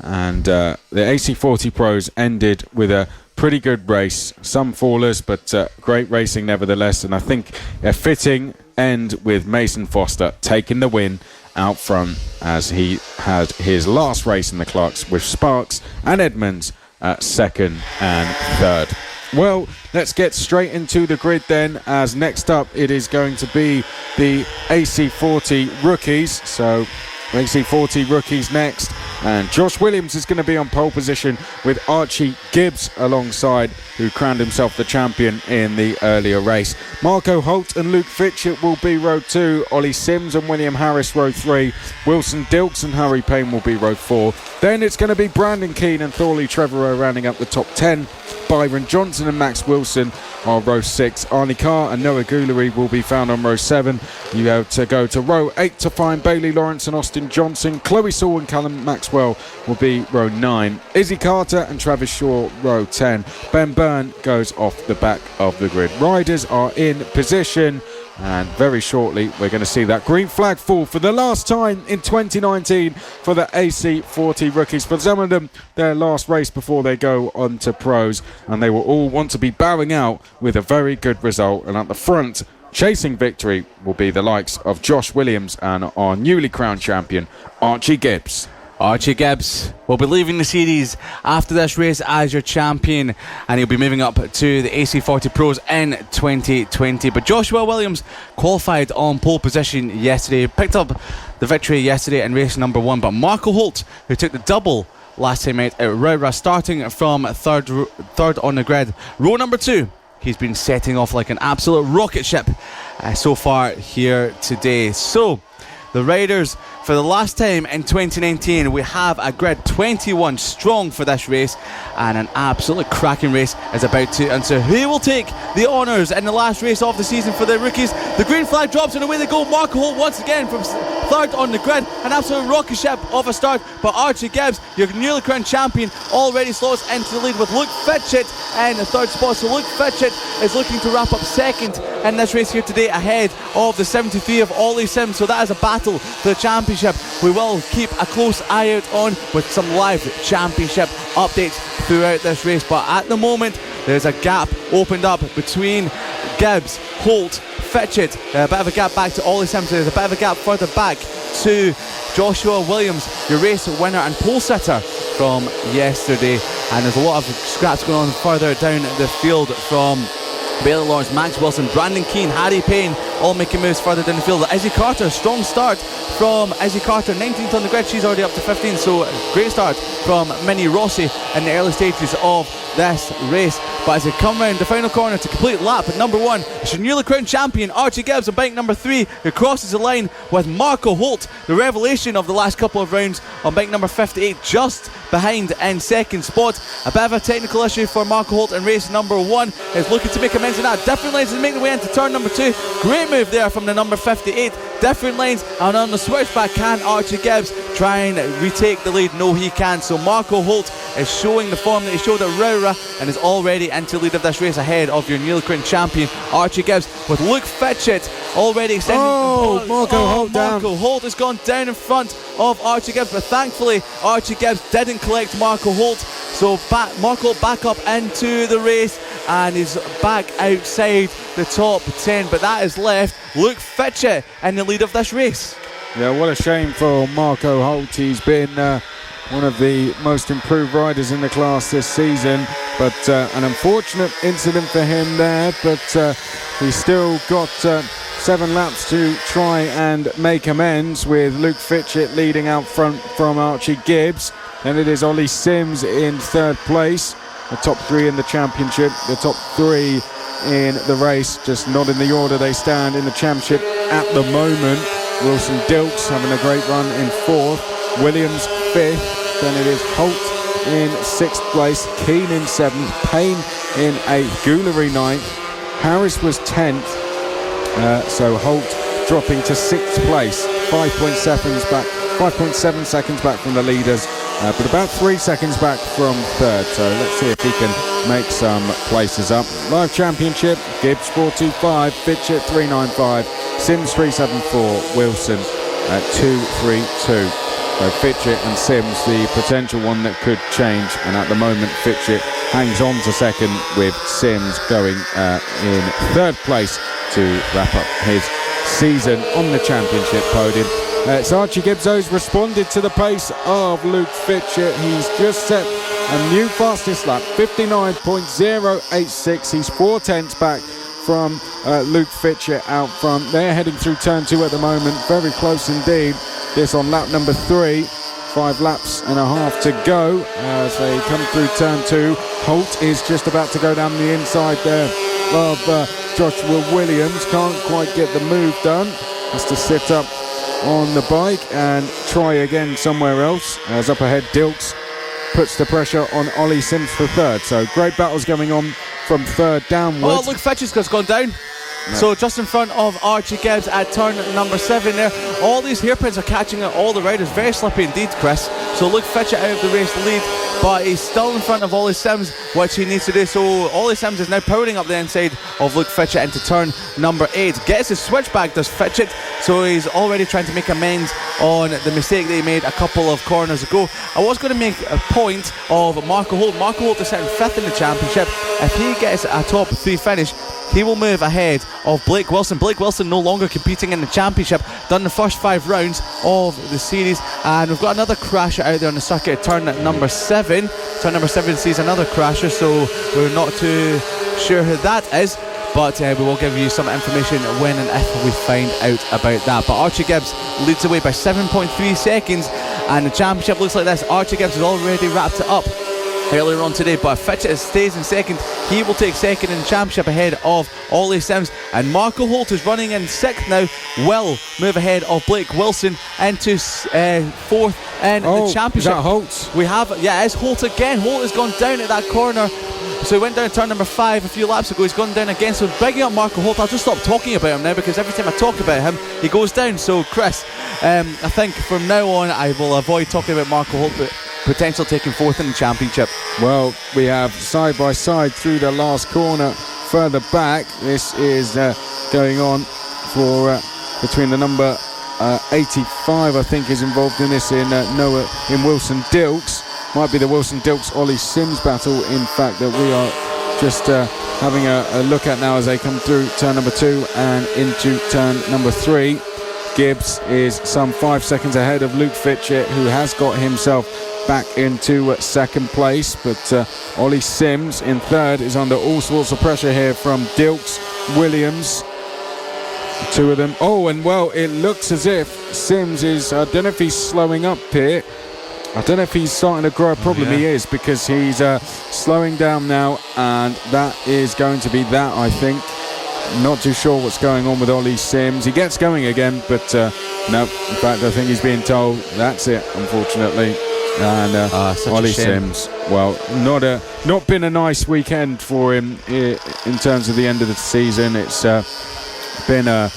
Speaker 1: And the AC40 Pros ended with a pretty good race. Some fallers, but great racing nevertheless. And I think a fitting end with Mason Foster taking the win out front, as he had his last race in the Clarks with Sparks and Edmonds second and third. Well, let's get straight into the grid then, as next up it is going to be the AC40 rookies. So AC40 rookies next. And Josh Williams is going to be on pole position with Archie Gibbs alongside, who crowned himself the champion in the earlier race. Marco Holt and Luke Fitchett will be row 2. Ollie Sims and William Harris row 3. Wilson Dilks and Harry Payne will be row 4. Then it's going to be Brandon Keane and Thorley Trevorrow rounding up the top 10. Byron Johnson and Max Wilson are row 6. Arnie Carr and Noah Goulery will be found on row 7. You have to go to row 8 to find Bailey Lawrence and Austin Johnson. Chloe Saul and Callum Maxwell will be row 9. Izzy Carter and Travis Shaw row 10. Ben Byrne goes off the back of the grid. Riders are in position, and very shortly we're going to see that green flag fall for the last time in 2019 for the AC40 rookies. For some of them, their last race before they go on to pros, and they will all want to be bowing out with a very good result. And at the front, chasing victory, will be the likes of Josh Williams and our newly crowned champion, Archie Gibbs.
Speaker 2: Archie Gibbs will be leaving the series after this race as your champion, and he'll be moving up to the AC40 Pros in 2020. But Joshua Williams qualified on pole position yesterday, picked up the victory yesterday in race number 1. But Marco Holt, who took the double last time out at Rowra, starting from third on the grid, row number 2. He's been setting off like an absolute rocket ship so far here today. So the riders, for the last time in 2019, we have a grid 21 strong for this race, and an absolutely cracking race is about to ensue. Who will take the honours in the last race of the season for the rookies? The green flag drops and away they go. Marco Holt once again from third on the grid, an absolute rocket ship of a start. But Archie Gibbs, your newly crowned champion, already slows into the lead with Luke Fitchett in the third spot. So Luke Fitchett is looking to wrap up second in this race here today, ahead of the 73 of Ollie Sims. So that is a battle for the championship. We will keep a close eye out on with some live championship updates throughout this race. But at the moment, there's a gap opened up between Gibbs, Holt, Fitchett, a bit of a gap back to Ollie Sims. There's a bit of a gap further back to Joshua Williams, your race winner and pole sitter from yesterday. And there's a lot of scraps going on further down the field from Bailey Lawrence, Max Wilson, Brandon Keane, Harry Payne, all making moves further down the field. Izzy Carter, strong start from Izzy Carter, 19th on the grid, she's already up to 15th, so great start from Minnie Rossi in the early stages of this race. But as they come round the final corner to complete lap at number 1, it's your newly crowned champion Archie Gibbs on bike number 3, who crosses the line with Marco Holt, the revelation of the last couple of rounds, on bike number 58, just behind in second spot. A bit of a technical issue for Marco Holt in race number 1, is looking to make amends in that. Different lanes is making the way into turn number 2. Great move there from the number 58. Different lanes, and on the switchback, can Archie Gibbs try and retake the lead? No, he can't. So Marco Holt is showing the form that he showed at Rowra and is already into the lead of this race, ahead of your newly crowned champion Archie Gibbs, with Luke Fitchett already extending. Marco Holt has gone down in front of Archie Gibbs, but thankfully Archie Gibbs didn't collect Marco Holt. So Marco Holt back up into the race and is back outside the top 10, but that has left Luke Fitchett in the lead of this race.
Speaker 1: Yeah, what a shame for Marco Holt. He's been one of the most improved riders in the class this season, but an unfortunate incident for him there, but he's still got 7 laps to try and make amends, with Luke Fitchett leading out front from Archie Gibbs. Then it is Ollie Sims in third place, the top 3 in the championship, the top 3 in the race, just not in the order they stand in the championship at the moment. Wilson Dilks having a great run in 4th, Williams 5th, then it is Holt in 6th place, Keane in 7th, Payne in 8th, Goulery 9th, Harris was 10th, so Holt dropping to 6th place, 5.7 seconds back from the leaders, but about 3 seconds back from 3rd. So let's see if he can make some places up. Live championship, Gibbs 425, Fitchett 395, Sims 374, Wilson at 232. So Fitchett and Sims, the potential one that could change, and at the moment Fitchett hangs on to second, with Sims going in 3rd place to wrap up his season on the championship podium. So Archie Gibbs has responded to the pace of Luke Fitchett. He's just set a new fastest lap, 59.086. He's 4/10 back from Luke Fitchett out front. They're heading through turn 2 at the moment, very close indeed. This on lap number 3. 5 laps and a half to go as they come through turn 2. Holt is just about to go down the inside there of Joshua Williams. Can't quite get the move done. Has to sit up on the bike and try again somewhere else. As up ahead, Dilks puts the pressure on Ollie Sims for third. So great battles going on from third downwards.
Speaker 2: Oh, look, Fitch's gone down. No. So just in front of Archie Gibbs at turn number 7 there. All these hairpins are catching out all the riders. Very slippy indeed, Chris. So Luke Fitchett out of the race lead, but he's still in front of Ollie Sims, which he needs to do. So Ollie Sims is now powering up the inside of Luke Fitchett into turn number 8. Gets his switchback, does Fitchett. So he's already trying to make amends on the mistake that he made a couple of corners ago. I was going to make a point of Marco Holt. Marco Holt is sitting 5th in the championship. If he gets a top 3 finish, he will move ahead of Blake Wilson. Blake Wilson no longer competing in the championship. Done the first 5 rounds of the series, and we've got another crasher out there on the circuit at turn number 7. Turn number 7 sees another crasher, so we're not too sure who that is, but we will give you some information when and if we find out about that. But Archie Gibbs leads away by 7.3 seconds, and the championship looks like this. Archie Gibbs has already wrapped it up earlier on today, but if Fitchett stays in second, he will take second in the championship ahead of Ollie Sims. And Marco Holt is running in 6th now, will move ahead of Blake Wilson into 4th in the championship.
Speaker 1: Is that Holt?
Speaker 2: We have, yeah, it's Holt again. Holt has gone down at that corner. So he went down turn number 5 a few laps ago. He's gone down again. So bigging up Marco Holt. I'll just stop talking about him now, because every time I talk about him, he goes down. So Chris, I think from now on I will avoid talking about Marco Holt, but potential taking 4th in the championship.
Speaker 1: Well, we have side by side through the last corner further back. This is going on for between the number 85, I think, is involved in this in Wilson Dilks. Might be the Wilson Dilks Ollie Sims battle, in fact, that we are just having a look at now as they come through turn number 2 and into turn number 3. Gibbs is some 5 seconds ahead of Luke Fitchett, who has got himself back into second place, but Ollie Sims in third is under all sorts of pressure here from Dilks, Williams, 2 of them. Oh, and well, it looks as if Sims is, I don't know if he's slowing up here. I don't know if he's starting to grow a problem. He is, because he's slowing down now, and that is going to be that, I think. Not too sure what's going on with Ollie Sims. He gets going again, but no, in fact, I think he's being told that's it, unfortunately. And Ollie Sims, well, not been a nice weekend for him in terms of the end of the season. It's been a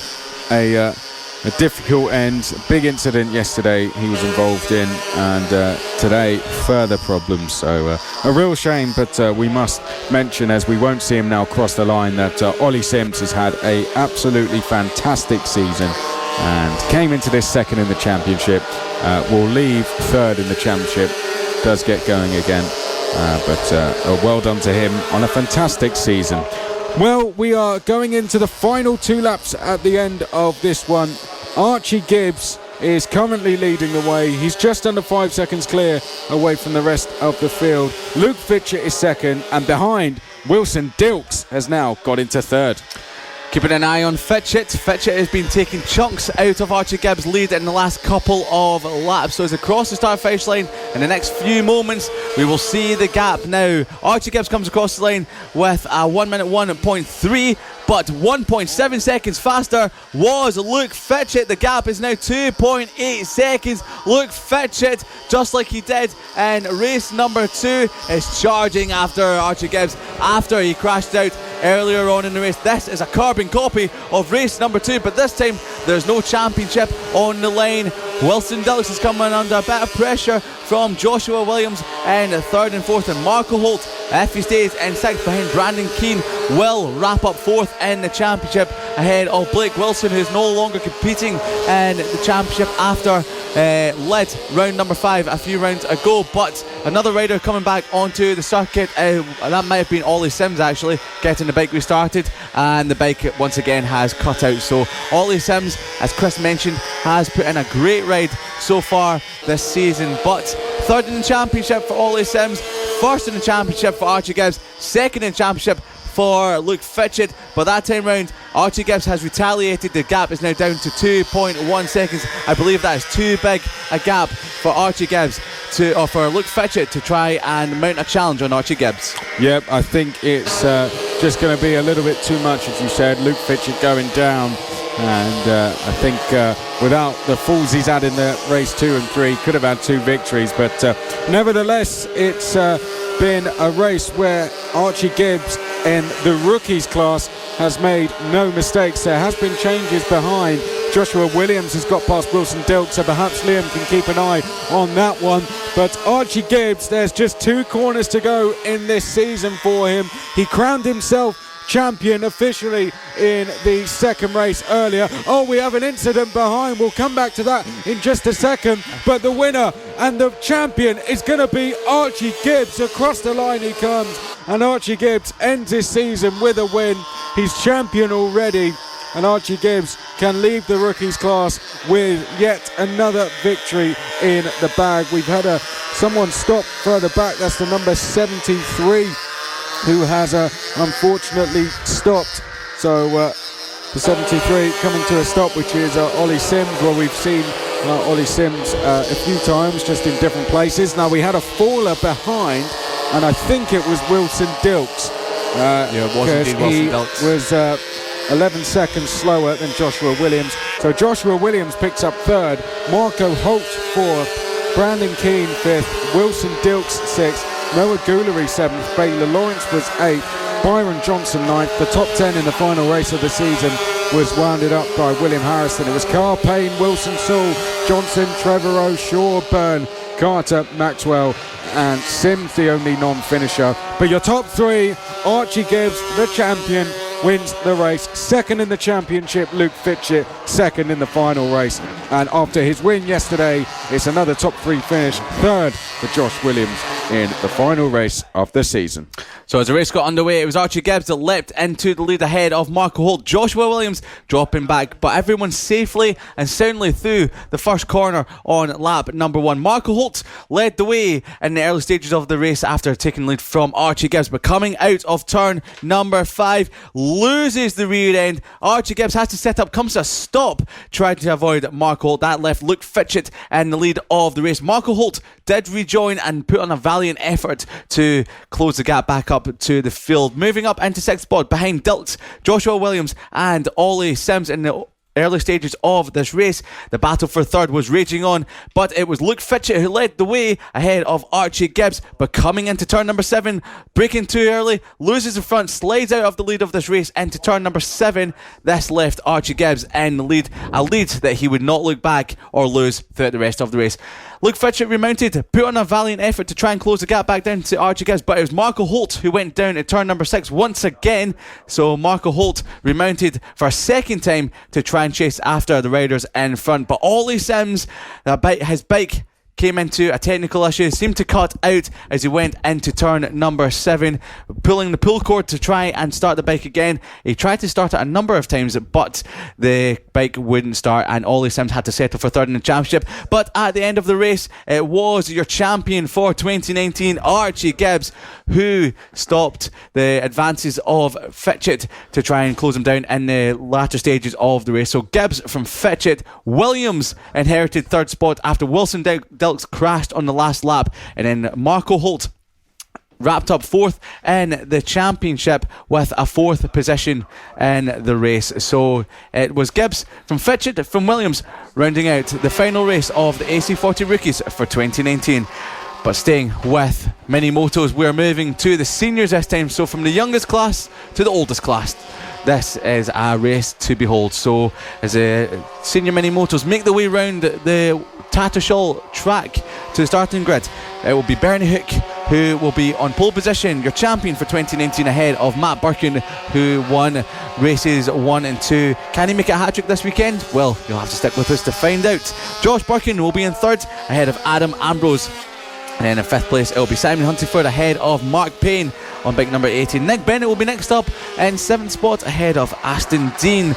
Speaker 1: difficult end. Big incident yesterday he was involved in, and today further problems. So a real shame, but we must mention, as we won't see him now cross the line, that Ollie Sims has had a absolutely fantastic season and came into this second in the championship. Will leave third in the championship, does get going again, but well done to him on a fantastic season. Well, we are going into the final 2 laps at the end of this one. Archie Gibbs is currently leading the way. He's just under 5 seconds clear away from the rest of the field. Luke Fitchett is second, and behind, Wilson Dilks has now got into third.
Speaker 2: Keeping an eye on Fitchett. Fitchett has been taking chunks out of Archie Gibbs' lead in the last couple of laps. So as across the start finish line in the next few moments, we will see the gap now. Archie Gibbs comes across the line with a 1 minute 1.3, but 1.7 seconds faster was Luke Fitchett. The gap is now 2.8 seconds. Luke Fitchett, just like he did in race number 2, is charging after Archie Gibbs after he crashed out earlier on in the race. This is a carbon copy of race number 2, but this time there's no championship on the line. Wilson Dilks is coming under a bit of pressure from Joshua Williams in 3rd and 4th, and Marco Holt, if he stays in 6th behind Brandon Keane, will wrap up 4th in the championship ahead of Blake Wilson, who's no longer competing in the championship after led round number 5 a few rounds ago. But another rider coming back onto the circuit, that might have been Ollie Sims actually, getting the bike restarted, and the bike once again has cut out. So Ollie Sims, as Chris mentioned, has put in a great ride so far this season, but 3rd in the championship for Ollie Sims, 1st in the championship for Archie Gibbs, 2nd in the championship for Luke Fitchett, but that time round Archie Gibbs has retaliated. The gap is now down to 2.1 seconds. I believe that is too big a gap for Archie Gibbs for Luke Fitchett to try and mount a challenge on Archie Gibbs.
Speaker 1: Yep, I think it's just going to be a little bit too much, as you said. Luke Fitchett going down, and I think without the falls he's had in the race 2 and 3, could have had 2 victories, but nevertheless it's been a race where Archie Gibbs in the rookies class has made no mistakes. There has been changes behind. Joshua Williams has got past Wilson Dilk, so perhaps Liam can keep an eye on that one. But Archie Gibbs, there's just 2 corners to go in this season for him. He crowned himself champion officially in the second race earlier. Oh, we have an incident behind. We'll come back to that in just a second. But the winner and the champion is going to be Archie Gibbs. Across the line he comes, and Archie Gibbs ends his season with a win. He's champion already, and Archie Gibbs can leave the rookies class with yet another victory in the bag. We've had someone stop further back. That's the number 73 who has unfortunately stopped. So the 73 coming to a stop, which is Ollie Sims. Well, we've seen Ollie Sims a few times, just in different places. Now, we had a faller behind, and I think it was Wilson Dilks.
Speaker 2: It was indeed Wilson Dilks.
Speaker 1: Was 11 seconds slower than Joshua Williams. So Joshua Williams picks up 3rd, Marco Holt 4th, Brandon Keane 5th, Wilson Dilks 6th, Noah Goulery 7th, Baylor Lawrence was 8th, Byron Johnson 9th. The top 10 in the final race of the season was wounded up by William Harrison. It was Carl Payne, Wilson Sewell, Johnson, Trevorrow, Shaw, Byrne, Carter, Maxwell and Sims, the only non-finisher. But your top 3, Archie Gibbs, the champion, wins the race. 2nd in the championship, Luke Fitchett, 2nd in the final race. And after his win yesterday, it's another top 3 finish, 3rd for Josh Williams in the final race of the season.
Speaker 2: So as the race got underway, it was Archie Gibbs that leapt into the lead ahead of Marco Holt. Joshua Williams dropping back, but everyone safely and soundly through the first corner on lap number 1. Marco Holt led the way in the early stages of the race after taking lead from Archie Gibbs, but coming out of turn number 5, loses the rear end. Archie Gibbs has to set up, comes to a stop, trying to avoid Marco Holt. That left Luke Fitchett in the lead of the race. Marco Holt did rejoin and put on a valiant effort to close the gap back up to the field, moving up into 6th spot behind Dilks, Joshua Williams and Ollie Sims in the early stages of this race. The battle for 3rd was raging on, but it was Luke Fitchett who led the way ahead of Archie Gibbs. But coming into turn number 7, braking too early, loses the front, slides out of the lead of this race into turn number 7. This left Archie Gibbs in the lead, a lead that he would not look back or lose throughout the rest of the race. Luke Fitchett remounted, put on a valiant effort to try and close the gap back down to Archie Gibbs, but it was Marco Holt who went down at turn number 6 once again. So Marco Holt remounted for a 2nd time to try and chase after the riders in front. But Ollie Sims, his bike came into a technical issue, seemed to cut out as he went into turn number 7, pulling the pull cord to try and start the bike again. He tried to start it a number of times, but the bike wouldn't start, and Ollie Sims had to settle for 3rd in the championship. But at the end of the race, it was your champion for 2019, Archie Gibbs, who stopped the advances of Fitchett to try and close him down in the latter stages of the race. So Gibbs from Fitchett. Williams inherited 3rd spot after Wilson Dilks crashed on the last lap, and then Marco Holt wrapped up 4th in the championship with a 4th position in the race. So it was Gibbs from Fitchett from Williams rounding out the final race of the AC40 Rookies for 2019. But staying with mini motos, we're moving to the seniors this time. So from the youngest class to the oldest class, this is a race to behold. So as the senior mini motos make their way round the Tattershall track to the starting grid, it will be Bernie Hook who will be on pole position, your champion for 2019, ahead of Matt Birkin, who won races 1 and 2. Can he make a hat-trick this weekend? Well, you'll have to stick with us to find out. Josh Birkin will be in 3rd ahead of Adam Ambrose. And then in 5th place, it will be Simon Huntingford ahead of Mark Payne on bike number 18. Nick Bennett will be next up in 7th spot ahead of Aston Dean.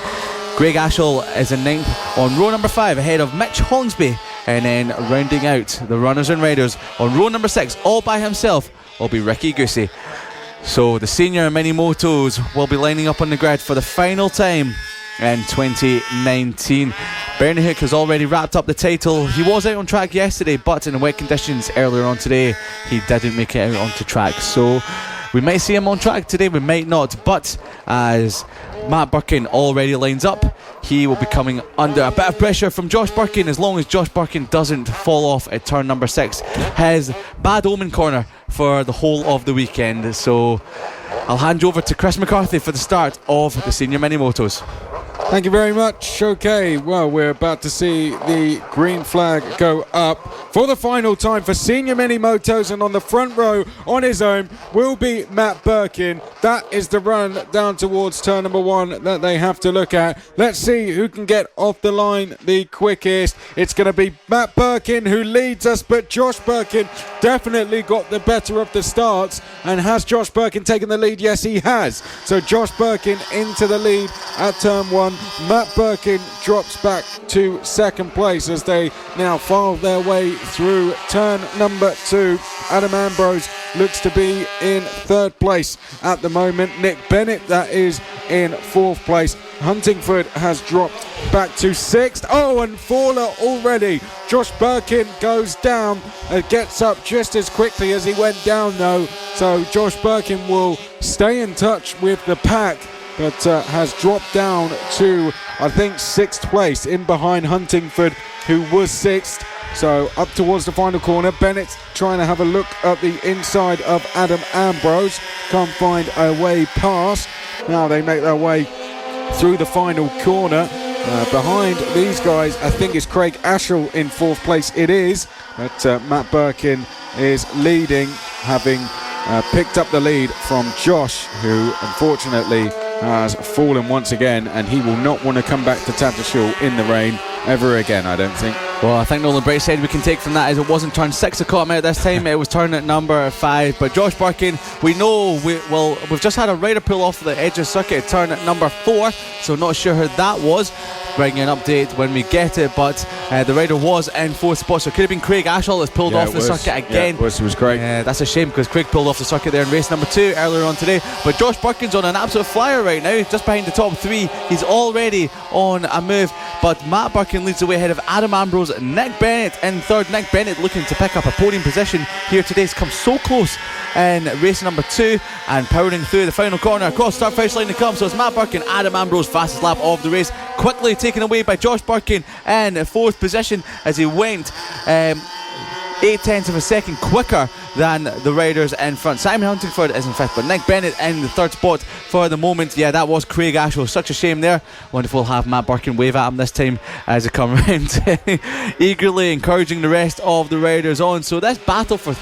Speaker 2: Greg Ashall is in 9th on row number 5 ahead of Mitch Holmesby. And then rounding out the runners and riders on row number 6, all by himself, will be Ricky Goosey. So the senior mini motos will be lining up on the grid for the final time in 2019. Bernie Hook has already wrapped up the title. He was out on track yesterday, but in the wet conditions earlier on today, he didn't make it out onto track. So we might see him on track today, we might not. But as Matt Birkin already lines up, he will be coming under a bit of pressure from Josh Birkin as long as Josh Birkin doesn't fall off at turn number 6. His bad omen corner for the whole of the weekend. So I'll hand you over to Chris McCarthy for the start of the senior mini motos.
Speaker 1: Thank you very much. Okay, well, we're about to see the green flag go up for the final time for senior mini motos, and on the front row on his own will be Matt Birkin. That is the run down towards turn number 1 that they have to look at. Let's see who can get off the line the quickest. It's going to be Matt Birkin who leads us, but Josh Birkin definitely got the better of the starts. And has Josh Birkin taken the lead? Yes, he has. So Josh Birkin into the lead at turn 1. Matt Birkin drops back to second place as they now file their way through turn number 2. Adam Ambrose looks to be in third place at the moment. Nick Bennett, that is, in fourth place. Huntingford has dropped back to 6th. Oh, and Fowler already. Josh Birkin goes down and gets up just as quickly as he went down, though. So Josh Birkin will stay in touch with the pack, but has dropped down to, I think, 6th place, in behind Huntingford, who was 6th. So up towards the final corner, Bennett trying to have a look at the inside of Adam Ambrose. Can't find a way past. Now they make their way through the final corner. Behind these guys, I think it's Craig Ashall in 4th place. It is, but Matt Birkin is leading, having picked up the lead from Josh, who unfortunately has fallen once again, and he will not want to come back to Tattershall in the rain ever again, I don't think.
Speaker 2: Well, I think the only bright side we can take from that is it wasn't turn 6 that caught him out this time. It was turn at number 5. But Josh Birkin, we know, we've just had a rider pull off the edge of circuit at turn at number 4, so not sure who that was. Bring you an update when we get it, but the rider was in 4th spot, so it could have been Craig Ashall that's pulled off the circuit again.
Speaker 1: Yeah, it was Craig.
Speaker 2: That's a shame, because Craig pulled off the circuit there in race number 2 earlier on today. But Josh Birkin's on an absolute flyer right now, just behind the top 3. He's already on a move, but Matt Birkin leads the way ahead of Adam Ambrose and Nick Bennett in 3rd. Nick Bennett looking to pick up a podium position here today. He's come so close in race number 2 and powering through the final corner. Across start finish line to come, so it's Matt Birkin, Adam Ambrose, fastest lap of the race, quickly taken away by Josh Birkin in 4th position as he went 0.8 of a second quicker than the riders in front. Simon Huntingford is in 5th, but Nick Bennett in the 3rd spot for the moment. Yeah, that was Craig Ashall. Such a shame there. Wonderful to have Matt Birkin wave at him this time as he come around, eagerly encouraging the rest of the riders on. So this battle for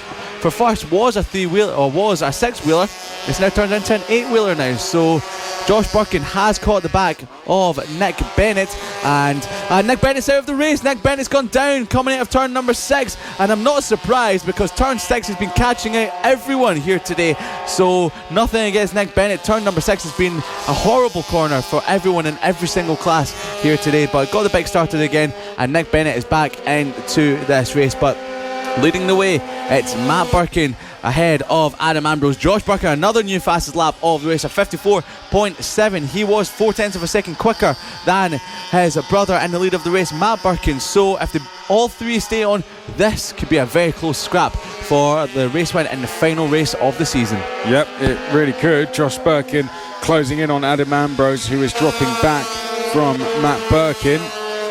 Speaker 2: first was a 3-wheeler, or was a 6-wheeler. It's now turned into an 8-wheeler now. So Josh Birkin has caught the back of Nick Bennett, and Nick Bennett's out of the race. Nick Bennett's gone down coming out of turn number 6, and I'm not surprised because turn 6 has been catching out everyone here today. So nothing against Nick Bennett. Turn number 6 has been a horrible corner for everyone in every single class here today, but got the bike started again, and Nick Bennett is back into this race. But leading the way, it's Matt Birkin ahead of Adam Ambrose. Josh Birkin, another new fastest lap of the race, a 54.7. He was 0.4 of a second quicker than his brother in the lead of the race, Matt Birkin. So if all 3 stay on, this could be a very close scrap for the race win in the final race of the season.
Speaker 1: Yep, it really could. Josh Birkin closing in on Adam Ambrose, who is dropping back from Matt Birkin.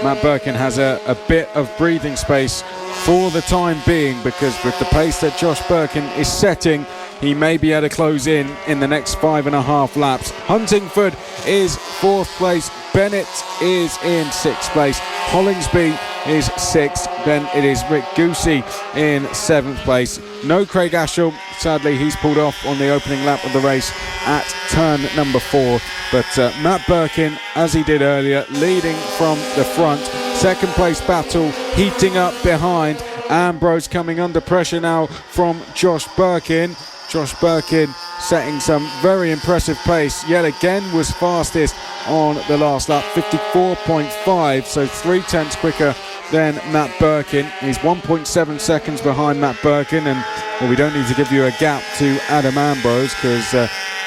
Speaker 1: Matt Birkin has a bit of breathing space for the time being, because with the pace that Josh Birkin is setting, he may be able to close in the next 5.5 laps. Huntingford is 4th place. Bennett is in 6th place. Hollingsby is 6th. Then it is Rick Goosey in 7th place. No Craig Ashall. Sadly, he's pulled off on the opening lap of the race at turn number 4. But Matt Birkin, as he did earlier, leading from the front. 2nd place battle heating up behind. Ambrose coming under pressure now from Josh Birkin. Josh Birkin setting some very impressive pace. Yet again was fastest on the last lap, 54.5, so 0.3 quicker than Matt Birkin. He's 1.7 seconds behind Matt Birkin, and well, we don't need to give you a gap to Adam Ambrose because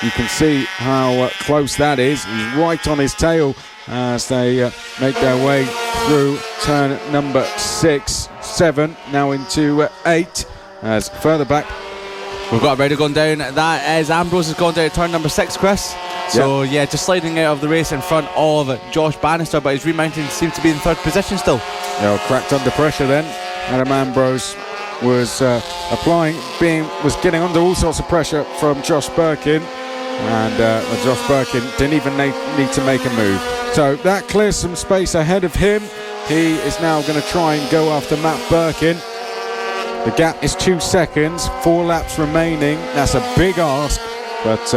Speaker 1: you can see how close that is. He's right on his tail as they make their way through turn number 6, 7, now into 8. As further back,
Speaker 2: we've got a rider going down. That is Ambrose has gone down at turn number 6, Chris. So yeah, just sliding out of the race in front of Josh Bannister, but his remounting seems to be in 3rd position still.
Speaker 1: Cracked under pressure then. Adam Ambrose was was getting under all sorts of pressure from Josh Birkin, and Josh Birkin didn't even need to make a move. So that clears some space ahead of him. He is now going to try and go after Matt Birkin. The gap is 2 seconds, 4 laps remaining. That's a big ask, but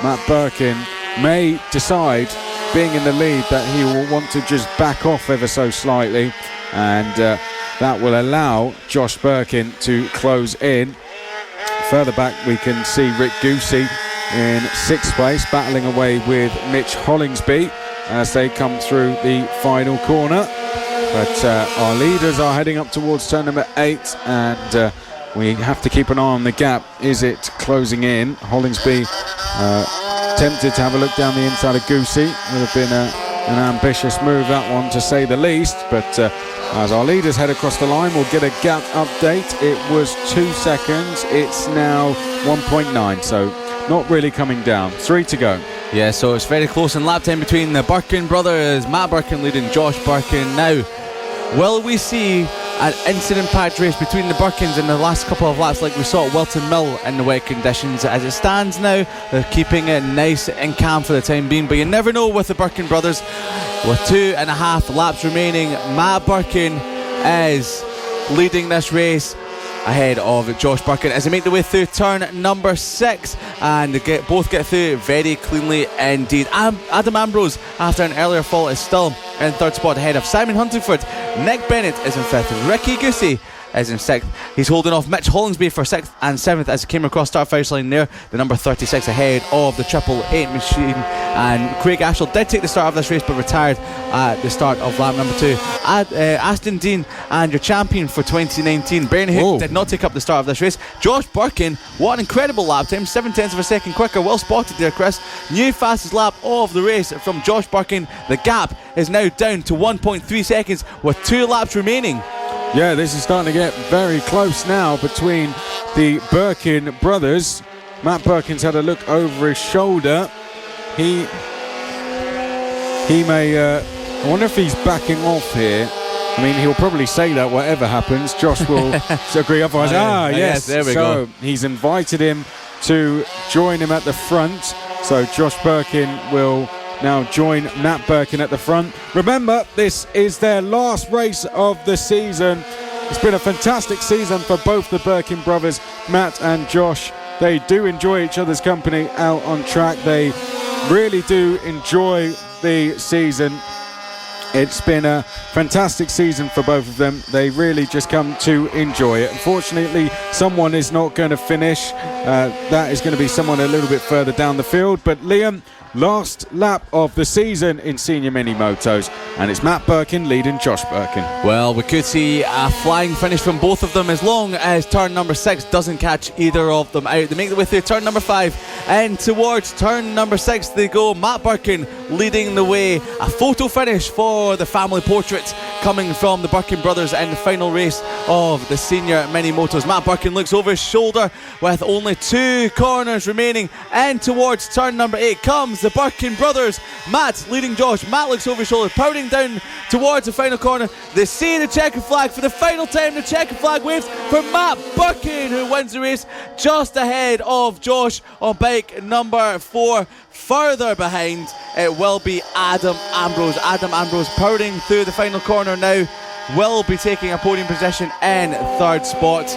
Speaker 1: Matt Birkin may decide, being in the lead, that he will want to just back off ever so slightly, and that will allow Josh Birkin to close in. Further back we can see Rick Goosey in 6th place, battling away with Mitch Hollingsby as they come through the final corner. But our leaders are heading up towards turn number 8, and we have to keep an eye on the gap. Is it closing in? Hollingsby tempted to have a look down the inside of Goosey. Would have been an ambitious move, that one, to say the least. But as our leaders head across the line, we'll get a gap update. It was 2 seconds. It's now 1.9, so not really coming down. 3 to go.
Speaker 2: Yeah, so it's very close in lap time between the Birkin brothers. Matt Birkin leading Josh Birkin. Now, will we see an incident-packed race between the Birkins in the last couple of laps like we saw at Wilton Mill in the wet conditions? As it stands now, they're keeping it nice and calm for the time being, but you never know with the Birkin brothers. With 2.5 laps remaining, Matt Birkin is leading this race ahead of Josh Birkin as they make their way through turn number 6, and they both get through very cleanly indeed. Adam Ambrose, after an earlier fall, is still in 3rd spot ahead of Simon Huntingford. Nick Bennett is in 5th. Ricky Goosey is in 6th. He's holding off Mitch Hollingsby for 6th and 7th as he came across start finish line there. The number 36 ahead of the 888 machine. And Craig Ashall did take the start of this race but retired at the start of lap number 2. Aston Dean and your champion for 2019, Bernie Hook, did not take up the start of this race. Josh Birkin, what an incredible lap time, 0.7 of a second quicker. Well spotted there, Chris. New fastest lap of the race from Josh Birkin. The gap is now down to 1.3 seconds with 2 laps remaining.
Speaker 1: Yeah, this is starting to get very close now between the Birkin brothers. Matt Birkin's had a look over his shoulder. He may, I wonder if he's backing off here. I mean, he'll probably say that whatever happens. Josh will agree otherwise. Yes,
Speaker 2: there we go.
Speaker 1: He's invited him to join him at the front. So Josh Birkin will now join Matt Birkin at the front. Remember, this is their last race of the season. It's been a fantastic season for both the Birkin brothers, Matt and Josh. They do enjoy each other's company out on track. They really do enjoy the season. It's been a fantastic season for both of them. They really just come to enjoy it. Unfortunately, someone is not going to finish. That is going to be someone a little bit further down the field. But Liam, last lap of the season in senior mini motos, and it's Matt Birkin leading Josh Birkin.
Speaker 2: Well, we could see a flying finish from both of them as long as turn number 6 doesn't catch either of them out. They make their way through turn number 5 and towards turn number 6 they go. Matt Birkin leading the way. A photo finish for the family portrait coming from the Birkin brothers in the final race of the senior mini motos. Matt Birkin looks over his shoulder with only 2 corners remaining, and towards turn number 8 comes the Birkin brothers. Matt leading Josh. Matt looks over his shoulder, powering down towards the final corner. They see the checkered flag for the final time. The checkered flag waves for Matt Birkin, who wins the race just ahead of Josh on bike number 4. Further behind, it will be Adam Ambrose. Adam Ambrose powering through the final corner now, will be taking a podium position in 3rd spot.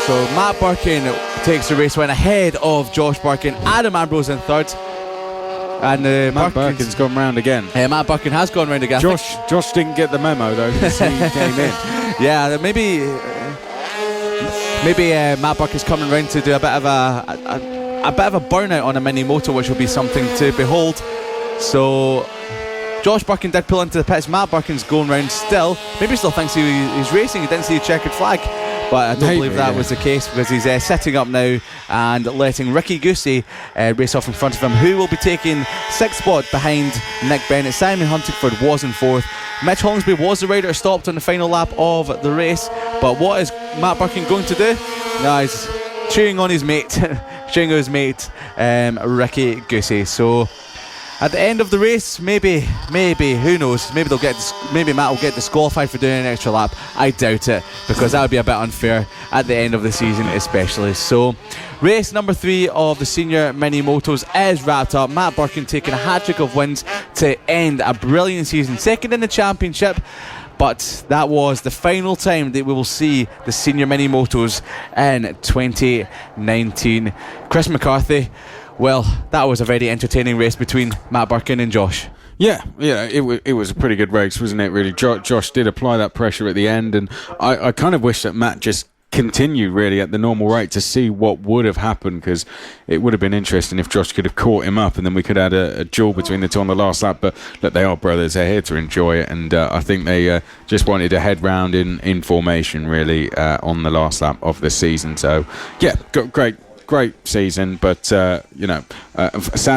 Speaker 2: So Matt Birkin takes the race win ahead of Josh Birkin. Adam Ambrose in 3rd. And
Speaker 1: Matt Birkin's gone round again.
Speaker 2: Matt Birkin has gone round again.
Speaker 1: Josh didn't get the memo though, because he came in.
Speaker 2: Yeah, maybe Matt Birkin's coming round to do a bit of a burnout on a mini moto, which will be something to behold. So Josh Birkin did pull into the pits. Matt Birkin's going round still. Maybe still thinks he's racing. He didn't see the checkered flag. But I don't believe that was the case, because he's sitting up now and letting Ricky Goosey race off in front of him, who will be taking 6th spot behind Nick Bennett. Simon Huntingford was in 4th. Mitch Hollingsby was the rider stopped on the final lap of the race. But what is Matt Birkin going to do? No, he's cheering on his mate, Ricky Goosey. So at the end of the race, maybe, who knows? Maybe Matt will get disqualified for doing an extra lap. I doubt it, because that would be a bit unfair at the end of the season, especially. So, race number 3 of the senior mini motos is wrapped up. Matt Birkin taking a hat-trick of wins to end a brilliant season, 2nd in the championship. But that was the final time that we will see the senior mini motos in 2019. Chris McCarthy. Well, that was a very entertaining race between Matt Birkin and Josh.
Speaker 1: Yeah, it was a pretty good race, wasn't it, really? Josh did apply that pressure at the end, and I kind of wish that Matt just continued really at the normal rate to see what would have happened, because it would have been interesting if Josh could have caught him up, and then we could have had a duel between the two on the last lap. But look, they are brothers, they're here to enjoy it, and I think they just wanted to head round in formation really on the last lap of the season. So yeah, great season, but sad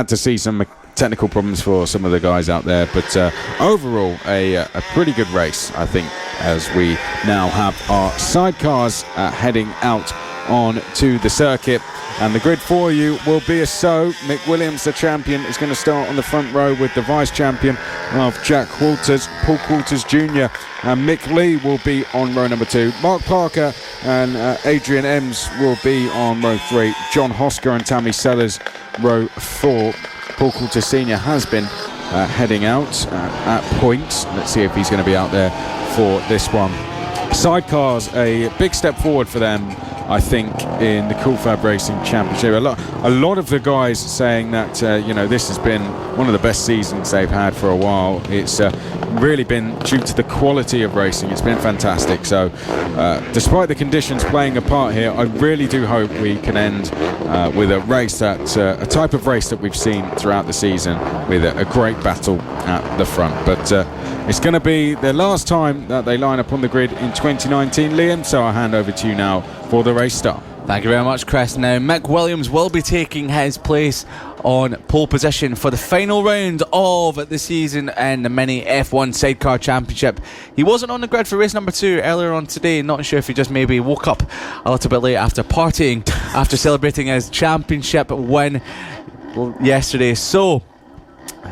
Speaker 1: to see some technical problems for some of the guys out there, but overall a pretty good race, I think, as we now have our sidecars heading out on to the circuit. And the grid for you will be as so. Mick Williams, the champion, is going to start on the front row with the vice champion of Jack Walters, Paul Walters Jr. And Mick Lee will be on row number 2. Mark Parker and Adrian Ems will be on row 3. John Hosker and Tammy Sellers, row 4. Paul Walters Sr. has been heading out at points. Let's see if he's going to be out there for this one. Sidecars, a big step forward for them, I think, in the Cool FAB-Racing Championship. A lot of the guys saying that this has been one of the best seasons they've had for a while. It's really been due to the quality of racing. It's been fantastic. So despite the conditions playing a part here, I really do hope we can end with a race that a type of race that we've seen throughout the season, with a great battle at the front. But it's going to be the last time that they line up on the grid in 2019, Liam, so I'll hand over to you now for the race start.
Speaker 2: Thank you very much, Chris. Now, Mick Williams will be taking his place on pole position for the final round of the season in the Mini F1 Sidecar Championship. He wasn't on the grid for race number 2 earlier on today. Not sure if he just maybe woke up a little bit late after partying, after celebrating his championship win yesterday. So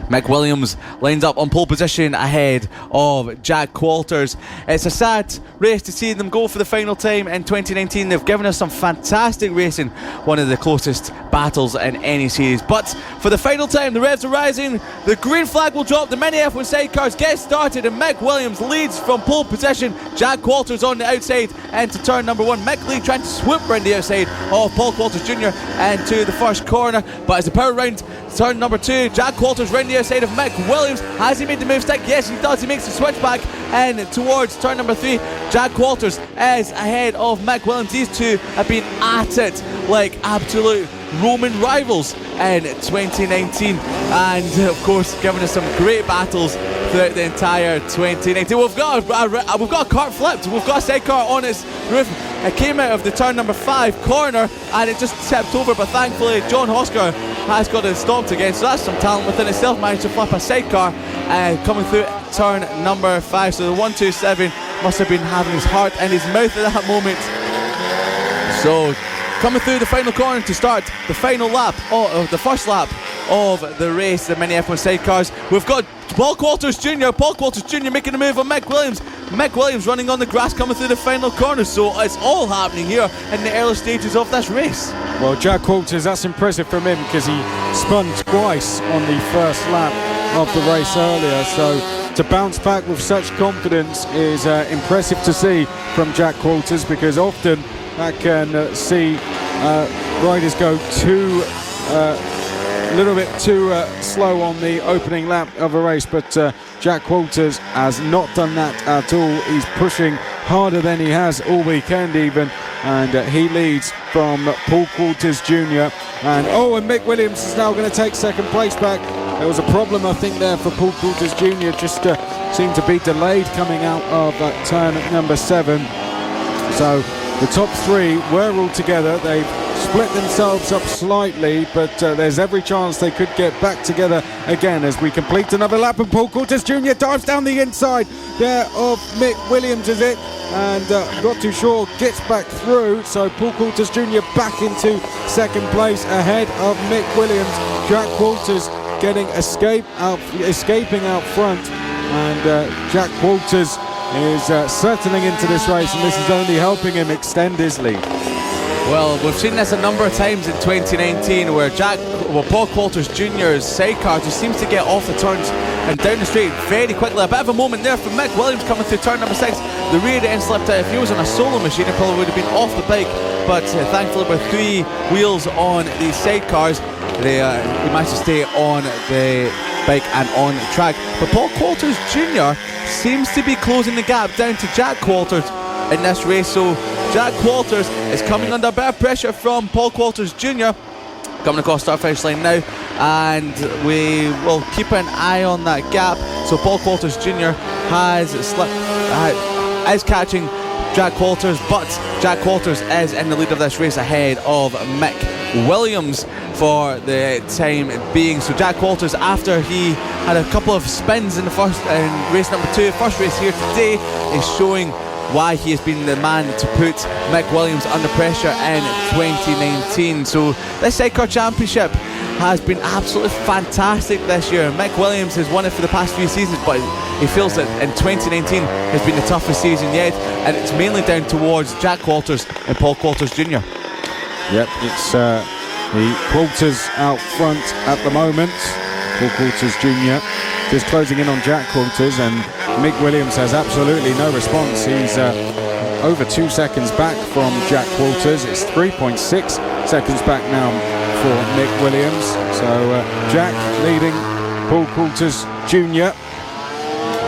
Speaker 2: Mick Williams lines up on pole position ahead of Jack Walters. It's a sad race to see them go for the final time in 2019. They've given us some fantastic racing, one of the closest battles in any series. But for the final time, the revs are rising, the green flag will drop, the Mini F1 sidecars get started, and Mick Williams leads from pole position. Jack Walters on the outside into turn number 1. Mick Lee trying to swoop round the outside of Paul Walters Jr. into the first corner, but as the power round turn number 2, Jack Walters round the outside of Mick Williams. Has he made the move stick? Yes, he does. He makes the switch back and towards turn number 3. Jack Walters is ahead of Mick Williams. These two have been at it like absolute Roman rivals in 2019, and of course giving us some great battles throughout the entire 2019. We've got a cart flipped. We've got a sidecar on its roof. It came out of the turn number 5 corner and it just tipped over, but thankfully John Hosker has got it stopped again, so that's some talent within itself. Managed to flip a sidecar coming through turn number 5. So the 127 must have been having his heart in his mouth at that moment. So coming through the final corner to start the final lap, the first lap of the race, the Mini F1 sidecars. We've got Paul Walters Jr. making a move on Mick Williams. Mick Williams running on the grass coming through the final corner. So it's all happening here in the early stages of this race.
Speaker 1: Well, Jack Walters, that's impressive from him, because he spun twice on the first lap of the race earlier. So to bounce back with such confidence is impressive to see from Jack Walters, because often that can see riders go a little bit too slow on the opening lap of a race, but Jack Walters has not done that at all. He's pushing harder than he has all weekend even, and he leads from Paul Walters Jr. And Mick Williams is now going to take second place back. There was a problem, I think, there for Paul Coulters Jr. Just seemed to be delayed coming out of turn number 7. So the top 3 were all together. They've split themselves up slightly, but there's every chance they could get back together again as we complete another lap. And Paul Coulters Jr. dives down the inside there of Mick Williams, is it? And not too sure, gets back through. So Paul Coulters Jr. back into second place ahead of Mick Williams. Jack Walters getting escaping out front, and Jack Walters is settling into this race, and this is only helping him extend his lead.
Speaker 2: Well, we've seen this a number of times in 2019 where Paul Coulters Jr.'s sidecar just seems to get off the turns and down the straight very quickly. A bit of a moment there from Mick Williams coming through turn number 6. The rear end slipped out. If he was on a solo machine, he probably would have been off the bike, but thankfully with 3 wheels on these sidecars, he managed to stay on the bike and on track. But Paul Coulters Jr. seems to be closing the gap down to Jack Coulters in this race. So Jack Coulters is coming under a bit of pressure from Paul Coulters Jr. coming across start finish line now, and we will keep an eye on that gap. So Paul Coulters Jr. is catching Jack Coulters, but Jack Coulters is in the lead of this race ahead of Mick Williams for the time being. So Jack Coulters, after he had a couple of spins in race number 2, first race here today, is showing why he has been the man to put Mick Williams under pressure in 2019. So this Sidecar Championship has been absolutely fantastic this year. Mick Williams has won it for the past few seasons, but he feels that in 2019 has been the toughest season yet, and it's mainly down towards Jack Coulters and Paul Coulters Jr.
Speaker 1: Yep, it's the Coulters out front at the moment. Paul Coulters Jr. just closing in on Jack Coulters, and Mick Williams has absolutely no response. He's over 2 seconds back from Jack Coulters. It's 3.6 seconds back now for Mick Williams. So Jack leading Paul Coulters Jr.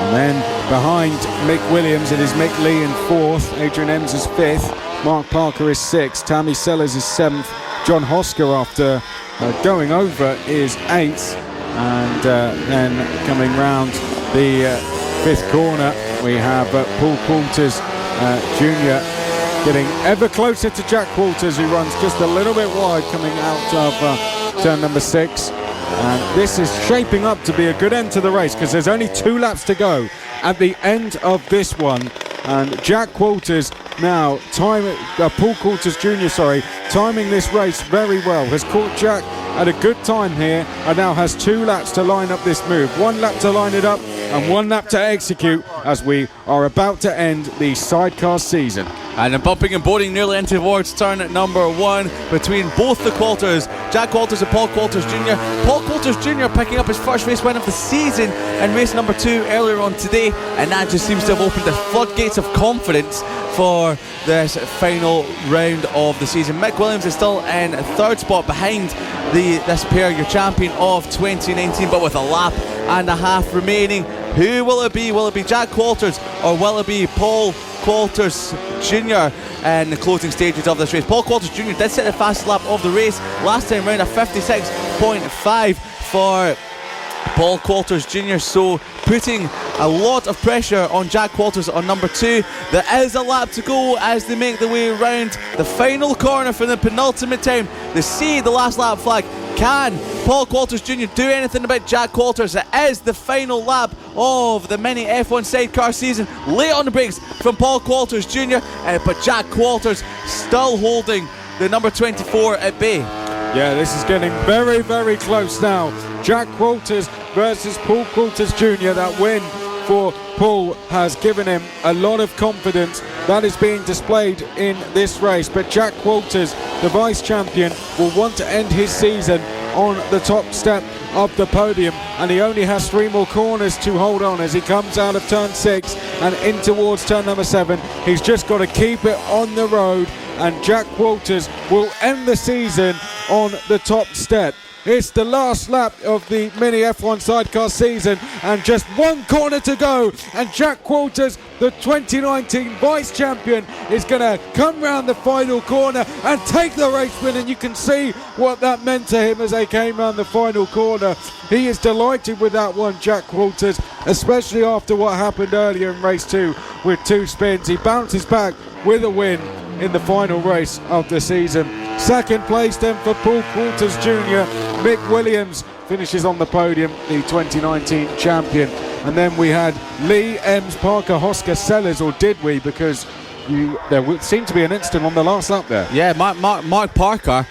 Speaker 1: And then behind Mick Williams, it is Mick Lee in 4th, Adrian Ems is 5th, Mark Parker is 6th, Tammy Sellers is 7th, John Hosker, after going over, is 8th. And then coming round the 5th corner, we have Paul Coulters Jr. getting ever closer to Jack Coulters, who runs just a little bit wide coming out of turn number 6. And this is shaping up to be a good end to the race, because there's only 2 laps to go at the end of this one. And Jack Coulters now, Paul Coulters Jr., timing this race very well. Has caught Jack at a good time here, and now has 2 laps to line up this move. 1 lap to line it up and 1 lap to execute as we are about to end the sidecar season.
Speaker 2: And then bumping and boarding nearly in towards turn number 1 between both the Coulters, Jack Coulters and Paul Coulters Jr. Paul Coulters Jr. picking up his first race win of the season in race number 2 earlier on today, and that just seems to have opened the floodgates of confidence for this final round of the season. Mick Williams is still in 3rd spot behind this pair, your champion of 2019, but with a lap and a half remaining. Who will it be? Will it be Jack Coulters, or will it be Paul Coulters Jr. in the closing stages of this race? Paul Coulters Jr. did set the fastest lap of the race last time round, a 56.5 for Paul Coulters Jr., so putting a lot of pressure on Jack Coulters on number 2. There is a lap to go as they make their way around the final corner for the penultimate time. They see the last lap flag. Can Paul Coulters Jr. do anything about Jack Coulters? It is the final lap of the mini F1 sidecar season. Late on the brakes from Paul Coulters Jr., but Jack Coulters still holding the number 24 at bay.
Speaker 1: Yeah, this is getting very, very close now. Jack Coulters versus Paul Coulters Jr. That win for Paul has given him a lot of confidence. That is being displayed in this race. But Jack Coulters, the vice champion, will want to end his season on the top step of the podium, and he only has 3 more corners to hold on as he comes out of turn 6 and in towards turn number 7. He's just got to keep it on the road, and Jack Coulters will end the season on the top step. It's the last lap of the mini F1 sidecar season, and just 1 corner to go, and Jack Coulters, the 2019 vice champion, is going to come round the final corner and take the race win, and you can see what that meant to him as they came round the final corner. He is delighted with that one, Jack Walters, especially after what happened earlier in race 2 with 2 spins. He bounces back with a win in the final race of the season. Second place then for Paul Walters Jr. Mick Williams finishes on the podium, the 2019 champion. And then we had Lee Ems, Parker, Hosker, Sellers, or did we? Because there seemed to be an incident on the last lap there.
Speaker 2: Yeah, Mark Parker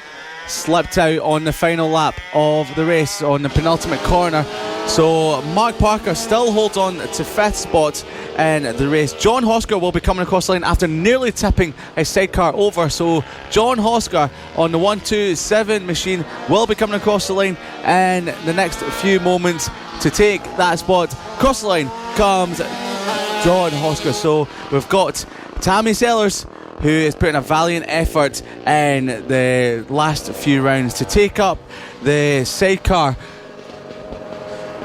Speaker 2: slipped out on the final lap of the race on the penultimate corner. So Mark Parker still holds on to 5th spot in the race. John Hosker will be coming across the line after nearly tipping his sidecar over. So John Hosker on the 127 machine will be coming across the line in the next few moments to take that spot. Across the line comes John Hosker. So we've got Tammy Sellers, who is putting a valiant effort in the last few rounds to take up the sidecar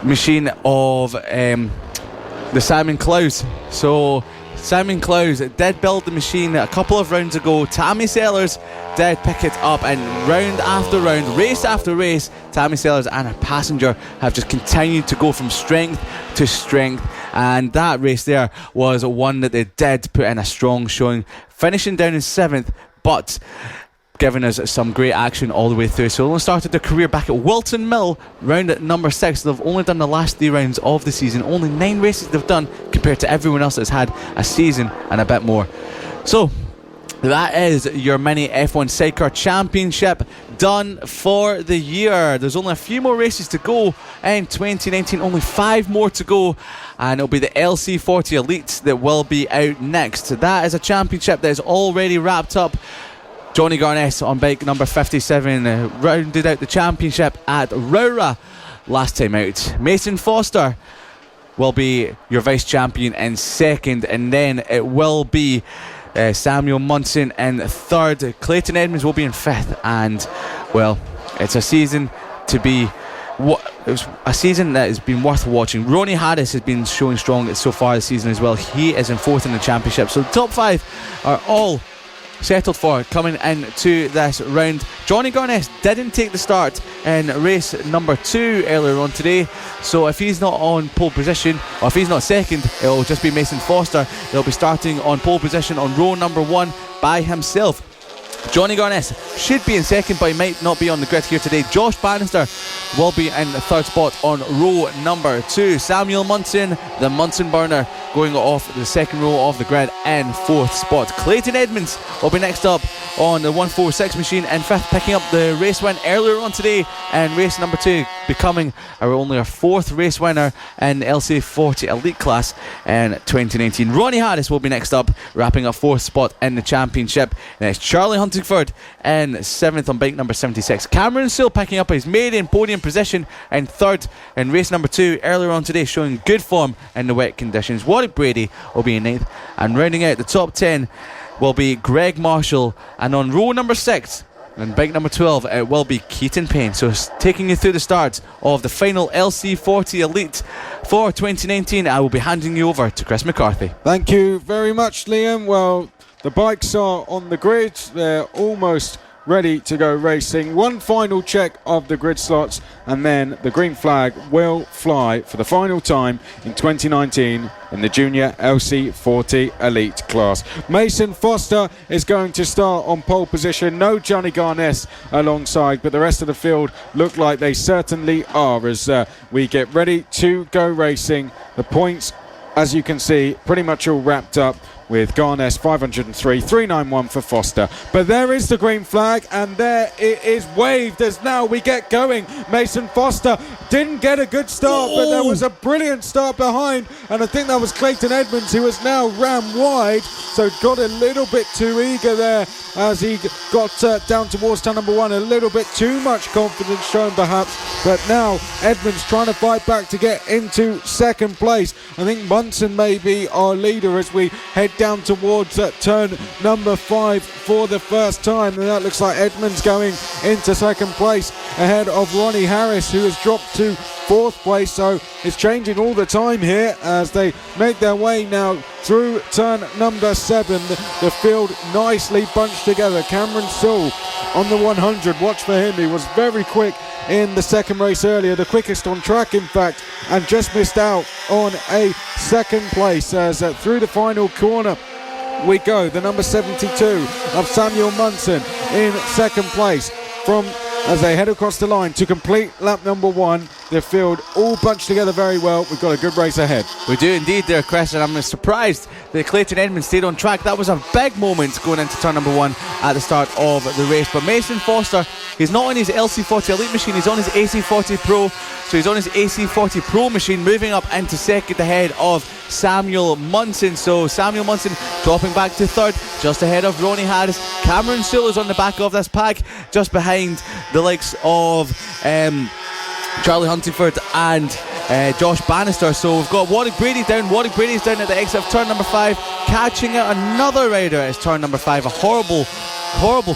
Speaker 2: machine of the Simon Clowes. So Simon Clowes did build the machine a couple of rounds ago. Tammy Sellers did pick it up, and round after round, race after race, Tammy Sellers and her passenger have just continued to go from strength to strength, and that race there was one that they did put in a strong showing, finishing down in 7th, but giving us some great action all the way through. So only started their career back at Wilton Mill, round at number 6. They've only done the last 3 rounds of the season. Only 9 races they've done compared to everyone else that's had a season and a bit more. So that is your mini F1 Sidecar Championship done for the year. There's only a few more races to go in 2019, only 5 more to go, and it'll be the LC40 Elite that will be out next. That is a championship that is already wrapped up. Johnny Garness on bike number 57 rounded out the championship at Rowra last time out. Mason Foster will be your vice champion in 2nd, and then it will be Samuel Munson in 3rd. Clayton Edmonds will be in 5th, and well, it's a season to be. It was a season that has been worth watching. Ronnie Harris has been showing strong so far this season as well. He is in 4th in the championship. So the top 5 are all settled for coming into this round. Johnny Garness didn't take the start in race number 2 earlier on today, so if he's not on pole position, or if he's not 2nd, it'll just be Mason Foster. They'll be starting on pole position on row number 1 by himself. Johnny Garness should be in 2nd, but he might not be on the grid here today. Josh Bannister will be in the 3rd spot on row number 2. Samuel Munson, the Munson burner, going off the 2nd row of the grid in 4th spot. Clayton Edmonds will be next up on the 146 machine in 5th, picking up the race win earlier on today in race number 2, becoming only our 4th race winner in the LC40 Elite class in 2019. Ronnie Harris will be next up, wrapping up 4th spot in the championship. Next, Charlie Huntingford in 7th on bike number 76. Cameron Sewell picking up his maiden podium position in 3rd in race number 2 earlier on today, showing good form in the wet conditions. Warwick Brady will be in 9th, and rounding out the top 10 will be Greg Marshall, and on row number 6 and bike number 12 it will be Keaton Payne. So taking you through the start of the final LC40 Elite for 2019, I will be handing you over to Chris McCarthy.
Speaker 1: Thank you very much, Liam. Well, the bikes are on the grid, they're almost ready to go racing. One final check of the grid slots, and then the green flag will fly for the final time in 2019 in the Junior LC40 Elite class. Mason Foster is going to start on pole position. No Johnny Garness alongside, but the rest of the field look like they certainly are as we get ready to go racing. The points, as you can see, pretty much all wrapped up, with Garness 503, 391 for Foster. But there is the green flag, and there it is waved as now we get going. Mason Foster didn't get a good start, but there was a brilliant start behind, and I think that was Clayton Edmonds who has now ran wide, so got a little bit too eager there as he got down towards turn number 1. A little bit too much confidence shown perhaps, but now Edmonds trying to fight back to get into 2nd place. I think Munson may be our leader as we head down towards turn number 5 for the first time, and that looks like Edmonds going into 2nd place ahead of Ronnie Harris, who has dropped to 4th place. So it's changing all the time here as they make their way now through turn number 7. The field nicely bunched together. Cameron Sewell on the 100. Watch for him. He was very quick in the second race earlier, the quickest on track in fact, and just missed out on a 2nd place as through the final corner we go. The number 72 of Samuel Munson in 2nd place as they head across the line to complete lap number 1. The field all bunched together very well. We've got a good race ahead.
Speaker 2: We do indeed there, Chris, and I'm surprised that Clayton Edmonds stayed on track. That was a big moment going into turn number 1 at the start of the race. But Mason Foster, he's not on his LC40 Elite machine, he's on his AC40 Pro. So he's on his AC40 Pro machine, moving up into 2nd ahead of Samuel Munson. So Samuel Munson dropping back to 3rd, just ahead of Ronnie Harris. Cameron Sewell is on the back of this pack, just behind the likes of Charlie Huntingford and Josh Bannister. So we've got Warwick Brady down. Warwick Brady's down at the exit of turn number 5, catching out another rider as turn number 5. A horrible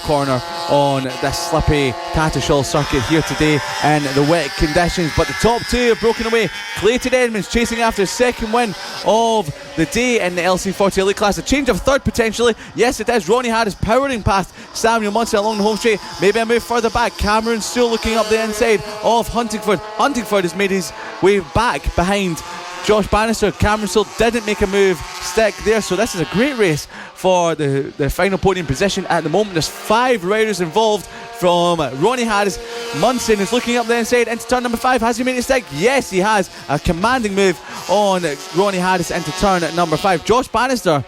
Speaker 2: corner on this slippy Tattershall circuit here today in the wet conditions. But the top 2 have broken away. Clayton Edmonds chasing after his 2nd win of the day in the LC40 Elite class. A change of 3rd potentially. Yes, it is. Ronnie Harris powering past Samuel Munson along the home straight. Maybe a move further back. Cameron still looking up the inside of Huntingford. Huntingford has made his way back behind Josh Bannister. Cameron still didn't make a move stick there, so this is a great race for the final podium position at the moment. There's 5 riders involved from Ronnie Harris. Munson is looking up the inside into turn number 5. Has he made it stick? Yes, he has. A commanding move on Ronnie Harris into turn number 5. Josh Bannister,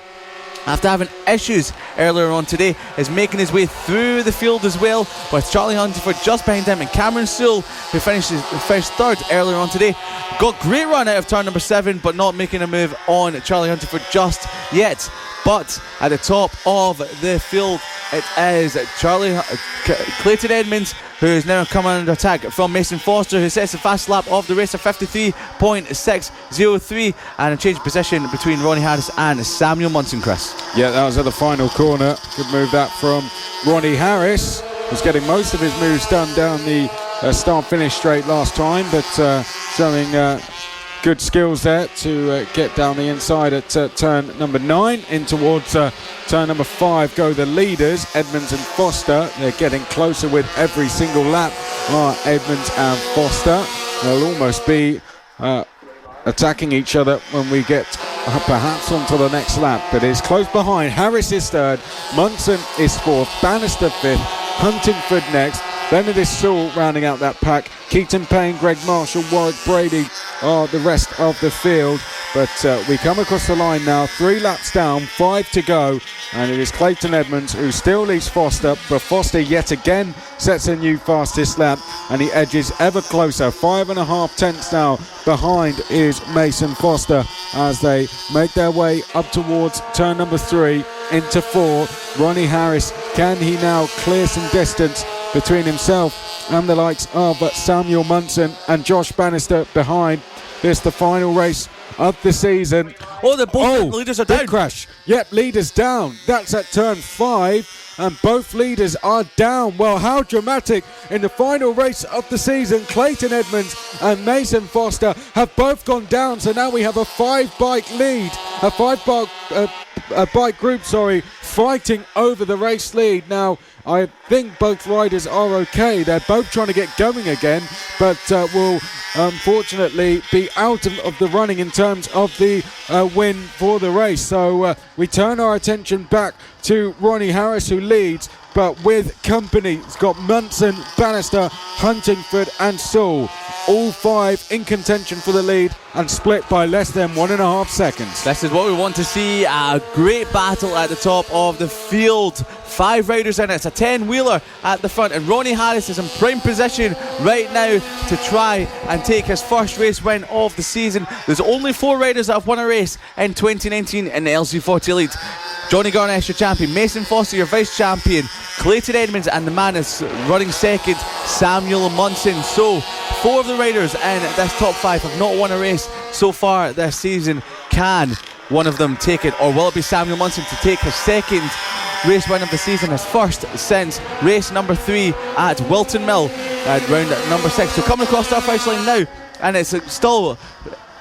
Speaker 2: after having issues earlier on today, is making his way through the field as well, with Charlie Huntingford just behind him, and Cameron Sewell, who finished 3rd earlier on today, got great run out of turn number 7, but not making a move on Charlie Huntingford just yet. But at the top of the field, it is Clayton Edmonds, who is now coming under attack from Mason Foster, who sets the fast lap of the race of 53.603, and a change of position between Ronnie Harris and Samuel Munson, Chris.
Speaker 1: Yeah, that was at the final corner. Good move that from Ronnie Harris. Was getting most of his moves done down the start-finish straight last time, but showing good skills there to get down the inside at turn number 9. In towards turn number 5 go the leaders, Edmonds and Foster. They're getting closer with every single lap. Edmonds and Foster. They'll almost be attacking each other when we get perhaps onto the next lap, but it's close behind. Harris is 3rd, Munson is 4th, Bannister 5th, Huntingford next. Then it is Sewell rounding out that pack. Keaton Payne, Greg Marshall, Warwick Brady are the rest of the field. But we come across the line now, 3 laps down, 5 to go. And it is Clayton Edmonds who still leads Foster. But Foster yet again sets a new fastest lap. And he edges ever closer. 5.5 tenths now behind is Mason Foster as they make their way up towards turn number 3 into 4. Ronnie Harris, can he now clear some distance between himself and the likes of Samuel Munson and Josh Bannister behind? This the final race of the season.
Speaker 2: The leaders are down.
Speaker 1: Big crash. Yep, leaders down. That's at turn 5, and both leaders are down. Well, how dramatic in the final race of the season. Clayton Edmonds and Mason Foster have both gone down, so now we have a 5-bike lead. A 5-bike group, fighting over the race lead. Now, I think both riders are okay. They're both trying to get going again, but will unfortunately be out of the running in terms of the win for the race. So we turn our attention back to Ronnie Harris, who leads, but with company. He's got Munson, Bannister, Huntingford and Sewell. All 5 in contention for the lead and split by less than 1.5 seconds.
Speaker 2: This is what we want to see. A great battle at the top of the field. 5 riders in it. It's a 10-wheeler at the front, and Ronnie Harris is in prime position right now to try and take his first race win of the season. There's only 4 riders that have won a race in 2019 in the LC40 Elite. Johnny Garnett, your champion. Mason Foster, your vice champion. Clayton Edmonds, and the man is running second, Samuel Munson. So 4 of the riders in this top 5 have not won a race so far this season. Can one of them take it, or will it be Samuel Munson to take his second race win of the season, his first since race number 3 at Wilton Mill, round number 6. So coming across that finish line now, and it's still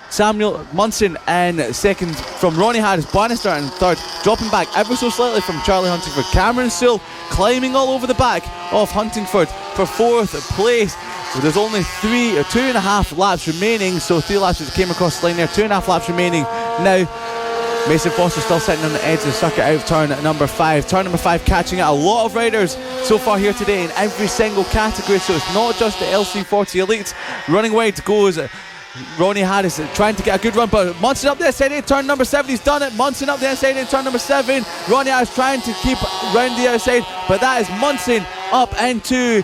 Speaker 2: Samuel Munson in second from Ronnie Harris, Bannister in third, dropping back ever so slightly from Charlie Huntingford. Cameron Sewell climbing all over the back of Huntingford for 4th place. There's only 2.5 laps remaining, so 3 laps as it came across the line there, 2.5 laps remaining now. Mason Foster still sitting on the edge of the circuit out of turn number 5. Turn number 5 catching out a lot of riders so far here today in every single category, so it's not just the LC40 Elites. Running wide goes Ronnie Harris, trying to get a good run, but Munson up the inside in turn number 7, he's done it. Munson up the inside in turn number 7. Ronnie Harris trying to keep round the outside, but that is Munson up into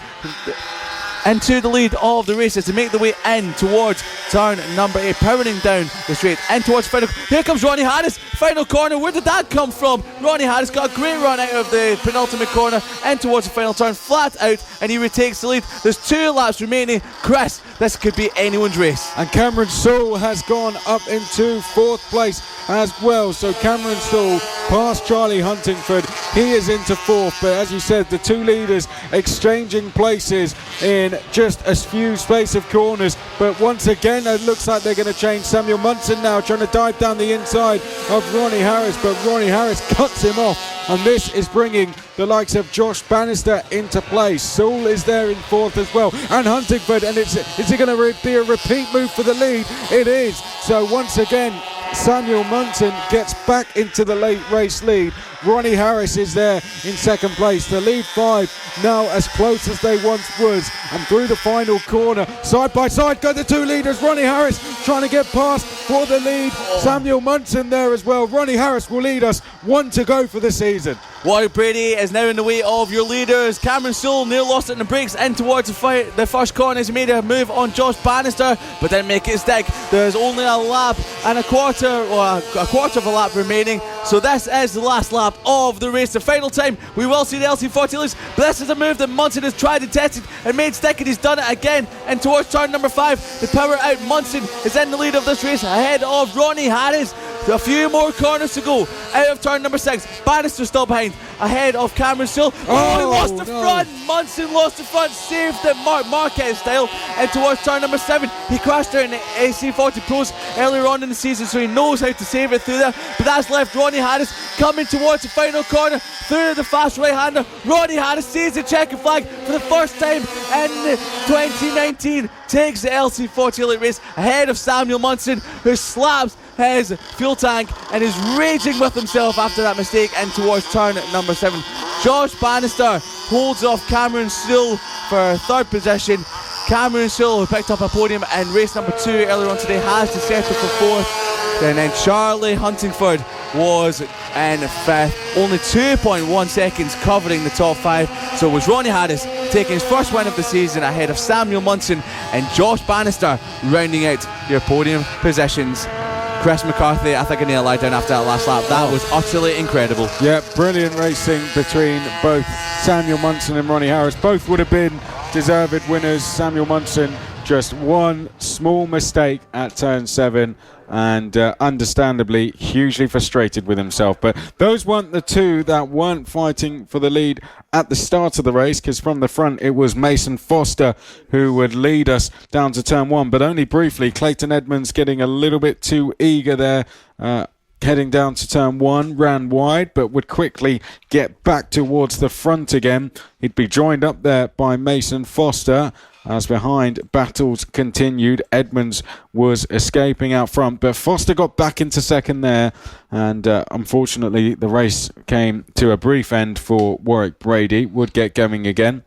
Speaker 2: the lead of the race as they make the way in towards turn number 8, powering down the straight in towards final. Here comes Ronnie Harris, final corner. Where did that come from? Ronnie Harris got a great run out of the penultimate corner in towards the final turn, flat out, and he retakes the lead. There's 2 laps remaining. Chris, this could be anyone's race.
Speaker 1: And Cameron Sewell has gone up into 4th place as well. So Cameron Sewell past Charlie Huntingford. He is into 4th, but as you said, the 2 leaders exchanging places in just a few space of corners. But once again, it looks like they're going to change. Samuel Munson now trying to dive down the inside of Ronnie Harris, but Ronnie Harris cuts him off, and this is bringing the likes of Josh Bannister into play. Sewell is there in 4th as well, and Huntingford, and is it going to be a repeat move for the lead? It is. So once again, Samuel Munson gets back into the late race lead. Ronnie Harris is there in 2nd place. The lead 5 now as close as they once was, and through the final corner, side by side go the 2 leaders. Ronnie Harris trying to get past for the lead. Samuel Munson there as well. Ronnie Harris will lead us, 1 to go for the season.
Speaker 2: Warwick Brady is now in the way of your leaders. Cameron Sewell near lost it in the brakes in towards the first corner as he made a move on Josh Bannister, but didn't make it stick. There's only a lap and a quarter of a lap remaining, so this is the last lap of the race. The final time we will see the LC40 loose, but this is a move that Munson has tried and tested and made stick, and he's done it again in towards turn number 5. The power out. Munson is in the lead of this race ahead of Ronnie Harris. A few more corners to go out of turn number 6. Bannister still behind, ahead of Cameron Sewell. He lost the front. Munson lost the front, saved it Marquez style, and towards turn number 7. He crashed there in the AC40 Pros earlier on in the season, so he knows how to save it through there, but that's left Ronnie Harris coming towards the final corner through the fast right-hander. Ronnie Harris sees the checkered flag for the first time in 2019, takes the LC40 Elite race ahead of Samuel Munson, who slaps his fuel tank and is raging with himself after that mistake in towards turn number 7. Josh Bannister holds off Cameron Sewell for 3rd position. Cameron Sewell, who picked up a podium in race number 2 earlier on today, has to settle for 4th. And then Charlie Huntingford was in 5th, only 2.1 seconds covering the top 5. So it was Ronnie Harris taking his first win of the season ahead of Samuel Munson and Josh Bannister rounding out your podium positions. Chris McCarthy, I think I nearly lied down after that last lap. That was utterly incredible.
Speaker 1: Yeah, brilliant racing between both Samuel Munson and Ronnie Harris. Both would have been deserved winners. Samuel Munson, just one small mistake at turn 7, and understandably hugely frustrated with himself. But those weren't the 2 that weren't fighting for the lead at the start of the race, because from the front it was Mason Foster who would lead us down to turn 1, but only briefly. Clayton Edmonds getting a little bit too eager there, heading down to turn 1, ran wide, but would quickly get back towards the front again. He'd be joined up there by Mason Foster. As behind battles continued, Edmonds was escaping out front, but Foster got back into 2nd there, and unfortunately the race came to a brief end for Warwick Brady. Would get going again,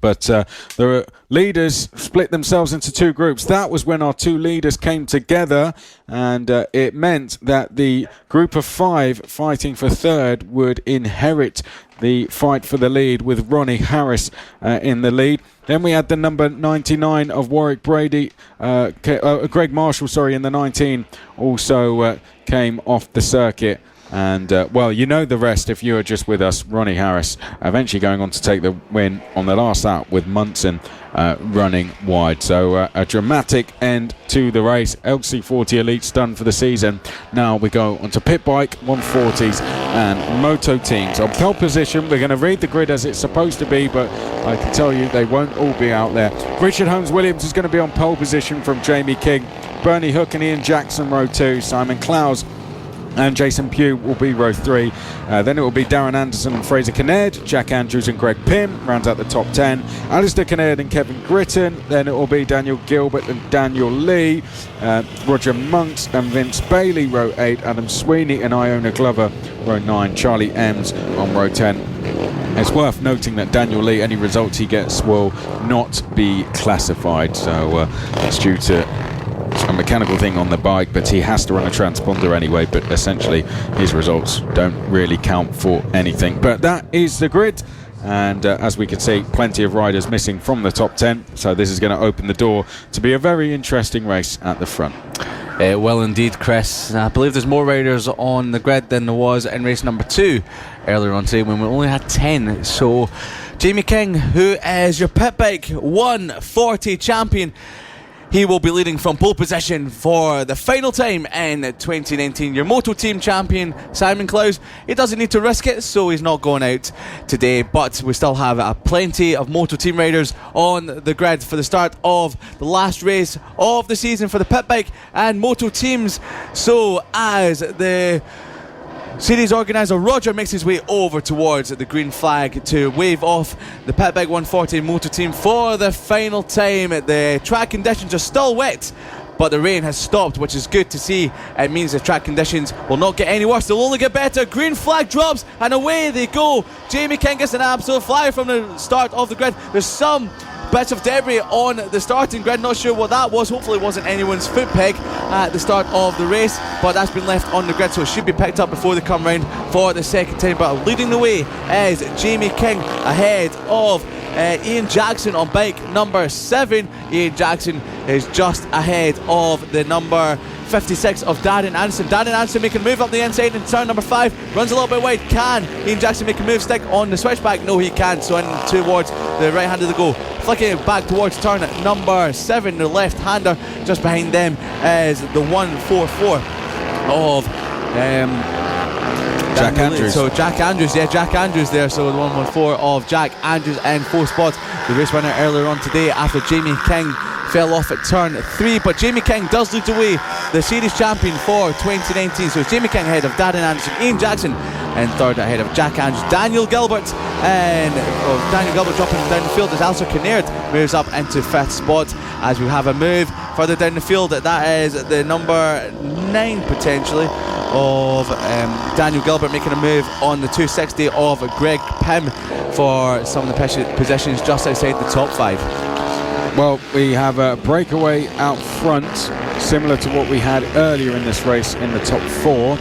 Speaker 1: but the leaders split themselves into 2 groups. That was when our 2 leaders came together, and it meant that the group of 5 fighting for 3rd would inherit the fight for the lead, with Ronnie Harris in the lead. Then we had the number 99 of Warwick Brady, Greg Marshall, in the 19, also came off the circuit. And, well, you know the rest if you are just with us. Ronnie Harris eventually going on to take the win on the last lap with Munson running wide. So a dramatic end to the race. LC40 Elite's done for the season. Now we go on to pit bike, 140s and moto teams. On pole position, we're going to read the grid as it's supposed to be, but I can tell you they won't all be out there. Richard Holmes-Williams is going to be on pole position from Jamie King. Bernie Hook and Ian Jackson row 2. Simon Clowes and Jason Pugh will be row 3. Then it will be Darren Anderson and Fraser Kinnaird. Jack Andrews and Greg Pym rounds out the top 10. Alistair Kinnaird and Kevin Gritton. Then it will be Daniel Gilbert and Daniel Lee. Roger Monks and Vince Bailey row 8. Adam Sweeney and Iona Glover row 9. Charlie Ems on row 10. It's worth noting that Daniel Lee, any results he gets will not be classified. So it's due to a mechanical thing on the bike, but he has to run a transponder anyway, but essentially his results don't really count for anything. But that is the grid, and as we can see, plenty of riders missing from the top 10, so this is going to open the door to be a very interesting race at the front.
Speaker 2: Well indeed, Chris. I believe there's more riders on the grid than there was in race number 2 earlier on today when we only had 10. So Jamie King, who is your pit bike 140 champion, he will be leading from pole position for the final time in 2019. Your Moto Team champion, Simon Clowes, he doesn't need to risk it, so he's not going out today. But we still have plenty of Moto Team riders on the grid for the start of the last race of the season for the pit bike and Moto Teams. So as the series organiser Roger makes his way over towards the green flag to wave off the Pit Bike 140 Motor Team for the final time. The track conditions are still wet, but the rain has stopped, which is good to see. It means the track conditions will not get any worse, they'll only get better. Green flag drops and away they go. Jamie King gets an absolute flyer from the start of the grid. There's some bits of debris on the starting grid, not sure what that was. Hopefully it wasn't anyone's foot peg at the start of the race, but that's been left on the grid, so it should be picked up before they come round for the second time. But leading the way is Jamie King ahead of Ian Jackson on bike number 7. Ian Jackson is just ahead of the number 56 of Darren Anderson. Darren Anderson making a move up the inside in turn number 5, runs a little bit wide. Can Ian Jackson make a move, stick on the switchback? No, he can't, so in towards the right hand of the goal, flicking it back towards turn number 7. The left hander just behind them is the 144 of
Speaker 1: Jack Andrews.
Speaker 2: So Jack Andrews there, so the 114 of Jack Andrews in 4th spot. The race winner earlier on today after Jamie King fell off at turn 3, but Jamie King does lead away, the series champion for 2019. So Jamie King ahead of Darren Anderson, Ian Jackson in 3rd ahead of Jack Andrews. Daniel Gilbert dropping down the field as Alistair Kinnaird moves up into 5th spot. As we have a move further down the field, that is the number 9 potentially of Daniel Gilbert making a move on the 260 of Greg Pym for some of the positions just outside the top 5.
Speaker 1: Well, we have a breakaway out front, similar to what we had earlier in this race in the top 4,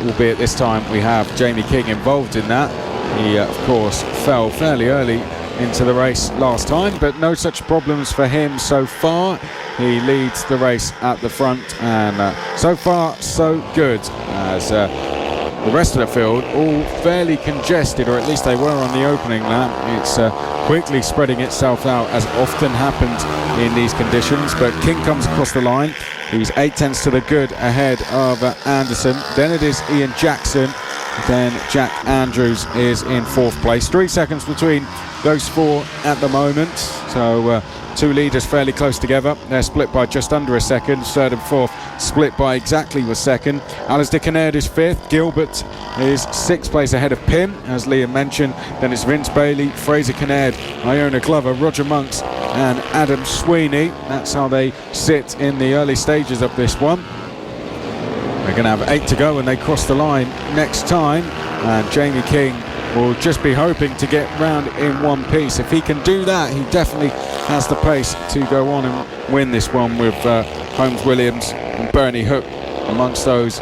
Speaker 1: albeit this time we have Jamie King involved in that. He, of course, fell fairly early into the race last time, but no such problems for him so far. He leads the race at the front, and so far so good, as the rest of the field all fairly congested, or at least they were on the opening lap. It's quickly spreading itself out, as often happens in these conditions, but King comes across the line. He's 8/10 to the good ahead of Anderson. Then it is Ian Jackson. Then Jack Andrews is in 4th place. 3 seconds between those 4 at the moment, so 2 leaders fairly close together. They're split by just under a second. 3rd and 4th split by exactly a second. Alistair Kinnaird is 5th. Gilbert is 6th place ahead of Pym, as Liam mentioned. Then it's Vince Bailey, Fraser Kinnaird, Iona Glover, Roger Monks and Adam Sweeney. That's how they sit in the early stages of this one. They're going to have 8 to go when they cross the line next time, and Jamie King will just be hoping to get round in one piece. If he can do that, he definitely has the pace to go on and win this one, with Holmes-Williams and Bernie Hook amongst those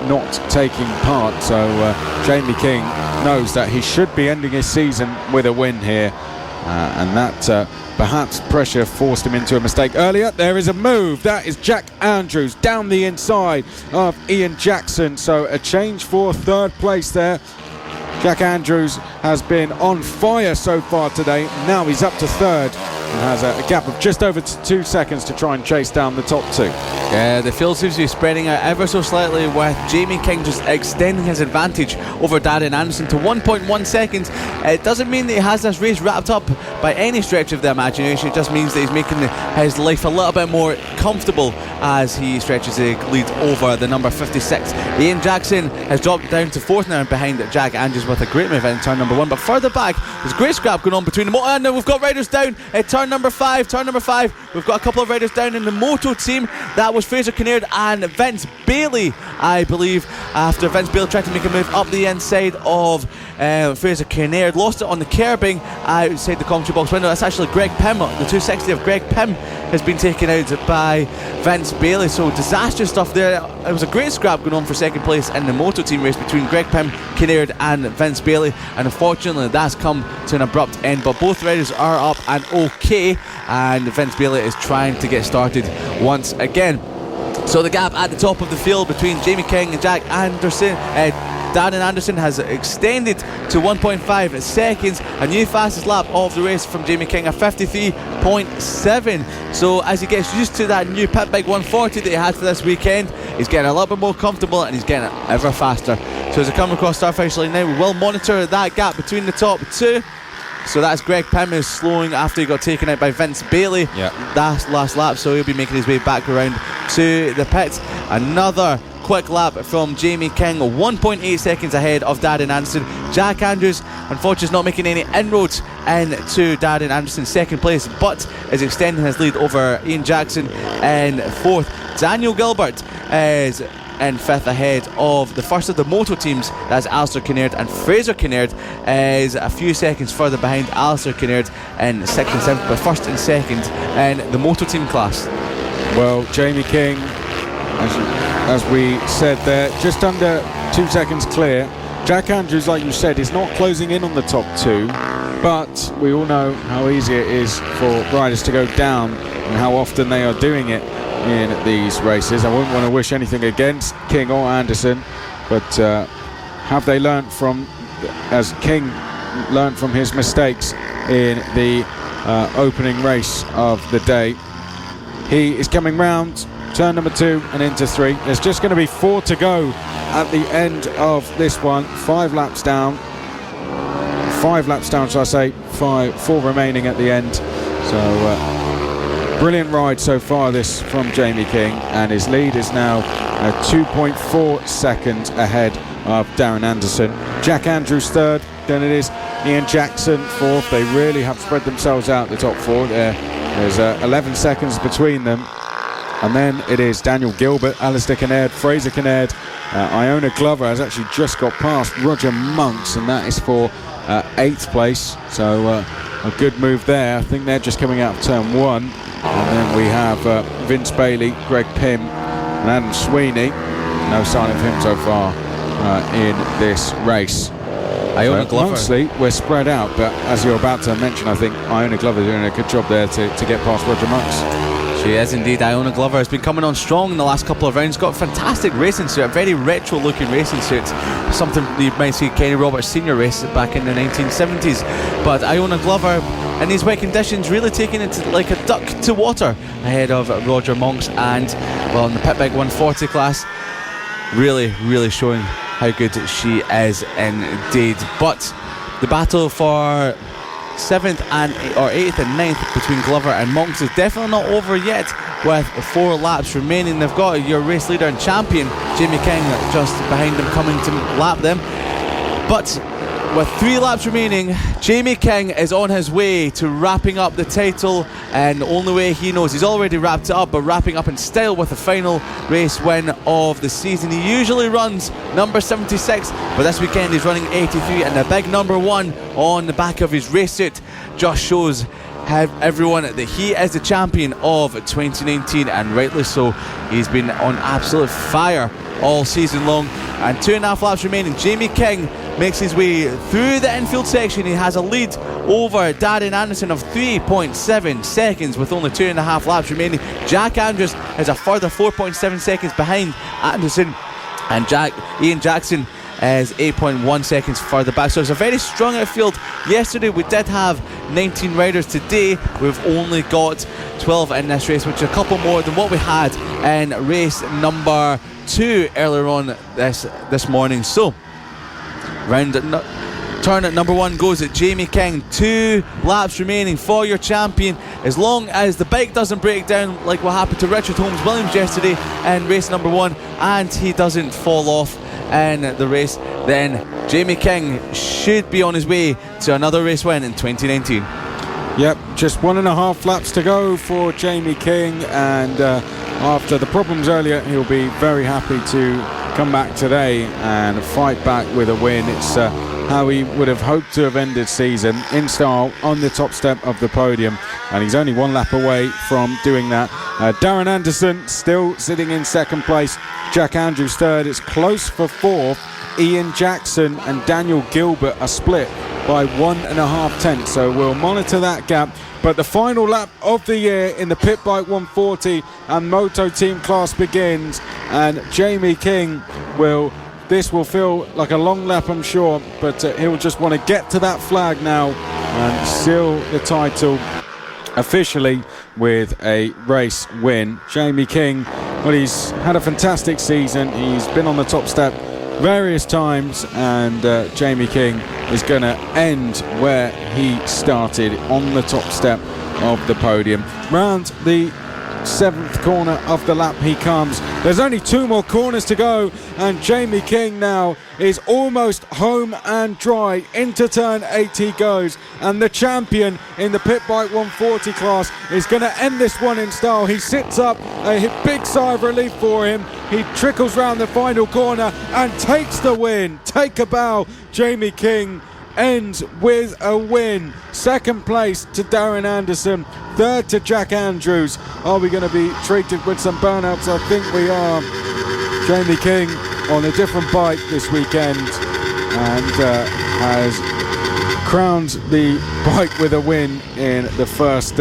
Speaker 1: not taking part. So Jamie King knows that he should be ending his season with a win here. and that perhaps pressure forced him into a mistake earlier. There is a move. That is Jack Andrews down the inside of Ian Jackson. So a change for third place there. Jack Andrews has been on fire so far today. Now he's up to third and has a gap of just over 2 seconds to try and chase down the top two.
Speaker 2: Yeah, the field seems to be spreading out ever so slightly, with Jamie King just extending his advantage over Darren Anderson to 1.1 seconds. It doesn't mean that he has this race wrapped up by any stretch of the imagination. It just means that he's making his life a little bit more comfortable as he stretches the lead over the number 56. Ian Jackson has dropped down to fourth now behind Jack Andrews with a great move in turn number 1, but further back there's great scrap going on between them. And now we've got riders down at turn number 5. We've got a couple of riders down in the moto team. That was Fraser Kinnaird and Vince Bailey, I believe, after Vince Bailey tried to make a move up the inside of Fraser Kinnaird, lost it on the curbing outside the commentary box window. That's actually Greg Pym. The 260 of Greg Pym has been taken out by Vince Bailey, so disastrous stuff there. It was a great scrap going on for second place in the moto team race between Greg Pym, Kinnaird and Vince Bailey, and unfortunately that's come to an abrupt end, but both riders are up and okay, and Vince Bailey is trying to get started once again. So the gap at the top of the field between Jamie King and Jack Anderson, Darren Anderson, has extended to 1.5 seconds. A new fastest lap of the race from Jamie King, a 53.7. So as he gets used to that new Pit Bike 140 that he had for this weekend, he's getting a little bit more comfortable and he's getting ever faster. So as I come across start finish line now, we will monitor that gap between the top two. So that's Greg Pym, who's slowing after he got taken out by Vince Bailey. That last lap, so he'll be making his way back around to the pits. Another quick lap from Jamie King, 1.8 seconds ahead of Darren Anderson. Jack Andrews, unfortunately, is not making any inroads into Darren Anderson's second place, but is extending his lead over Ian Jackson in fourth. Daniel Gilbert is in fifth ahead of the first of the moto teams. That's Alistair Kinnaird, and Fraser Kinnaird is a few seconds further behind Alistair Kinnaird in sixth and seventh, but first and second in the moto team class.
Speaker 1: Well, Jamie King, as we said there, just under 2 seconds clear. Jack Andrews, like you said, is not closing in on the top two, but we all know how easy it is for riders to go down and how often they are doing it in these races. I wouldn't want to wish anything against King or Anderson, but have they learnt from, as King learnt from his mistakes in the opening race of the day? He is coming round turn number 2 and into 3. There's just going to be 4 to go at the end of this one. 5 laps down, shall I say. 4 remaining at the end. So brilliant ride so far this from Jamie King, and his lead is now 2.4 seconds ahead of Darren Anderson. Jack Andrews third, then it is Ian Jackson fourth. They really have spread themselves out, the top 4 there. There's 11 seconds between them. And then it is Daniel Gilbert, Alistair Kinnaird, Fraser Kinnaird. Iona Glover has actually just got past Roger Monks, and that is for 8th place. So a good move there. I think they're just coming out of turn 1. And then we have Vince Bailey, Greg Pym and Adam Sweeney. No sign of him so far in this race.
Speaker 2: Iona Glover.
Speaker 1: Mostly we're spread out, but as you're about to mention, I think Iona Glover doing a good job there to get past Roger Monks.
Speaker 2: She is indeed. Iona Glover has been coming on strong in the last couple of rounds. Got a fantastic racing suit, a very retro looking racing suit. Something you might see Kenny Roberts Senior race back in the 1970s. But Iona Glover, in these wet conditions, really taking it like a duck to water ahead of Roger Monks, and well, in the Pit Bike 140 class, really showing how good she is indeed. But the battle for 7th and 8th and 9th between Glover and Monks is definitely not over yet, with 4 laps remaining. They've got your race leader and champion Jamie King just behind them, coming to lap them. But with 3 laps remaining, Jamie King is on his way to wrapping up the title, and the only way he knows. He's already wrapped it up, but wrapping up in style with the final race win of the season. He usually runs number 76, but this weekend he's running 83, and the big number 1 on the back of his race suit just shows everyone that he is the champion of 2019, and rightly so. He's been on absolute fire all season long. And 2.5 laps remaining. Jamie King makes his way through the infield section. He has a lead over Darren Anderson of 3.7 seconds with only 2.5 laps remaining. Jack Andrews is a further 4.7 seconds behind Anderson, and Ian Jackson is 8.1 seconds further back. So it's a very strong outfield. Yesterday we did have 19 riders. Today we've only got 12 in this race, which is a couple more than what we had in race number 2 earlier on this morning. So turn at number 1 goes at Jamie King. 2 laps remaining for your champion. As long as the bike doesn't break down like what happened to Richard Holmes Williams yesterday in race number 1, and he doesn't fall off in the race, then Jamie King should be on his way to another race win in 2019.
Speaker 1: Yep, just 1.5 laps to go for Jamie King, and after the problems earlier, he'll be very happy to come back today and fight back with a win. It's how he would have hoped to have ended season, in style, on the top step of the podium, and he's only 1 lap away from doing that. Darren Anderson still sitting in second place, Jack Andrews third. It's close for fourth. Ian Jackson and Daniel Gilbert are split by 1.5 tenths, so we'll monitor that gap. But the final lap of the year in the Pit Bike 140 and Moto Team class begins, and Jamie King this will feel like a long lap, I'm sure, but he'll just want to get to that flag now and seal the title officially with a race win. Jamie King, well, he's had a fantastic season. He's been on the top step various times, and Jamie King is going to end where he started, on the top step of the podium. Round the 7th corner of the lap he comes. There's only 2 more corners to go, and Jamie King now is almost home and dry. Into turn 8 he goes, and the champion in the Pit Bike 140 class is going to end this one in style. He sits up, a big sigh of relief for him. He trickles round the final corner and takes the win. Take a bow. Jamie King ends with a win. Second place to Darren Anderson, third to Jack Andrews. Are we going to be treated with some burnouts? I think we are. Jamie King on a different bike this weekend, and has crowned the bike with a win in the first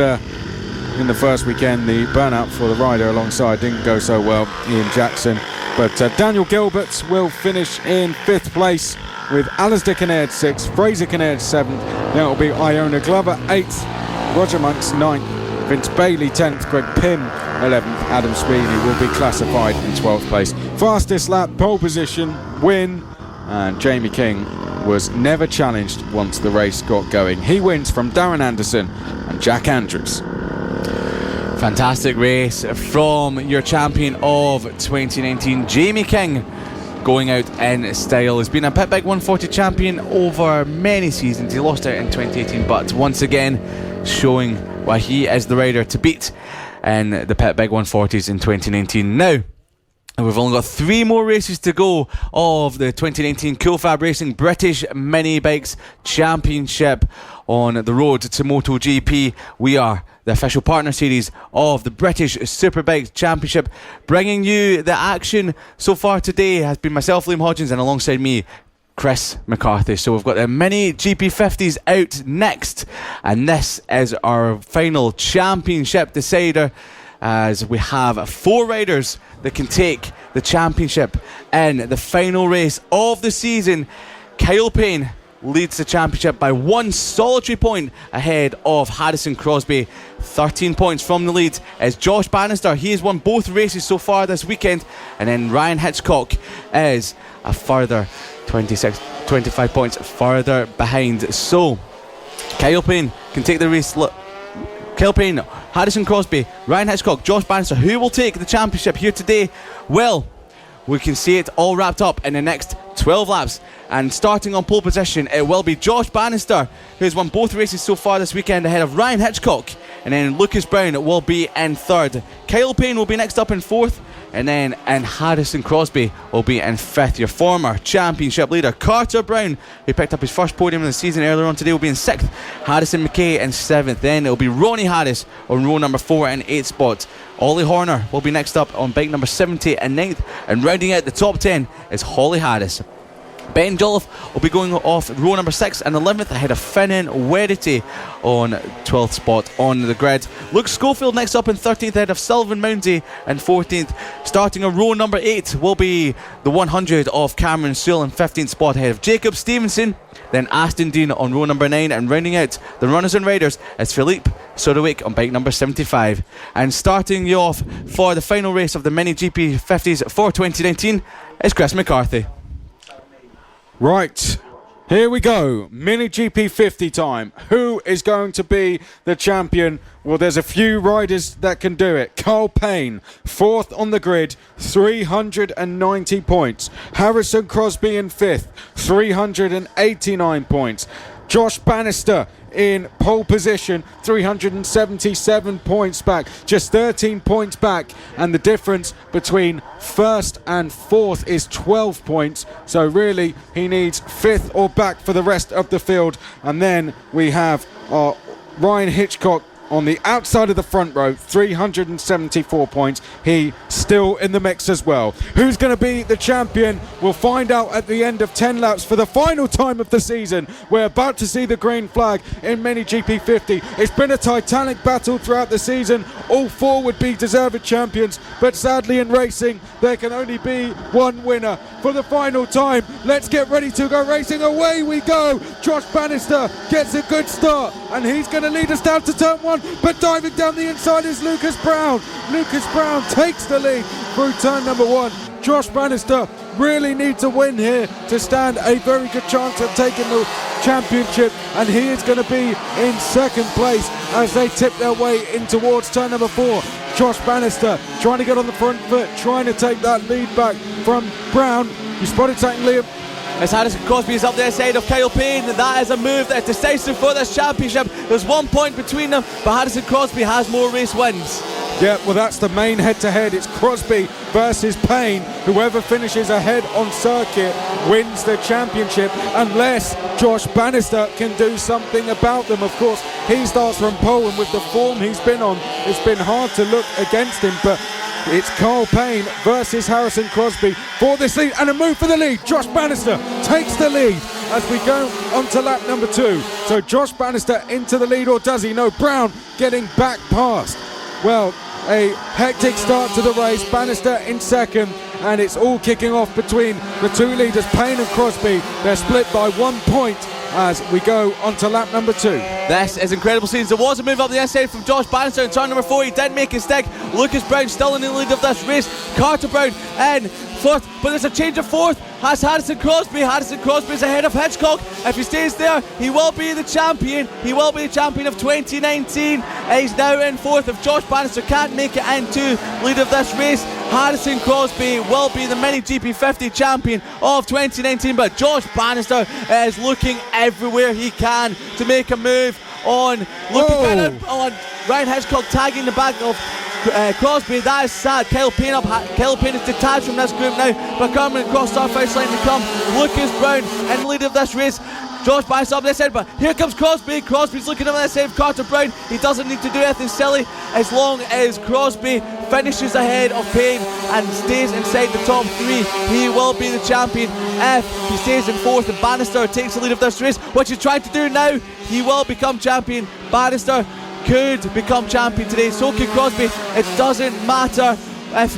Speaker 1: weekend. The burnout for the rider alongside didn't go so well, Ian Jackson, but Daniel Gilbert will finish in 5th place, with Alasdair Kinnaird 6th, Fraser Kinnaird 7th. That will be Iona Glover 8th, Roger Monks 9th, Vince Bailey 10th, Greg Pym 11th, Adam Sweeney will be classified in 12th place. Fastest lap, pole position, win, and Jamie King was never challenged once the race got going. He wins from Darren Anderson and Jack Andrews.
Speaker 2: Fantastic race from your champion of 2019, Jamie King, going out in style. He's been a Pit Bike 140 champion over many seasons. He lost out in 2018, but once again showing why he is the rider to beat in the Pit Bike 140s in 2019. Now, we've only got 3 more races to go of the 2019 Cool FAB-Racing British Mini Bikes Championship on the road to MotoGP. We are the official partner series of the British Superbike Championship. Bringing you the action so far today has been myself, Liam Hodgins, and alongside me, Chris McCarthy. So we've got the Mini GP50s out next, and this is our final championship decider, as we have 4 riders that can take the championship in the final race of the season. Kyle Payne leads the championship by 1 solitary point ahead of Harrison Crosby. 13 points from the lead is Josh Bannister. He has won both races so far this weekend, and then Ryan Hitchcock is a further 25 points further behind. So Kyle Payne can take the race. Kyle Payne, Harrison Crosby, Ryan Hitchcock, Josh Bannister. Who will take the championship here today? Well, we can see it all wrapped up in the next 12 laps. And starting on pole position, it will be Josh Bannister, who has won both races so far this weekend, ahead of Ryan Hitchcock. And then Lucas Brown will be in third. Kyle Payne will be next up in fourth. and Harrison Crosby will be in 5th. Your former championship leader Carter Brown, who picked up his first podium of the season earlier on today, will be in 6th. Harrison McKay in 7th. Then it will be Ronnie Harris on row number 4 in 8th spot. Ollie Horner will be next up on bike number 70 and 9th, and rounding out the top 10 is Holly Harris. Ben Jolliffe will be going off row number 6 and 11th, ahead of Finnan Werity on 12th spot on the grid. Luke Schofield next up in 13th, ahead of Sylvan Mounty in 14th. Starting on row number 8 will be the 100 of Cameron Sewell in 15th spot, ahead of Jacob Stevenson. Then Aston Dean on row number 9, and rounding out the runners and riders is Philippe Soderwick on bike number 75. And starting you off for the final race of the Mini GP 50s for 2019 is Chris McCarthy.
Speaker 1: Right, here we go. Mini GP 50 time. Who is going to be the champion? Well, there's a few riders that can do it. Carl Payne, 4th on the grid, 390 points. Harrison Crosby in 5th, 389 points. Josh Bannister in pole position, 377 points back, just 13 points back, and the difference between 1st and 4th is 12 points, so really he needs 5th or back for the rest of the field. And then we have Ryan Hitchcock on the outside of the front row, 374 points. He still in the mix as well. Who's going to be the champion? We'll find out at the end of 10 laps for the final time of the season. We're about to see the green flag in Mini GP 50. It's been a titanic battle throughout the season. All 4 would be deserved champions, but sadly in racing there can only be one winner. For the final time, let's get ready to go racing. Away we go. Josh Bannister gets a good start, and he's going to lead us down to turn 1. But diving down the inside is Lucas Brown. Lucas Brown takes the lead through turn number 1. Josh Bannister really needs a win here to stand a very good chance of taking the championship, and he is going to be in 2nd place as they tip their way in towards turn number 4. Josh Bannister trying to get on the front foot, trying to take that lead back from Brown. You spotted something, Liam?
Speaker 2: As Harrison Crosby is up the side of Kyle Payne, that is a move that is decisive for this championship. There's 1 point between them, but Harrison Crosby has more race wins.
Speaker 1: Yeah, well, that's the main head-to-head. It's Crosby versus Payne. Whoever finishes ahead on circuit wins the championship, unless Josh Bannister can do something about them. Of course, he starts from pole, and with the form he's been on, it's been hard to look against him, but it's Carl Payne versus Harrison Crosby for this lead, and a move for the lead. Josh Bannister takes the lead as we go on to lap number 2. So Josh Bannister into the lead, or does he? No, Brown getting back past. Well, a hectic start to the race. Bannister in 2nd, and it's all kicking off between the 2 leaders, Payne and Crosby. They're split by 1 point as we go on to lap number 2.
Speaker 2: This is incredible scenes. There was a move up the inside from Josh Bannister in turn number 4. He did make a stick. Lucas Brown still in the lead of this race. Carter Brown in 4th, but there's a change of 4th. Has Harrison Crosby. Harrison Crosby is ahead of Hitchcock. If he stays there, he will be the champion. He will be the champion of 2019. He's now in 4th. If Josh Bannister can't make it into lead of this race, Harrison Crosby will be the Mini GP 50 champion of 2019. But Josh Bannister is looking everywhere he can to make a move on Ryan Hitchcock, tagging the back of Crosby. That is sad. Kyle Payne is detached from this group now, but coming across the finish line to come Lucas Brown in the lead of this race. Josh Bannister up this side, but here comes Crosby. Crosby's looking over this side of Carter Brown. He doesn't need to do anything silly as long as Crosby finishes ahead of Payne and stays inside the top 3. He will be the champion if he stays in 4th and Bannister takes the lead of this race, which he's trying to do now. He will become champion. Bannister could become champion today, so could Crosby. It doesn't matter if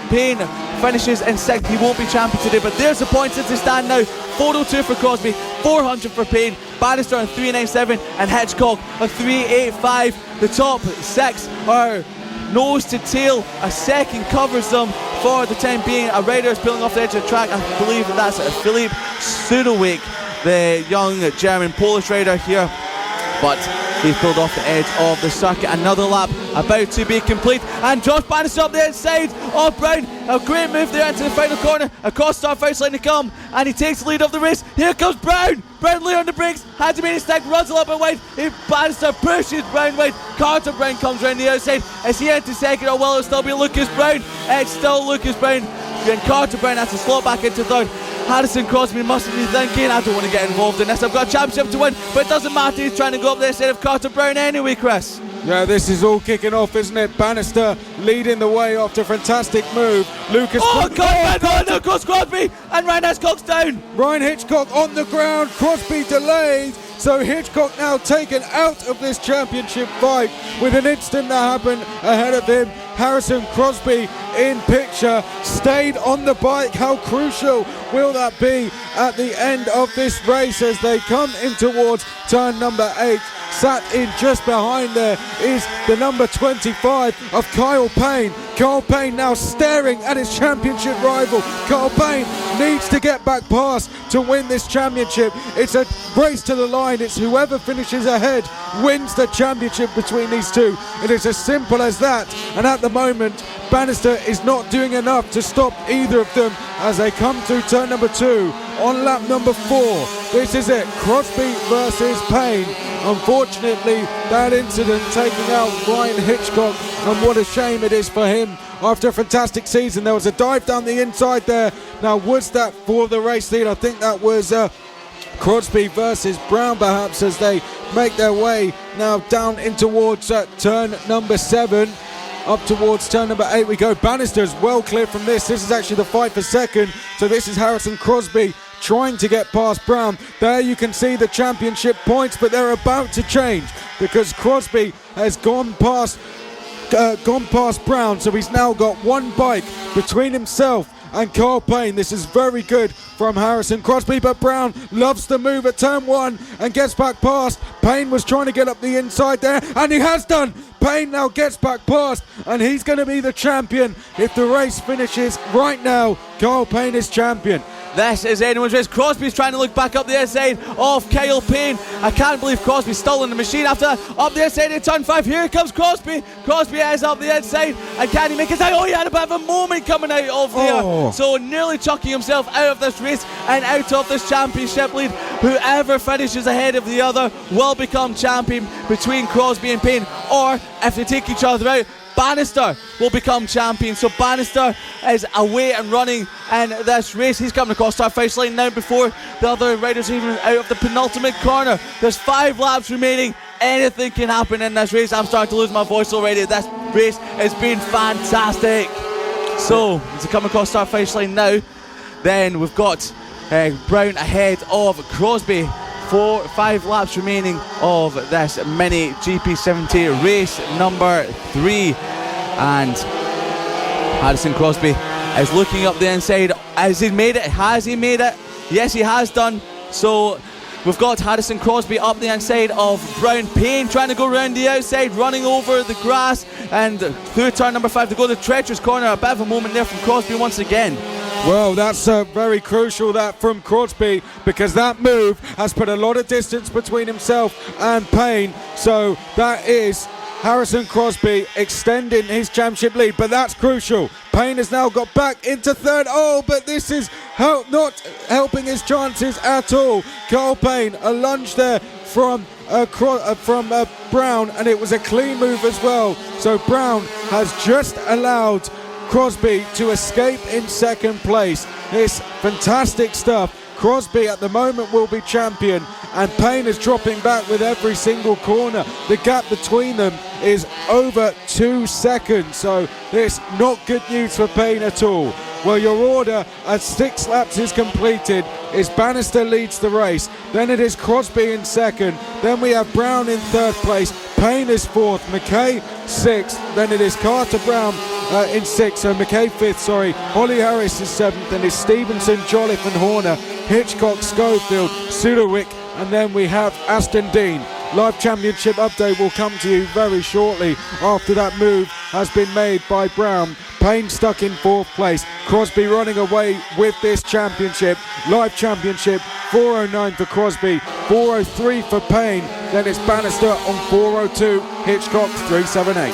Speaker 2: Payne finishes in 6th, he won't be champion today. But there's the points as they stand now. 402 for Crosby, 400 for Payne, Bannister on 397 and Hitchcock on 385. The top 6 are nose to tail. A second covers them for the time being. A rider is pulling off the edge of the track. I believe that's Philippe Soderwick, the young German Polish rider here. But He's pulled off the edge of the circuit. Another lap about to be complete, and Josh Bannister up the inside of Brown. A great move there into the final corner. Across start first line to come, and he takes the lead of the race. Here comes Brown. Brown lay on the brakes, had to make a stick, runs a little bit wide. Bannister pushes Brown wide. Carter Brown comes round the outside. Is he into second, or will it still be Lucas Brown? It's still Lucas Brown. Then Carter Brown has to slot back into third. Harrison Crosby must be thinking, I don't want to get involved in this. I've got a championship to win, but it doesn't matter. He's trying to go up there instead of Carter Brown anyway, Chris.
Speaker 1: Yeah, this is all kicking off, isn't it? Bannister leading the way after a fantastic move. Lucas.
Speaker 2: No, goes Crosby, and Ryan Hitchcock's down.
Speaker 1: Ryan Hitchcock on the ground. Crosby delayed. So Hitchcock now taken out of this championship fight with an instant that happened ahead of him. Harrison Crosby in picture, stayed on the bike. How crucial will that be at the end of this race as they come in towards turn number 8? Sat in just behind there is the number 25 of Kyle Payne. Kyle Payne now staring at his championship rival. Kyle Payne needs to get back past to win this championship. It's a race to the line. It's whoever finishes ahead wins the championship between these two. It is as simple as that. And at the moment, Bannister is not doing enough to stop either of them as they come through turn number 2 on lap number 4. This is it, Crosby versus Payne. Unfortunately, that incident taking out Ryan Hitchcock, and what a shame it is for him after a fantastic season. There was a dive down the inside there. Now, was that for the race lead? I think that was Crosby versus Brown perhaps, as they make their way now down in towards turn number 7. Up towards turn number 8 we go. Bannister is well clear from this. This is actually the fight for second. So this is Harrison Crosby trying to get past Brown. There you can see the championship points, but they're about to change because Crosby has gone past Brown. So he's now got one bike between himself and Carl Payne. This is very good from Harrison Crosby, but Brown loves the move at turn 1 and gets back past. Payne was trying to get up the inside there, and he has done. Payne now gets back past, and he's going to be the champion if the race finishes right now. Carl Payne is champion.
Speaker 2: This is anyone's race. Crosby's trying to look back up the inside of Kyle Payne. I can't believe Crosby's still in the machine after that. Up the inside in turn 5. Here comes Crosby. Crosby is up the inside. And can he make it? Oh, he had a bit of a moment coming out of there. So nearly chucking himself out of this race and out of this championship lead. Whoever finishes ahead of the other will become champion between Crosby and Payne. Or if they take each other out, Bannister will become champion. So Bannister is away and running in this race. He's coming across our finish line now before the other riders even out of the penultimate corner. There's 5 laps remaining. Anything can happen in this race. I'm starting to lose my voice already. This race has been fantastic. So to come across our finish line now, then we've got Brown ahead of Crosby. 5 laps remaining of this mini GP70 race number 3, and Harrison Crosby is looking up the inside. Has he made it? Has he made it? Yes, he has done. So we've got Harrison Crosby up the inside of Brown. Payne trying to go around the outside, running over the grass and through turn number 5 to go to the treacherous corner. A bit of a moment there from Crosby once again.
Speaker 1: Well, that's very crucial, that from Crosby, because that move has put a lot of distance between himself and Payne. So that is Harrison Crosby extending his championship lead, but that's crucial. Payne has now got back into third. Oh, but this is not helping his chances at all. Carl Payne, a lunge there from Brown, and it was a clean move as well. So Brown has just allowed Crosby to escape in second place. It's fantastic stuff. Crosby at the moment will be champion, and Payne is dropping back with every single corner. The gap between them is over 2 seconds, so this not good news for Payne at all. Well, your order as 6 laps is completed is Bannister leads the race, then it is Crosby in second, then we have Brown in third place, Payne is 4th, McKay 6th, then it is Carter Brown in 6th, so McKay 5th, Holly Harris is 7th, then it's Stevenson, Jolliffe and Horner, Hitchcock, Schofield, Sudowick, and then we have Aston Dean. Live Championship update will come to you very shortly after that move has been made by Brown. Payne stuck in 4th place. Crosby running away with this championship. Live Championship 4:09 for Crosby, 4:03 for Payne. Then it's Bannister on 4:02. Hitchcock 3:78.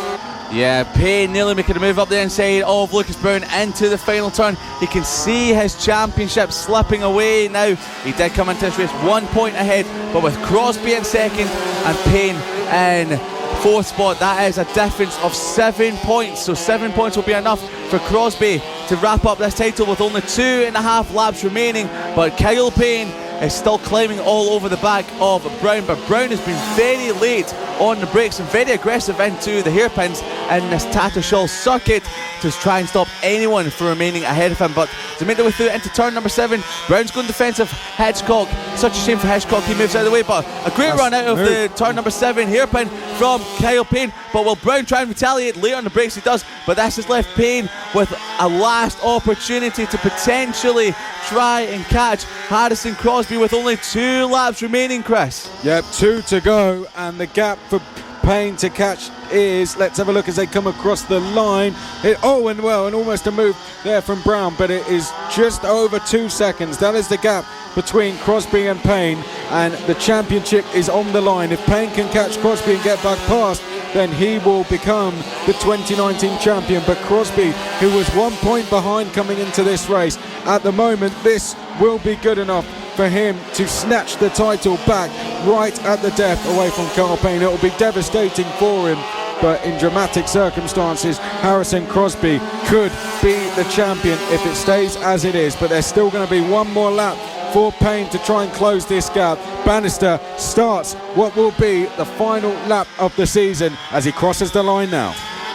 Speaker 2: Yeah, Payne nearly making a move up the inside of Lucas Brown into the final turn. You can see his championship slipping away now. He did come into this race 1 point ahead, but with Crosby in second and Payne in fourth spot, that is a difference of 7 points. So 7 points will be enough for Crosby to wrap up this title with only 2.5 laps remaining. But Kyle Payne is still climbing all over the back of Brown, but Brown has been very late on the brakes and very aggressive into the hairpins in this Tattershall circuit to try and stop anyone from remaining ahead of him. But to make their way through into turn number 7, Brown's going defensive. Hitchcock, such a shame for Hitchcock, he moves out of the way, but a great run out of the turn number 7 hairpin from Kyle Payne. But will Brown try and retaliate later on the brakes? He does, but this has left Payne with a last opportunity to potentially try and catch Harrison Crosby with only 2 laps remaining, Chris.
Speaker 1: Yep, 2 to go, and the gap for Payne to catch is, let's have a look as they come across the line. And almost a move there from Brown, but it is just over 2 seconds. That is the gap between Crosby and Payne, and the championship is on the line. If Payne can catch Crosby and get back past, then he will become the 2019 champion. But Crosby, who was 1 point behind coming into this race, at the moment this will be good enough for him to snatch the title back right at the death away from Carl Payne. It will be devastating for him, but in dramatic circumstances, Harrison Crosby could be the champion if it stays as it is. But there's still going to be one more lap for Payne to try and close this gap. Bannister starts what will be the final lap of the season as he crosses the line now.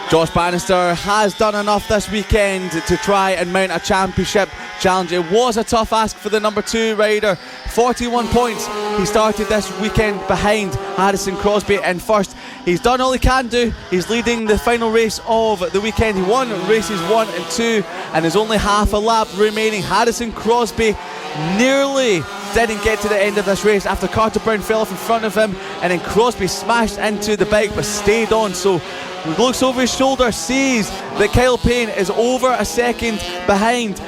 Speaker 2: Josh Bannister has done enough this weekend to try and mount a championship challenge. It was a tough ask for the number 2 rider. 41 points. He started this weekend behind Harrison Crosby in first. He's done all he can do. He's leading the final race of the weekend. He won races 1 and 2, and there's only half a lap remaining. Harrison Crosby nearly didn't get to the end of this race after Carter Brown fell off in front of him, and then Crosby smashed into the bike but stayed on. So he looks over his shoulder, sees that Kyle Payne is over a second behind.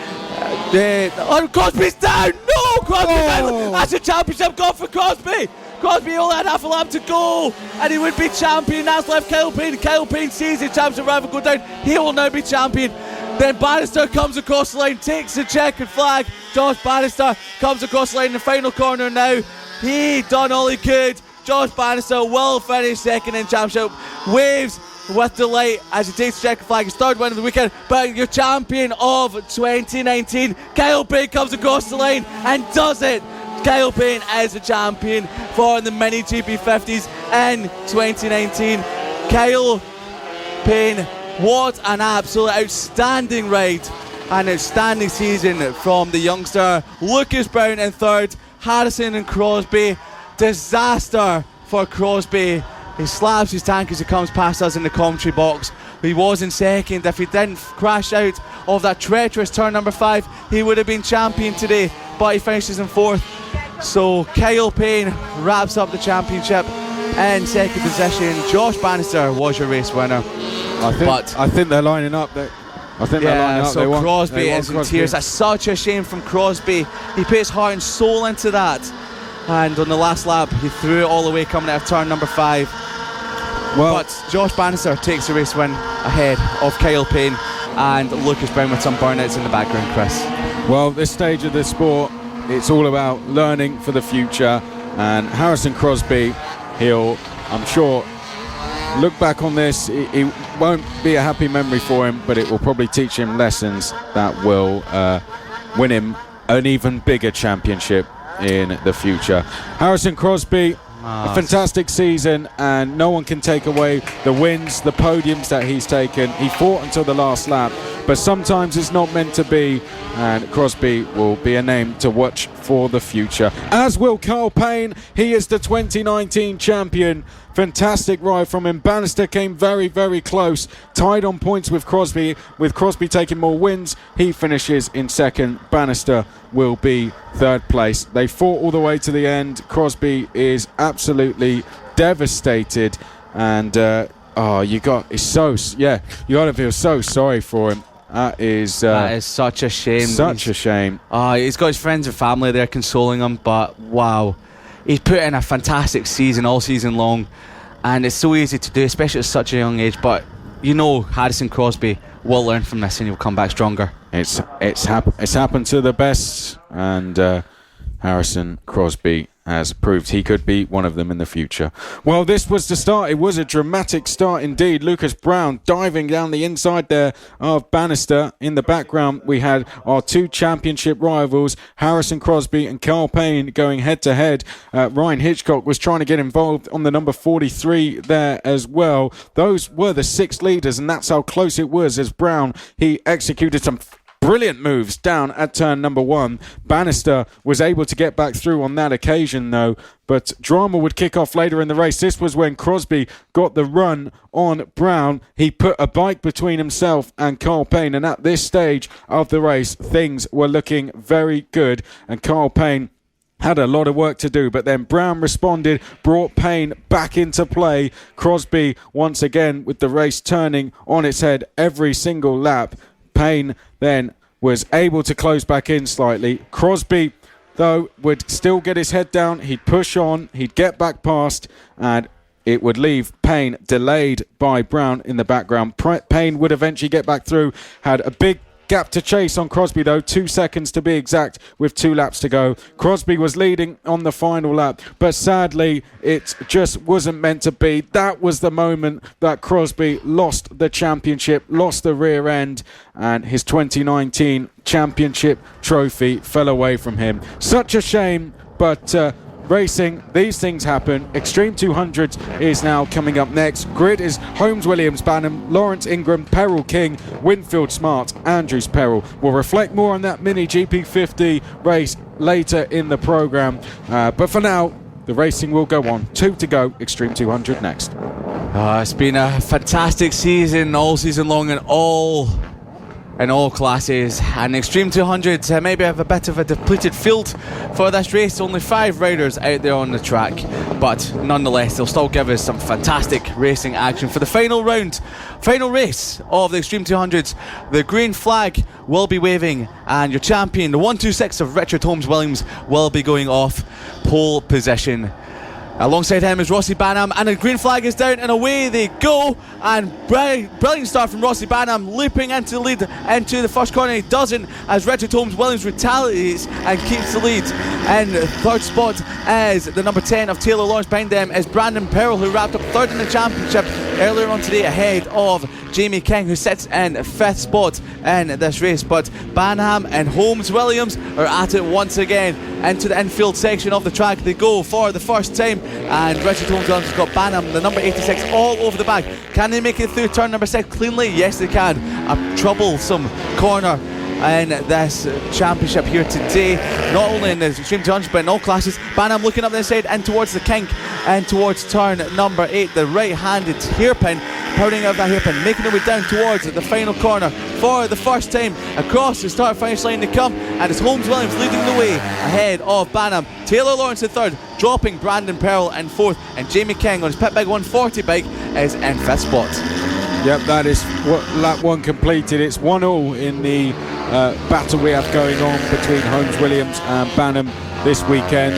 Speaker 2: Crosby's down! No! Crosby's down! That's a championship gone for Crosby! Crosby only had half a lap to go, and he would be champion. That's left Kyle Payne. Kyle Payne sees his championship rival go down. He will now be champion. Then Bannister comes across the line, takes the checkered flag. Josh Bannister comes across the line in the final corner now. He done all he could. Josh Bannister will finish second in championship. Waves with delight as he takes the checkered flag. His third win of the weekend. But your champion of 2019, Kyle Payne, comes across the line and does it. Kyle Payne is the champion for the Mini GP50s in 2019. Kyle Payne, what an absolute outstanding ride, an outstanding season from the youngster. Lucas Brown in third, Harrison and Crosby. Disaster for Crosby. He slaps his tank as he comes past us in the commentary box. He was in second. If he didn't crash out of that treacherous turn number 5, he would have been champion today, but he finishes in fourth. So Kyle Payne wraps up the championship in second position. Josh Bannister was your race winner.
Speaker 1: I think they're lining up.
Speaker 2: So Crosby is in tears. That's such a shame from Crosby. He put his heart and soul into that, and on the last lap he threw it all away coming out of turn number 5. But Josh Bannister takes the race win ahead of Kyle Payne and Lucas Brown with some burnouts in the background, Chris.
Speaker 1: Well, this stage of the sport, it's all about learning for the future, and Harrison Crosby, he'll, I'm sure, look back on this. It won't be a happy memory for him, but it will probably teach him lessons that will win him an even bigger championship in the future. Harrison Crosby, a fantastic season, and no one can take away the wins, the podiums that he's taken. He fought until the last lap, but sometimes it's not meant to be, and Crosby will be a name to watch for the future. As will Carl Payne. He is the 2019 champion. Fantastic ride from him. Bannister came very, very close, tied on points with Crosby taking more wins. He finishes in second. Bannister will be third place. They fought all the way to the end. Crosby is absolutely devastated, and you got to feel so sorry for him. That is
Speaker 2: such a shame.
Speaker 1: Such a shame.
Speaker 2: He's got his friends and family there consoling him, but wow. he's put in a fantastic season all season long, and it's so easy to do, especially at such a young age. But you know, Harrison Crosby will learn from this and he'll come back stronger.
Speaker 1: It's happened to the best, and Harrison Crosby has proved he could be one of them in the future. Well, this was the start. It was a dramatic start indeed. Lucas Brown diving down the inside there of Bannister. In the background, we had our two championship rivals, Harrison Crosby and Carl Payne, going head-to-head. Ryan Hitchcock was trying to get involved on the number 43 there as well. Those were the 6 leaders, and that's how close it was as Brown, he executed some brilliant moves down at turn number 1. Bannister was able to get back through on that occasion though, but drama would kick off later in the race. This was when Crosby got the run on Brown. He put a bike between himself and Carl Payne, and at this stage of the race things were looking very good, and Carl Payne had a lot of work to do, but then Brown responded, brought Payne back into play. Crosby once again with the race turning on its head every single lap. Payne then was able to close back in slightly. Crosby, though, would still get his head down. He'd push on. He'd get back past, and it would leave Payne delayed by Brown in the background. Payne would eventually get back through. Had a big gap to chase on Crosby though, 2 seconds to be exact, with 2 laps to go. Crosby was leading on the final lap, but sadly it just wasn't meant to be. That was the moment that Crosby lost the championship, lost the rear end, and his 2019 championship trophy fell away from him. Such a shame, but racing, these things happen. Extreme 200 is now coming up next. Grid is Holmes, Williams, Banham, Lawrence, Ingram, Peril, King, Winfield, Smart, Andrews, Peril. We'll reflect more on that mini GP50 race later in the programme, but for now the racing will go on. 2 to go. Extreme 200 next.
Speaker 2: It's been a fantastic season all season long in all classes, and Extreme 200 maybe have a bit of a depleted field for this race. Only 5 riders out there on the track, but nonetheless they'll still give us some fantastic racing action for the final round, final race of the Extreme 200s. The green flag will be waving, and your champion, the 126 of Richard Holmes Williams, will be going off pole position. Alongside him is Rossi Banham, and the green flag is down and away they go, and brilliant start from Rossi Banham, looping into the lead into the first corner. He doesn't, as Richard Holmes Williams retaliates and keeps the lead. And third spot is the number 10 of Taylor Lawrence. Behind them is Brandon Peril, who wrapped up third in the championship earlier on today, ahead of Jamie King, who sits in 5th spot in this race. But Banham and Holmes Williams are at it once again. Into the infield section of the track they go for the first time, and Richard Holmes Williams has got Banham, the number 86, all over the back. Can they make it through turn number 6 cleanly? Yes, they can. A troublesome corner in this championship here today, not only in the Extreme 200 but in all classes. Banham looking up the inside and towards the kink and towards turn number 8, the right-handed hairpin, powering out that hairpin, making their way down towards the final corner for the first time. Across the start finish line they come, and it's Holmes Williams leading the way ahead of Banham. Taylor Lawrence in 3rd, dropping Brandon Peril in 4th, and Jamie King on his Pit Big 140 bike is in 5th spot.
Speaker 1: Yep, that is what lap 1 completed. It's 1-1 in the battle we have going on between Holmes Williams and Banham this weekend.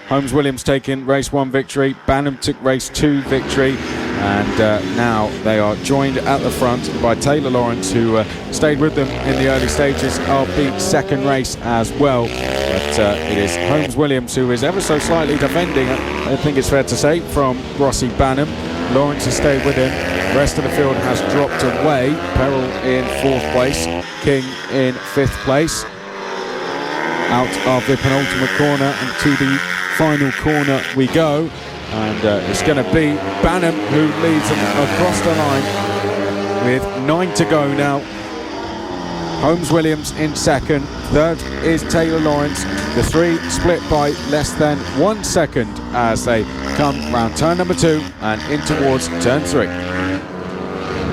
Speaker 1: Holmes Williams taking race 1 victory, Banham took race 2 victory, and now they are joined at the front by Taylor Lawrence, who stayed with them in the early stages of the second race as well. But it is Holmes Williams who is ever so slightly defending, I think it's fair to say, from Rossi Banham. Lawrence has stayed with him. The rest of the field has dropped away. Peril in 4th place, King in 5th place. Out of the penultimate corner and to the final corner we go, and it's going to be Banham who leads them across the line with 9 to go now. Holmes Williams in 2nd, 3rd is Taylor Lawrence. The 3 split by less than 1 second as they come round turn number 2 and in towards turn 3.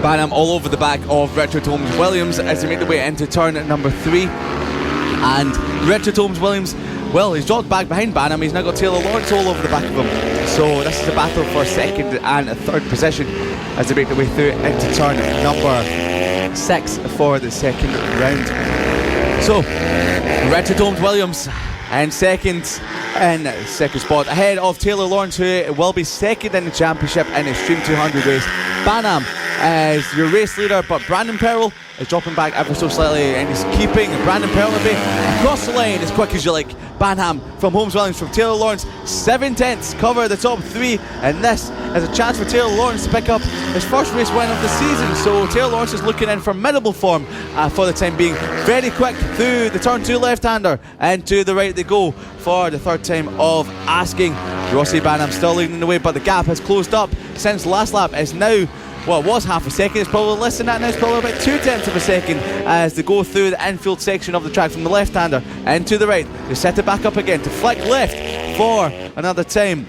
Speaker 2: Banham all over the back of Richard Holmes Williams as they make their way into turn number 3, and Richard Holmes Williams, well, he's dropped back behind Banham. He's now got Taylor Lawrence all over the back of him, so this is a battle for 2nd and 3rd position as they make their way through into turn number 6 for the 2nd round. So Richard Holmes Williams and second spot, ahead of Taylor Lawrence, who will be second in the championship in Extreme 200 race. Banham is your race leader, but Brandon Perrell is dropping back ever so slightly, and he's keeping Brandon Perrell across the lane as quick as you like. Banham from Holmes Williams from Taylor Lawrence, 7/10 cover the top three, and this is a chance for Taylor Lawrence to pick up his first race win of the season. So Taylor Lawrence is looking in formidable form for the time being. Very quick through the turn 2 left-hander, and to the right they go for the third time of asking. Rossi Banham still leading the way, but the gap has closed up since last lap. It's now, well, it was half a second, it's probably less than that now, it's probably about 2/10 of a second as they go through the infield section of the track from the left-hander and to the right. They set it back up again to flick left for another time,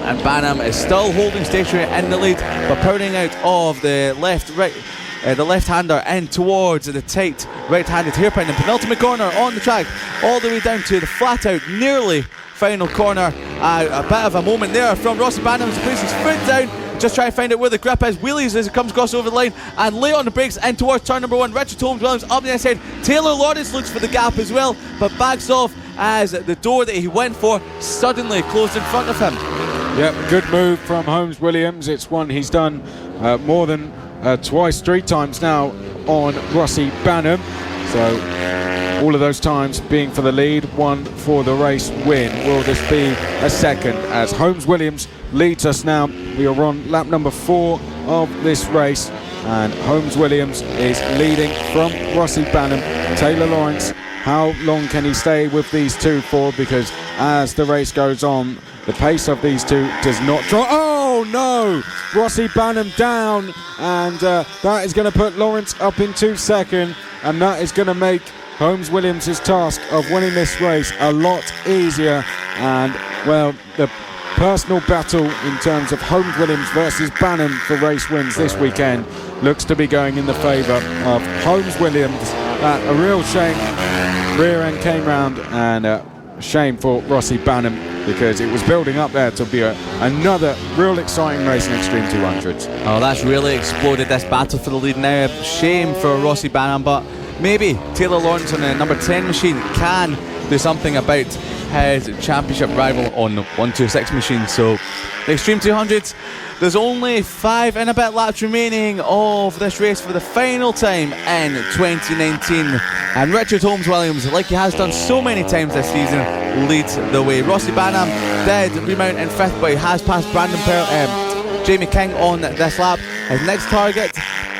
Speaker 2: and Banham is still holding stationary in the lead, but powering out of the left-hander and towards the tight right-handed hairpin and penultimate corner on the track, all the way down to the flat-out nearly final corner. A bit of a moment there from Rossi Banham to place his foot down, just try to find out where the grip is, wheelies as it comes across over the line and lay on the brakes and towards turn number 1. Richard Holmes Williams up the inside. Taylor Lawrence looks for the gap as well, but backs off as the door that he went for suddenly closed in front of him.
Speaker 1: Yep, good move from Holmes Williams. It's one he's done more than twice, 3 times now on Rossi Banham. So all of those times being for the lead, one for the race win. Will this be a second as Holmes Williams leads us now? We are on lap number 4 of this race, and Holmes Williams is leading from Rossi Banham. Taylor Lawrence, how long can he stay with these two for? Because as the race goes on, the pace of these two does not drop. Oh no! Rossi Banham down, and that is going to put Lawrence up into second, and that is going to make Holmes Williams' task of winning this race a lot easier. And well, the personal battle in terms of Holmes Williams versus Banham for race wins this weekend looks to be going in the favour of Holmes Williams. A real shame, rear end came round, and shame for Rossi Banham, because it was building up there to be another real exciting race in Extreme 200s.
Speaker 2: Oh, that's really exploded, this battle for the lead now. Shame for Rossi Banham, but maybe Taylor Lawrence on the number 10 machine can do something about his championship rival on the 126 machine. So the Extreme 200s, there's only 5 and a bit laps remaining of this race for the final time in 2019, and Richard Holmes Williams, like he has done so many times this season, leads the way. Rossi Banham did remount in 5th, but he has passed Jamie King on this lap. His next target,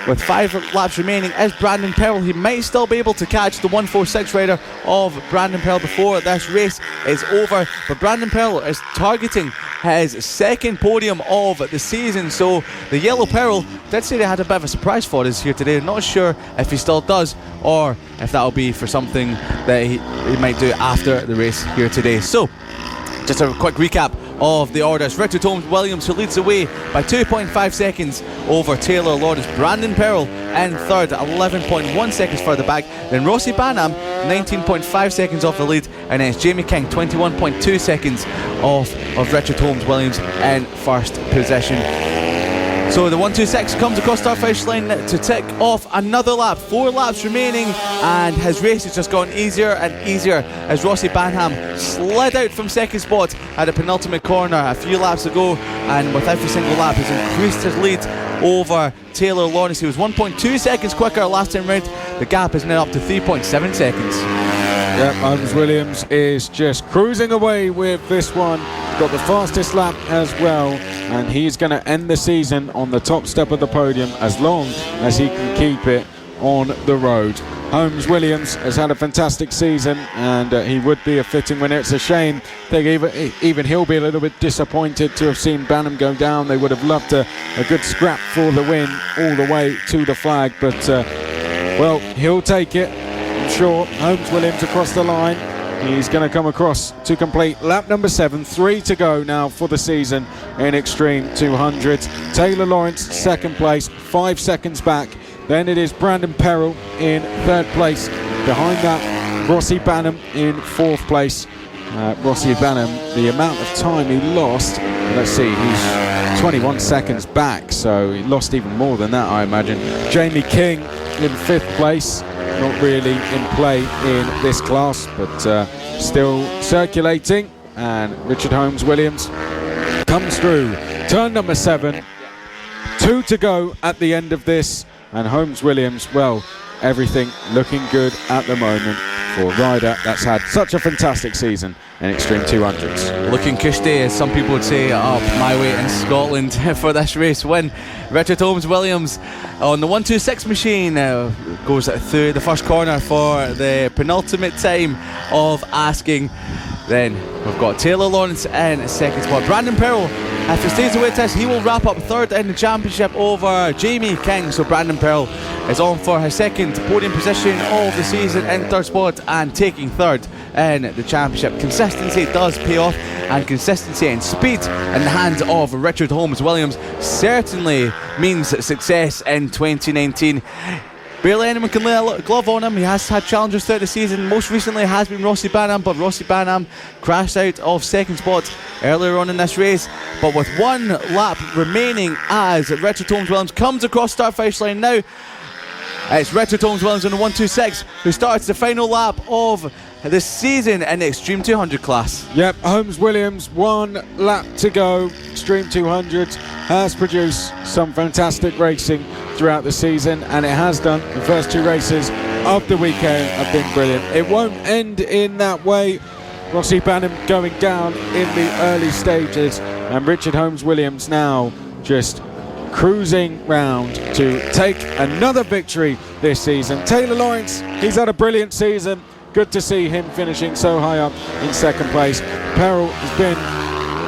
Speaker 2: with 5 laps remaining, is Brandon Perrell. He might still be able to catch the 146 rider of Brandon Perrell before this race is over, but Brandon Perrell is targeting his second podium of the season. So the yellow Perrell did say they had a bit of a surprise for us here today. Not sure if he still does, or if that'll be for something that he might do after the race here today. So just a quick recap of the orders. Richard Holmes Williams, who leads the way by 2.5 seconds over Taylor Lawrence. Brandon Perrell in third, 11.1 seconds further back. Then Rossi Banham, 19.5 seconds off the lead, and then it's Jamie King, 21.2 seconds off of Richard Holmes Williams in first position. So the 126 comes across start finish line to tick off another lap. 4 laps remaining, and his race has just gotten easier and easier as Rossi Banham slid out from second spot at the penultimate corner a few laps ago, and with every single lap has increased his lead over Taylor Lawrence. He was 1.2 seconds quicker last time round. The gap is now up to 3.7 seconds.
Speaker 1: Yep, Holmes Williams is just cruising away with this one. Got the fastest lap as well, and he's going to end the season on the top step of the podium as long as he can keep it on the road. Holmes Williams has had a fantastic season, and he would be a fitting winner. It's a shame that even he'll be a little bit disappointed to have seen Banham go down. They would have loved a good scrap for the win all the way to the flag, but well, he'll take it, I'm sure. Holmes Williams across the line. He's going to come across to complete lap number 7. 3 to go now for the season in Extreme 200s. Taylor Lawrence second place, 5 seconds back. Then it is Brandon Perrell in third place. Behind that, Rossi Banham in fourth place. Rossi Banham, the amount of time he lost, let's see, he's 21 seconds back, so he lost even more than that, I imagine. Jamie King in fifth place. not really in play in this class, but still circulating. And Richard Holmes Williams comes through turn number 7. 2 to go at the end of this, and Holmes Williams, well, everything looking good at the moment for a rider that's had such a fantastic season in Extreme 200s.
Speaker 2: Looking cushy, as some people would say, up my way in Scotland for this race win. Richard Holmes Williams on the 126 machine goes through the first corner for the penultimate time of asking. Then we've got Taylor Lawrence in second spot. Brandon Pearl, if he stays away test, he will wrap up third in the championship over Jamie King. So Brandon Pearl is on for his second podium position of the season in third spot and taking third in the championship. Consistency does pay off, and consistency and speed in the hands of Richard Holmes Williams certainly means success in 2019. Barely anyone can lay a glove on him. He has had challenges throughout the season. Most recently has been Rossi Banham, but Rossi Banham crashed out of second spot earlier on in this race. But with one lap remaining as Richard Holmes Williams comes across start finish line now, it's Richard Holmes Williams on the 126 who starts the final lap of the season in the Extreme 200 class.
Speaker 1: Yep, Holmes Williams, 1 lap to go. Extreme 200 has produced some fantastic racing throughout the season, and it has done. The first 2 races of the weekend have been brilliant. It won't end in that way. Rossi Banham going down in the early stages, and Richard Holmes Williams now just cruising round to take another victory this season. Taylor Lawrence, he's had a brilliant season. Good to see him finishing so high up in second place. Peril has been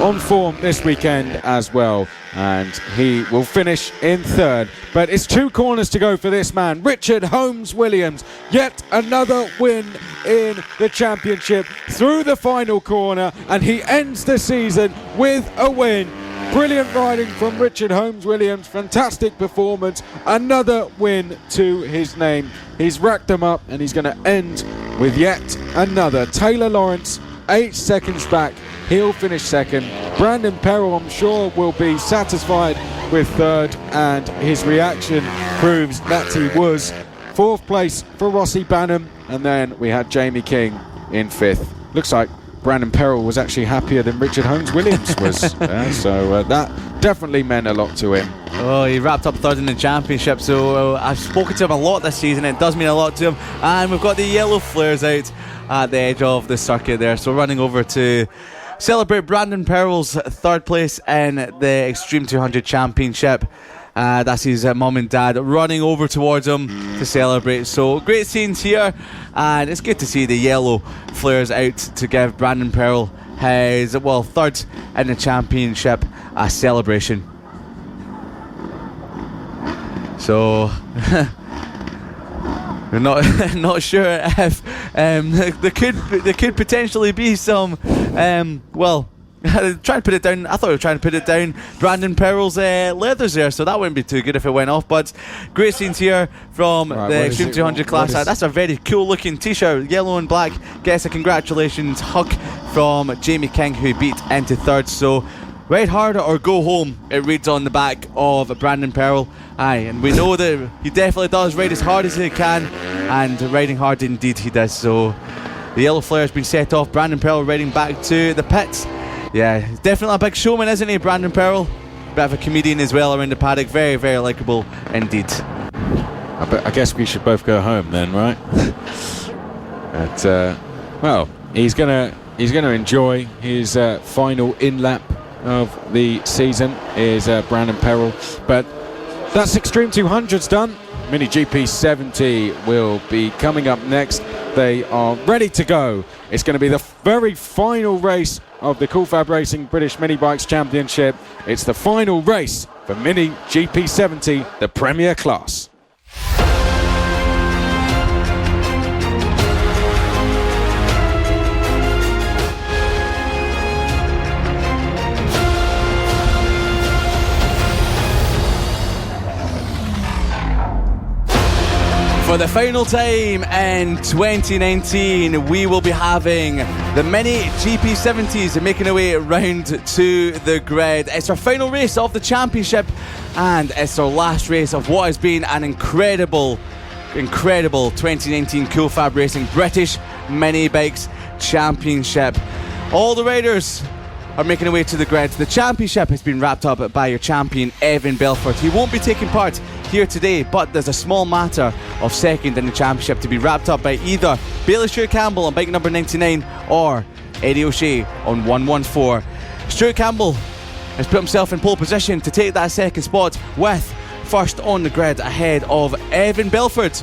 Speaker 1: on form this weekend as well, and he will finish in third. But it's 2 corners to go for this man, Richard Holmes Williams. Yet another win in the championship through the final corner, and he ends the season with a win. Brilliant riding from Richard Holmes Williams, fantastic performance, another win to his name. He's racked them up, and he's going to end with yet another. Taylor Lawrence, 8 seconds back, he'll finish second. Brandon Peril, I'm sure, will be satisfied with third, and his reaction proves that he was. 4th place for Rossi Banham, and then we had Jamie King in 5th. Looks like Brandon Peril was actually happier than Richard Holmes Williams was. So that definitely meant a lot to him.
Speaker 2: Oh, he wrapped up third in the championship, so I've spoken to him a lot this season. It does mean a lot to him. And we've got the yellow flares out at the edge of the circuit there, so running over to celebrate Brandon Peril's 3rd place in the Extreme 200 Championship. That's his mum and dad running over towards him to celebrate. So great scenes here, and it's good to see the yellow flares out to give Brandon Peril his 3rd in the championship celebration. So we're not sure if there could potentially be some trying to put it down. I thought we were trying to put it down Brandon Peril's leathers there, so that wouldn't be too good if it went off. But great scenes here from the Extreme 200 class. That's a very cool looking t-shirt, yellow and black. Gets a congratulations hug from Jamie King, who beat into third. So ride hard or go home, it reads on the back of Brandon Peril. Aye, and we know that he definitely does ride as hard as he can, and riding hard indeed he does. So the yellow flare has been set off. Brandon Peril riding back to the pits. Yeah, he's definitely a big showman, isn't he, Brandon Peril? Bit of a comedian as well around the paddock. Very, very likeable indeed.
Speaker 1: I guess we should both go home then, right? But well, he's gonna enjoy his final in-lap of the season, is Brandon Peril. But that's Extreme 200's done. Mini GP 70 will be coming up next. They are ready to go. It's going to be the very final race of the FAB-Racing British Mini Bikes Championship. It's the final race for Mini GP 70, the Premier Class.
Speaker 2: For the final time in 2019, we will be having the Mini GP70s making their way round to the grid. It's our final race of the championship, and it's our last race of what has been an incredible incredible 2019 Cool Fab Racing British Mini Bikes Championship. All the riders are making their way to the grid. The championship has been wrapped up by your champion Evan Belford. He won't be taking part here today, but there's a small matter of second in the championship to be wrapped up by either Bailey Stuart Campbell on bike number 99 or Eddie O'Shea on 114. Stuart Campbell has put himself in pole position to take that second spot, with first on the grid ahead of Evan Belford,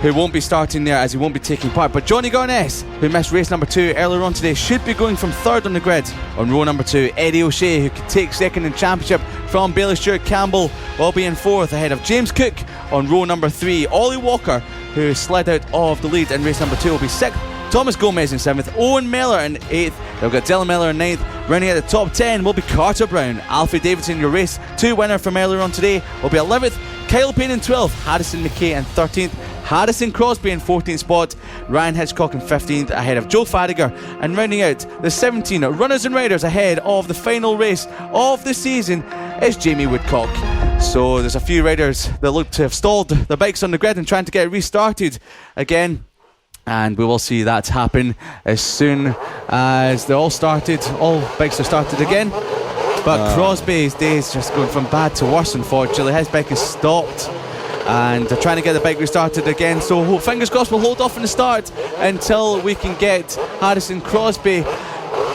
Speaker 2: who won't be starting there as he won't be taking part. But Johnny Garness, who missed race number 2 earlier on today, should be going from third on the grid on row number 2. Eddie O'Shea, who could take second in the championship from Bailey Stuart Campbell, will be in fourth ahead of James Cook on row number 3. Ollie Walker, who slid out of the lead in race number 2, will be sixth. Thomas Gomez in 7th, Owen Mellor in 8th, they've got Dylan Miller in 9th. Running at the top 10 will be Carter Brown. Alfie Davidson, your race 2 winner from earlier on today, will be 11th. Kyle Payne in 12th, Harrison McKay in 13th, Harrison Crosby in 14th spot, Ryan Hitchcock in 15th ahead of Joe Fadiger, and rounding out the 17 runners and riders ahead of the final race of the season is Jamie Woodcock. So there's a few riders that look to have stalled their bikes on the grid and trying to get it restarted again. And we will see that happen as soon as they're all started. All bikes are started again. But Crosby's day is just going from bad to worse, unfortunately. His bike is stopped and they're trying to get the bike restarted again. So fingers crossed we'll hold off on the start until we can get Harrison Crosby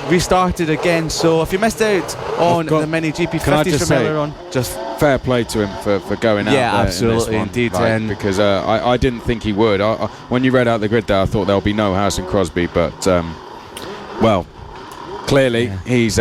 Speaker 2: restarted again. So if you missed out on the mini GP50s from earlier on,
Speaker 1: just fair play to him for going out.
Speaker 2: Yeah,
Speaker 1: there
Speaker 2: absolutely,
Speaker 1: in this one,
Speaker 2: indeed.
Speaker 1: right? Because I didn't think he would. When you read out the grid there, I thought there'll be no Harrison Crosby, but well, clearly he's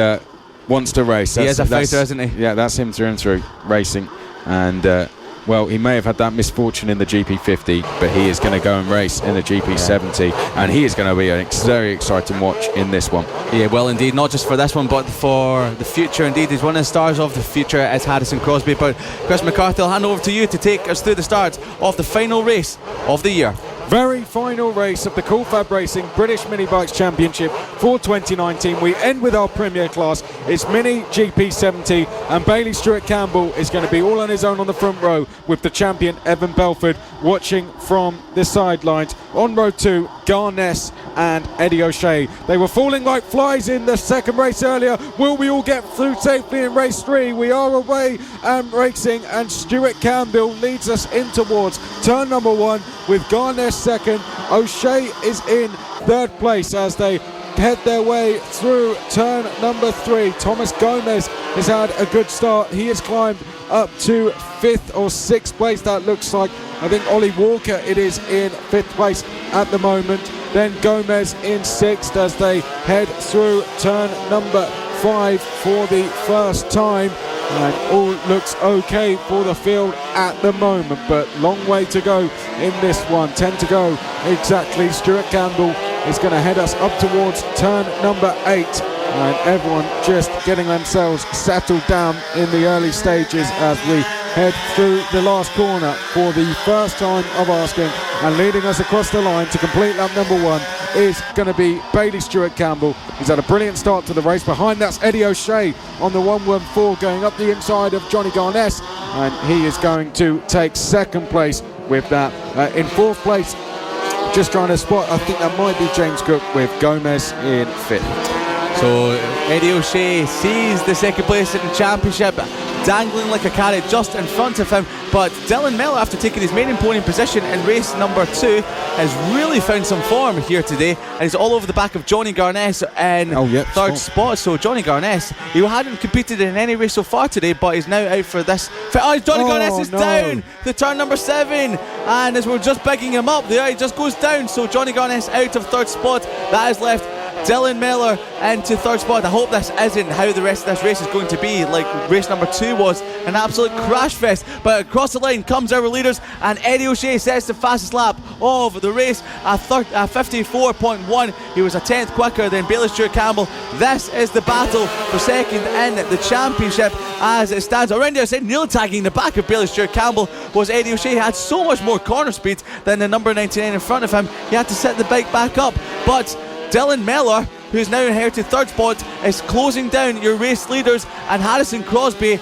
Speaker 1: wants to race.
Speaker 2: He is a fighter, isn't he?
Speaker 1: Yeah, that's him through and through, racing. And well, he may have had that misfortune in the GP50, but he is going to go and race in the GP70, and he is going to be a very exciting watch in this one.
Speaker 2: Yeah, well, indeed, not just for this one, but for the future. Indeed, he's one of the stars of the future as Harrison Crosby. But Chris McCarthy, I'll hand over to you to take us through the start of the final race of the year.
Speaker 1: Very final race of the Cool Fab Racing British Mini Bikes Championship for 2019. We end with our premier class. It's Mini GP70, and Bailey Stuart Campbell is going to be all on his own on the front row with the champion Evan Belford watching from the sidelines. On row 2, Garness and Eddie O'Shea. They were falling like flies in the second race earlier. Will we all get through safely in race 3? We are away and racing, and Stuart Campbell leads us in towards turn number 1 with Garness second. O'Shea is in third place as they head their way through turn number 3. Thomas Gomez has had a good start. He has climbed up to 5th or 6th place, that looks like. I think Ollie Walker it is in 5th place at the moment. Then Gomez in 6th as they head through turn number 5 for the first time. And all looks okay for the field at the moment, but long way to go in this one. 10 to go exactly. Stuart Campbell is going to head us up towards turn number 8, and everyone just getting themselves settled down in the early stages as we head through the last corner for the first time of asking. And leading us across the line to complete lap number 1 is going to be Bailey Stuart Campbell. He's had a brilliant start to the race. Behind that's Eddie O'Shea on the 114 going up the inside of Johnny Garness, and he is going to take second place with that. In 4th place, just trying to spot, I think that might be James Cook with Gomez in 5th.
Speaker 2: So Eddie O'Shea sees the second place in the championship dangling like a carrot just in front of him, but Dylan Miller, after taking his maiden podium position in race number 2, has really found some form here today, and he's all over the back of Johnny Garness in third spot. So Johnny Garness, he hadn't competed in any race so far today, but he's now out for this. Johnny Garness is down to turn number 7, and as we're just bigging him up there, he just goes down. So Johnny Garness out of third spot. That has left Dylan Miller into third spot. I hope this isn't how the rest of this race is going to be, like race number 2 was, an absolute crash fest. But across the line comes our leaders, and Eddie O'Shea sets the fastest lap of the race at 54.1. He was a 10th quicker than Bailey Stuart Campbell. This is the battle for second in the championship as it stands. Around the outside, nearly tagging the back of Bailey Stuart Campbell was Eddie O'Shea. He had so much more corner speed than the number 99 in front of him. He had to set the bike back up, but Dylan Miller, who's now inherited third spot, is closing down your race leaders, and Harrison Crosby,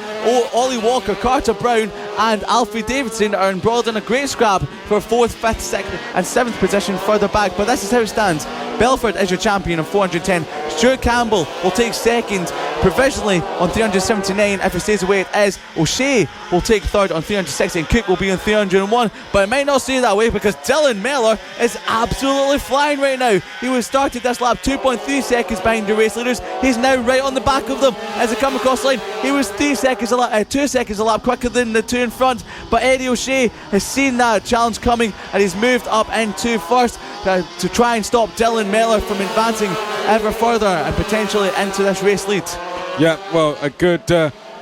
Speaker 2: Ollie Walker, Carter Brown and Alfie Davidson are embroiled in a great scrap for 4th, 5th, 2nd and 7th position further back. But this is how it stands. Belford is your champion on 410. Stuart Campbell will take 2nd provisionally on 379 if it stays the way it is. O'Shea will take 3rd on 360 and Cook will be on 301, but it might not stay that way because Dylan Mellor is absolutely flying right now. He was started this lap 2.3 seconds behind the race leaders. He's now right on the back of them as they come across the line. He was 2 seconds a lap quicker than the two in front, but Eddie O'Shea has seen that challenge coming and he's moved up into 1st to try and stop Dylan Mellor from advancing ever further and potentially into this race lead.
Speaker 1: Yeah, well, a good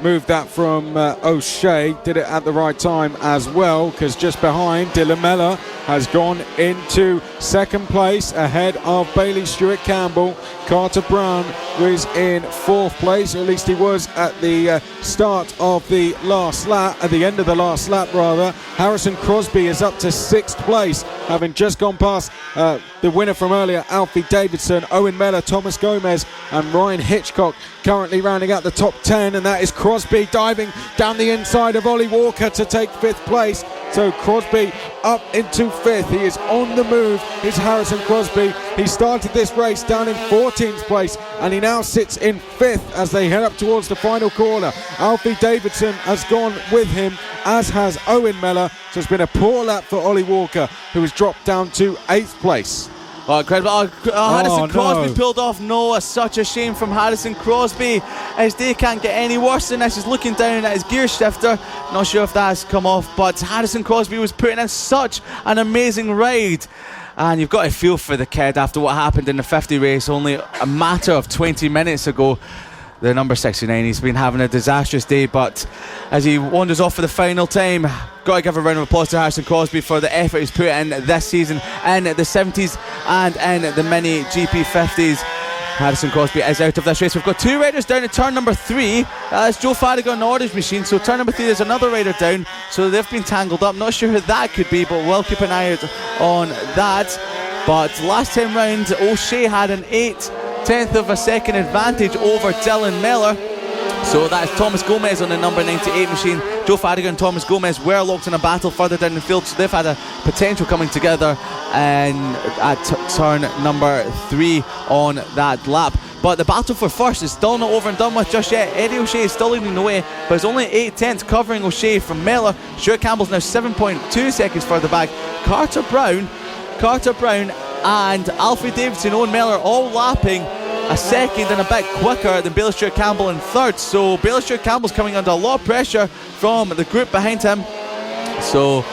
Speaker 1: move that from O'Shea. Did it at the right time as well, because just behind, Dylan Mellor has gone into 2nd place ahead of Bailey Stewart Campbell. Carter Brown was in 4th place, or at least he was at the start of the last lap, at the end of the last lap rather. Harrison Crosby is up to 6th place, having just gone past the winner from earlier, Alfie Davidson, Owen Mellor, Thomas Gomez and Ryan Hitchcock currently rounding out the top 10, and that is Crosby diving down the inside of Ollie Walker to take 5th place. So Crosby up into 5th. He is on the move. It's Harrison Crosby. He started this race down in 14th place and he now sits in 5th as they head up towards the final corner. Alfie Davidson has gone with him, as has Owen Mellor. So it's been a poor lap for Ollie Walker, who has dropped down to 8th place.
Speaker 2: Oh, incredible. Harrison Crosby pulled off. No, it's such a shame from Harrison Crosby. His day can't get any worse than this. He's looking down at his gear shifter. Not sure if that's come off, but Harrison Crosby was putting in such an amazing ride. And you've got to feel for the kid after what happened in the 50 race only a matter of 20 minutes ago. The number 69, he's been having a disastrous day, but as he wanders off for the final time, got to give a round of applause to Harrison Crosby for the effort he's put in this season in the 70s and in the mini GP50s. Harrison Crosby is out of this race. We've got 2 riders down at turn number 3. That's Joe Farragut on the orange machine. So turn number 3, there's another rider down. So they've been tangled up. Not sure who that could be, but we'll keep an eye out on that. But last time round, O'Shea had an 8/10 of a second advantage over Dylan Mellor. So that's Thomas Gomez on the number 98 machine. Joe Farragut and Thomas Gomez were locked in a battle further down the field, so they've had a potential coming together at turn number 3 on that lap. But the battle for first is still not over and done with just yet. Eddie O'Shea is still leading the way, but it's only 8/10 covering O'Shea from Mellor. Stuart Campbell's now 7.2 seconds further back. Carter Brown and Alfie Davidson, Owen Mellor all lapping a second and a bit quicker than Bailey Stewart Campbell in 3rd. So Bailey Stewart Campbell's coming under a lot of pressure from the group behind him. So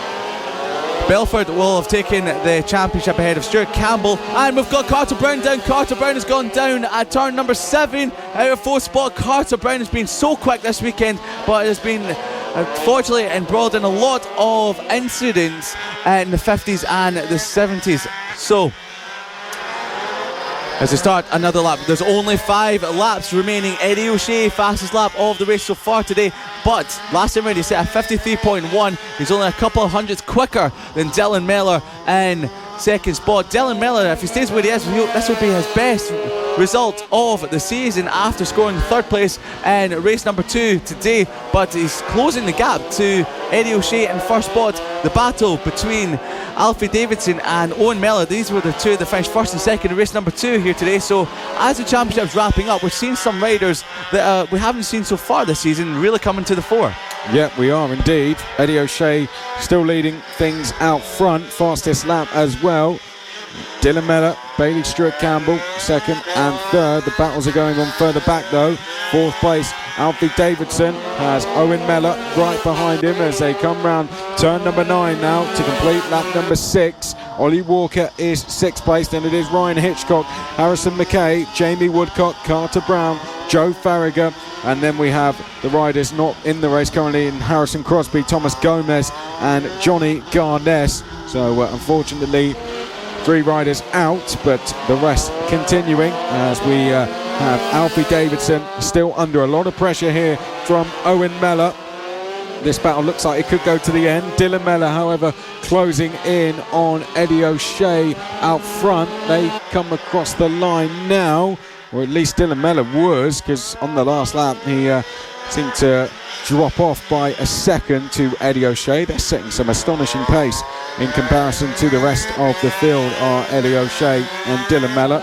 Speaker 2: Belford will have taken the championship ahead of Stuart Campbell, and we've got Carter Brown down. Carter Brown has gone down at turn number 7 out of 4th spot. Carter Brown has been so quick this weekend, but has been unfortunately embroiled in a lot of incidents in the 50s and the 70s. So as we start another lap, there's only 5 laps remaining. Eddie O'Shea, fastest lap of the race so far today, but last time round he set a 53.1. He's only a couple of hundredths quicker than Dylan Mellor in 2nd spot. Dylan Mellor, if he stays where he is, this will be his best result of the season after scoring 3rd place in race number 2 today, but he's closing the gap to Eddie O'Shea in 1st spot. The battle between Alfie Davidson and Owen Mellor, these were the 2 that finished 1st and 2nd in race number 2 here today. So as the championship's wrapping up, we're seeing some riders that we haven't seen so far this season really coming to the fore.
Speaker 1: Yeah, we are indeed. Eddie O'Shea still leading things out front, fastest lap as well. Dylan Mellor, Bailey Stewart Campbell, 2nd and 3rd. The battles are going on further back though. 4th place, Alfie Davidson has Owen Mellor right behind him as they come round turn number 9 now to complete lap number 6. Ollie Walker is 6th place, and it is Ryan Hitchcock, Harrison McKay, Jamie Woodcock, Carter Brown, Joe Farragut, and then we have the riders not in the race currently in Harrison Crosby, Thomas Gomez and Johnny Garness. So unfortunately 3 riders out, but the rest continuing as we have Alfie Davidson still under a lot of pressure here from Owen Mellor. This battle looks like it could go to the end. Dylan Mellor, however, closing in on Eddie O'Shea out front. They come across the line now, or at least Dylan Mellor was, because on the last lap he seem to drop off by a second to Eddie O'Shea. They're setting some astonishing pace in comparison to the rest of the field are Eddie O'Shea and Dylan Mellor.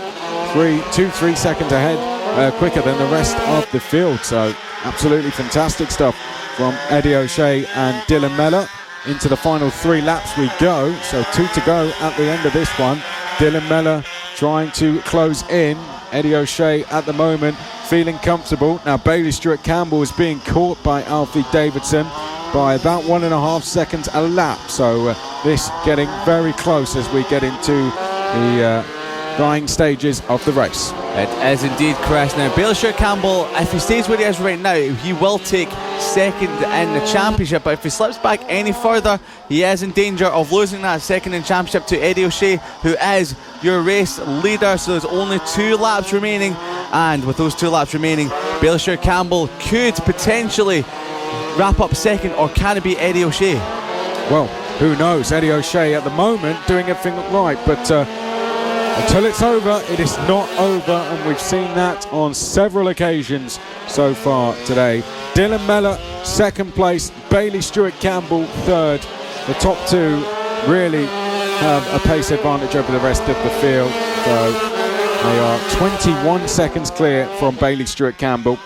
Speaker 1: 3 seconds ahead, quicker than the rest of the field. So absolutely fantastic stuff from Eddie O'Shea and Dylan Mellor. Into the final 3 laps we go. So 2 to go at the end of this one. Dylan Mellor trying to close in. Eddie O'Shea at the moment feeling comfortable. Now Bailey Stewart Campbell is being caught by Alfie Davidson by about 1.5 seconds a lap. So this getting very close as we get into the dying stages of the race.
Speaker 2: It is indeed, Chris. Now, Bailey Stewart Campbell, if he stays where he is right now, he will take second in the championship. But if he slips back any further, he is in danger of losing that second in championship to Eddie O'Shea, who is your race leader. So there's only 2 laps remaining. And with those 2 laps remaining, Bailey Stewart Campbell could potentially wrap up second, or can it be Eddie O'Shea?
Speaker 1: Well, who knows? Eddie O'Shea at the moment doing everything right, but until it's over, it is not over, and we've seen that on several occasions so far today. Dylan Mellor, second place. Bailey Stewart Campbell, third. The top 2 really have a pace advantage over the rest of the field. So they are 21 seconds clear from Bailey Stewart Campbell.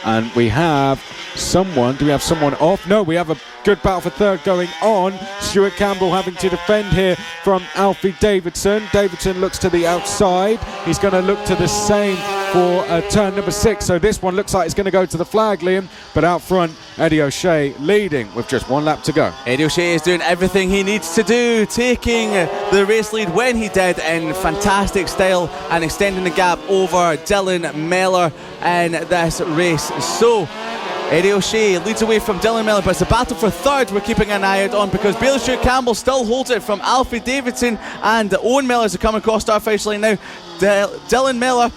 Speaker 1: And we have someone. Do we have someone off? No, we have a good battle for third going on. Stewart Campbell having to defend here from Alfie Davidson. Davidson looks to the outside. He's going to look to the same for turn number 6. So this one looks like it's going to go to the flag, Liam. But out front, Eddie O'Shea leading with just 1 lap to go.
Speaker 2: Eddie O'Shea is doing everything he needs to do, taking the race lead when he did in fantastic style and extending the gap over Dylan Mellor in this race. So Eddie O'Shea leads away from Dylan Mellor, but it's a battle for third we're keeping an eye out on, because Bailey Stewart Campbell still holds it from Alfie Davidson, and Owen Mellors are coming across start finish line now. Dylan Mellor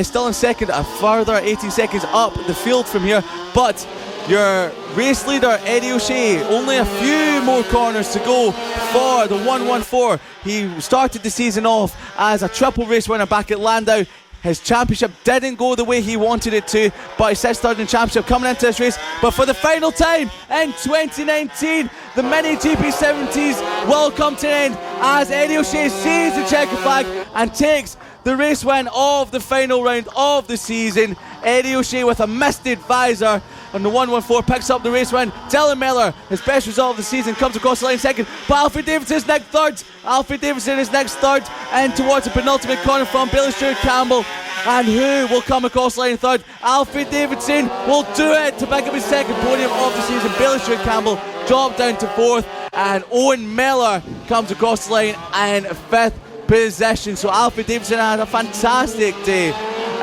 Speaker 2: still in second, a further 18 seconds up the field from here, but your race leader Eddie O'Shea, only a few more corners to go for the 114. He started the season off as a triple race winner back at Landau. His championship didn't go the way he wanted it to, but he sits third in the championship coming into this race. But for the final time in 2019, the mini GP70s will come to an end as Eddie O'Shea sees the checker flag and takes the race win of the final round of the season. Eddie O'Shea with a misted visor on the 114 picks up the race win. Dylan Mellor, his best result of the season, comes across the line second, but Alfie Davidson is next third. Alfie Davidson is next third and towards the penultimate corner from Bailey Stewart Campbell. And who will come across the line third? Alfie Davidson will do it to pick up his second podium of the season. Bailey Stewart Campbell dropped down to 4th, and Owen Mellor comes across the line in 5th position. So Alfie Davidson had a fantastic day,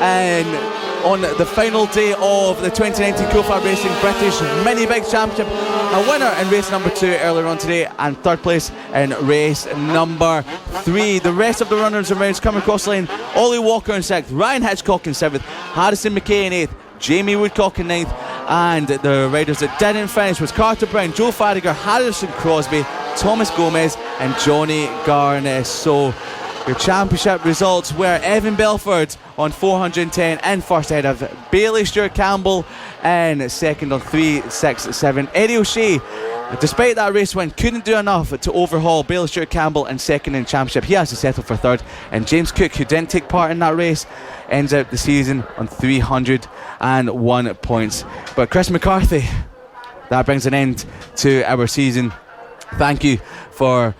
Speaker 2: and on the final day of the 2019 FAB-Racing British Mini Bikes Championship, a winner in race number 2 earlier on today, and 3rd place in race number 3. The rest of the runners and rounds coming across the lane: Ollie Walker in 6th, Ryan Hitchcock in 7th, Harrison McKay in 8th, Jamie Woodcock in 9th, and the riders that didn't finish was Carter Brown, Joe Fadiger, Harrison Crosby, Thomas Gomez and Johnny Garnes. So your championship results were Evan Belford on 410 in first, ahead of Bailey Stewart Campbell in second on 367. Eddie O'Shea, despite that race win, couldn't do enough to overhaul Bailey Stewart Campbell in second in championship. He has to settle for third, and James Cook, who didn't take part in that race, ends out the season on 301 points. But Chris McCarthy, that brings an end to our season. Thank you for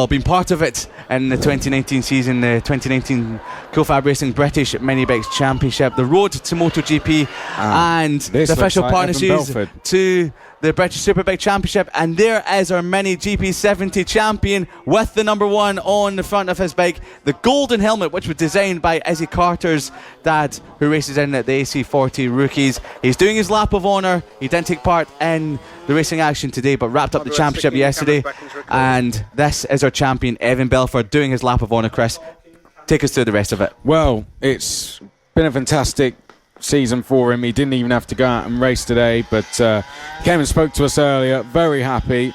Speaker 2: being part of it in the 2019 season, the 2019 FAB-Racing British Mini Bikes Championship, the road to MotoGP, and the official partnerships to the British Superbike Championship. And there is our Mini GP70 champion with the number 1 on the front of his bike, the golden helmet, which was designed by Izzy Carter's dad, who races in at the AC40 Rookies. He's doing his lap of honour. He didn't take part in the racing action today, but wrapped up the championship yesterday. And this is our champion, Evan Belford, doing his lap of honour. Chris, take us through the rest of it.
Speaker 1: Well, it's been a fantastic season for him. He didn't even have to go out and race today, but came and spoke to us earlier. Very happy.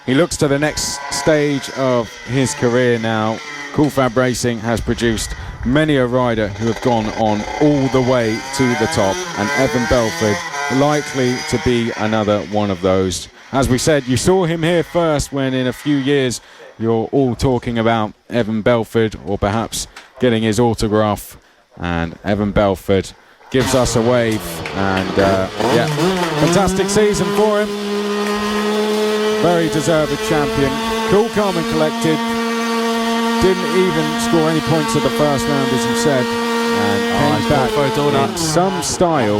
Speaker 1: He looks to the next stage of his career now. FAB-Racing has produced many a rider who have gone on all the way to the top, and Evan Belford likely to be another one of those. As we said, you saw him here first when in a few years you're all talking about Evan Belford or perhaps getting his autograph, and Evan Belford gives us a wave, and fantastic season for him. Very deserved champion. Cool, calm and collected. Didn't even score any points at the first round, as you said, and came back in some style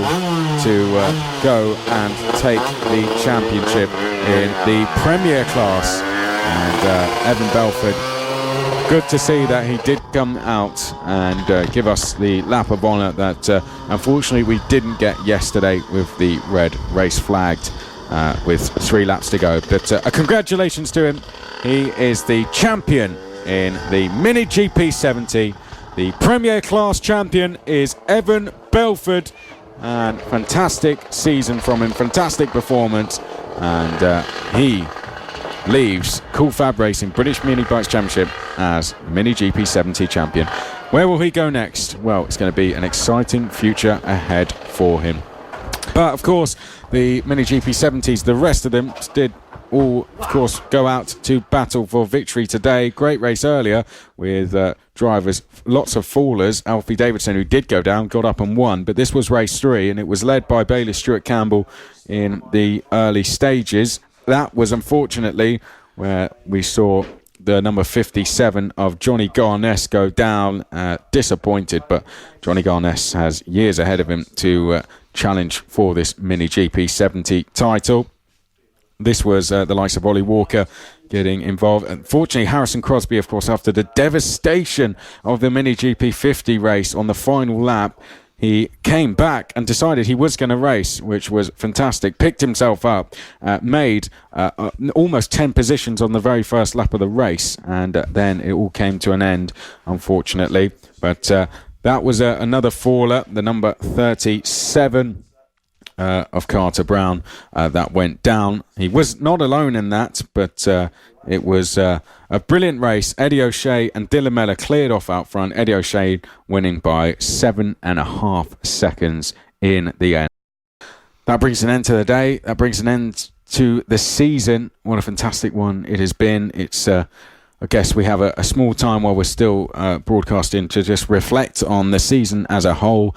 Speaker 1: to go and take the championship in the Premier class. And Evan Belford, good to see that he did come out and give us the lap of honour that unfortunately we didn't get yesterday with the red race flagged with 3 laps to go. But congratulations to him. He is the champion in the Mini GP 70. The Premier Class champion is Evan Belford, and fantastic season from him, fantastic performance, and he leaves Cool FAB-Racing British Mini Bikes Championship as Mini GP 70 champion. Where will he go next? Well, it's going to be an exciting future ahead for him. But of course, the Mini GP 70s, the rest of them did all, of course, go out to battle for victory today. Great race earlier with drivers, lots of fallers. Alfie Davidson, who did go down, got up and won. But this was race 3, and it was led by Bailey Stewart Campbell in the early stages. That was unfortunately where we saw the number 57 of Johnny Garness go down. Disappointed, but Johnny Garness has years ahead of him to challenge for this Mini GP 70 title. This was the likes of Ollie Walker getting involved. Unfortunately, Harrison Crosby, of course, after the devastation of the Mini GP 50 race on the final lap, he came back and decided he was going to race, which was fantastic. Picked himself up, made almost 10 positions on the very first lap of the race, and then it all came to an end, unfortunately. But that was another faller, the number 37 of Carter Brown, that went down. He was not alone in that, but it was a brilliant race. Eddie O'Shea and Dylan Mellor cleared off out front. Eddie O'Shea winning by 7.5 seconds in the end. That brings an end to the day. That brings an end to the season. What a fantastic one it has been. It's I guess we have a small time while we're still broadcasting to just reflect on the season as a whole.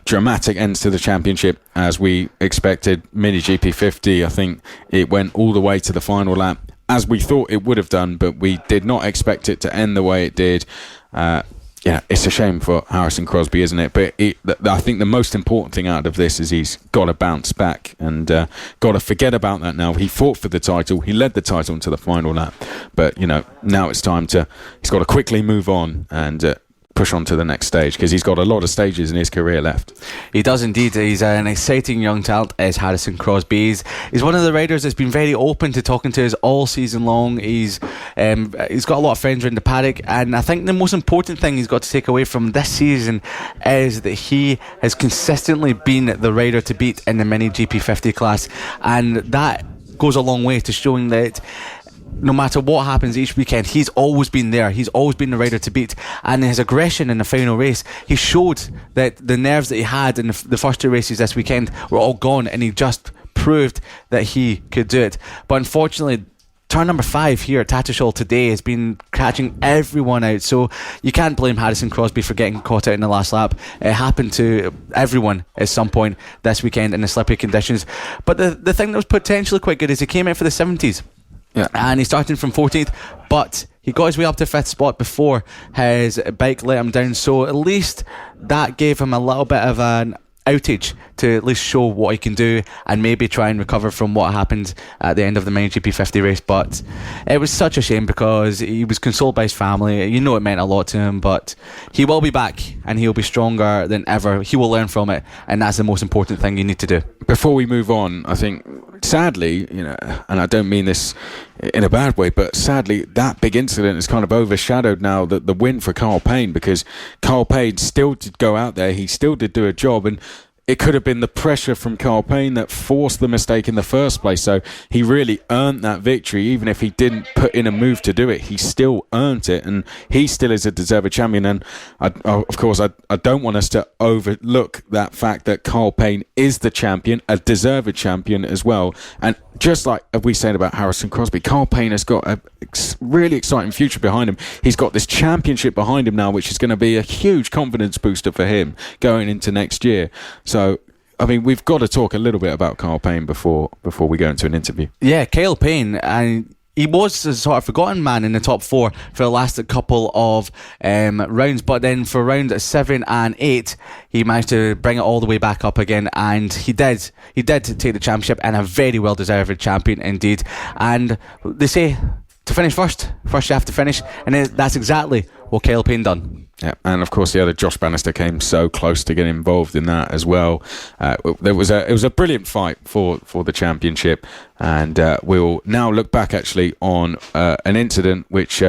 Speaker 1: Dramatic ends to the championship as we expected. Mini GP 50, I think it went all the way to the final lap as we thought it would have done, but we did not expect it to end the way it did. It's a shame for Harrison Crosby, isn't it? But I think the most important thing out of this is he's got to bounce back and got to forget about that now. He fought for the title. He led the title into the final lap. But, now it's time he's got to quickly move on and push on to the next stage, because he's got a lot of stages in his career left.
Speaker 2: He does indeed. He's an exciting young talent, as Harrison Crosby. He's one of the riders that's been very open to talking to us all season long. He's got a lot of friends around the paddock, and I think the most important thing he's got to take away from this season is that he has consistently been the rider to beat in the Mini GP 50 class, and that goes a long way to showing that no matter what happens each weekend, he's always been there. He's always been the rider to beat. And his aggression in the final race, he showed that the nerves that he had in the first 2 races this weekend were all gone, and he just proved that he could do it. But unfortunately, turn number 5 here at Tattershall today has been catching everyone out, so you can't blame Harrison Crosby for getting caught out in the last lap. It happened to everyone at some point this weekend in the slippery conditions. But the thing that was potentially quite good is he came out for the 70s. Yeah. And he started from 14th, but he got his way up to 5th spot before his bike let him down, so at least that gave him a little bit of an outage to at least show what he can do and maybe try and recover from what happened at the end of the Mini GP 50 race. But it was such a shame because he was consoled by his family. It meant a lot to him, but he will be back and he'll be stronger than ever. He will learn from it, and that's the most important thing you need to do.
Speaker 1: Before we move on, I think sadly, and I don't mean this in a bad way, but sadly that big incident is kind of overshadowed now the win for Carl Payne, because Carl Payne still did go out there, he still did do a job, and it could have been the pressure from Carl Payne that forced the mistake in the first place. So he really earned that victory. Even if he didn't put in a move to do it, he still earned it, and he still is a deserved champion. And of course, I don't want us to overlook that fact that Carl Payne is the champion, a deserved champion as well. And just like we said about Harrison Crosby, Carl Payne has got a really exciting future behind him. He's got this championship behind him now, which is going to be a huge confidence booster for him going into next year. So, I mean, we've got to talk a little bit about Carl Payne before we go into an interview.
Speaker 2: Yeah, Kyle Payne, and he was a sort of forgotten man in the top 4 for the last couple of rounds, but then for round 7 and 8 he managed to bring it all the way back up again, and he did take the championship, and a very well deserved champion indeed. And they say to finish first you have to finish, and that's exactly what Kyle Payne done.
Speaker 1: Yeah, and of course the other Josh Bannister came so close to getting involved in that as well. It was a brilliant fight for the championship, and we'll now look back actually on an incident which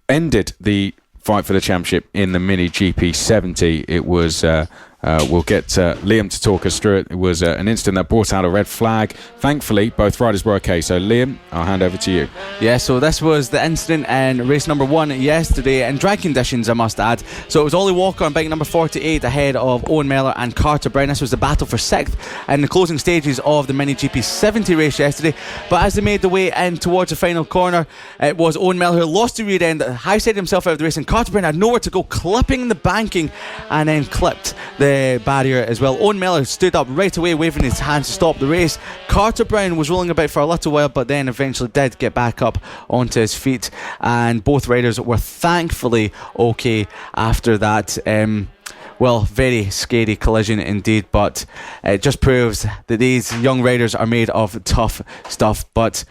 Speaker 1: ended the fight for the championship in the Mini GP 70. It was we'll get Liam to talk us through it. It was an incident that brought out a red flag. Thankfully, both riders were okay. So, Liam, I'll hand over to you.
Speaker 2: Yeah, so this was the incident in race number 1 yesterday, in dry conditions, I must add. So it was Ollie Walker on bike number 48 ahead of Owen Mellor and Carter Brown. This was the battle for 6th in the closing stages of the Mini GP 70 race yesterday. But as they made the way in towards the final corner, it was Owen Mellor who lost the rear end, high-sided himself out of the race, and Carter Brown had nowhere to go, clipping the banking and then clipped the barrier as well. Owen Mellor stood up right away, waving his hands to stop the race. Carter Brown was rolling about for a little while, but then eventually did get back up onto his feet, and both riders were thankfully okay after that very scary collision indeed. But it just proves that these young riders are made of tough stuff. But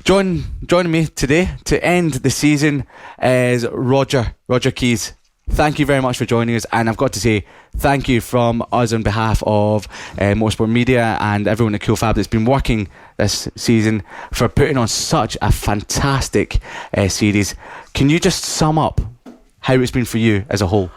Speaker 2: joining me today to end the season is Roger Keys. Thank you very much for joining us, and I've got to say thank you from us on behalf of Motorsport Media and everyone at Cool Fab that's been working this season for putting on such a fantastic series. Can you just sum up how it's been for you as a whole?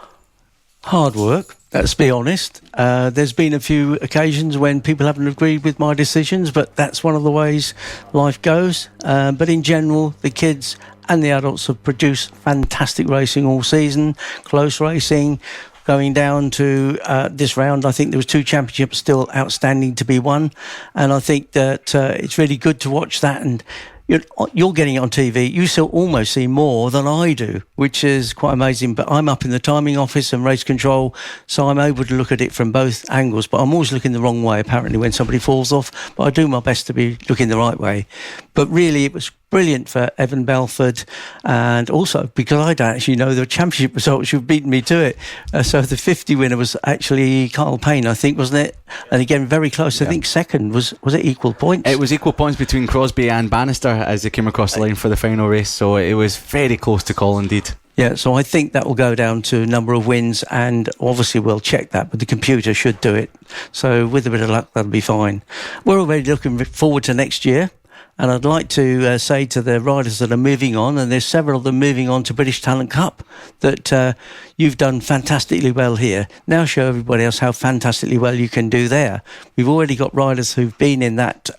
Speaker 12: Hard work, let's be honest. There's been a few occasions when people haven't agreed with my decisions, but that's one of the ways life goes. But in general, the kids and the adults have produced fantastic racing all season, close racing. Going down to this round, I think there was 2 championships still outstanding to be won, and I think that it's really good to watch that. And you're getting it on TV, you still almost see more than I do, which is quite amazing. But I'm up in the timing office and race control, so I'm able to look at it from both angles, but I'm always looking the wrong way apparently when somebody falls off, but I do my best to be looking the right way. But really it was brilliant for Evan Belford, and also because I don't actually know the championship results, you've beaten me to it. So the 50 winner was actually Carl Payne, I think, wasn't it? And again, very close. Yeah. I think second was it equal points? It
Speaker 2: was equal points between Crosby and Bannister as they came across the line for the final race, so it was very close to call indeed.
Speaker 12: Yeah, so I think that will go down to number of wins, and obviously we'll check that, but the computer should do it. So with a bit of luck, that'll be fine. We're already looking forward to next year. And I'd like to say to the riders that are moving on, and there's several of them moving on to British Talent Cup, that you've done fantastically well here. Now show everybody else how fantastically well you can do there. We've already got riders who've been in that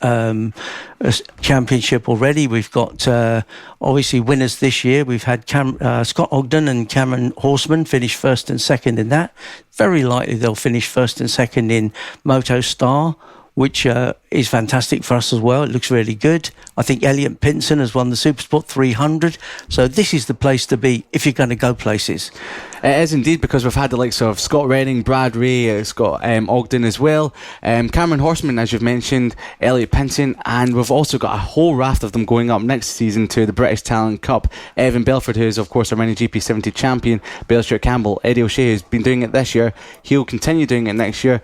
Speaker 12: championship already. We've got obviously winners this year. We've had Scott Ogden and Cameron Horseman finish 1st and 2nd in that. Very likely they'll finish 1st and 2nd in Moto Star, which is fantastic for us as well. It looks really good. I think Elliot Pinson has won the Supersport 300. So this is the place to be if you're going to go places.
Speaker 2: It is indeed, because we've had the likes of Scott Redding, Brad Ray, Scott Ogden as well, Cameron Horseman, as you've mentioned, Elliot Pinson, and we've also got a whole raft of them going up next season to the British Talent Cup. Evan Belford, who is of course our Mini GP 70 champion, Bale Stuart Campbell, Eddie O'Shea, who's been doing it this year, he'll continue doing it next year,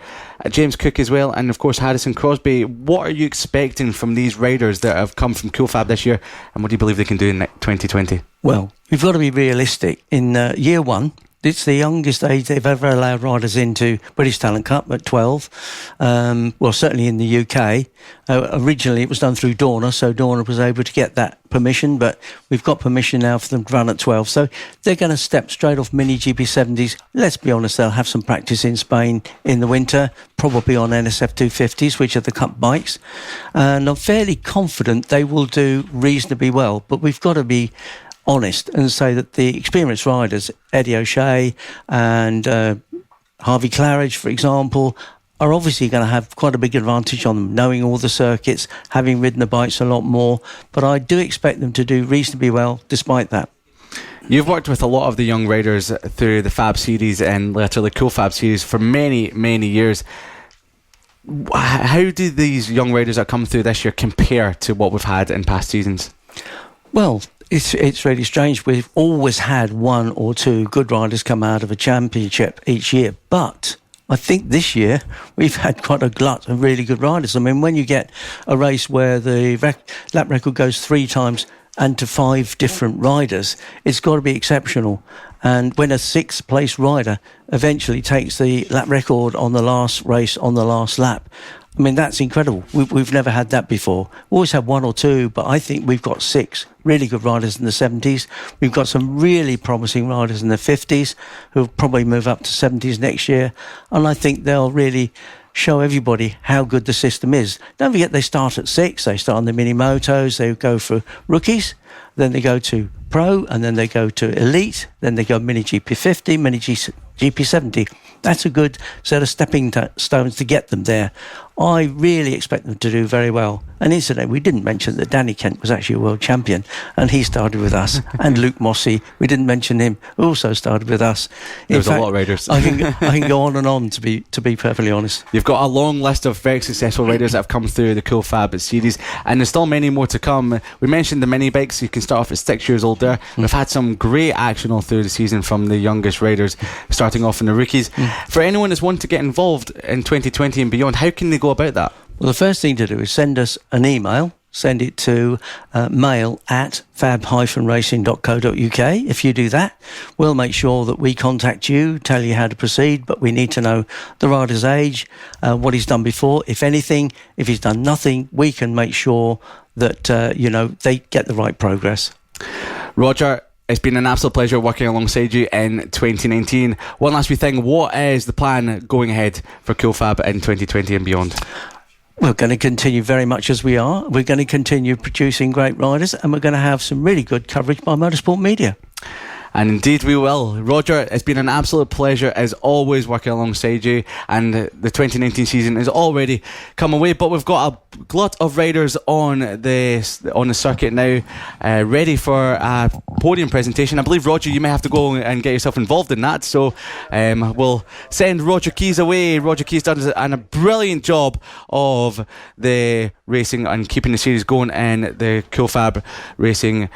Speaker 2: James Cook as well, and of course Harrison Crosby. What are you expecting from these riders that have come from Cool Fab this year, and what do you believe they can do in 2020?
Speaker 12: Well, we've got to be realistic. In year 1, It's the youngest age they've ever allowed riders into British Talent Cup at 12. Well, certainly in the UK. Originally, it was done through Dorna, so Dorna was able to get that permission, but we've got permission now for them to run at 12. So they're going to step straight off mini GP70s. Let's be honest, they'll have some practice in Spain in the winter, probably on NSF 250s, which are the cup bikes. And I'm fairly confident they will do reasonably well, but we've got to be honest and say that the experienced riders, Eddie O'Shea and Harvey Claridge, for example, are obviously going to have quite a big advantage on them, knowing all the circuits, having ridden the bikes a lot more. But I do expect them to do reasonably well despite that.
Speaker 2: You've worked with a lot of the young riders through the FAB series and later the Cool FAB series for many, many years. How do these young riders that come through this year compare to what we've had in past seasons?
Speaker 12: Well, it's really strange. We've always had one or two good riders come out of a championship each year, but I think this year we've had quite a glut of really good riders. I mean, when you get a race where the lap record goes 3 times and to 5 different riders, it's got to be exceptional. And when a 6th place rider eventually takes the lap record on the last race on the last lap, I mean, that's incredible. We've never had that before. We always had 1 or 2, but I think we've got 6 really good riders in the 70s. We've got some really promising riders in the 50s who'll probably move up to 70s next year. And I think they'll really show everybody how good the system is. Don't forget, they start at 6. They start on the mini motos. They go for rookies. Then they go to Pro, and then they go to Elite. Then they go Mini GP50, Mini GP70. That's a good set of stepping stones to get them there. I really expect them to do very well. And incidentally, we didn't mention that Danny Kent was actually a world champion, and he started with us. And Luke Mossey, we didn't mention him, also started with us.
Speaker 2: There's a lot of riders.
Speaker 12: I can go on and on, to be perfectly honest.
Speaker 2: You've got a long list of very successful riders that have come through the Cool FAB series, and there's still many more to come. We mentioned the mini bikes. You can start off at 6 years old there. We've had some great action all through the season from the youngest riders, starting off in the rookies. For anyone that's wanting to get involved in 2020 and beyond, how can they go about that?
Speaker 12: Well, the first thing to do is send us an email. Send it to mail@fab-racing.co.uk. If you do that, we'll make sure that we contact you, tell you how to proceed, but we need to know the rider's age, what he's done before. If anything, if he's done nothing, we can make sure that, they get the right progress.
Speaker 2: Roger, it's been an absolute pleasure working alongside you in 2019. One last wee thing, what is the plan going ahead for Cool FAB in 2020 and beyond?
Speaker 12: We're going to continue very much as we are. We're going to continue producing great riders, and we're going to have some really good coverage by Motorsport Media.
Speaker 2: And indeed we will. Roger, it's been an absolute pleasure as always working alongside you, and the 2019 season is already come away, but we've got a glut of riders on the circuit now, ready for a podium presentation. I believe, Roger, you may have to go and get yourself involved in that, so we'll send Roger Keys away. Roger Keys done a brilliant job of the racing and keeping the series going in the Cool FAB Racing